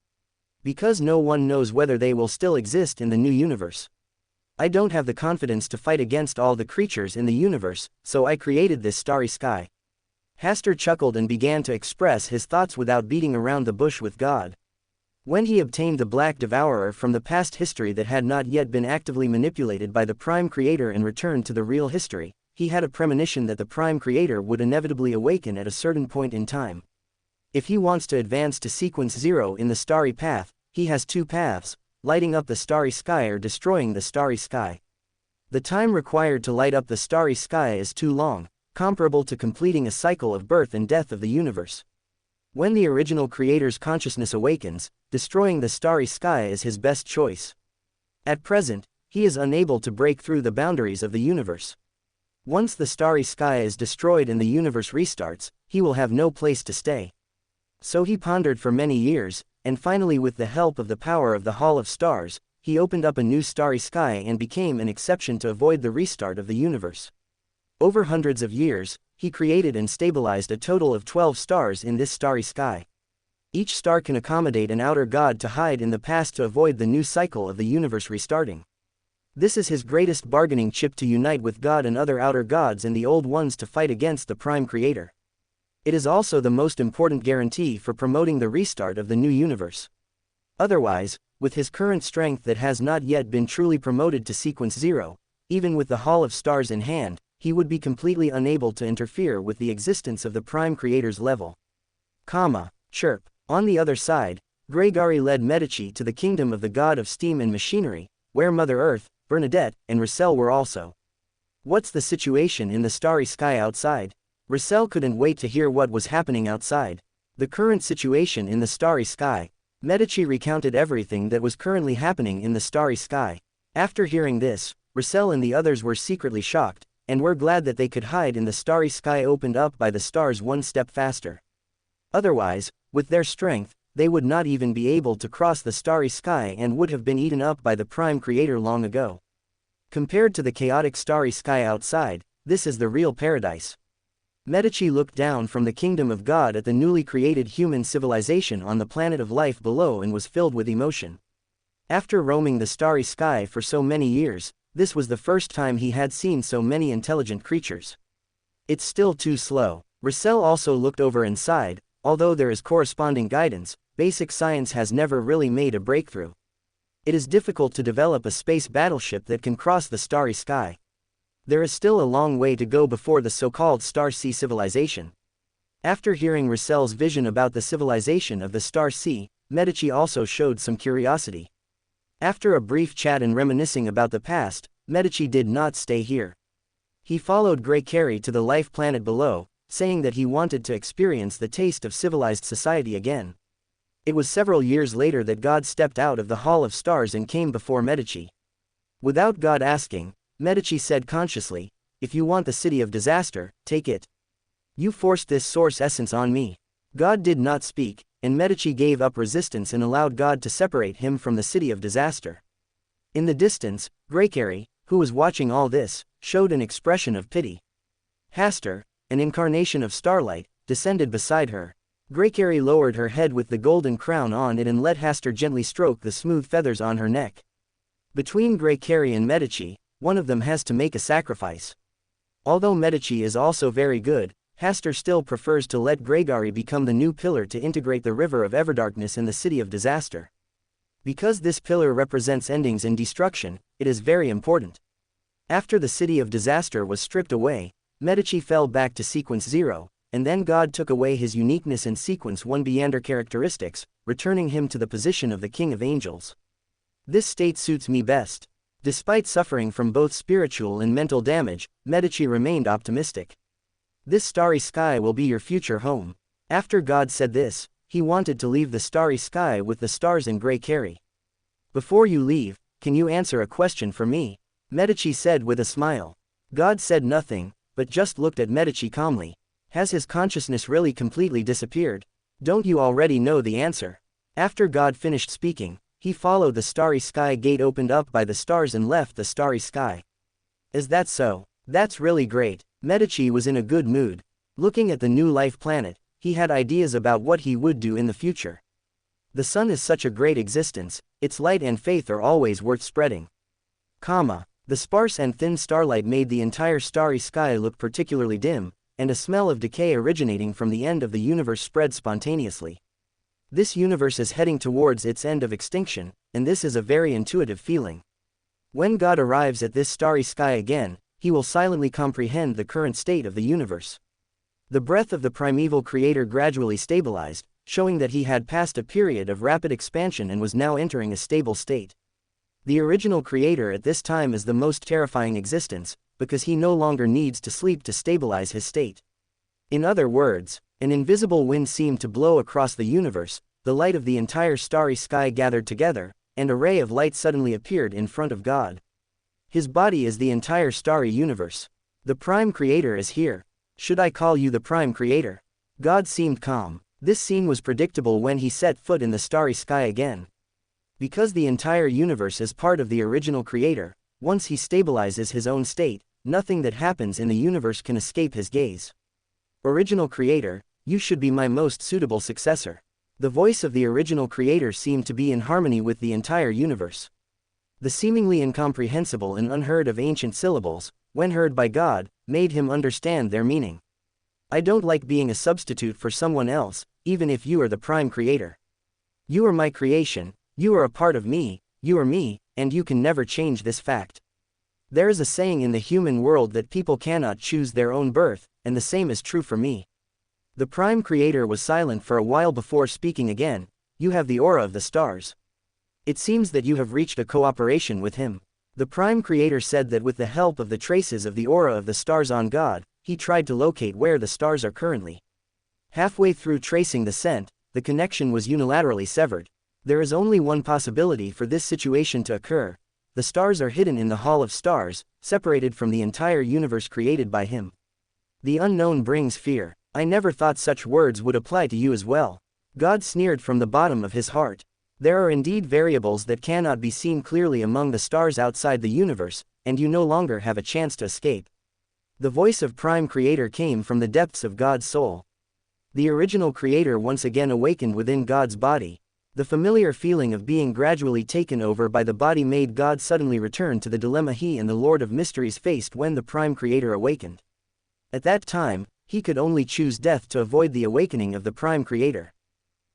Because no one knows whether they will still exist in the new universe. I don't have the confidence to fight against all the creatures in the universe, so I created this starry sky. Hasta chuckled and began to express his thoughts without beating around the bush with God. When he obtained the Black Devourer from the past history that had not yet been actively manipulated by the Prime Creator and returned to the real history, he had a premonition that the Prime Creator would inevitably awaken at a certain point in time. If he wants to advance to Sequence 0 in the Starry Path, he has two paths: lighting up the starry sky or destroying the starry sky. The time required to light up the starry sky is too long, comparable to completing a cycle of birth and death of the universe. When the original creator's consciousness awakens, destroying the starry sky is his best choice. At present, he is unable to break through the boundaries of the universe. Once the starry sky is destroyed and the universe restarts, he will have no place to stay. So he pondered for many years, and finally, with the help of the power of the Hall of Stars, he opened up a new starry sky and became an exception to avoid the restart of the universe. Over hundreds of years, he created and stabilized a total of 12 stars in this starry sky. Each star can accommodate an outer god to hide in the past to avoid the new cycle of the universe restarting. This is his greatest bargaining chip to unite with God and other outer gods and the old ones to fight against the Prime Creator. It is also the most important guarantee for promoting the restart of the new universe. Otherwise, with his current strength that has not yet been truly promoted to Sequence 0, even with the Hall of Stars in hand, he would be completely unable to interfere with the existence of the Prime Creator's level. Chirp. On the other side, Gregory led Medici to the kingdom of the god of steam and machinery, where Mother Earth, Bernadette, and Russell were also. What's the situation in the starry sky outside? Russell couldn't wait to hear what was happening outside. The current situation in the starry sky. Medici recounted everything that was currently happening in the starry sky. After hearing this, Russell and the others were secretly shocked, and were glad that they could hide in the starry sky opened up by the stars one step faster. Otherwise, with their strength, they would not even be able to cross the starry sky and would have been eaten up by the Prime Creator long ago. Compared to the chaotic starry sky outside, this is the real paradise. Medici looked down from the kingdom of God at the newly created human civilization on the planet of life below and was filled with emotion. After roaming the starry sky for so many years, this was the first time he had seen so many intelligent creatures. It's still too slow. Russell also looked over and sighed. Although there is corresponding guidance, basic science has never really made a breakthrough. It is difficult to develop a space battleship that can cross the starry sky. There is still a long way to go before the so-called Star Sea civilization. After hearing Russell's vision about the civilization of the Star Sea, Medici also showed some curiosity. After a brief chat and reminiscing about the past, Medici did not stay here. He followed Gregory to the life planet below, saying that he wanted to experience the taste of civilized society again. It was several years later that God stepped out of the Hall of Stars and came before Medici. Without God asking, Medici said consciously, "If you want the city of disaster, take it. You forced this source essence on me." God did not speak, and Medici gave up resistance and allowed God to separate him from the city of disaster. In the distance, Gregory, who was watching all this, showed an expression of pity. Hasta, an incarnation of starlight, descended beside her. Gregory lowered her head with the golden crown on it and let Hasta gently stroke the smooth feathers on her neck. Between Gregory and Medici, one of them has to make a sacrifice. Although Medici is also very good, Hasta still prefers to let Gregory become the new pillar to integrate the river of Everdarkness in the city of disaster. Because this pillar represents endings and destruction, it is very important. After the city of disaster was stripped away, Medici fell back to Sequence 0, and then God took away his uniqueness and Sequence 1 Beander characteristics, returning him to the position of the King of Angels. This state suits me best. Despite suffering from both spiritual and mental damage, Medici remained optimistic. This starry sky will be your future home. After God said this, he wanted to leave the starry sky with the stars and Gregory. Before you leave, can you answer a question for me? Medici said with a smile. God said nothing, but just looked at Medici calmly. Has his consciousness really completely disappeared? Don't you already know the answer? After God finished speaking, he followed the starry sky gate opened up by the stars and left the starry sky. Is that so? That's really great. Medici was in a good mood. Looking at the new life planet, he had ideas about what he would do in the future. The sun is such a great existence, its light and faith are always worth spreading. The sparse and thin starlight made the entire starry sky look particularly dim, and a smell of decay originating from the end of the universe spread spontaneously. This universe is heading towards its end of extinction, and this is a very intuitive feeling. When God arrives at this starry sky again, he will silently comprehend the current state of the universe. The breath of the primeval creator gradually stabilized, showing that he had passed a period of rapid expansion and was now entering a stable state. The original creator at this time is the most terrifying existence, because he no longer needs to sleep to stabilize his state. In other words, an invisible wind seemed to blow across the universe, the light of the entire starry sky gathered together, and a ray of light suddenly appeared in front of God. His body is the entire starry universe. The Prime Creator is here. Should I call you the Prime Creator? God seemed calm. This scene was predictable when he set foot in the starry sky again. Because the entire universe is part of the original creator, once he stabilizes his own state, nothing that happens in the universe can escape his gaze. Original creator, you should be my most suitable successor. The voice of the original creator seemed to be in harmony with the entire universe. The seemingly incomprehensible and unheard of ancient syllables, when heard by God, made him understand their meaning. I don't like being a substitute for someone else, even if you are the Prime Creator. You are my creation, you are a part of me, you are me, and you can never change this fact. There is a saying in the human world that people cannot choose their own birth, and the same is true for me. The Prime Creator was silent for a while before speaking again. You have the aura of the stars. It seems that you have reached a cooperation with him. The Prime Creator said that with the help of the traces of the aura of the stars on God, he tried to locate where the stars are currently. Halfway through tracing the scent, the connection was unilaterally severed. There is only one possibility for this situation to occur. The stars are hidden in the Hall of Stars, separated from the entire universe created by him. The unknown brings fear. I never thought such words would apply to you as well. God sneered from the bottom of his heart. There are indeed variables that cannot be seen clearly among the stars outside the universe, and you no longer have a chance to escape. The voice of Prime Creator came from the depths of God's soul. The original creator once again awakened within God's body. The familiar feeling of being gradually taken over by the body made God suddenly return to the dilemma he and the Lord of Mysteries faced when the Prime Creator awakened. At that time, he could only choose death to avoid the awakening of the Prime Creator.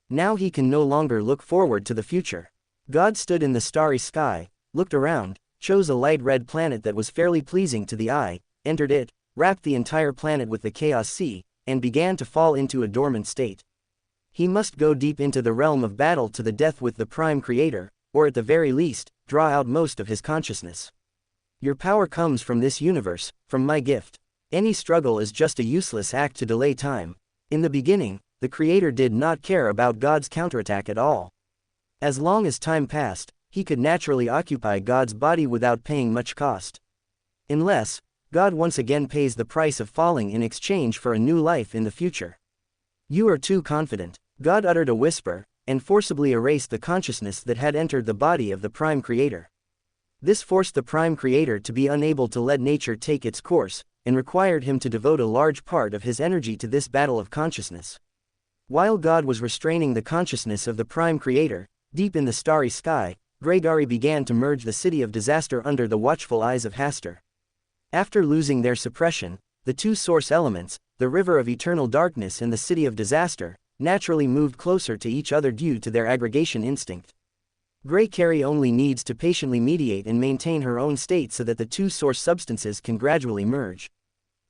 Now he can no longer look forward to the future. God stood in the starry sky, looked around, chose a light red planet that was fairly pleasing to the eye, entered it, wrapped the entire planet with the Chaos Sea, and began to fall into a dormant state. He must go deep into the realm of battle to the death with the Prime Creator, or at the very least, draw out most of his consciousness. Your power comes from this universe, from my gift. Any struggle is just a useless act to delay time. In the beginning, the Creator did not care about God's counterattack at all. As long as time passed, he could naturally occupy God's body without paying much cost. Unless, God once again pays the price of falling in exchange for a new life in the future. You are too confident. God uttered a whisper, and forcibly erased the consciousness that had entered the body of the Prime Creator. This forced the Prime Creator to be unable to let nature take its course, and required him to devote a large part of his energy to this battle of consciousness. While God was restraining the consciousness of the Prime Creator, deep in the starry sky, Gregory began to merge the city of disaster under the watchful eyes of Hastur. After losing their suppression, the two source elements, the river of eternal darkness and the city of disaster, naturally moved closer to each other due to their aggregation instinct. Grey Carrie only needs to patiently mediate and maintain her own state so that the two source substances can gradually merge.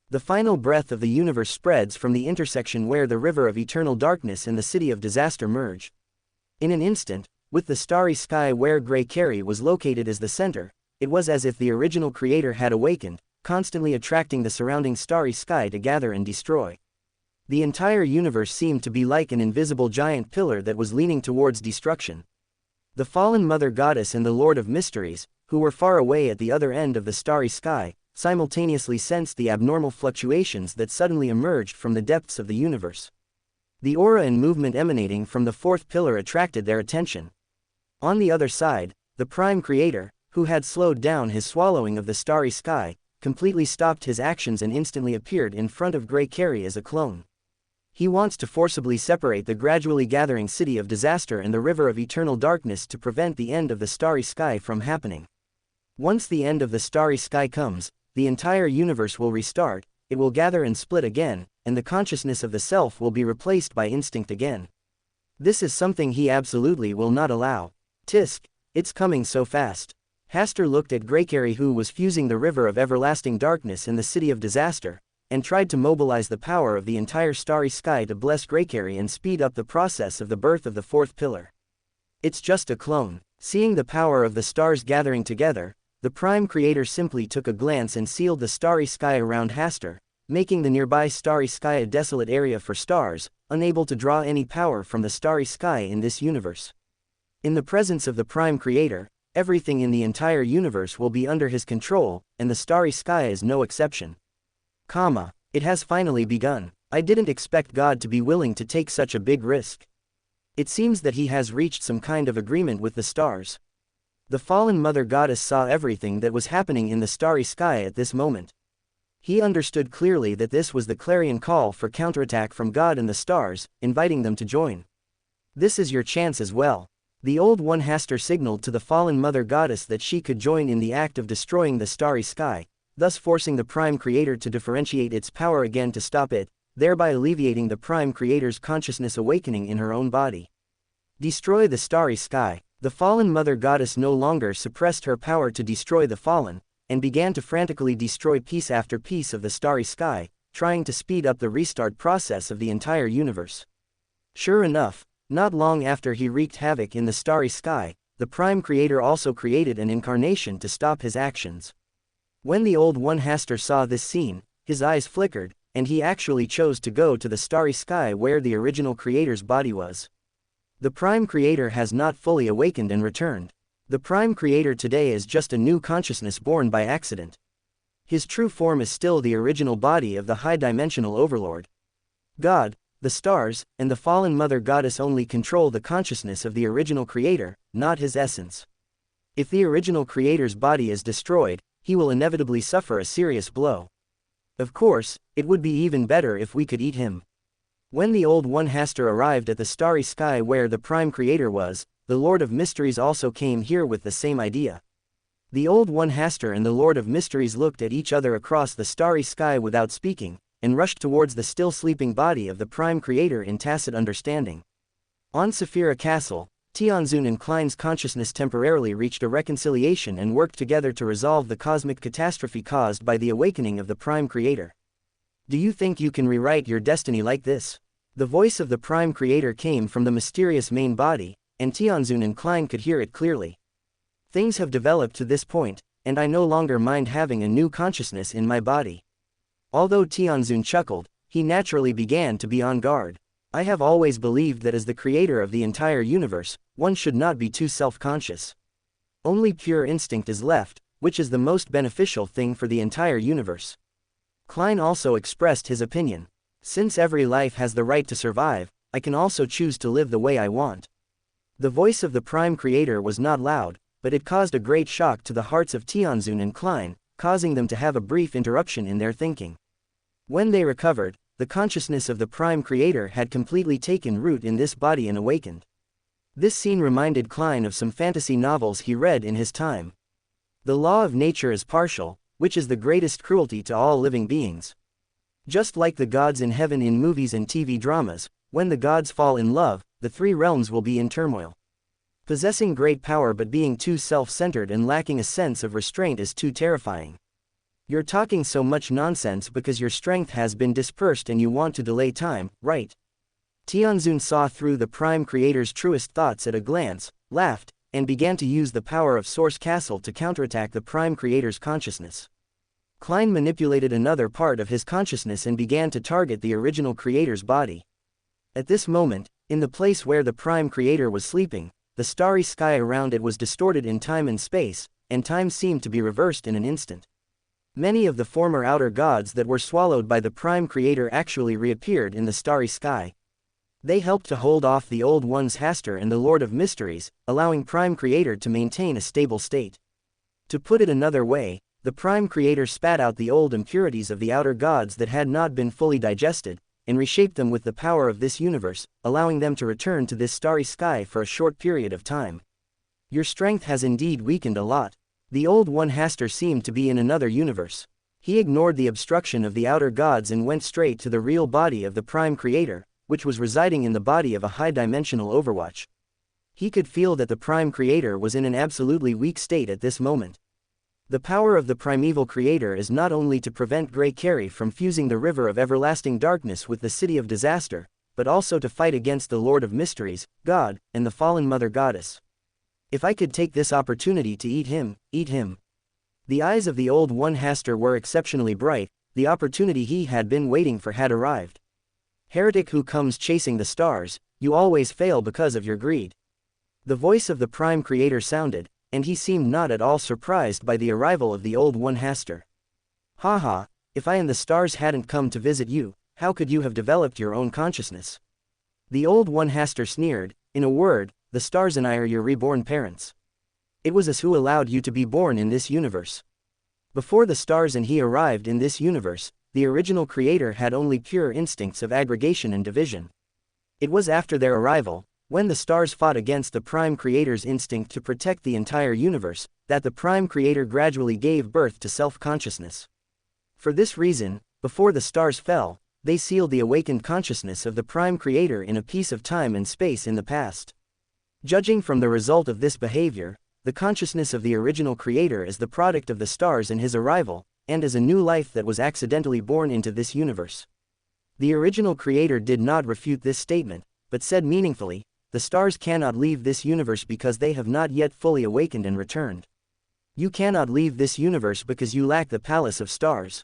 The final breath of the universe spreads from the intersection where the river of eternal darkness and the city of disaster merge. In an instant, with the starry sky where Grey Carrie was located as the center, it was as if the original creator had awakened, constantly attracting the surrounding starry sky to gather and destroy. The entire universe seemed to be like an invisible giant pillar that was leaning towards destruction. The fallen Mother Goddess and the Lord of Mysteries, who were far away at the other end of the starry sky, simultaneously sensed the abnormal fluctuations that suddenly emerged from the depths of the universe. The aura and movement emanating from the fourth pillar attracted their attention. On the other side, the Prime Creator, who had slowed down his swallowing of the starry sky, completely stopped his actions and instantly appeared in front of Grey Carrie as a clone. He wants to forcibly separate the gradually gathering city of disaster and the river of eternal darkness to prevent the end of the starry sky from happening. Once the end of the starry sky comes, the entire universe will restart, it will gather and split again, and the consciousness of the self will be replaced by instinct again. This is something he absolutely will not allow. Tisk, it's coming so fast. Hastur looked at Greycarry, who was fusing the river of everlasting darkness in the city of disaster, and tried to mobilize the power of the entire starry sky to bless Greycarry and speed up the process of the birth of the fourth pillar. It's just a clone. Seeing the power of the stars gathering together, the Prime Creator simply took a glance and sealed the starry sky around Hastur, making the nearby starry sky a desolate area for stars, unable to draw any power from the starry sky in this universe. In the presence of the Prime Creator, everything in the entire universe will be under his control, and the starry sky is no exception. It has finally begun. I didn't expect God to be willing to take such a big risk. It seems that he has reached some kind of agreement with the stars. The fallen mother goddess saw everything that was happening in the starry sky at this moment. He understood clearly that this was the clarion call for counterattack from God and the stars, inviting them to join. This is your chance as well. The Old One Hastur signaled to the fallen mother goddess that she could join in the act of destroying the starry sky, thus forcing the Prime Creator to differentiate its power again to stop it, thereby alleviating the Prime Creator's consciousness awakening in her own body. Destroy the starry sky. The fallen mother goddess no longer suppressed her power to destroy the fallen, and began to frantically destroy piece after piece of the starry sky, trying to speed up the restart process of the entire universe. Sure enough, not long after he wreaked havoc in the starry sky, the Prime Creator also created an incarnation to stop his actions. When the Old One Hastur saw this scene, his eyes flickered, and he actually chose to go to the starry sky where the original creator's body was. The Prime Creator has not fully awakened and returned. The Prime Creator today is just a new consciousness born by accident. His true form is still the original body of the high-dimensional overlord. God, the stars, and the fallen mother goddess only control the consciousness of the original creator, not his essence. If the original creator's body is destroyed, he will inevitably suffer a serious blow. Of course, it would be even better if we could eat him. When the Old One Hastur arrived at the starry sky where the Prime Creator was, the Lord of Mysteries also came here with the same idea. The Old One Hastur and the Lord of Mysteries looked at each other across the starry sky without speaking, and rushed towards the still sleeping body of the Prime Creator in tacit understanding. On Saphira Castle, Tianzun and Klein's consciousness temporarily reached a reconciliation and worked together to resolve the cosmic catastrophe caused by the awakening of the Prime Creator. Do you think you can rewrite your destiny like this? The voice of the Prime Creator came from the mysterious main body, and Tianzun and Klein could hear it clearly. Things have developed to this point, and I no longer mind having a new consciousness in my body. Although Tianzun chuckled, he naturally began to be on guard. I have always believed that as the creator of the entire universe, one should not be too self-conscious. Only pure instinct is left, which is the most beneficial thing for the entire universe. Klein also expressed his opinion. Since every life has the right to survive, I can also choose to live the way I want. The voice of the Prime Creator was not loud, but it caused a great shock to the hearts of Tianzun and Klein, causing them to have a brief interruption in their thinking. When they recovered, the consciousness of the Prime Creator had completely taken root in this body and awakened. This scene reminded Klein of some fantasy novels he read in his time. The law of nature is partial, which is the greatest cruelty to all living beings. Just like the gods in heaven in movies and TV dramas, when the gods fall in love, the three realms will be in turmoil. Possessing great power but being too self-centered and lacking a sense of restraint is too terrifying. You're talking so much nonsense because your strength has been dispersed and you want to delay time, right? Tianzun saw through the Prime Creator's truest thoughts at a glance, laughed, and began to use the power of Source Castle to counterattack the Prime Creator's consciousness. Klein manipulated another part of his consciousness and began to target the original creator's body. At this moment, in the place where the Prime Creator was sleeping, the starry sky around it was distorted in time and space, and time seemed to be reversed in an instant. Many of the former outer gods that were swallowed by the Prime Creator actually reappeared in the starry sky. They helped to hold off the Old Ones Hastur and the Lord of Mysteries, allowing Prime Creator to maintain a stable state. To put it another way, the Prime Creator spat out the old impurities of the outer gods that had not been fully digested, and reshaped them with the power of this universe, allowing them to return to this starry sky for a short period of time. Your strength has indeed weakened a lot. The Old One Hastur seemed to be in another universe. He ignored the obstruction of the outer gods and went straight to the real body of the Prime Creator, which was residing in the body of a high-dimensional Overwatch. He could feel that the Prime Creator was in an absolutely weak state at this moment. The power of the primeval Creator is not only to prevent Grey Carry from fusing the river of everlasting darkness with the city of disaster, but also to fight against the Lord of Mysteries, God, and the fallen Mother Goddess. If I could take this opportunity to eat him, eat him. The eyes of the Old One Haster were exceptionally bright, the opportunity he had been waiting for had arrived. Heretic who comes chasing the stars, you always fail because of your greed. The voice of the Prime Creator sounded, and he seemed not at all surprised by the arrival of the Old One Haster. Haha, if I and the stars hadn't come to visit you, how could you have developed your own consciousness? The Old One Haster sneered, in a word, the stars and I are your reborn parents. It was us who allowed you to be born in this universe. Before the stars and he arrived in this universe, the original Creator had only pure instincts of aggregation and division. It was after their arrival, when the stars fought against the Prime Creator's instinct to protect the entire universe, that the Prime Creator gradually gave birth to self-consciousness. For this reason, before the stars fell, they sealed the awakened consciousness of the Prime Creator in a piece of time and space in the past. Judging from the result of this behavior, the consciousness of the original Creator is the product of the stars and his arrival, and is a new life that was accidentally born into this universe. The original Creator did not refute this statement, but said meaningfully, the stars cannot leave this universe because they have not yet fully awakened and returned. You cannot leave this universe because you lack the palace of stars.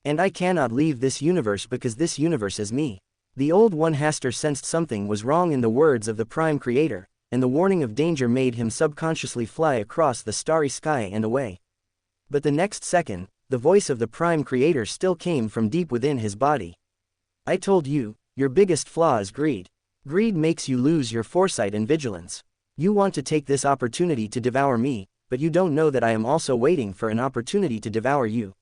And I cannot leave this universe because this universe is me. The Old One Haster sensed something was wrong in the words of the Prime Creator, and the warning of danger made him subconsciously fly across the starry sky and away. But the next second, the voice of the Prime Creator still came from deep within his body. I told you, your biggest flaw is greed. Greed makes you lose your foresight and vigilance. You want to take this opportunity to devour me, but you don't know that I am also waiting for an opportunity to devour you.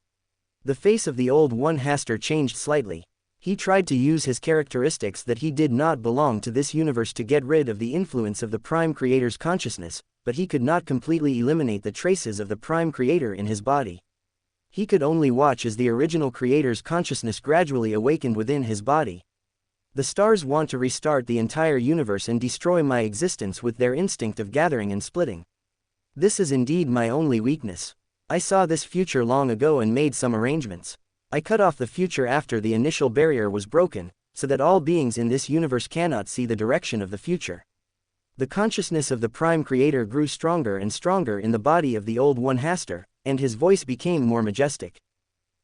The face of the Old One Haster changed slightly. He tried to use his characteristics that he did not belong to this universe to get rid of the influence of the Prime Creator's consciousness, but he could not completely eliminate the traces of the Prime Creator in his body. He could only watch as the original Creator's consciousness gradually awakened within his body. The stars want to restart the entire universe and destroy my existence with their instinct of gathering and splitting. This is indeed my only weakness. I saw this future long ago and made some arrangements. I cut off the future after the initial barrier was broken, so that all beings in this universe cannot see the direction of the future. The consciousness of the Prime Creator grew stronger and stronger in the body of the Old One Haster, and his voice became more majestic.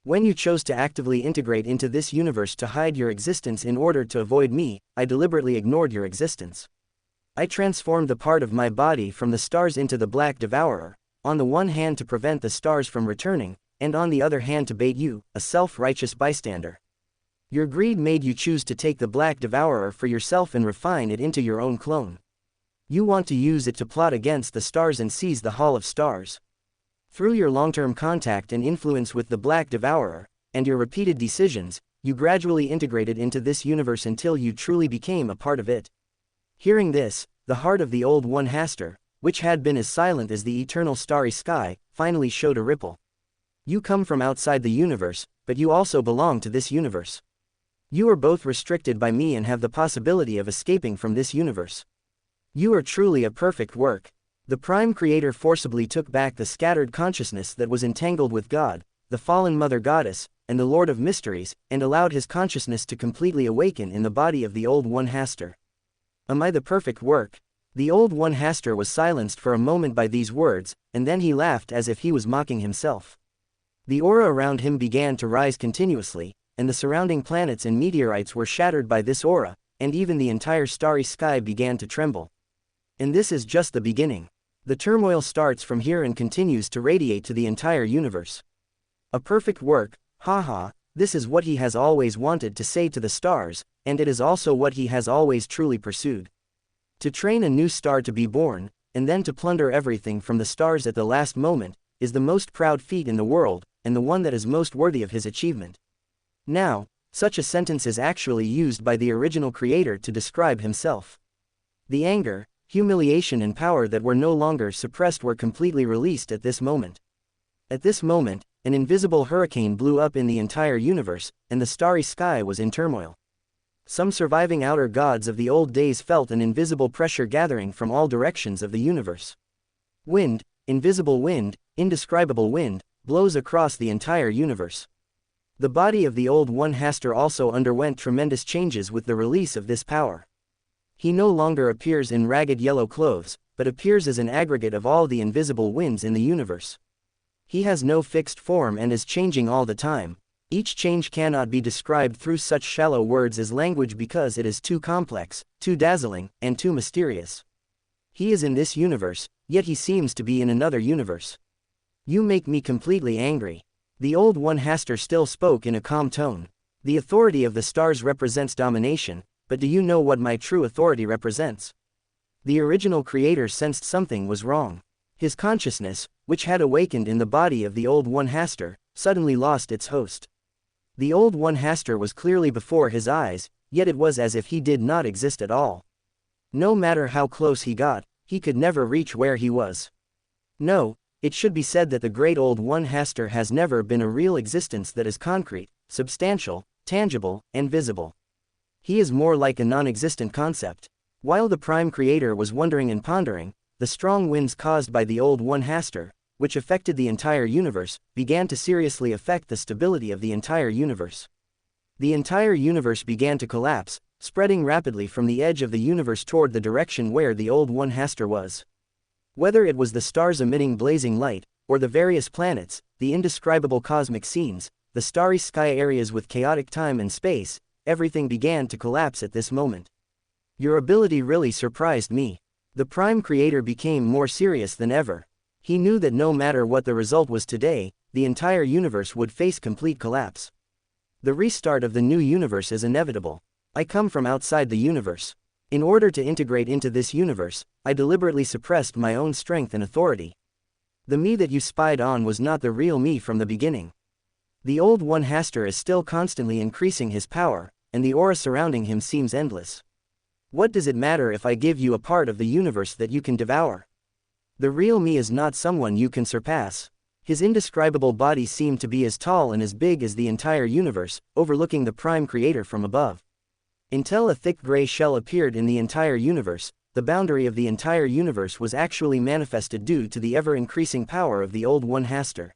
When you chose to actively integrate into this universe to hide your existence in order to avoid me, I deliberately ignored your existence. I transformed the part of my body from the stars into the Black Devourer, on the one hand to prevent the stars from returning, and on the other hand to bait you, a self-righteous bystander. Your greed made you choose to take the Black Devourer for yourself and refine it into your own clone. You want to use it to plot against the stars and seize the Hall of Stars. Through your long-term contact and influence with the Black Devourer, and your repeated decisions, you gradually integrated into this universe until you truly became a part of it. Hearing this, the heart of the Old One Haster, which had been as silent as the eternal starry sky, finally showed a ripple. You come from outside the universe, but you also belong to this universe. You are both restricted by me and have the possibility of escaping from this universe. You are truly a perfect work. The Prime Creator forcibly took back the scattered consciousness that was entangled with God, the fallen Mother Goddess, and the Lord of Mysteries, and allowed his consciousness to completely awaken in the body of the Old One Haster. Am I the perfect work? The Old One Haster was silenced for a moment by these words, and then he laughed as if he was mocking himself. The aura around him began to rise continuously, and the surrounding planets and meteorites were shattered by this aura, and even the entire starry sky began to tremble. And this is just the beginning. The turmoil starts from here and continues to radiate to the entire universe. A perfect work, haha, this is what he has always wanted to say to the stars, and it is also what he has always truly pursued. To train a new star to be born, and then to plunder everything from the stars at the last moment, is the most proud feat in the world, and the one that is most worthy of his achievement. Now, such a sentence is actually used by the original Creator to describe himself. The anger, humiliation and power that were no longer suppressed were completely released at this moment. At this moment, an invisible hurricane blew up in the entire universe, and the starry sky was in turmoil. Some surviving outer gods of the old days felt an invisible pressure gathering from all directions of the universe. Wind, invisible wind, indescribable wind, blows across the entire universe. The body of the Old One Hastur also underwent tremendous changes with the release of this power. He no longer appears in ragged yellow clothes, but appears as an aggregate of all the invisible winds in the universe. He has no fixed form and is changing all the time. Each change cannot be described through such shallow words as language because it is too complex, too dazzling, and too mysterious. He is in this universe, yet he seems to be in another universe. You make me completely angry. The Old One Hastur still spoke in a calm tone. The authority of the stars represents domination, but do you know what my true authority represents? The original creator sensed something was wrong. His consciousness, which had awakened in the body of the Old One Hastur, suddenly lost its host. The Old One Hastur was clearly before his eyes, yet it was as if he did not exist at all. No matter how close he got, he could never reach where he was. No, it should be said that the great Old One Hastur has never been a real existence that is concrete, substantial, tangible, and visible. He is more like a non-existent concept. While the Prime Creator was wondering and pondering, the strong winds caused by the Old One Hastur, which affected the entire universe, began to seriously affect the stability of the entire universe. The entire universe began to collapse, spreading rapidly from the edge of the universe toward the direction where the Old One Hastur was. Whether it was the stars emitting blazing light, or the various planets, the indescribable cosmic scenes, the starry sky areas with chaotic time and space, everything began to collapse at this moment. Your ability really surprised me. The Prime Creator became more serious than ever. He knew that no matter what the result was today, the entire universe would face complete collapse. The restart of the new universe is inevitable. I come from outside the universe. In order to integrate into this universe, I deliberately suppressed my own strength and authority. The me that you spied on was not the real me from the beginning. The Old One Hastur is still constantly increasing his power, and the aura surrounding him seems endless. What does it matter if I give you a part of the universe that you can devour? The real me is not someone you can surpass. His indescribable body seemed to be as tall and as big as the entire universe, overlooking the Prime Creator from above. Until a thick gray shell appeared in the entire universe, the boundary of the entire universe was actually manifested due to the ever-increasing power of the Old One Hastur.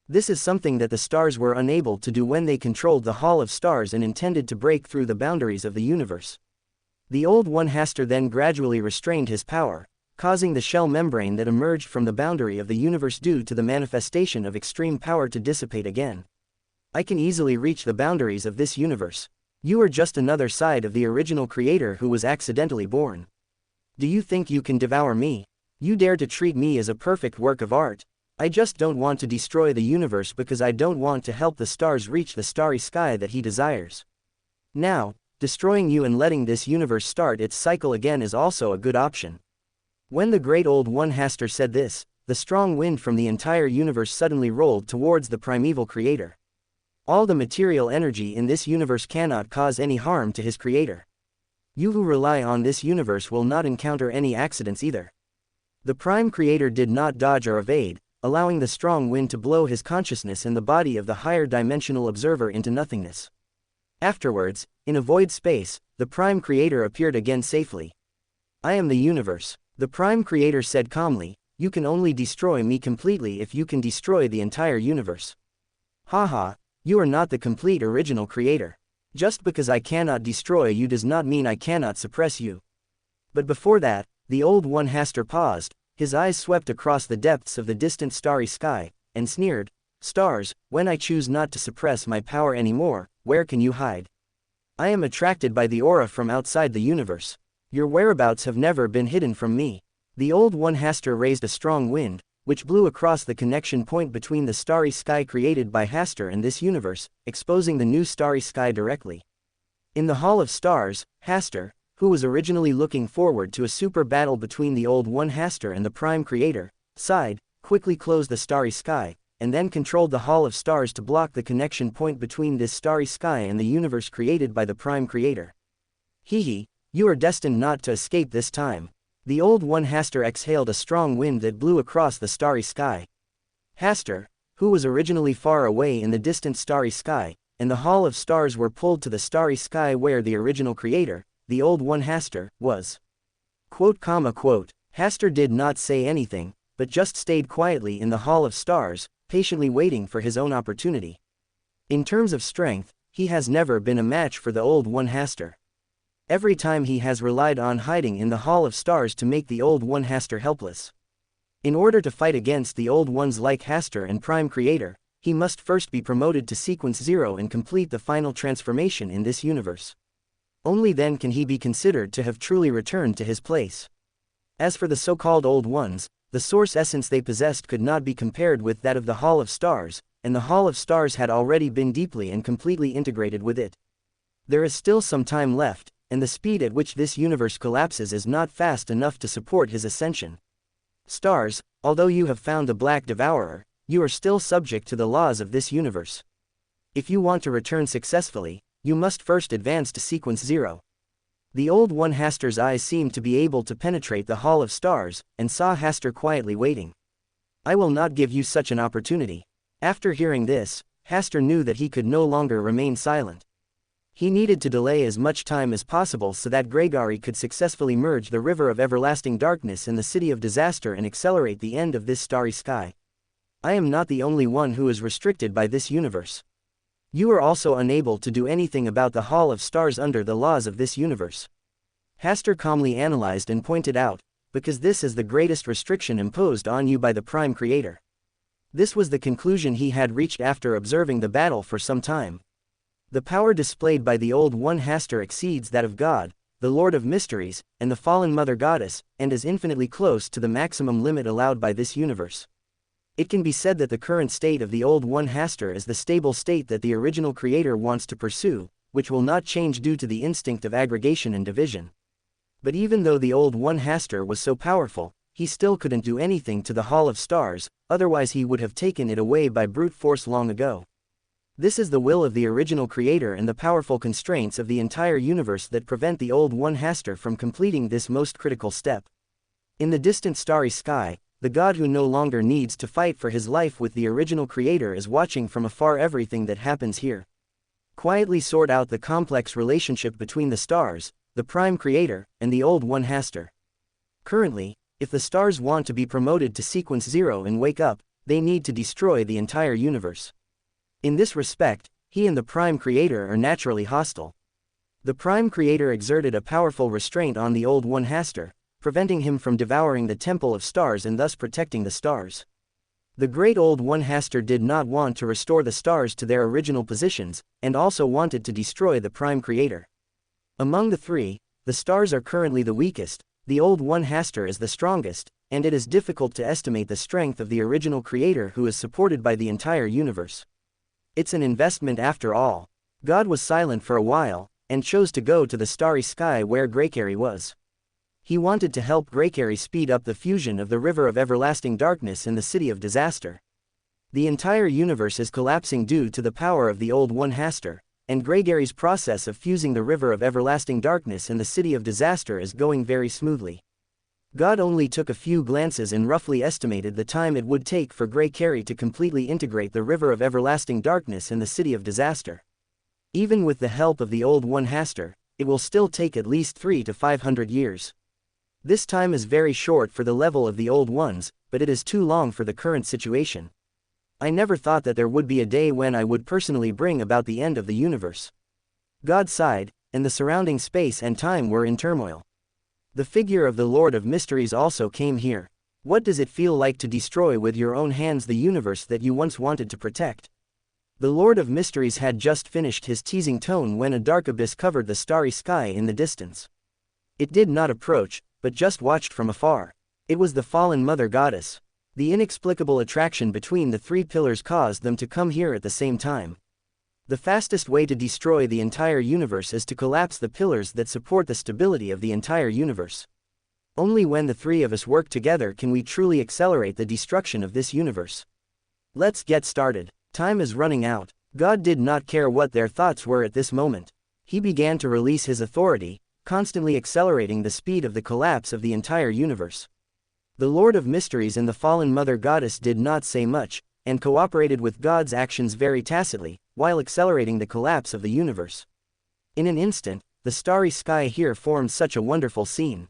This is something that the stars were unable to do when they controlled the Hall of Stars and intended to break through the boundaries of the universe. The Old One Hastur then gradually restrained his power, causing the shell membrane that emerged from the boundary of the universe due to the manifestation of extreme power to dissipate again. I can easily reach the boundaries of this universe. You are just another side of the original creator who was accidentally born. Do you think you can devour me? You dare to treat me as a perfect work of art. I just don't want to destroy the universe because I don't want to help the stars reach the starry sky that he desires. Now, destroying you and letting this universe start its cycle again is also a good option. When the great Old One Hastur said this, the strong wind from the entire universe suddenly rolled towards the primeval creator. All the material energy in this universe cannot cause any harm to his creator. You who rely on this universe will not encounter any accidents either. The Prime Creator did not dodge or evade, allowing the strong wind to blow his consciousness and the body of the higher dimensional observer into nothingness. Afterwards, in a void space, the Prime Creator appeared again safely. I am the universe. The Prime Creator said calmly, you can only destroy me completely if you can destroy the entire universe. Haha. You are not the complete original creator. Just because I cannot destroy you does not mean I cannot suppress you. But before that, the Old One Hastur paused, his eyes swept across the depths of the distant starry sky, and sneered, Stars, when I choose not to suppress my power anymore, where can you hide? I am attracted by the aura from outside the universe. Your whereabouts have never been hidden from me. The Old One Hastur raised a strong wind, which blew across the connection point between the starry sky created by Hastur and this universe, exposing the new starry sky directly. In the Hall of Stars, Hastur, who was originally looking forward to a super battle between the Old One Hastur and the Prime Creator, sighed, quickly closed the starry sky, and then controlled the Hall of Stars to block the connection point between this starry sky and the universe created by the Prime Creator. Hee, you are destined not to escape this time. The Old One Hastur exhaled a strong wind that blew across the starry sky. Hastur, who was originally far away in the distant starry sky, and the Hall of Stars were pulled to the starry sky where the original creator, the Old One Hastur, was. Quote, Hastur did not say anything, but just stayed quietly in the Hall of Stars, patiently waiting for his own opportunity. In terms of strength, he has never been a match for the Old One Hastur. Every time he has relied on hiding in the Hall of Stars to make the Old One Hastur helpless. In order to fight against the Old Ones like Hastur and Prime Creator, he must first be promoted to Sequence 0 and complete the final transformation in this universe. Only then can he be considered to have truly returned to his place. As for the so-called Old Ones, the source essence they possessed could not be compared with that of the Hall of Stars, and the Hall of Stars had already been deeply and completely integrated with it. There is still some time left, and the speed at which this universe collapses is not fast enough to support his ascension. Stars, although you have found the Black Devourer, you are still subject to the laws of this universe. If you want to return successfully, you must first advance to Sequence 0. The Old One Hastur's eyes seemed to be able to penetrate the Hall of Stars, and saw Hastur quietly waiting. I will not give you such an opportunity. After hearing this, Hastur knew that he could no longer remain silent. He needed to delay as much time as possible so that Gregory could successfully merge the river of everlasting darkness in the city of disaster and accelerate the end of this starry sky. I am not the only one who is restricted by this universe. You are also unable to do anything about the Hall of Stars under the laws of this universe. Hastur calmly analyzed and pointed out, because this is the greatest restriction imposed on you by the Prime Creator. This was the conclusion he had reached after observing the battle for some time. The power displayed by the Old One Hastur exceeds that of God, the Lord of Mysteries, and the fallen Mother Goddess, and is infinitely close to the maximum limit allowed by this universe. It can be said that the current state of the Old One Hastur is the stable state that the original creator wants to pursue, which will not change due to the instinct of aggregation and division. But even though the Old One Hastur was so powerful, he still couldn't do anything to the Hall of Stars, otherwise he would have taken it away by brute force long ago. This is the will of the original creator and the powerful constraints of the entire universe that prevent the Old One Hastur from completing this most critical step. In the distant starry sky, the god who no longer needs to fight for his life with the original creator is watching from afar everything that happens here. Quietly sort out the complex relationship between the stars, the Prime Creator, and the Old One Hastur. Currently, if the stars want to be promoted to Sequence 0 and wake up, they need to destroy the entire universe. In this respect, he and the Prime Creator are naturally hostile. The Prime Creator exerted a powerful restraint on the Old One Hastur, preventing him from devouring the Temple of Stars and thus protecting the stars. The great Old One Hastur did not want to restore the stars to their original positions, and also wanted to destroy the Prime Creator. Among the three, the stars are currently the weakest, the Old One Hastur is the strongest, and it is difficult to estimate the strength of the original creator who is supported by the entire universe. It's an investment after all. God was silent for a while, and chose to go to the starry sky where Gregory was. He wanted to help Gregory speed up the fusion of the river of everlasting darkness in the city of disaster. The entire universe is collapsing due to the power of the Old One Hastur, and Gregory's process of fusing the river of everlasting darkness in the city of disaster is going very smoothly. God only took a few glances and roughly estimated the time it would take for Gregory to completely integrate the river of everlasting darkness in the city of disaster. Even with the help of the Old One Hastur, it will still take at least 300 to 500 years. This time is very short for the level of the Old Ones, but it is too long for the current situation. I never thought that there would be a day when I would personally bring about the end of the universe. God sighed, and the surrounding space and time were in turmoil. The figure of the Lord of Mysteries also came here. What does it feel like to destroy with your own hands the universe that you once wanted to protect? The Lord of Mysteries had just finished his teasing tone when a dark abyss covered the starry sky in the distance. It did not approach, but just watched from afar. It was the fallen Mother Goddess. The inexplicable attraction between the three pillars caused them to come here at the same time. The fastest way to destroy the entire universe is to collapse the pillars that support the stability of the entire universe. Only when the three of us work together can we truly accelerate the destruction of this universe. Let's get started. Time is running out. God did not care what their thoughts were at this moment. He began to release his authority, constantly accelerating the speed of the collapse of the entire universe. The Lord of Mysteries and the fallen Mother Goddess did not say much, and cooperated with God's actions very tacitly, while accelerating the collapse of the universe. In an instant, the starry sky here formed such a wonderful scene.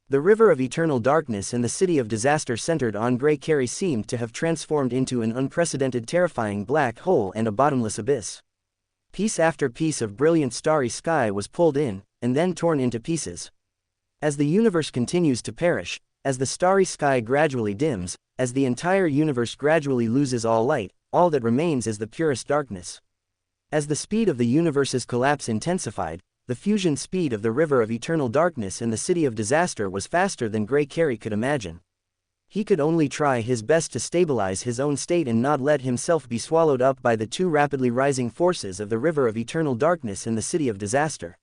The river of eternal darkness and the city of disaster centered on Grey Carey seemed to have transformed into an unprecedented terrifying black hole and a bottomless abyss. Piece after piece of brilliant starry sky was pulled in, and then torn into pieces. As the universe continues to perish, as the starry sky gradually dims, as the entire universe gradually loses all light, all that remains is the purest darkness. As the speed of the universe's collapse intensified, the fusion speed of the river of eternal darkness and the city of disaster was faster than Grey Carey could imagine. He could only try his best to stabilize his own state and not let himself be swallowed up by the two rapidly rising forces of the river of eternal darkness and the city of disaster.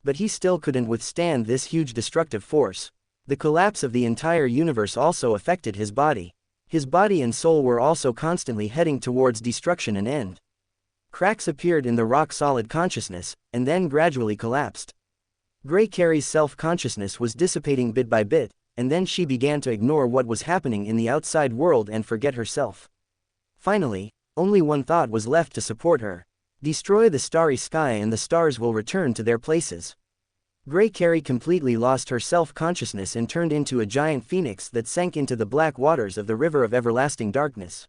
But he still couldn't withstand this huge destructive force. The collapse of the entire universe also affected his body. His body and soul were also constantly heading towards destruction and end. Cracks appeared in the rock-solid consciousness, and then gradually collapsed. Grey Carey's self-consciousness was dissipating bit by bit, and then she began to ignore what was happening in the outside world and forget herself. Finally, only one thought was left to support her. Destroy the starry sky and the stars will return to their places. Grey Carey completely lost her self-consciousness and turned into a giant phoenix that sank into the black waters of the river of everlasting darkness.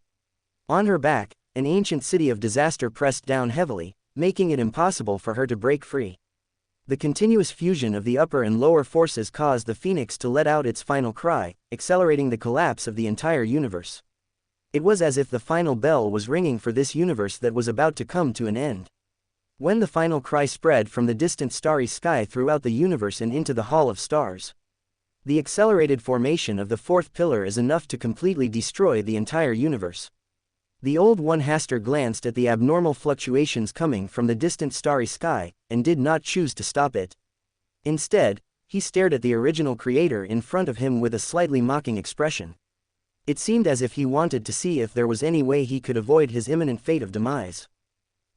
On her back, an ancient city of disaster pressed down heavily, making it impossible for her to break free. The continuous fusion of the upper and lower forces caused the phoenix to let out its final cry, accelerating the collapse of the entire universe. It was as if the final bell was ringing for this universe that was about to come to an end. When the final cry spread from the distant starry sky throughout the universe and into the Hall of Stars, the accelerated formation of the fourth pillar is enough to completely destroy the entire universe. The Old One Hasta glanced at the abnormal fluctuations coming from the distant starry sky, and did not choose to stop it. Instead, he stared at the original creator in front of him with a slightly mocking expression. It seemed as if he wanted to see if there was any way he could avoid his imminent fate of demise.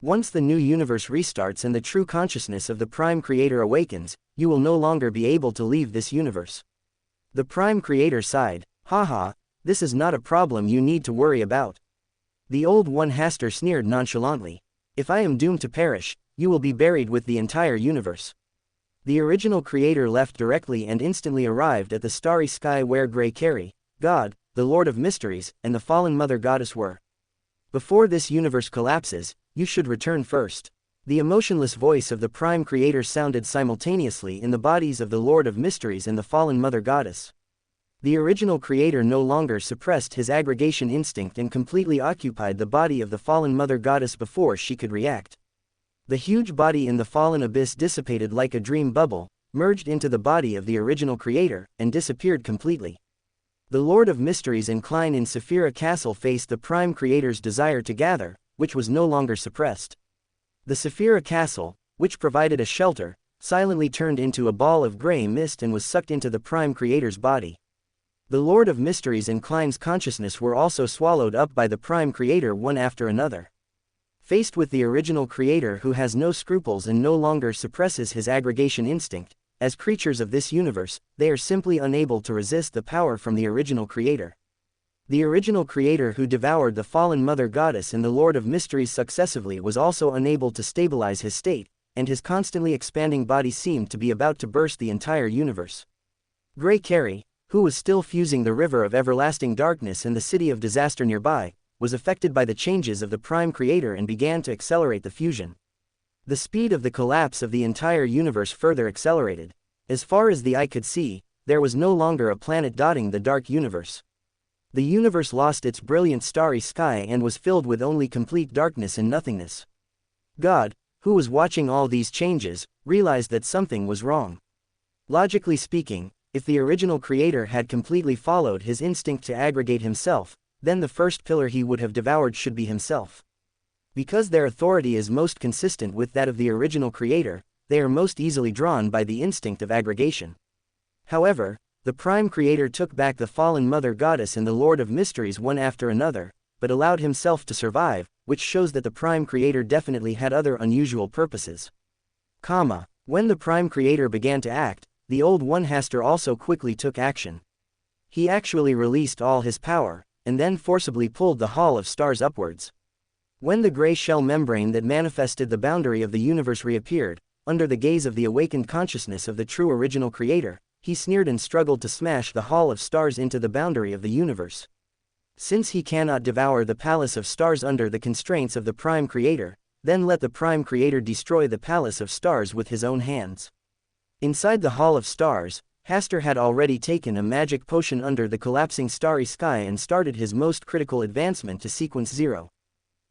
Once the new universe restarts and the true consciousness of the Prime Creator awakens, you will no longer be able to leave this universe. The Prime Creator sighed. Haha, this is not a problem you need to worry about. The Old One Hasta sneered nonchalantly. If I am doomed to perish, you will be buried with the entire universe. The original creator left directly and instantly arrived at the starry sky where Grey Carey, God, the Lord of Mysteries, and the fallen Mother Goddess were. Before this universe collapses, you should return first. The emotionless voice of the Prime Creator sounded simultaneously in the bodies of the Lord of Mysteries and the fallen Mother Goddess. The original creator no longer suppressed his aggregation instinct and completely occupied the body of the fallen Mother Goddess before she could react. The huge body in the fallen abyss dissipated like a dream bubble, merged into the body of the original creator, and disappeared completely. The Lord of Mysteries incline in Saphira Castle faced the Prime Creator's desire to gather, which was no longer suppressed. The Saphira Castle, which provided a shelter, silently turned into a ball of grey mist and was sucked into the Prime Creator's body. The Lord of Mysteries incline's consciousness were also swallowed up by the Prime Creator one after another. Faced with the original creator who has no scruples and no longer suppresses his aggregation instinct, as creatures of this universe, they are simply unable to resist the power from the original creator. The original creator who devoured the fallen Mother Goddess and the Lord of Mysteries successively was also unable to stabilize his state, and his constantly expanding body seemed to be about to burst the entire universe. Grey Carey, who was still fusing the river of everlasting darkness and the city of disaster nearby, was affected by the changes of the Prime Creator and began to accelerate the fusion. The speed of the collapse of the entire universe further accelerated. As far as the eye could see, there was no longer a planet dotting the dark universe. The universe lost its brilliant starry sky and was filled with only complete darkness and nothingness. God, who was watching all these changes, realized that something was wrong. Logically speaking, if the original creator had completely followed his instinct to aggregate himself, then the first pillar he would have devoured should be himself. Because their authority is most consistent with that of the original creator, they are most easily drawn by the instinct of aggregation. However, the Prime Creator took back the fallen Mother Goddess and the Lord of Mysteries one after another, but allowed himself to survive, which shows that the Prime Creator definitely had other unusual purposes. When the Prime Creator began to act, the Old One Hasta also quickly took action. He actually released all his power, and then forcibly pulled the Hall of Stars upwards. When the gray shell membrane that manifested the boundary of the universe reappeared, under the gaze of the awakened consciousness of the true original creator, he sneered and struggled to smash the Hall of Stars into the boundary of the universe. Since he cannot devour the Palace of Stars under the constraints of the Prime Creator, then let the Prime Creator destroy the Palace of Stars with his own hands. Inside the Hall of Stars, Hasta had already taken a magic potion under the collapsing starry sky and started his most critical advancement to Sequence 0.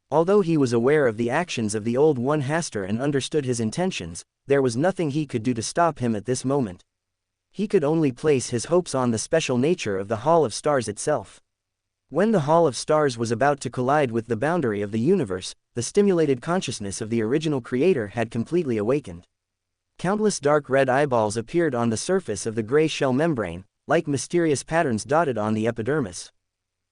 Although he was aware of the actions of the Old One Hasta and understood his intentions, there was nothing he could do to stop him at this moment. He could only place his hopes on the special nature of the Hall of Stars itself. When the Hall of Stars was about to collide with the boundary of the universe, the stimulated consciousness of the original creator had completely awakened. Countless dark red eyeballs appeared on the surface of the gray shell membrane, like mysterious patterns dotted on the epidermis.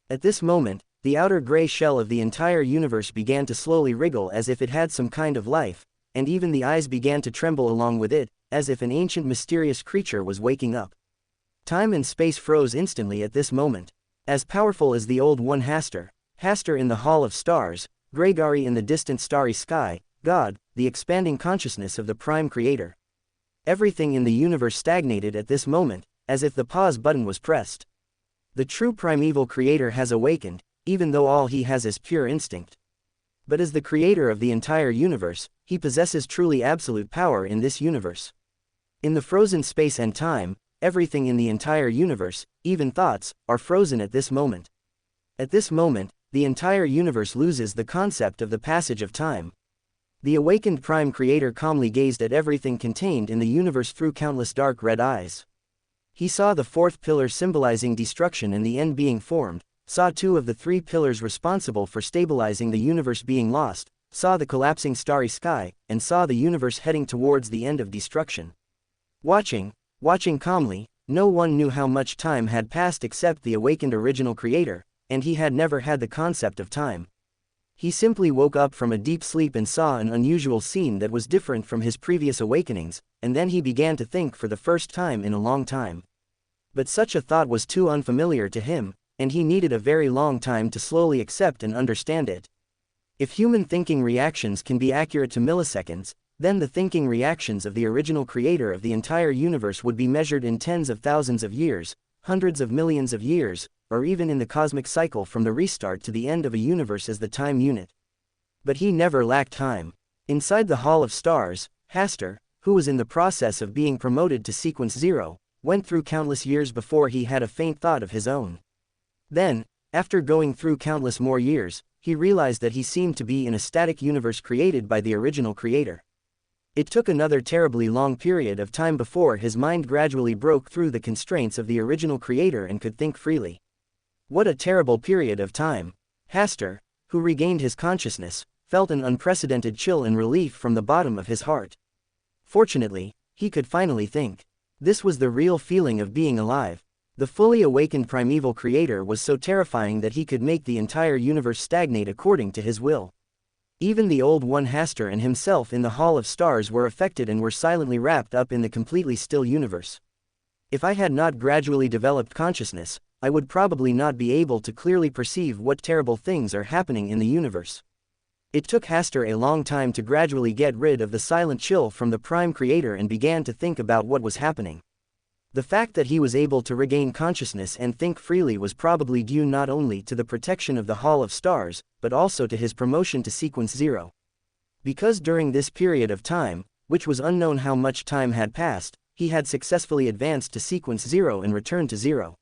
At this moment, the outer gray shell of the entire universe began to slowly wriggle as if it had some kind of life, and even the eyes began to tremble along with it, as if an ancient mysterious creature was waking up. Time and space froze instantly at this moment. As powerful as the Old One Hasta in the Hall of Stars, Gregory in the distant starry sky, God, the expanding consciousness of the Prime Creator. Everything in the universe stagnated at this moment, as if the pause button was pressed. The true primeval creator has awakened, even though all he has is pure instinct. But as the creator of the entire universe, he possesses truly absolute power in this universe. In the frozen space and time, everything in the entire universe, even thoughts, are frozen at this moment. At this moment, the entire universe loses the concept of the passage of time. The awakened Prime Creator calmly gazed at everything contained in the universe through countless dark red eyes. He saw the fourth pillar symbolizing destruction and the end being formed, saw two of the three pillars responsible for stabilizing the universe being lost, saw the collapsing starry sky, and saw the universe heading towards the end of destruction. Watching calmly, no one knew how much time had passed except the awakened original creator, and he had never had the concept of time. He simply woke up from a deep sleep and saw an unusual scene that was different from his previous awakenings, and then he began to think for the first time in a long time. But such a thought was too unfamiliar to him, and he needed a very long time to slowly accept and understand it. If human thinking reactions can be accurate to milliseconds, then the thinking reactions of the original creator of the entire universe would be measured in tens of thousands of years, hundreds of millions of years, or even in the cosmic cycle from the restart to the end of a universe as the time unit. But he never lacked time. Inside the Hall of Stars, Hasta, who was in the process of being promoted to Sequence 0, went through countless years before he had a faint thought of his own. Then, after going through countless more years, he realized that he seemed to be in a static universe created by the original creator. It took another terribly long period of time before his mind gradually broke through the constraints of the original creator and could think freely. What a terrible period of time! Hasta, who regained his consciousness, felt an unprecedented chill and relief from the bottom of his heart. Fortunately, he could finally think. This was the real feeling of being alive. The fully awakened primeval creator was so terrifying that he could make the entire universe stagnate according to his will. Even the Old One Hasta and himself in the Hall of Stars were affected and were silently wrapped up in the completely still universe. If I had not gradually developed consciousness, I would probably not be able to clearly perceive what terrible things are happening in the universe. It took Hasta a long time to gradually get rid of the silent chill from the Prime Creator and began to think about what was happening. The fact that he was able to regain consciousness and think freely was probably due not only to the protection of the Hall of Stars, but also to his promotion to Sequence 0. Because during this period of time, which was unknown how much time had passed, he had successfully advanced to Sequence 0 and returned to 0.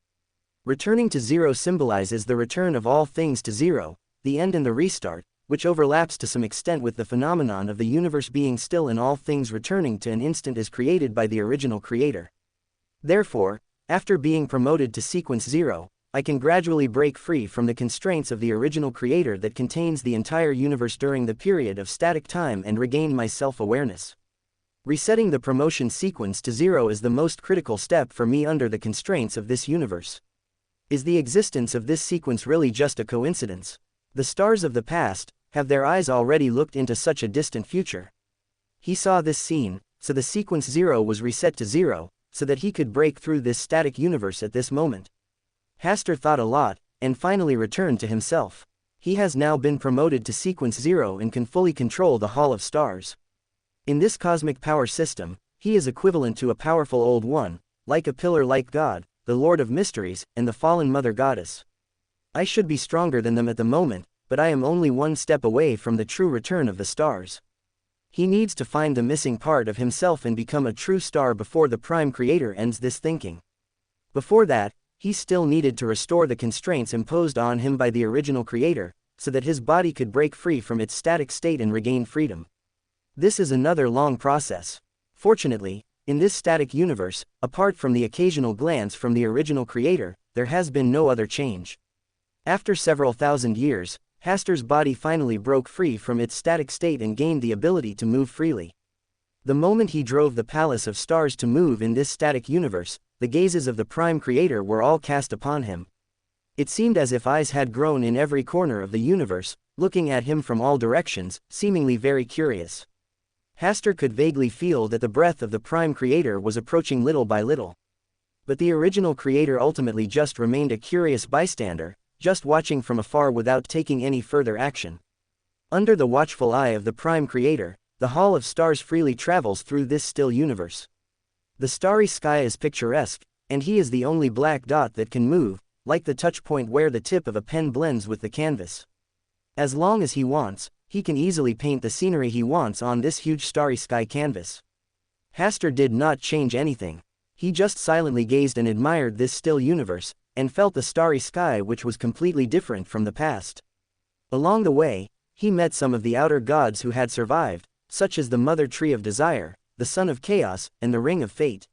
Returning to 0 symbolizes the return of all things to 0, the end and the restart, which overlaps to some extent with the phenomenon of the universe being still and all things returning to an instant as created by the original creator. Therefore, after being promoted to Sequence 0, I can gradually break free from the constraints of the original creator that contains the entire universe during the period of static time and regain my self-awareness. Resetting the promotion sequence to 0 is the most critical step for me under the constraints of this universe. Is the existence of this sequence really just a coincidence? The stars of the past, have their eyes already looked into such a distant future? He saw this scene, so the Sequence 0 was reset to 0, so that he could break through this static universe at this moment. Hasta thought a lot, and finally returned to himself. He has now been promoted to Sequence 0 and can fully control the Hall of Stars. In this cosmic power system, he is equivalent to a powerful Old One, like a pillar like God, the Lord of Mysteries, and the fallen Mother Goddess. I should be stronger than them at the moment, but I am only one step away from the true return of the stars. He needs to find the missing part of himself and become a true star before the Prime Creator ends this thinking. Before that, he still needed to restore the constraints imposed on him by the original Creator, so that his body could break free from its static state and regain freedom. This is another long process. Fortunately, in this static universe, apart from the occasional glance from the original Creator, there has been no other change. After several thousand years, Hastur's body finally broke free from its static state and gained the ability to move freely. The moment he drove the Palace of Stars to move in this static universe, the gazes of the Prime Creator were all cast upon him. It seemed as if eyes had grown in every corner of the universe, looking at him from all directions, seemingly very curious. Hastur could vaguely feel that the breath of the Prime Creator was approaching little by little. But the original Creator ultimately just remained a curious bystander, just watching from afar without taking any further action. Under the watchful eye of the Prime Creator, the Hall of Stars freely travels through this still universe. The starry sky is picturesque, and he is the only black dot that can move, like the touch point where the tip of a pen blends with the canvas. As long as he wants, he can easily paint the scenery he wants on this huge starry sky canvas. Hastur did not change anything. He just silently gazed and admired this still universe, and felt the starry sky which was completely different from the past. Along the way, he met some of the outer gods who had survived, such as the Mother Tree of Desire, the Son of Chaos, and the Ring of Fate.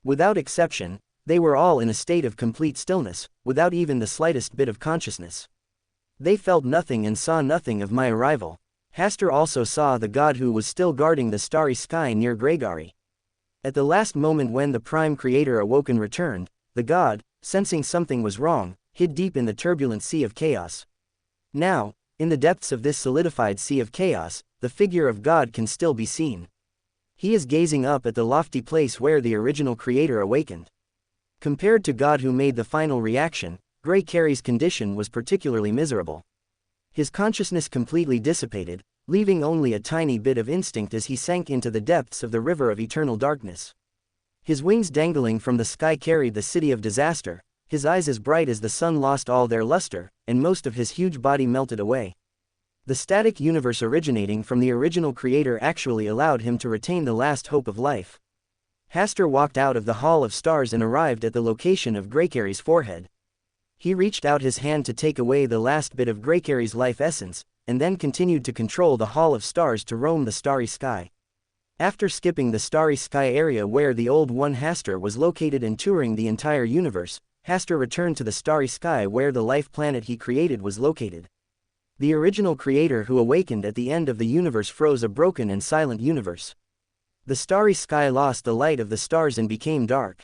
Without exception, they were all in a state of complete stillness, without even the slightest bit of consciousness. They felt nothing and saw nothing of my arrival. Hastur also saw the god who was still guarding the starry sky near Gregory. At the last moment when the Prime Creator awoke and returned, the god, sensing something was wrong, hid deep in the turbulent sea of chaos. Now, in the depths of this solidified sea of chaos, the figure of God can still be seen. He is gazing up at the lofty place where the original Creator awakened. Compared to God who made the final reaction, Grey Carey's condition was particularly miserable. His consciousness completely dissipated, leaving only a tiny bit of instinct as he sank into the depths of the river of eternal darkness. His wings dangling from the sky carried the city of disaster, his eyes as bright as the sun lost all their luster, and most of his huge body melted away. The static universe originating from the original Creator actually allowed him to retain the last hope of life. Hastur walked out of the Hall of Stars and arrived at the location of Greycarry's forehead. He reached out his hand to take away the last bit of Greycarry's life essence, and then continued to control the Hall of Stars to roam the starry sky. After skipping the starry sky area where the Old One Hastur was located and touring the entire universe, Hastur returned to the starry sky where the life planet he created was located. The original Creator who awakened at the end of the universe froze a broken and silent universe. The starry sky lost the light of the stars and became dark.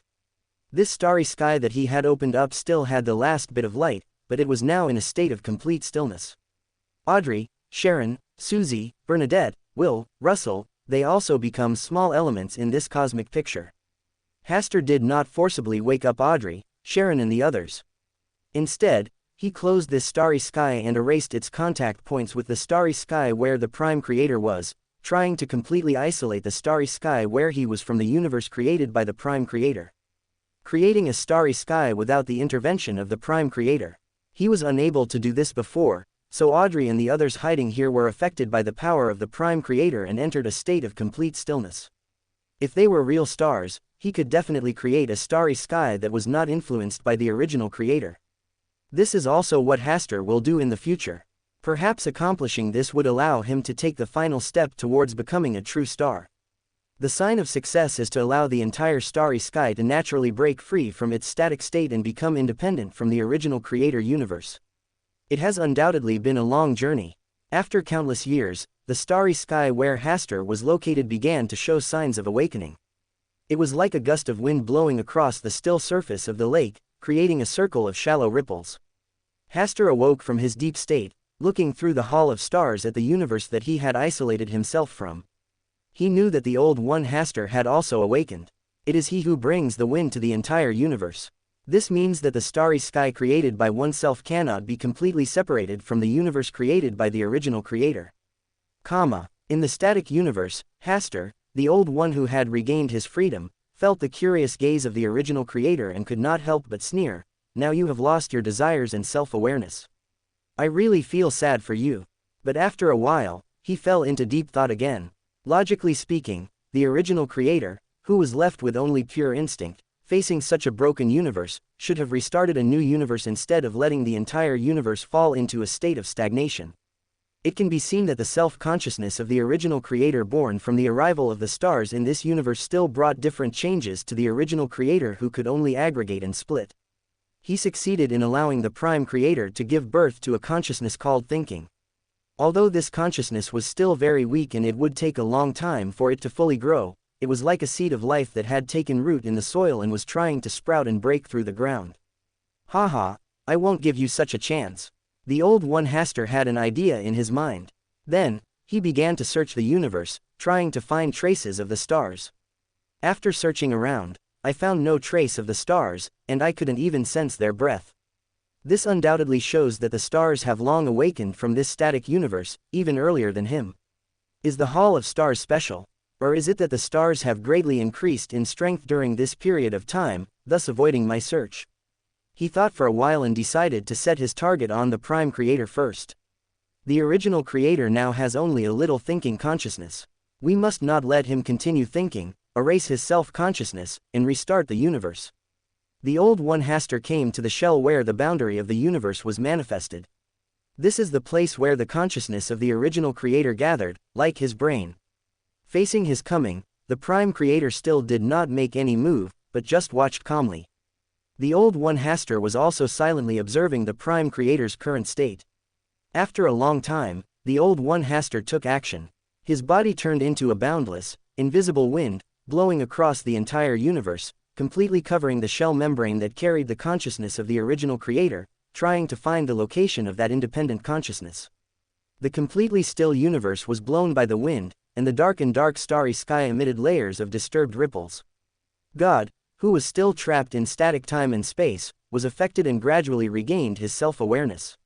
This starry sky that he had opened up still had the last bit of light, but it was now in a state of complete stillness. Audrey, Sharon, Susie, Bernadette, Will, Russell, they also become small elements in this cosmic picture. Hastur did not forcibly wake up Audrey, Sharon and the others. Instead, he closed this starry sky and erased its contact points with the starry sky where the Prime Creator was, trying to completely isolate the starry sky where he was from the universe created by the Prime Creator. Creating a starry sky without the intervention of the Prime Creator. He was unable to do this before, so Audrey and the others hiding here were affected by the power of the Prime Creator and entered a state of complete stillness. If they were real stars, he could definitely create a starry sky that was not influenced by the original Creator. This is also what Hastur will do in the future. Perhaps accomplishing this would allow him to take the final step towards becoming a true star. The sign of success is to allow the entire starry sky to naturally break free from its static state and become independent from the original Creator universe. It has undoubtedly been a long journey. After countless years, the starry sky where Hastur was located began to show signs of awakening. It was like a gust of wind blowing across the still surface of the lake, creating a circle of shallow ripples. Hastur awoke from his deep state, looking through the Hall of Stars at the universe that he had isolated himself from. He knew that the Old One Hastur had also awakened. It is he who brings the wind to the entire universe. This means that the starry sky created by oneself cannot be completely separated from the universe created by the original creator. In the static universe, Hastur, the old one who had regained his freedom, felt the curious gaze of the original creator and could not help but sneer, "Now you have lost your desires and self-awareness. I really feel sad for you." But after a while, he fell into deep thought again. Logically speaking, the original creator, who was left with only pure instinct, facing such a broken universe, should have restarted a new universe instead of letting the entire universe fall into a state of stagnation. It can be seen that the self-consciousness of the original creator born from the arrival of the stars in this universe still brought different changes to the original creator who could only aggregate and split. He succeeded in allowing the prime creator to give birth to a consciousness called thinking. Although this consciousness was still very weak and it would take a long time for it to fully grow, it was like a seed of life that had taken root in the soil and was trying to sprout and break through the ground. "Haha, I won't give you such a chance." The old one Hastur had an idea in his mind. Then, he began to search the universe, trying to find traces of the stars. After searching around, I found no trace of the stars, and I couldn't even sense their breath. This undoubtedly shows that the stars have long awakened from this static universe, even earlier than him. Is the Hall of Stars special? Or is it that the stars have greatly increased in strength during this period of time, thus avoiding my search? He thought for a while and decided to set his target on the prime creator first. The original creator now has only a little thinking consciousness. We must not let him continue thinking, erase his self-consciousness, and restart the universe. The old one Hastur came to the shell where the boundary of the universe was manifested. This is the place where the consciousness of the original creator gathered, like his brain. Facing his coming, the prime creator still did not make any move, but just watched calmly. The old one Hastur was also silently observing the prime creator's current state. After a long time, the old one Hastur took action. His body turned into a boundless, invisible wind, blowing across the entire universe, completely covering the shell membrane that carried the consciousness of the original creator, trying to find the location of that independent consciousness. The completely still universe was blown by the wind, and the dark starry sky emitted layers of disturbed ripples. God, who was still trapped in static time and space, was affected and gradually regained his self-awareness.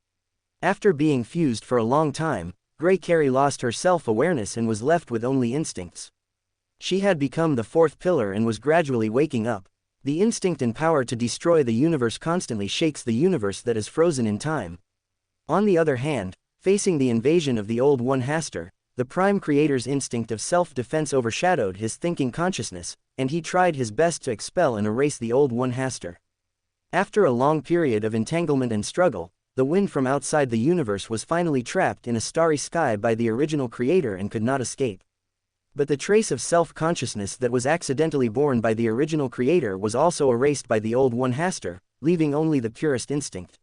After being fused for a long time, Grey Carrie lost her self-awareness and was left with only instincts. She had become the fourth pillar and was gradually waking up. The instinct and power to destroy the universe constantly shakes the universe that is frozen in time. On the other hand, facing the invasion of the old one Hastur, the prime creator's instinct of self-defense overshadowed his thinking consciousness, and he tried his best to expel and erase the old one Hastur. After a long period of entanglement and struggle, the wind from outside the universe was finally trapped in a starry sky by the original creator and could not escape. But the trace of self-consciousness that was accidentally born by the original creator was also erased by the old one Hastur, leaving only the purest instinct.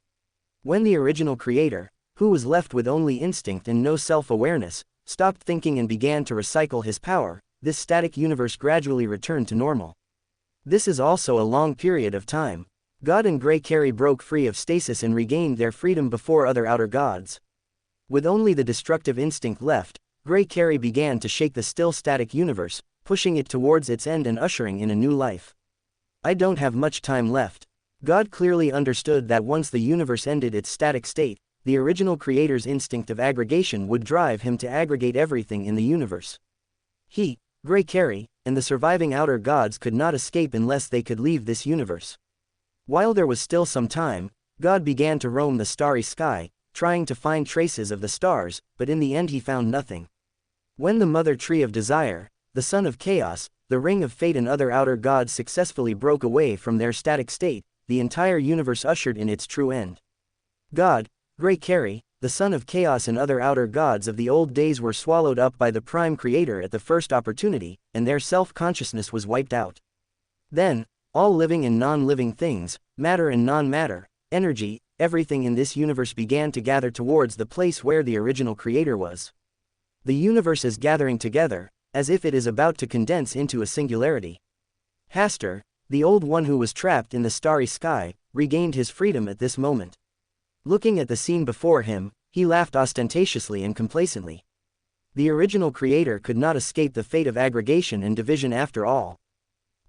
When the original creator, who was left with only instinct and no self-awareness, stopped thinking and began to recycle his power, this static universe gradually returned to normal. This is also a long period of time. God and Grey Carrie broke free of stasis and regained their freedom before other outer gods. With only the destructive instinct left, Grey Carrie began to shake the still static universe, pushing it towards its end and ushering in a new life. I don't have much time left. God clearly understood that once the universe ended its static state, the original creator's instinct of aggregation would drive him to aggregate everything in the universe. He, Grey Carrie, and the surviving outer gods could not escape unless they could leave this universe. While there was still some time, God began to roam the starry sky, trying to find traces of the stars, but in the end he found nothing. When the mother tree of desire, the son of chaos, the ring of fate and other outer gods successfully broke away from their static state, the entire universe ushered in its true end. God, Grey Carrie, the son of chaos and other outer gods of the old days were swallowed up by the prime creator at the first opportunity, and their self-consciousness was wiped out. Then, all living and non-living things, matter and non-matter, energy, everything in this universe began to gather towards the place where the original creator was. The universe is gathering together, as if it is about to condense into a singularity. Hastur, the old one who was trapped in the starry sky, regained his freedom at this moment. Looking at the scene before him, he laughed ostentatiously and complacently. The original creator could not escape the fate of aggregation and division after all.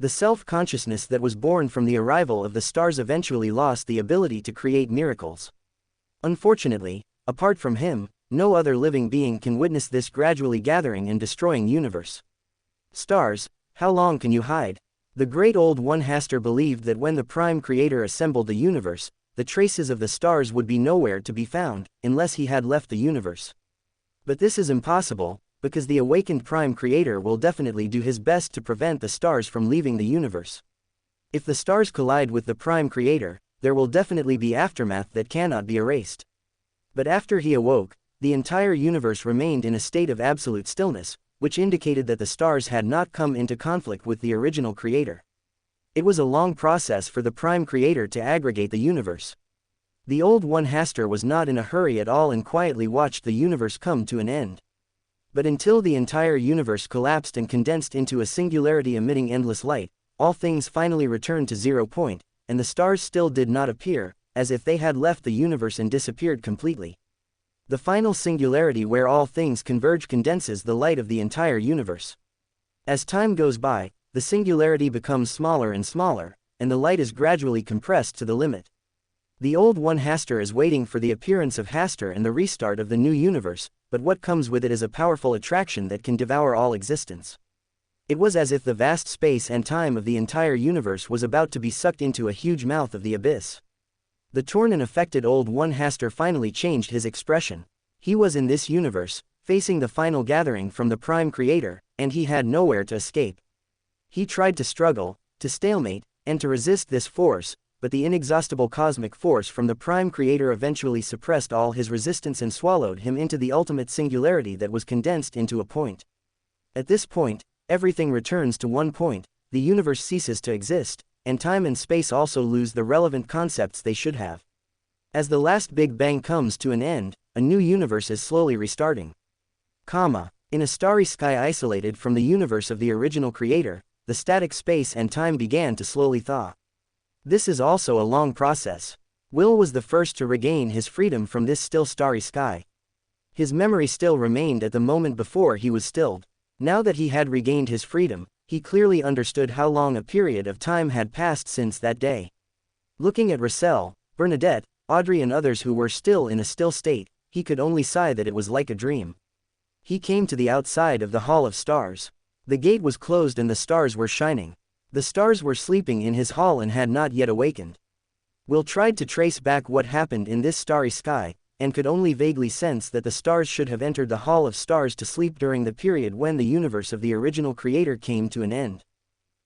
The self-consciousness that was born from the arrival of the stars eventually lost the ability to create miracles. Unfortunately, apart from him, no other living being can witness this gradually gathering and destroying universe. Stars, how long can you hide? The great old one Hastur believed that when the Prime Creator assembled the universe, the traces of the stars would be nowhere to be found, unless he had left the universe. But this is impossible, because the awakened Prime Creator will definitely do his best to prevent the stars from leaving the universe. If the stars collide with the Prime Creator, there will definitely be aftermath that cannot be erased. But after he awoke, the entire universe remained in a state of absolute stillness, which indicated that the stars had not come into conflict with the original Creator. It was a long process for the Prime Creator to aggregate the universe. The old one Hastur was not in a hurry at all and quietly watched the universe come to an end. But until the entire universe collapsed and condensed into a singularity emitting endless light, all things finally returned to 0 point, and the stars still did not appear, as if they had left the universe and disappeared completely. The final singularity where all things converge condenses the light of the entire universe. As time goes by, the singularity becomes smaller and smaller, and the light is gradually compressed to the limit. The old one Hastur is waiting for the appearance of Hastur and the restart of the new universe, but what comes with it is a powerful attraction that can devour all existence. It was as if the vast space and time of the entire universe was about to be sucked into a huge mouth of the abyss. The torn and affected old one Hastur finally changed his expression. He was in this universe, facing the final gathering from the Prime Creator, and he had nowhere to escape. He tried to struggle, to stalemate, and to resist this force, but the inexhaustible cosmic force from the Prime Creator eventually suppressed all his resistance and swallowed him into the ultimate singularity that was condensed into a point. At this point, everything returns to one point, the universe ceases to exist, and time and space also lose the relevant concepts they should have. As the last Big Bang comes to an end, a new universe is slowly restarting. In a starry sky isolated from the universe of the original Creator, the static space and time began to slowly thaw. This is also a long process. Will was the first to regain his freedom from this still starry sky. His memory still remained at the moment before he was stilled. Now that he had regained his freedom, he clearly understood how long a period of time had passed since that day. Looking at Russell, Bernadette, Audrey and others who were still in a still state, he could only sigh that it was like a dream. He came to the outside of the Hall of Stars. The gate was closed and the stars were shining. The stars were sleeping in his hall and had not yet awakened. Will tried to trace back what happened in this starry sky, and could only vaguely sense that the stars should have entered the Hall of Stars to sleep during the period when the universe of the original Creator came to an end.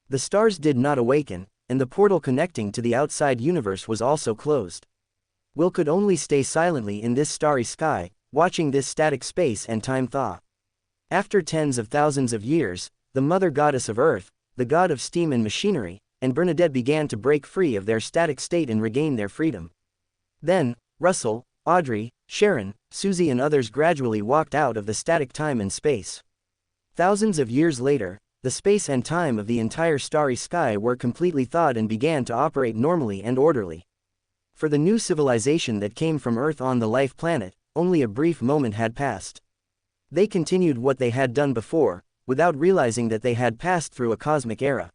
The stars did not awaken, and the portal connecting to the outside universe was also closed. Will could only stay silently in this starry sky, watching this static space and time thaw. After tens of thousands of years, the mother goddess of Earth, the god of steam and machinery, and Bernadette began to break free of their static state and regain their freedom. Then, Russell, Audrey, Sharon, Susie and others gradually walked out of the static time and space. Thousands of years later, the space and time of the entire starry sky were completely thawed and began to operate normally and orderly. For the new civilization that came from Earth on the Life Planet, only a brief moment had passed. They continued what they had done before, without realizing that they had passed through a cosmic era.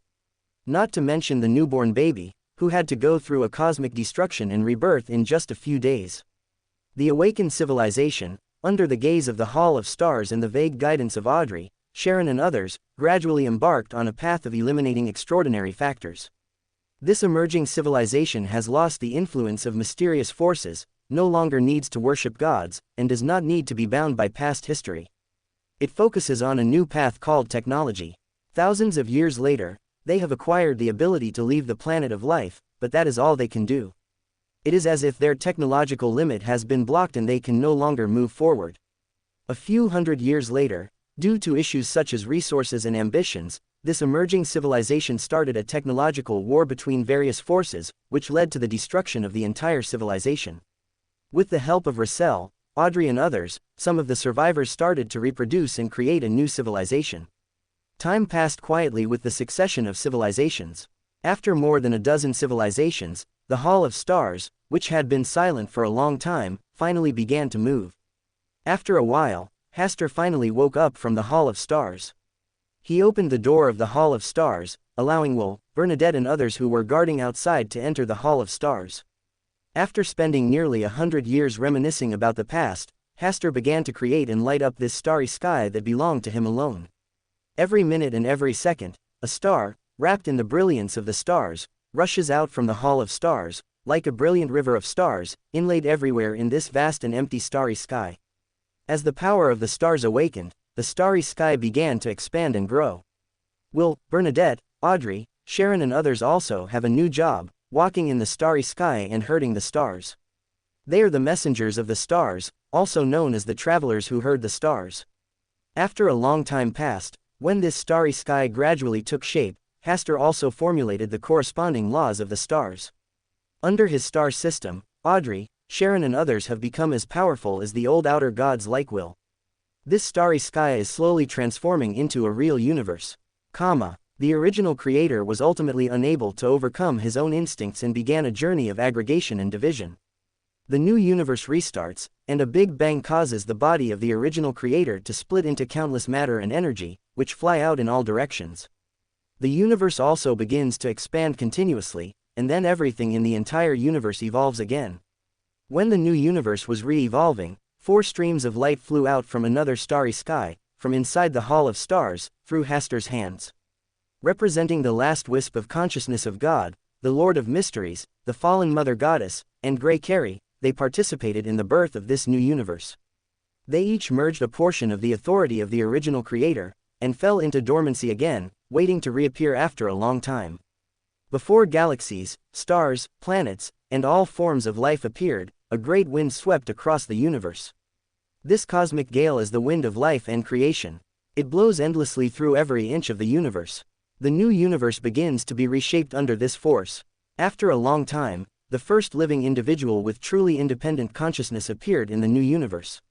Not to mention the newborn baby, who had to go through a cosmic destruction and rebirth in just a few days. The awakened civilization, under the gaze of the Hall of Stars and the vague guidance of Audrey, Sharon and others, gradually embarked on a path of eliminating extraordinary factors. This emerging civilization has lost the influence of mysterious forces, no longer needs to worship gods, and does not need to be bound by past history. It focuses on a new path called technology. Thousands of years later, they have acquired the ability to leave the planet of life, but that is all they can do. It is as if their technological limit has been blocked and they can no longer move forward. A few hundred years later, due to issues such as resources and ambitions, this emerging civilization started a technological war between various forces, which led to the destruction of the entire civilization. With the help of Russell, Audrey and others, some of the survivors started to reproduce and create a new civilization. Time passed quietly with the succession of civilizations. After more than a dozen civilizations, the Hall of Stars, which had been silent for a long time, finally began to move. After a while, Hastur finally woke up from the Hall of Stars. He opened the door of the Hall of Stars, allowing Will, Bernadette and others who were guarding outside to enter the Hall of Stars. After spending nearly 100 years reminiscing about the past, Hasta began to create and light up this starry sky that belonged to him alone. Every minute and every second, a star, wrapped in the brilliance of the stars, rushes out from the Hall of Stars, like a brilliant river of stars, inlaid everywhere in this vast and empty starry sky. As the power of the stars awakened, the starry sky began to expand and grow. Will, Bernadette, Audrey, Sharon and others also have a new job, walking in the starry sky and herding the stars. They are the messengers of the stars, also known as the travelers who herd the stars. After a long time passed, when this starry sky gradually took shape, Hasta also formulated the corresponding laws of the stars. Under his star system, Audrey, Sharon and others have become as powerful as the old outer gods like Will. This starry sky is slowly transforming into a real universe. The original creator was ultimately unable to overcome his own instincts and began a journey of aggregation and division. The new universe restarts, and a big bang causes the body of the original creator to split into countless matter and energy, which fly out in all directions. The universe also begins to expand continuously, and then everything in the entire universe evolves again. When the new universe was re-evolving, 4 streams of light flew out from another starry sky, from inside the Hall of Stars, through Hasta's hands. Representing the last wisp of consciousness of God, the Lord of Mysteries, the fallen Mother Goddess, and Grey Carrie, they participated in the birth of this new universe. They each merged a portion of the authority of the original creator, and fell into dormancy again, waiting to reappear after a long time. Before galaxies, stars, planets, and all forms of life appeared, a great wind swept across the universe. This cosmic gale is the wind of life and creation. It blows endlessly through every inch of the universe. The new universe begins to be reshaped under this force. After a long time, the first living individual with truly independent consciousness appeared in the new universe.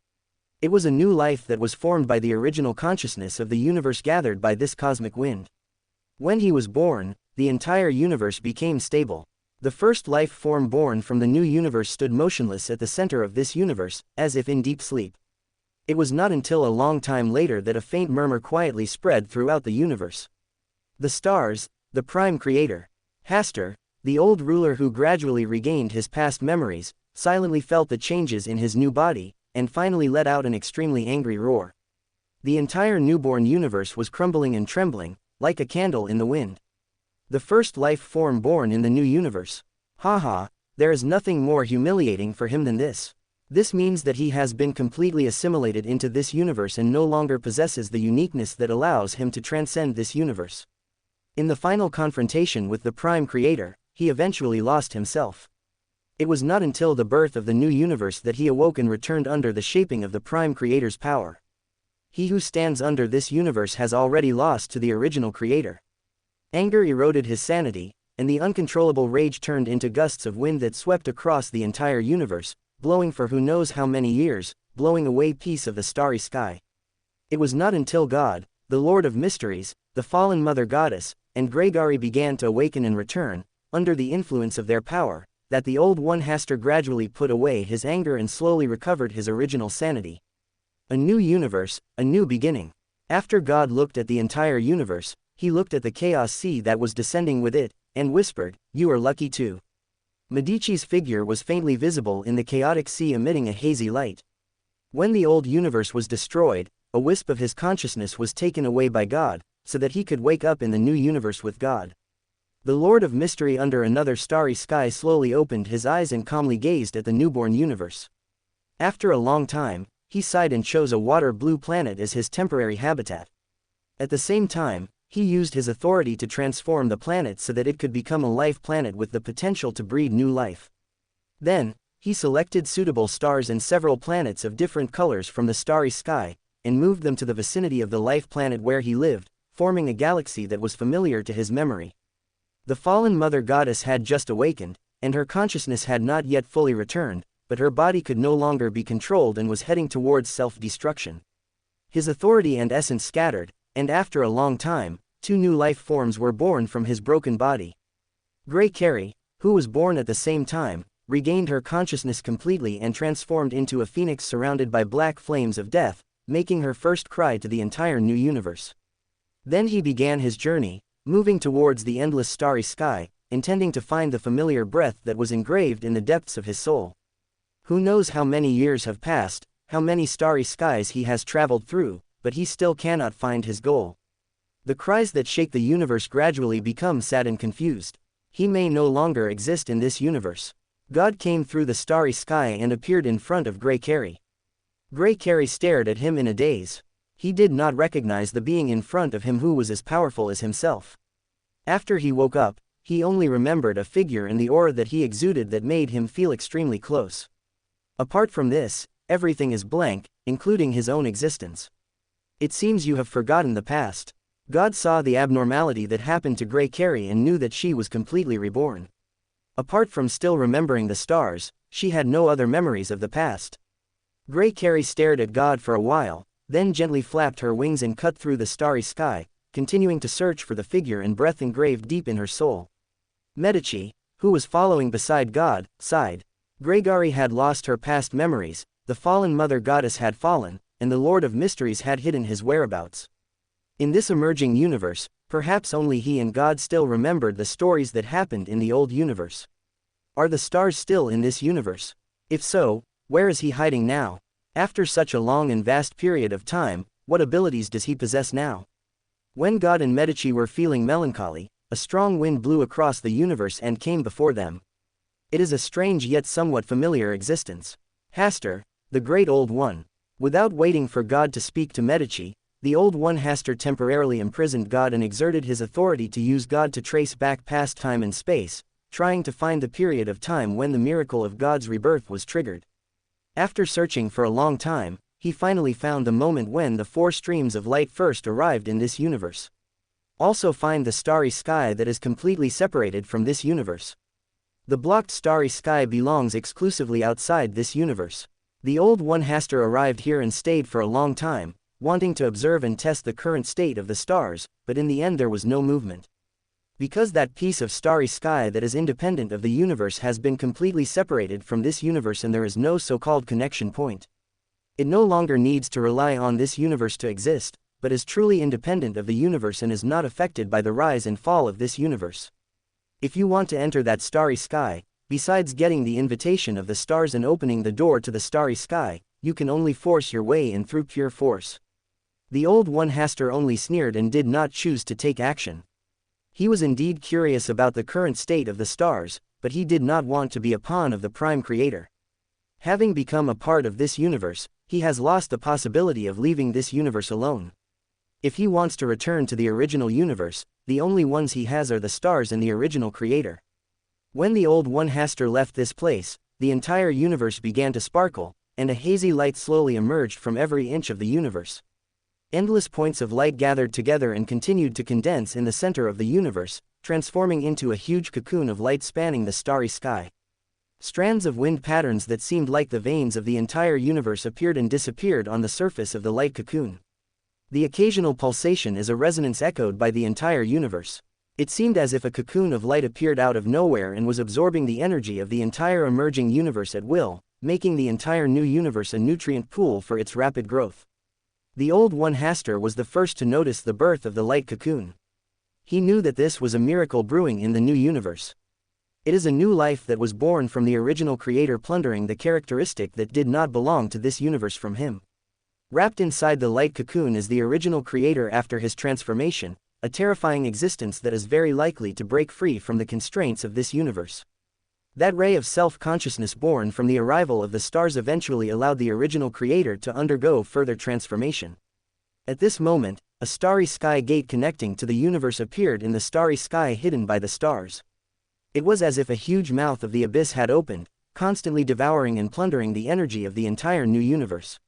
It was a new life that was formed by the original consciousness of the universe gathered by this cosmic wind. When he was born, the entire universe became stable. The first life form born from the new universe stood motionless at the center of this universe, as if in deep sleep. It was not until a long time later that a faint murmur quietly spread throughout the universe. The stars, the prime creator, Hasta, the old ruler who gradually regained his past memories, silently felt the changes in his new body, and finally let out an extremely angry roar. The entire newborn universe was crumbling and trembling, like a candle in the wind. The first life form born in the new universe. There is nothing more humiliating for him than this. This means that he has been completely assimilated into this universe and no longer possesses the uniqueness that allows him to transcend this universe. In the final confrontation with the Prime Creator, he eventually lost himself. It was not until the birth of the new universe that he awoke and returned under the shaping of the Prime Creator's power. He who stands under this universe has already lost to the original creator. Anger eroded his sanity, and the uncontrollable rage turned into gusts of wind that swept across the entire universe, blowing for who knows how many years, blowing away peace of the starry sky. It was not until God, the Lord of Mysteries, the fallen Mother Goddess, and Gregory began to awaken and return, under the influence of their power, that the old one Hasta gradually put away his anger and slowly recovered his original sanity. A new universe, a new beginning. After God looked at the entire universe, he looked at the chaos sea that was descending with it, and whispered, "You are lucky too." Medici's figure was faintly visible in the chaotic sea emitting a hazy light. When the old universe was destroyed, a wisp of his consciousness was taken away by God, so that he could wake up in the new universe with God. The Lord of Mystery under another starry sky slowly opened his eyes and calmly gazed at the newborn universe. After a long time, he sighed and chose a water-blue planet as his temporary habitat. At the same time, he used his authority to transform the planet so that it could become a life planet with the potential to breed new life. Then, he selected suitable stars and several planets of different colors from the starry sky, and moved them to the vicinity of the life planet where he lived, forming a galaxy that was familiar to his memory. The fallen Mother Goddess had just awakened, and her consciousness had not yet fully returned, but her body could no longer be controlled and was heading towards self-destruction. His authority and essence scattered, and after a long time, 2 new life forms were born from his broken body. Grey Carrie, who was born at the same time, regained her consciousness completely and transformed into a phoenix surrounded by black flames of death, making her first cry to the entire new universe. Then he began his journey, moving towards the endless starry sky, intending to find the familiar breath that was engraved in the depths of his soul. Who knows how many years have passed, how many starry skies he has traveled through, but he still cannot find his goal. The cries that shake the universe gradually become sad and confused. He may no longer exist in this universe. God came through the starry sky and appeared in front of Grey Carey. Grey Carey stared at him in a daze. He did not recognize the being in front of him who was as powerful as himself. After he woke up, he only remembered a figure and the aura that he exuded that made him feel extremely close. Apart from this, everything is blank, including his own existence. It seems you have forgotten the past. God saw the abnormality that happened to Grey Carey and knew that she was completely reborn. Apart from still remembering the stars, she had no other memories of the past. Grey Carey stared at God for a while, then gently flapped her wings and cut through the starry sky, continuing to search for the figure and breath engraved deep in her soul. Medici, who was following beside God, sighed. Gregory had lost her past memories, the fallen mother goddess had fallen, and the Lord of Mysteries had hidden his whereabouts. In this emerging universe, perhaps only he and God still remembered the stories that happened in the old universe. Are the stars still in this universe? If so, where is he hiding now? After such a long and vast period of time, what abilities does he possess now? When God and Medici were feeling melancholy, a strong wind blew across the universe and came before them. It is a strange yet somewhat familiar existence. Hastur, the Great Old One. Without waiting for God to speak to Medici, the Old One Hastur temporarily imprisoned God and exerted his authority to use God to trace back past time and space, trying to find the period of time when the miracle of God's rebirth was triggered. After searching for a long time, he finally found the moment when the 4 streams of light first arrived in this universe. Also find the starry sky that is completely separated from this universe. The blocked starry sky belongs exclusively outside this universe. The Old One Hastur arrived here and stayed for a long time, wanting to observe and test the current state of the stars, but in the end there was no movement. Because that piece of starry sky that is independent of the universe has been completely separated from this universe and there is no so-called connection point. It no longer needs to rely on this universe to exist, but is truly independent of the universe and is not affected by the rise and fall of this universe. If you want to enter that starry sky, besides getting the invitation of the stars and opening the door to the starry sky, you can only force your way in through pure force. The Old One Hastur only sneered and did not choose to take action. He was indeed curious about the current state of the stars, but he did not want to be a pawn of the Prime Creator. Having become a part of this universe, he has lost the possibility of leaving this universe alone. If he wants to return to the original universe, the only ones he has are the stars and the original Creator. When the Old One Hastur left this place, the entire universe began to sparkle, and a hazy light slowly emerged from every inch of the universe. Endless points of light gathered together and continued to condense in the center of the universe, transforming into a huge cocoon of light spanning the starry sky. Strands of wind patterns that seemed like the veins of the entire universe appeared and disappeared on the surface of the light cocoon. The occasional pulsation is a resonance echoed by the entire universe. It seemed as if a cocoon of light appeared out of nowhere and was absorbing the energy of the entire emerging universe at will, making the entire new universe a nutrient pool for its rapid growth. The Old One Hastur was the first to notice the birth of the light cocoon. He knew that this was a miracle brewing in the new universe. It is a new life that was born from the original Creator plundering the characteristic that did not belong to this universe from him. Wrapped inside the light cocoon is the original Creator after his transformation, a terrifying existence that is very likely to break free from the constraints of this universe. That ray of self-consciousness born from the arrival of the stars eventually allowed the original Creator to undergo further transformation. At this moment, a starry sky gate connecting to the universe appeared in the starry sky hidden by the stars. It was as if a huge mouth of the abyss had opened, constantly devouring and plundering the energy of the entire new universe.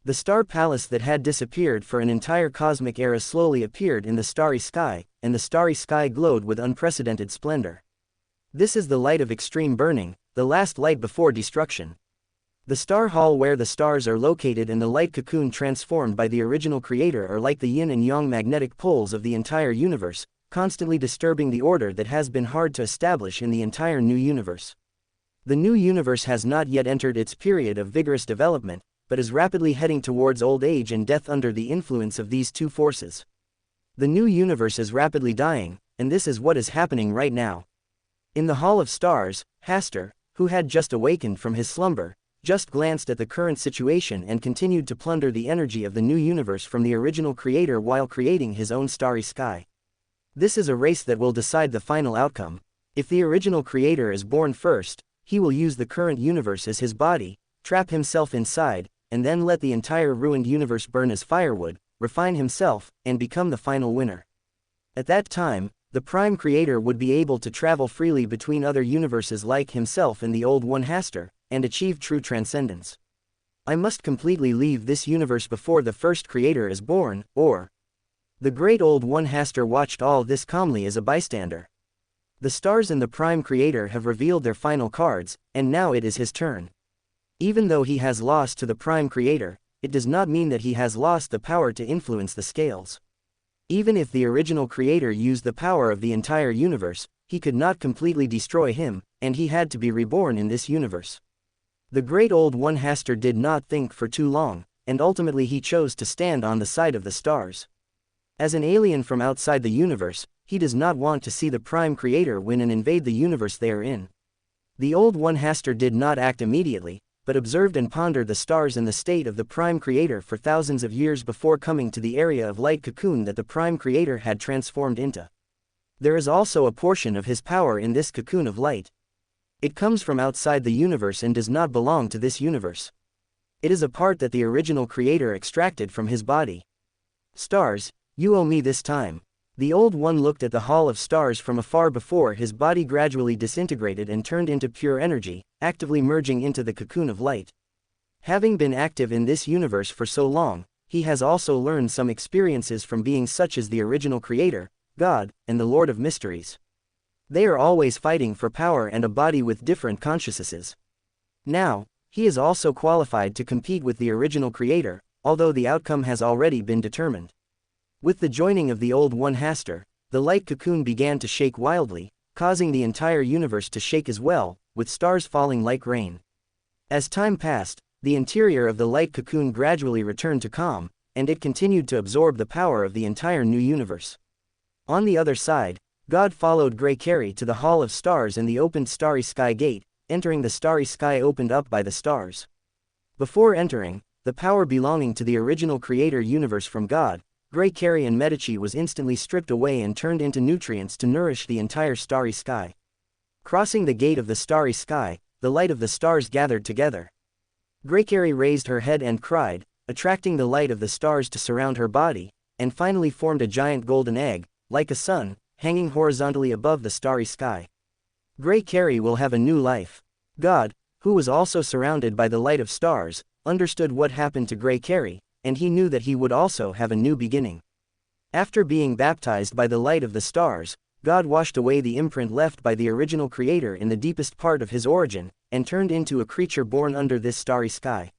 The star palace that had disappeared for an entire cosmic era slowly appeared in the starry sky, and the starry sky glowed with unprecedented splendor. This is the light of extreme burning, the last light before destruction. The star hall where the stars are located and the light cocoon transformed by the original Creator are like the yin and yang magnetic poles of the entire universe, constantly disturbing the order that has been hard to establish in the entire new universe. The new universe has not yet entered its period of vigorous development, but is rapidly heading towards old age and death under the influence of these two forces. The new universe is rapidly dying, and this is what is happening right now. In the Hall of Stars, Hasta, who had just awakened from his slumber, just glanced at the current situation and continued to plunder the energy of the new universe from the original creator while creating his own starry sky. This is a race that will decide the final outcome. If the original creator is born first, he will use the current universe as his body, trap himself inside, and then let the entire ruined universe burn as firewood, refine himself, and become the final winner. At that time, the Prime Creator would be able to travel freely between other universes like himself and the Old One Hasta, and achieve true transcendence. I must completely leave this universe before the first creator is born, or... The Great Old One Hasta watched all this calmly as a bystander. The stars and the Prime Creator have revealed their final cards, and now it is his turn. Even though he has lost to the Prime Creator, it does not mean that he has lost the power to influence the scales. Even if the original creator used the power of the entire universe, he could not completely destroy him, and he had to be reborn in this universe. The Great Old One Hasta did not think for too long, and ultimately he chose to stand on the side of the stars. As an alien from outside the universe, he does not want to see the Prime Creator win and invade the universe they are in. The Old One Hasta did not act immediately, but observed and pondered the stars and the state of the Prime Creator for thousands of years before coming to the area of light cocoon that the Prime Creator had transformed into. There is also a portion of his power in this cocoon of light. It comes from outside the universe and does not belong to this universe. It is a part that the original creator extracted from his body. Stars, you owe me this time. The Old One looked at the Hall of Stars from afar before his body gradually disintegrated and turned into pure energy, actively merging into the cocoon of light. Having been active in this universe for so long, he has also learned some experiences from beings such as the original creator, God, and the Lord of Mysteries. They are always fighting for power and a body with different consciousnesses. Now, he is also qualified to compete with the original creator, although the outcome has already been determined. With the joining of the Old One Hasta, the light cocoon began to shake wildly, causing the entire universe to shake as well, with stars falling like rain. As time passed, the interior of the light cocoon gradually returned to calm, and it continued to absorb the power of the entire new universe. On the other side, God followed Grey Carey to the Hall of Stars and the opened starry sky gate, entering the starry sky opened up by the stars. Before entering, the power belonging to the original creator universe from God, Grey Carey and Medici was instantly stripped away and turned into nutrients to nourish the entire starry sky. Crossing the gate of the starry sky, the light of the stars gathered together. Grey Carey raised her head and cried, attracting the light of the stars to surround her body, and finally formed a giant golden egg, like a sun, hanging horizontally above the starry sky. Grey Carey will have a new life. God, who was also surrounded by the light of stars, understood what happened to Grey Carey, and he knew that he would also have a new beginning. After being baptized by the light of the stars, God washed away the imprint left by the original creator in the deepest part of his origin, and turned into a creature born under this starry sky.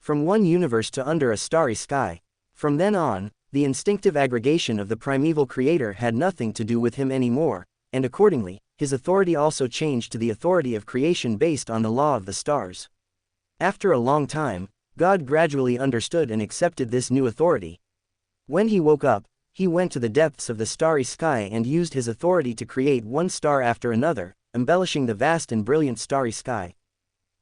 From one universe to under a starry sky. From then on, the instinctive aggregation of the primeval creator had nothing to do with him anymore, and accordingly, his authority also changed to the authority of creation based on the law of the stars. After a long time, God gradually understood and accepted this new authority. When he woke up, he went to the depths of the starry sky and used his authority to create one star after another, embellishing the vast and brilliant starry sky.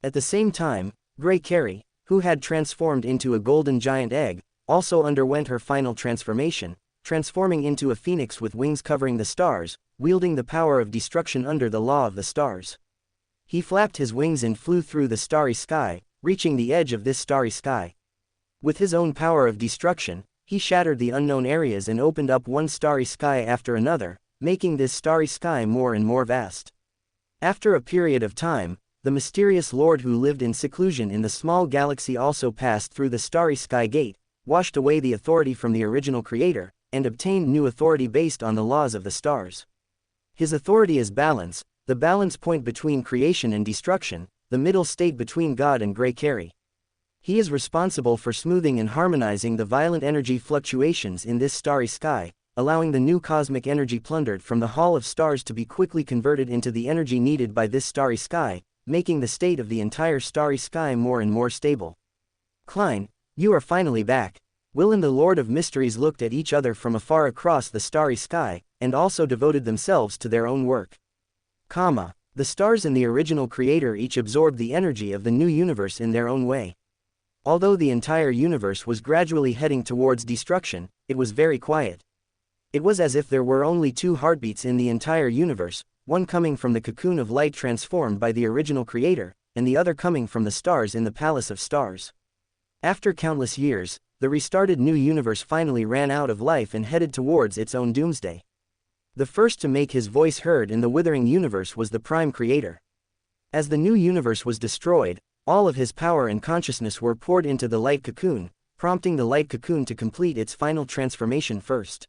At the same time, Grey Carey, who had transformed into a golden giant egg, also underwent her final transformation, transforming into a phoenix with wings covering the stars, wielding the power of destruction under the law of the stars. He flapped his wings and flew through the starry sky, reaching the edge of this starry sky. With his own power of destruction, he shattered the unknown areas and opened up one starry sky after another, making this starry sky more and more vast. After a period of time, the mysterious Lord who lived in seclusion in the small galaxy also passed through the starry sky gate, washed away the authority from the original creator, and obtained new authority based on the laws of the stars. His authority is balance, the balance point between creation and destruction, the middle state between God and Grey Carey. He is responsible for smoothing and harmonizing the violent energy fluctuations in this starry sky, allowing the new cosmic energy plundered from the Hall of Stars to be quickly converted into the energy needed by this starry sky, making the state of the entire starry sky more and more stable. Klein, you are finally back. Will and the Lord of Mysteries looked at each other from afar across the starry sky, and also devoted themselves to their own work. The stars and the original creator each absorbed the energy of the new universe in their own way. Although the entire universe was gradually heading towards destruction, it was very quiet. It was as if there were only two heartbeats in the entire universe, one coming from the cocoon of light transformed by the original creator, and the other coming from the stars in the Palace of Stars. After countless years, the restarted new universe finally ran out of life and headed towards its own doomsday. The first to make his voice heard in the withering universe was the Prime Creator. As the new universe was destroyed, all of his power and consciousness were poured into the light cocoon, prompting the light cocoon to complete its final transformation first.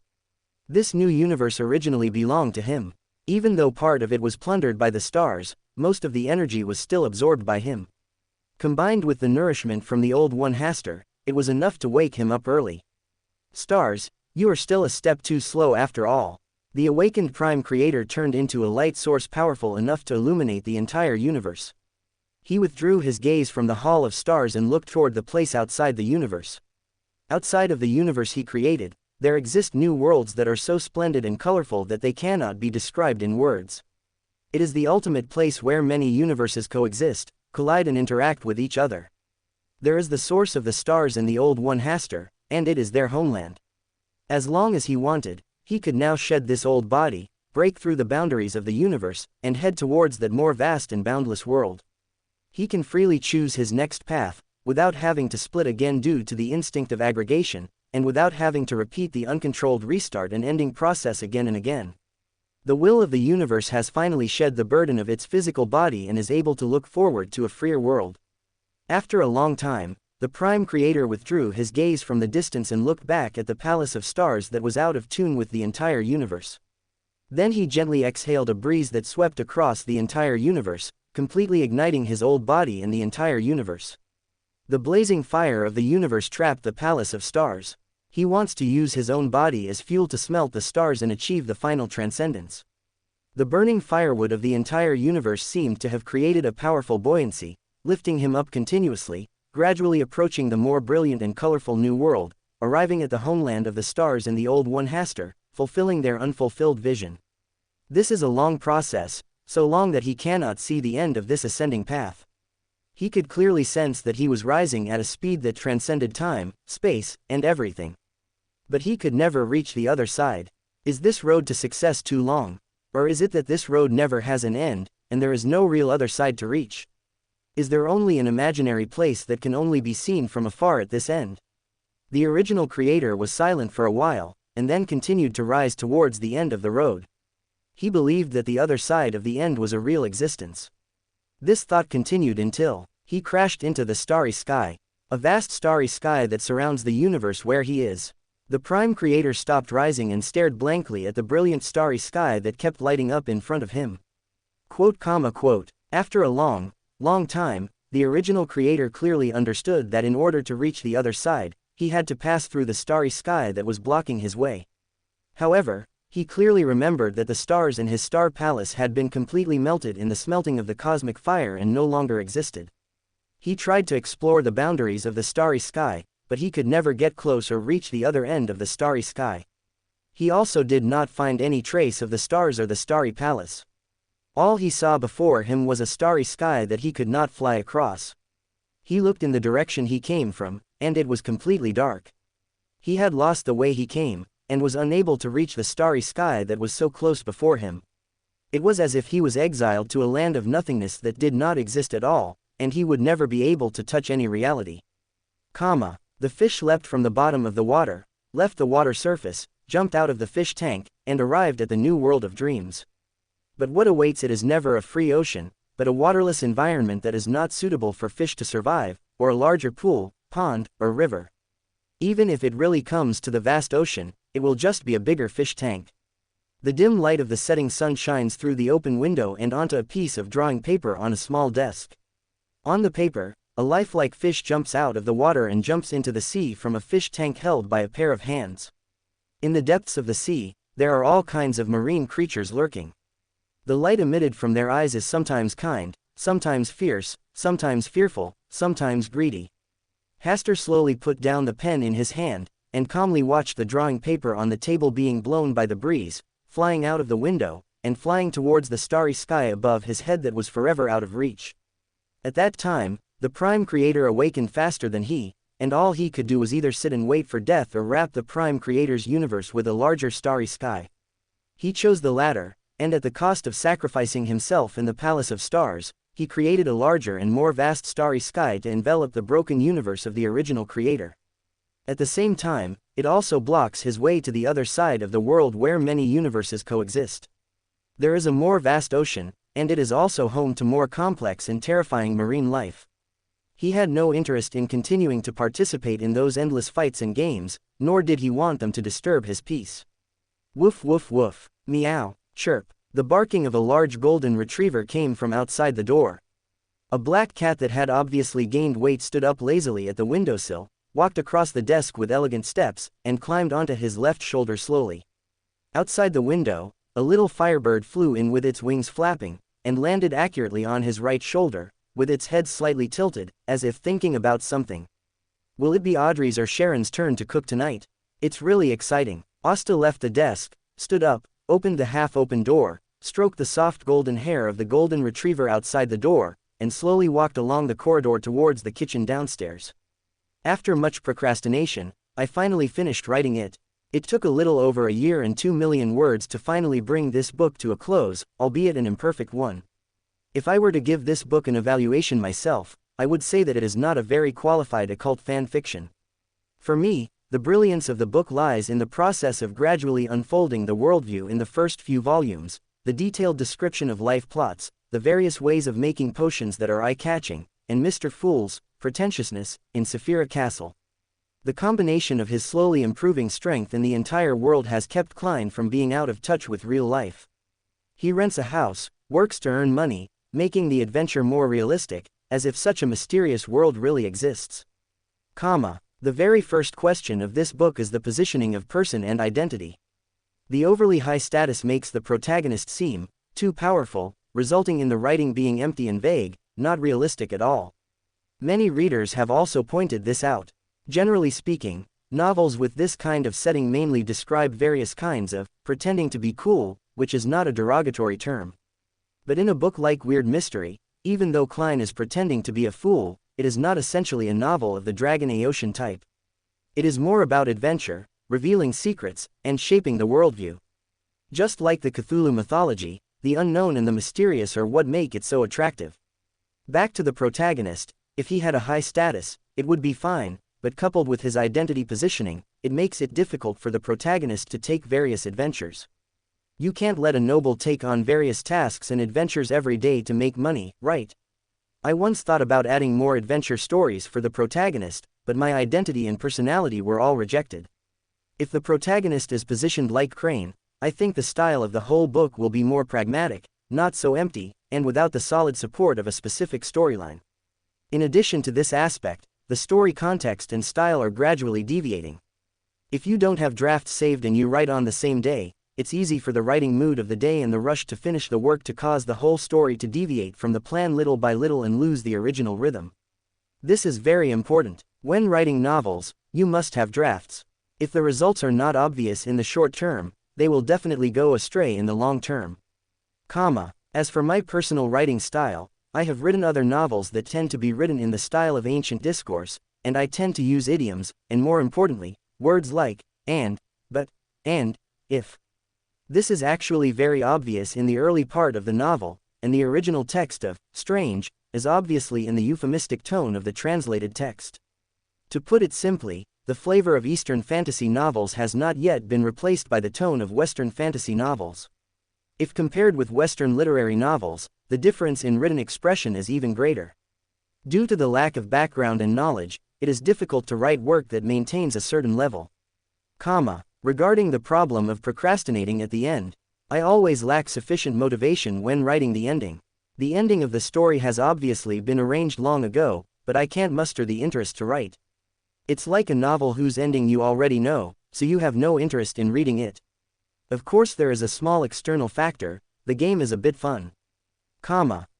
This new universe originally belonged to him. Even though part of it was plundered by the stars, most of the energy was still absorbed by him. Combined with the nourishment from the old one Hasta, it was enough to wake him up early. Stars, you are still a step too slow after all. The awakened Prime Creator turned into a light source powerful enough to illuminate the entire universe. He withdrew his gaze from the Hall of Stars and looked toward the place outside the universe. Outside of the universe he created, there exist new worlds that are so splendid and colorful that they cannot be described in words. It is the ultimate place where many universes coexist, collide and interact with each other. There is the source of the stars and the old one Hasta, and it is their homeland. As long as he wanted, he could now shed this old body, break through the boundaries of the universe, and head towards that more vast and boundless world. He can freely choose his next path, without having to split again due to the instinct of aggregation, and without having to repeat the uncontrolled restart and ending process again and again. The will of the universe has finally shed the burden of its physical body and is able to look forward to a freer world. After a long time, the Prime Creator withdrew his gaze from the distance and looked back at the Palace of Stars that was out of tune with the entire universe. Then he gently exhaled a breeze that swept across the entire universe, completely igniting his old body and the entire universe. The blazing fire of the universe trapped the Palace of Stars. He wants to use his own body as fuel to smelt the stars and achieve the final transcendence. The burning firewood of the entire universe seemed to have created a powerful buoyancy, lifting him up continuously, gradually approaching the more brilliant and colorful new world, arriving at the homeland of the stars and the old one Hasta, fulfilling their unfulfilled vision. This is a long process, so long that he cannot see the end of this ascending path. He could clearly sense that he was rising at a speed that transcended time, space, and everything. But he could never reach the other side. Is this road to success too long? Or is it that this road never has an end, and there is no real other side to reach? Is there only an imaginary place that can only be seen from afar at this end? The original creator was silent for a while, and then continued to rise towards the end of the road. He believed that the other side of the end was a real existence. This thought continued until he crashed into the starry sky, a vast starry sky that surrounds the universe where he is. The Prime Creator stopped rising and stared blankly at the brilliant starry sky that kept lighting up in front of him. After a long time, the original creator clearly understood that in order to reach the other side, he had to pass through the starry sky that was blocking his way. However, he clearly remembered that the stars in his star palace had been completely melted in the smelting of the cosmic fire and no longer existed. He tried to explore the boundaries of the starry sky, but he could never get close or reach the other end of the starry sky. He also did not find any trace of the stars or the starry palace. All he saw before him was a starry sky that he could not fly across. He looked in the direction he came from, and it was completely dark. He had lost the way he came, and was unable to reach the starry sky that was so close before him. It was as if he was exiled to a land of nothingness that did not exist at all, and he would never be able to touch any reality. The fish leapt from the bottom of the water, left the water surface, jumped out of the fish tank, and arrived at the new world of dreams. But what awaits it is never a free ocean, but a waterless environment that is not suitable for fish to survive, or a larger pool, pond, or river. Even if it really comes to the vast ocean, it will just be a bigger fish tank. The dim light of the setting sun shines through the open window and onto a piece of drawing paper on a small desk. On the paper, a lifelike fish jumps out of the water and jumps into the sea from a fish tank held by a pair of hands. In the depths of the sea, there are all kinds of marine creatures lurking. The light emitted from their eyes is sometimes kind, sometimes fierce, sometimes fearful, sometimes greedy. Hasta slowly put down the pen in his hand, and calmly watched the drawing paper on the table being blown by the breeze, flying out of the window, and flying towards the starry sky above his head that was forever out of reach. At that time, the Prime Creator awakened faster than he, and all he could do was either sit and wait for death or wrap the Prime Creator's universe with a larger starry sky. He chose the latter, and at the cost of sacrificing himself in the Palace of Stars, he created a larger and more vast starry sky to envelop the broken universe of the original creator. At the same time, it also blocks his way to the other side of the world where many universes coexist. There is a more vast ocean, and it is also home to more complex and terrifying marine life. He had no interest in continuing to participate in those endless fights and games, nor did he want them to disturb his peace. Woof woof woof, meow, chirp. The barking of a large golden retriever came from outside the door. A black cat that had obviously gained weight stood up lazily at the windowsill, walked across the desk with elegant steps, and climbed onto his left shoulder slowly. Outside the window, a little firebird flew in with its wings flapping, and landed accurately on his right shoulder, with its head slightly tilted, as if thinking about something. Will it be Audrey's or Sharon's turn to cook tonight? It's really exciting. Asta left the desk, stood up, opened the half-open door, stroked the soft golden hair of the golden retriever outside the door, and slowly walked along the corridor towards the kitchen downstairs. After much procrastination, I finally finished writing it. It took a little over a year and 2 million words to finally bring this book to a close, albeit an imperfect one. If I were to give this book an evaluation myself, I would say that it is not a very qualified occult fan fiction. For me, the brilliance of the book lies in the process of gradually unfolding the worldview in the first few volumes, the detailed description of life plots, the various ways of making potions that are eye-catching, and Mr. Fool's pretentiousness in Saphira Castle. The combination of his slowly improving strength in the entire world has kept Klein from being out of touch with real life. He rents a house, works to earn money, making the adventure more realistic, as if such a mysterious world really exists. The very first question of this book is the positioning of person and identity. The overly high status makes the protagonist seem too powerful, resulting in the writing being empty and vague, not realistic at all. Many readers have also pointed this out. Generally speaking, novels with this kind of setting mainly describe various kinds of pretending to be cool, which is not a derogatory term. But in a book like Weird Mystery, even though Klein is pretending to be a fool, it is not essentially a novel of the Dragon Aocean type. It is more about adventure, revealing secrets, and shaping the worldview. Just like the Cthulhu mythology, the unknown and the mysterious are what make it so attractive. Back to the protagonist, if he had a high status, it would be fine, but coupled with his identity positioning, it makes it difficult for the protagonist to take various adventures. You can't let a noble take on various tasks and adventures every day to make money, right? I once thought about adding more adventure stories for the protagonist, but my identity and personality were all rejected. If the protagonist is positioned like Crane, I think the style of the whole book will be more pragmatic, not so empty, and without the solid support of a specific storyline. In addition to this aspect, the story context and style are gradually deviating. If you don't have drafts saved and you write on the same day, it's easy for the writing mood of the day and the rush to finish the work to cause the whole story to deviate from the plan little by little and lose the original rhythm. This is very important. When writing novels, you must have drafts. If the results are not obvious in the short term, they will definitely go astray in the long term. As for my personal writing style, I have written other novels that tend to be written in the style of ancient discourse, and I tend to use idioms, and more importantly, words like, and, but, and, if. This is actually very obvious in the early part of the novel, and the original text of Strange is obviously in the euphemistic tone of the translated text. To put it simply, the flavor of Eastern fantasy novels has not yet been replaced by the tone of Western fantasy novels. If compared with Western literary novels, the difference in written expression is even greater. Due to the lack of background and knowledge, it is difficult to write work that maintains a certain level. Regarding the problem of procrastinating at the end, I always lack sufficient motivation when writing the ending. The ending of the story has obviously been arranged long ago, but I can't muster the interest to write. It's like a novel whose ending you already know, so you have no interest in reading it. Of course there is a small external factor, the game is a bit fun.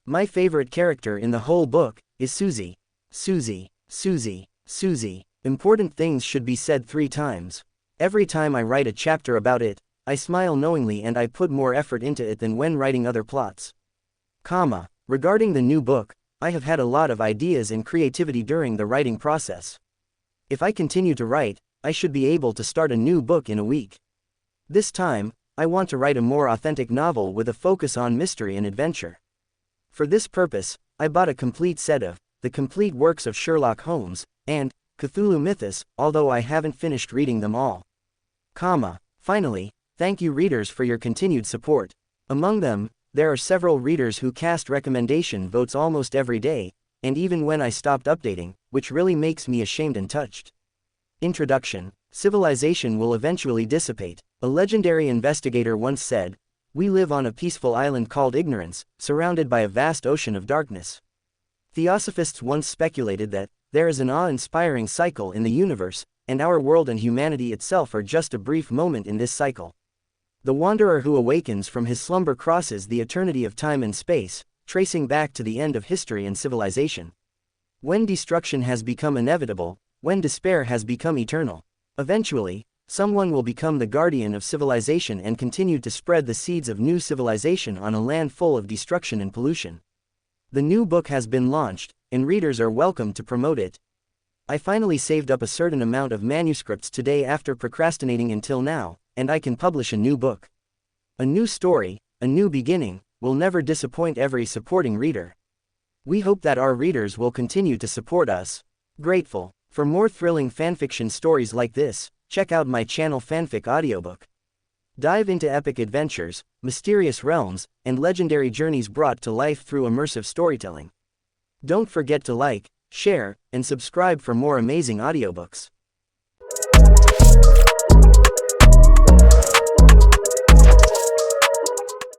My favorite character in the whole book is Susie. Susie, Susie, Susie. Important things should be said 3 times. Every time I write a chapter about it, I smile knowingly and I put more effort into it than when writing other plots. Regarding the new book, I have had a lot of ideas and creativity during the writing process. If I continue to write, I should be able to start a new book in a week. This time, I want to write a more authentic novel with a focus on mystery and adventure. For this purpose, I bought a complete set of The Complete Works of Sherlock Holmes and Cthulhu Mythos, although I haven't finished reading them all. Finally, thank you readers for your continued support. Among them, there are several readers who cast recommendation votes almost every day, and even when I stopped updating, which really makes me ashamed and touched. Introduction. Civilization will eventually dissipate. A legendary investigator once said, "We live on a peaceful island called ignorance, surrounded by a vast ocean of darkness." Theosophists once speculated that there is an awe-inspiring cycle in the universe, and our world and humanity itself are just a brief moment in this cycle. The wanderer who awakens from his slumber crosses the eternity of time and space, tracing back to the end of history and civilization. When destruction has become inevitable, when despair has become eternal, eventually, someone will become the guardian of civilization and continue to spread the seeds of new civilization on a land full of destruction and pollution. The new book has been launched, and readers are welcome to promote it. I finally saved up a certain amount of manuscripts today after procrastinating until now, and I can publish a new book. A new story, a new beginning, will never disappoint every supporting reader. We hope that our readers will continue to support us. Grateful. For more thrilling fanfiction stories like this, check out my channel Fanfic Audiobook. Dive into epic adventures, mysterious realms, and legendary journeys brought to life through immersive storytelling. Don't forget to like, share, and subscribe for more amazing audiobooks.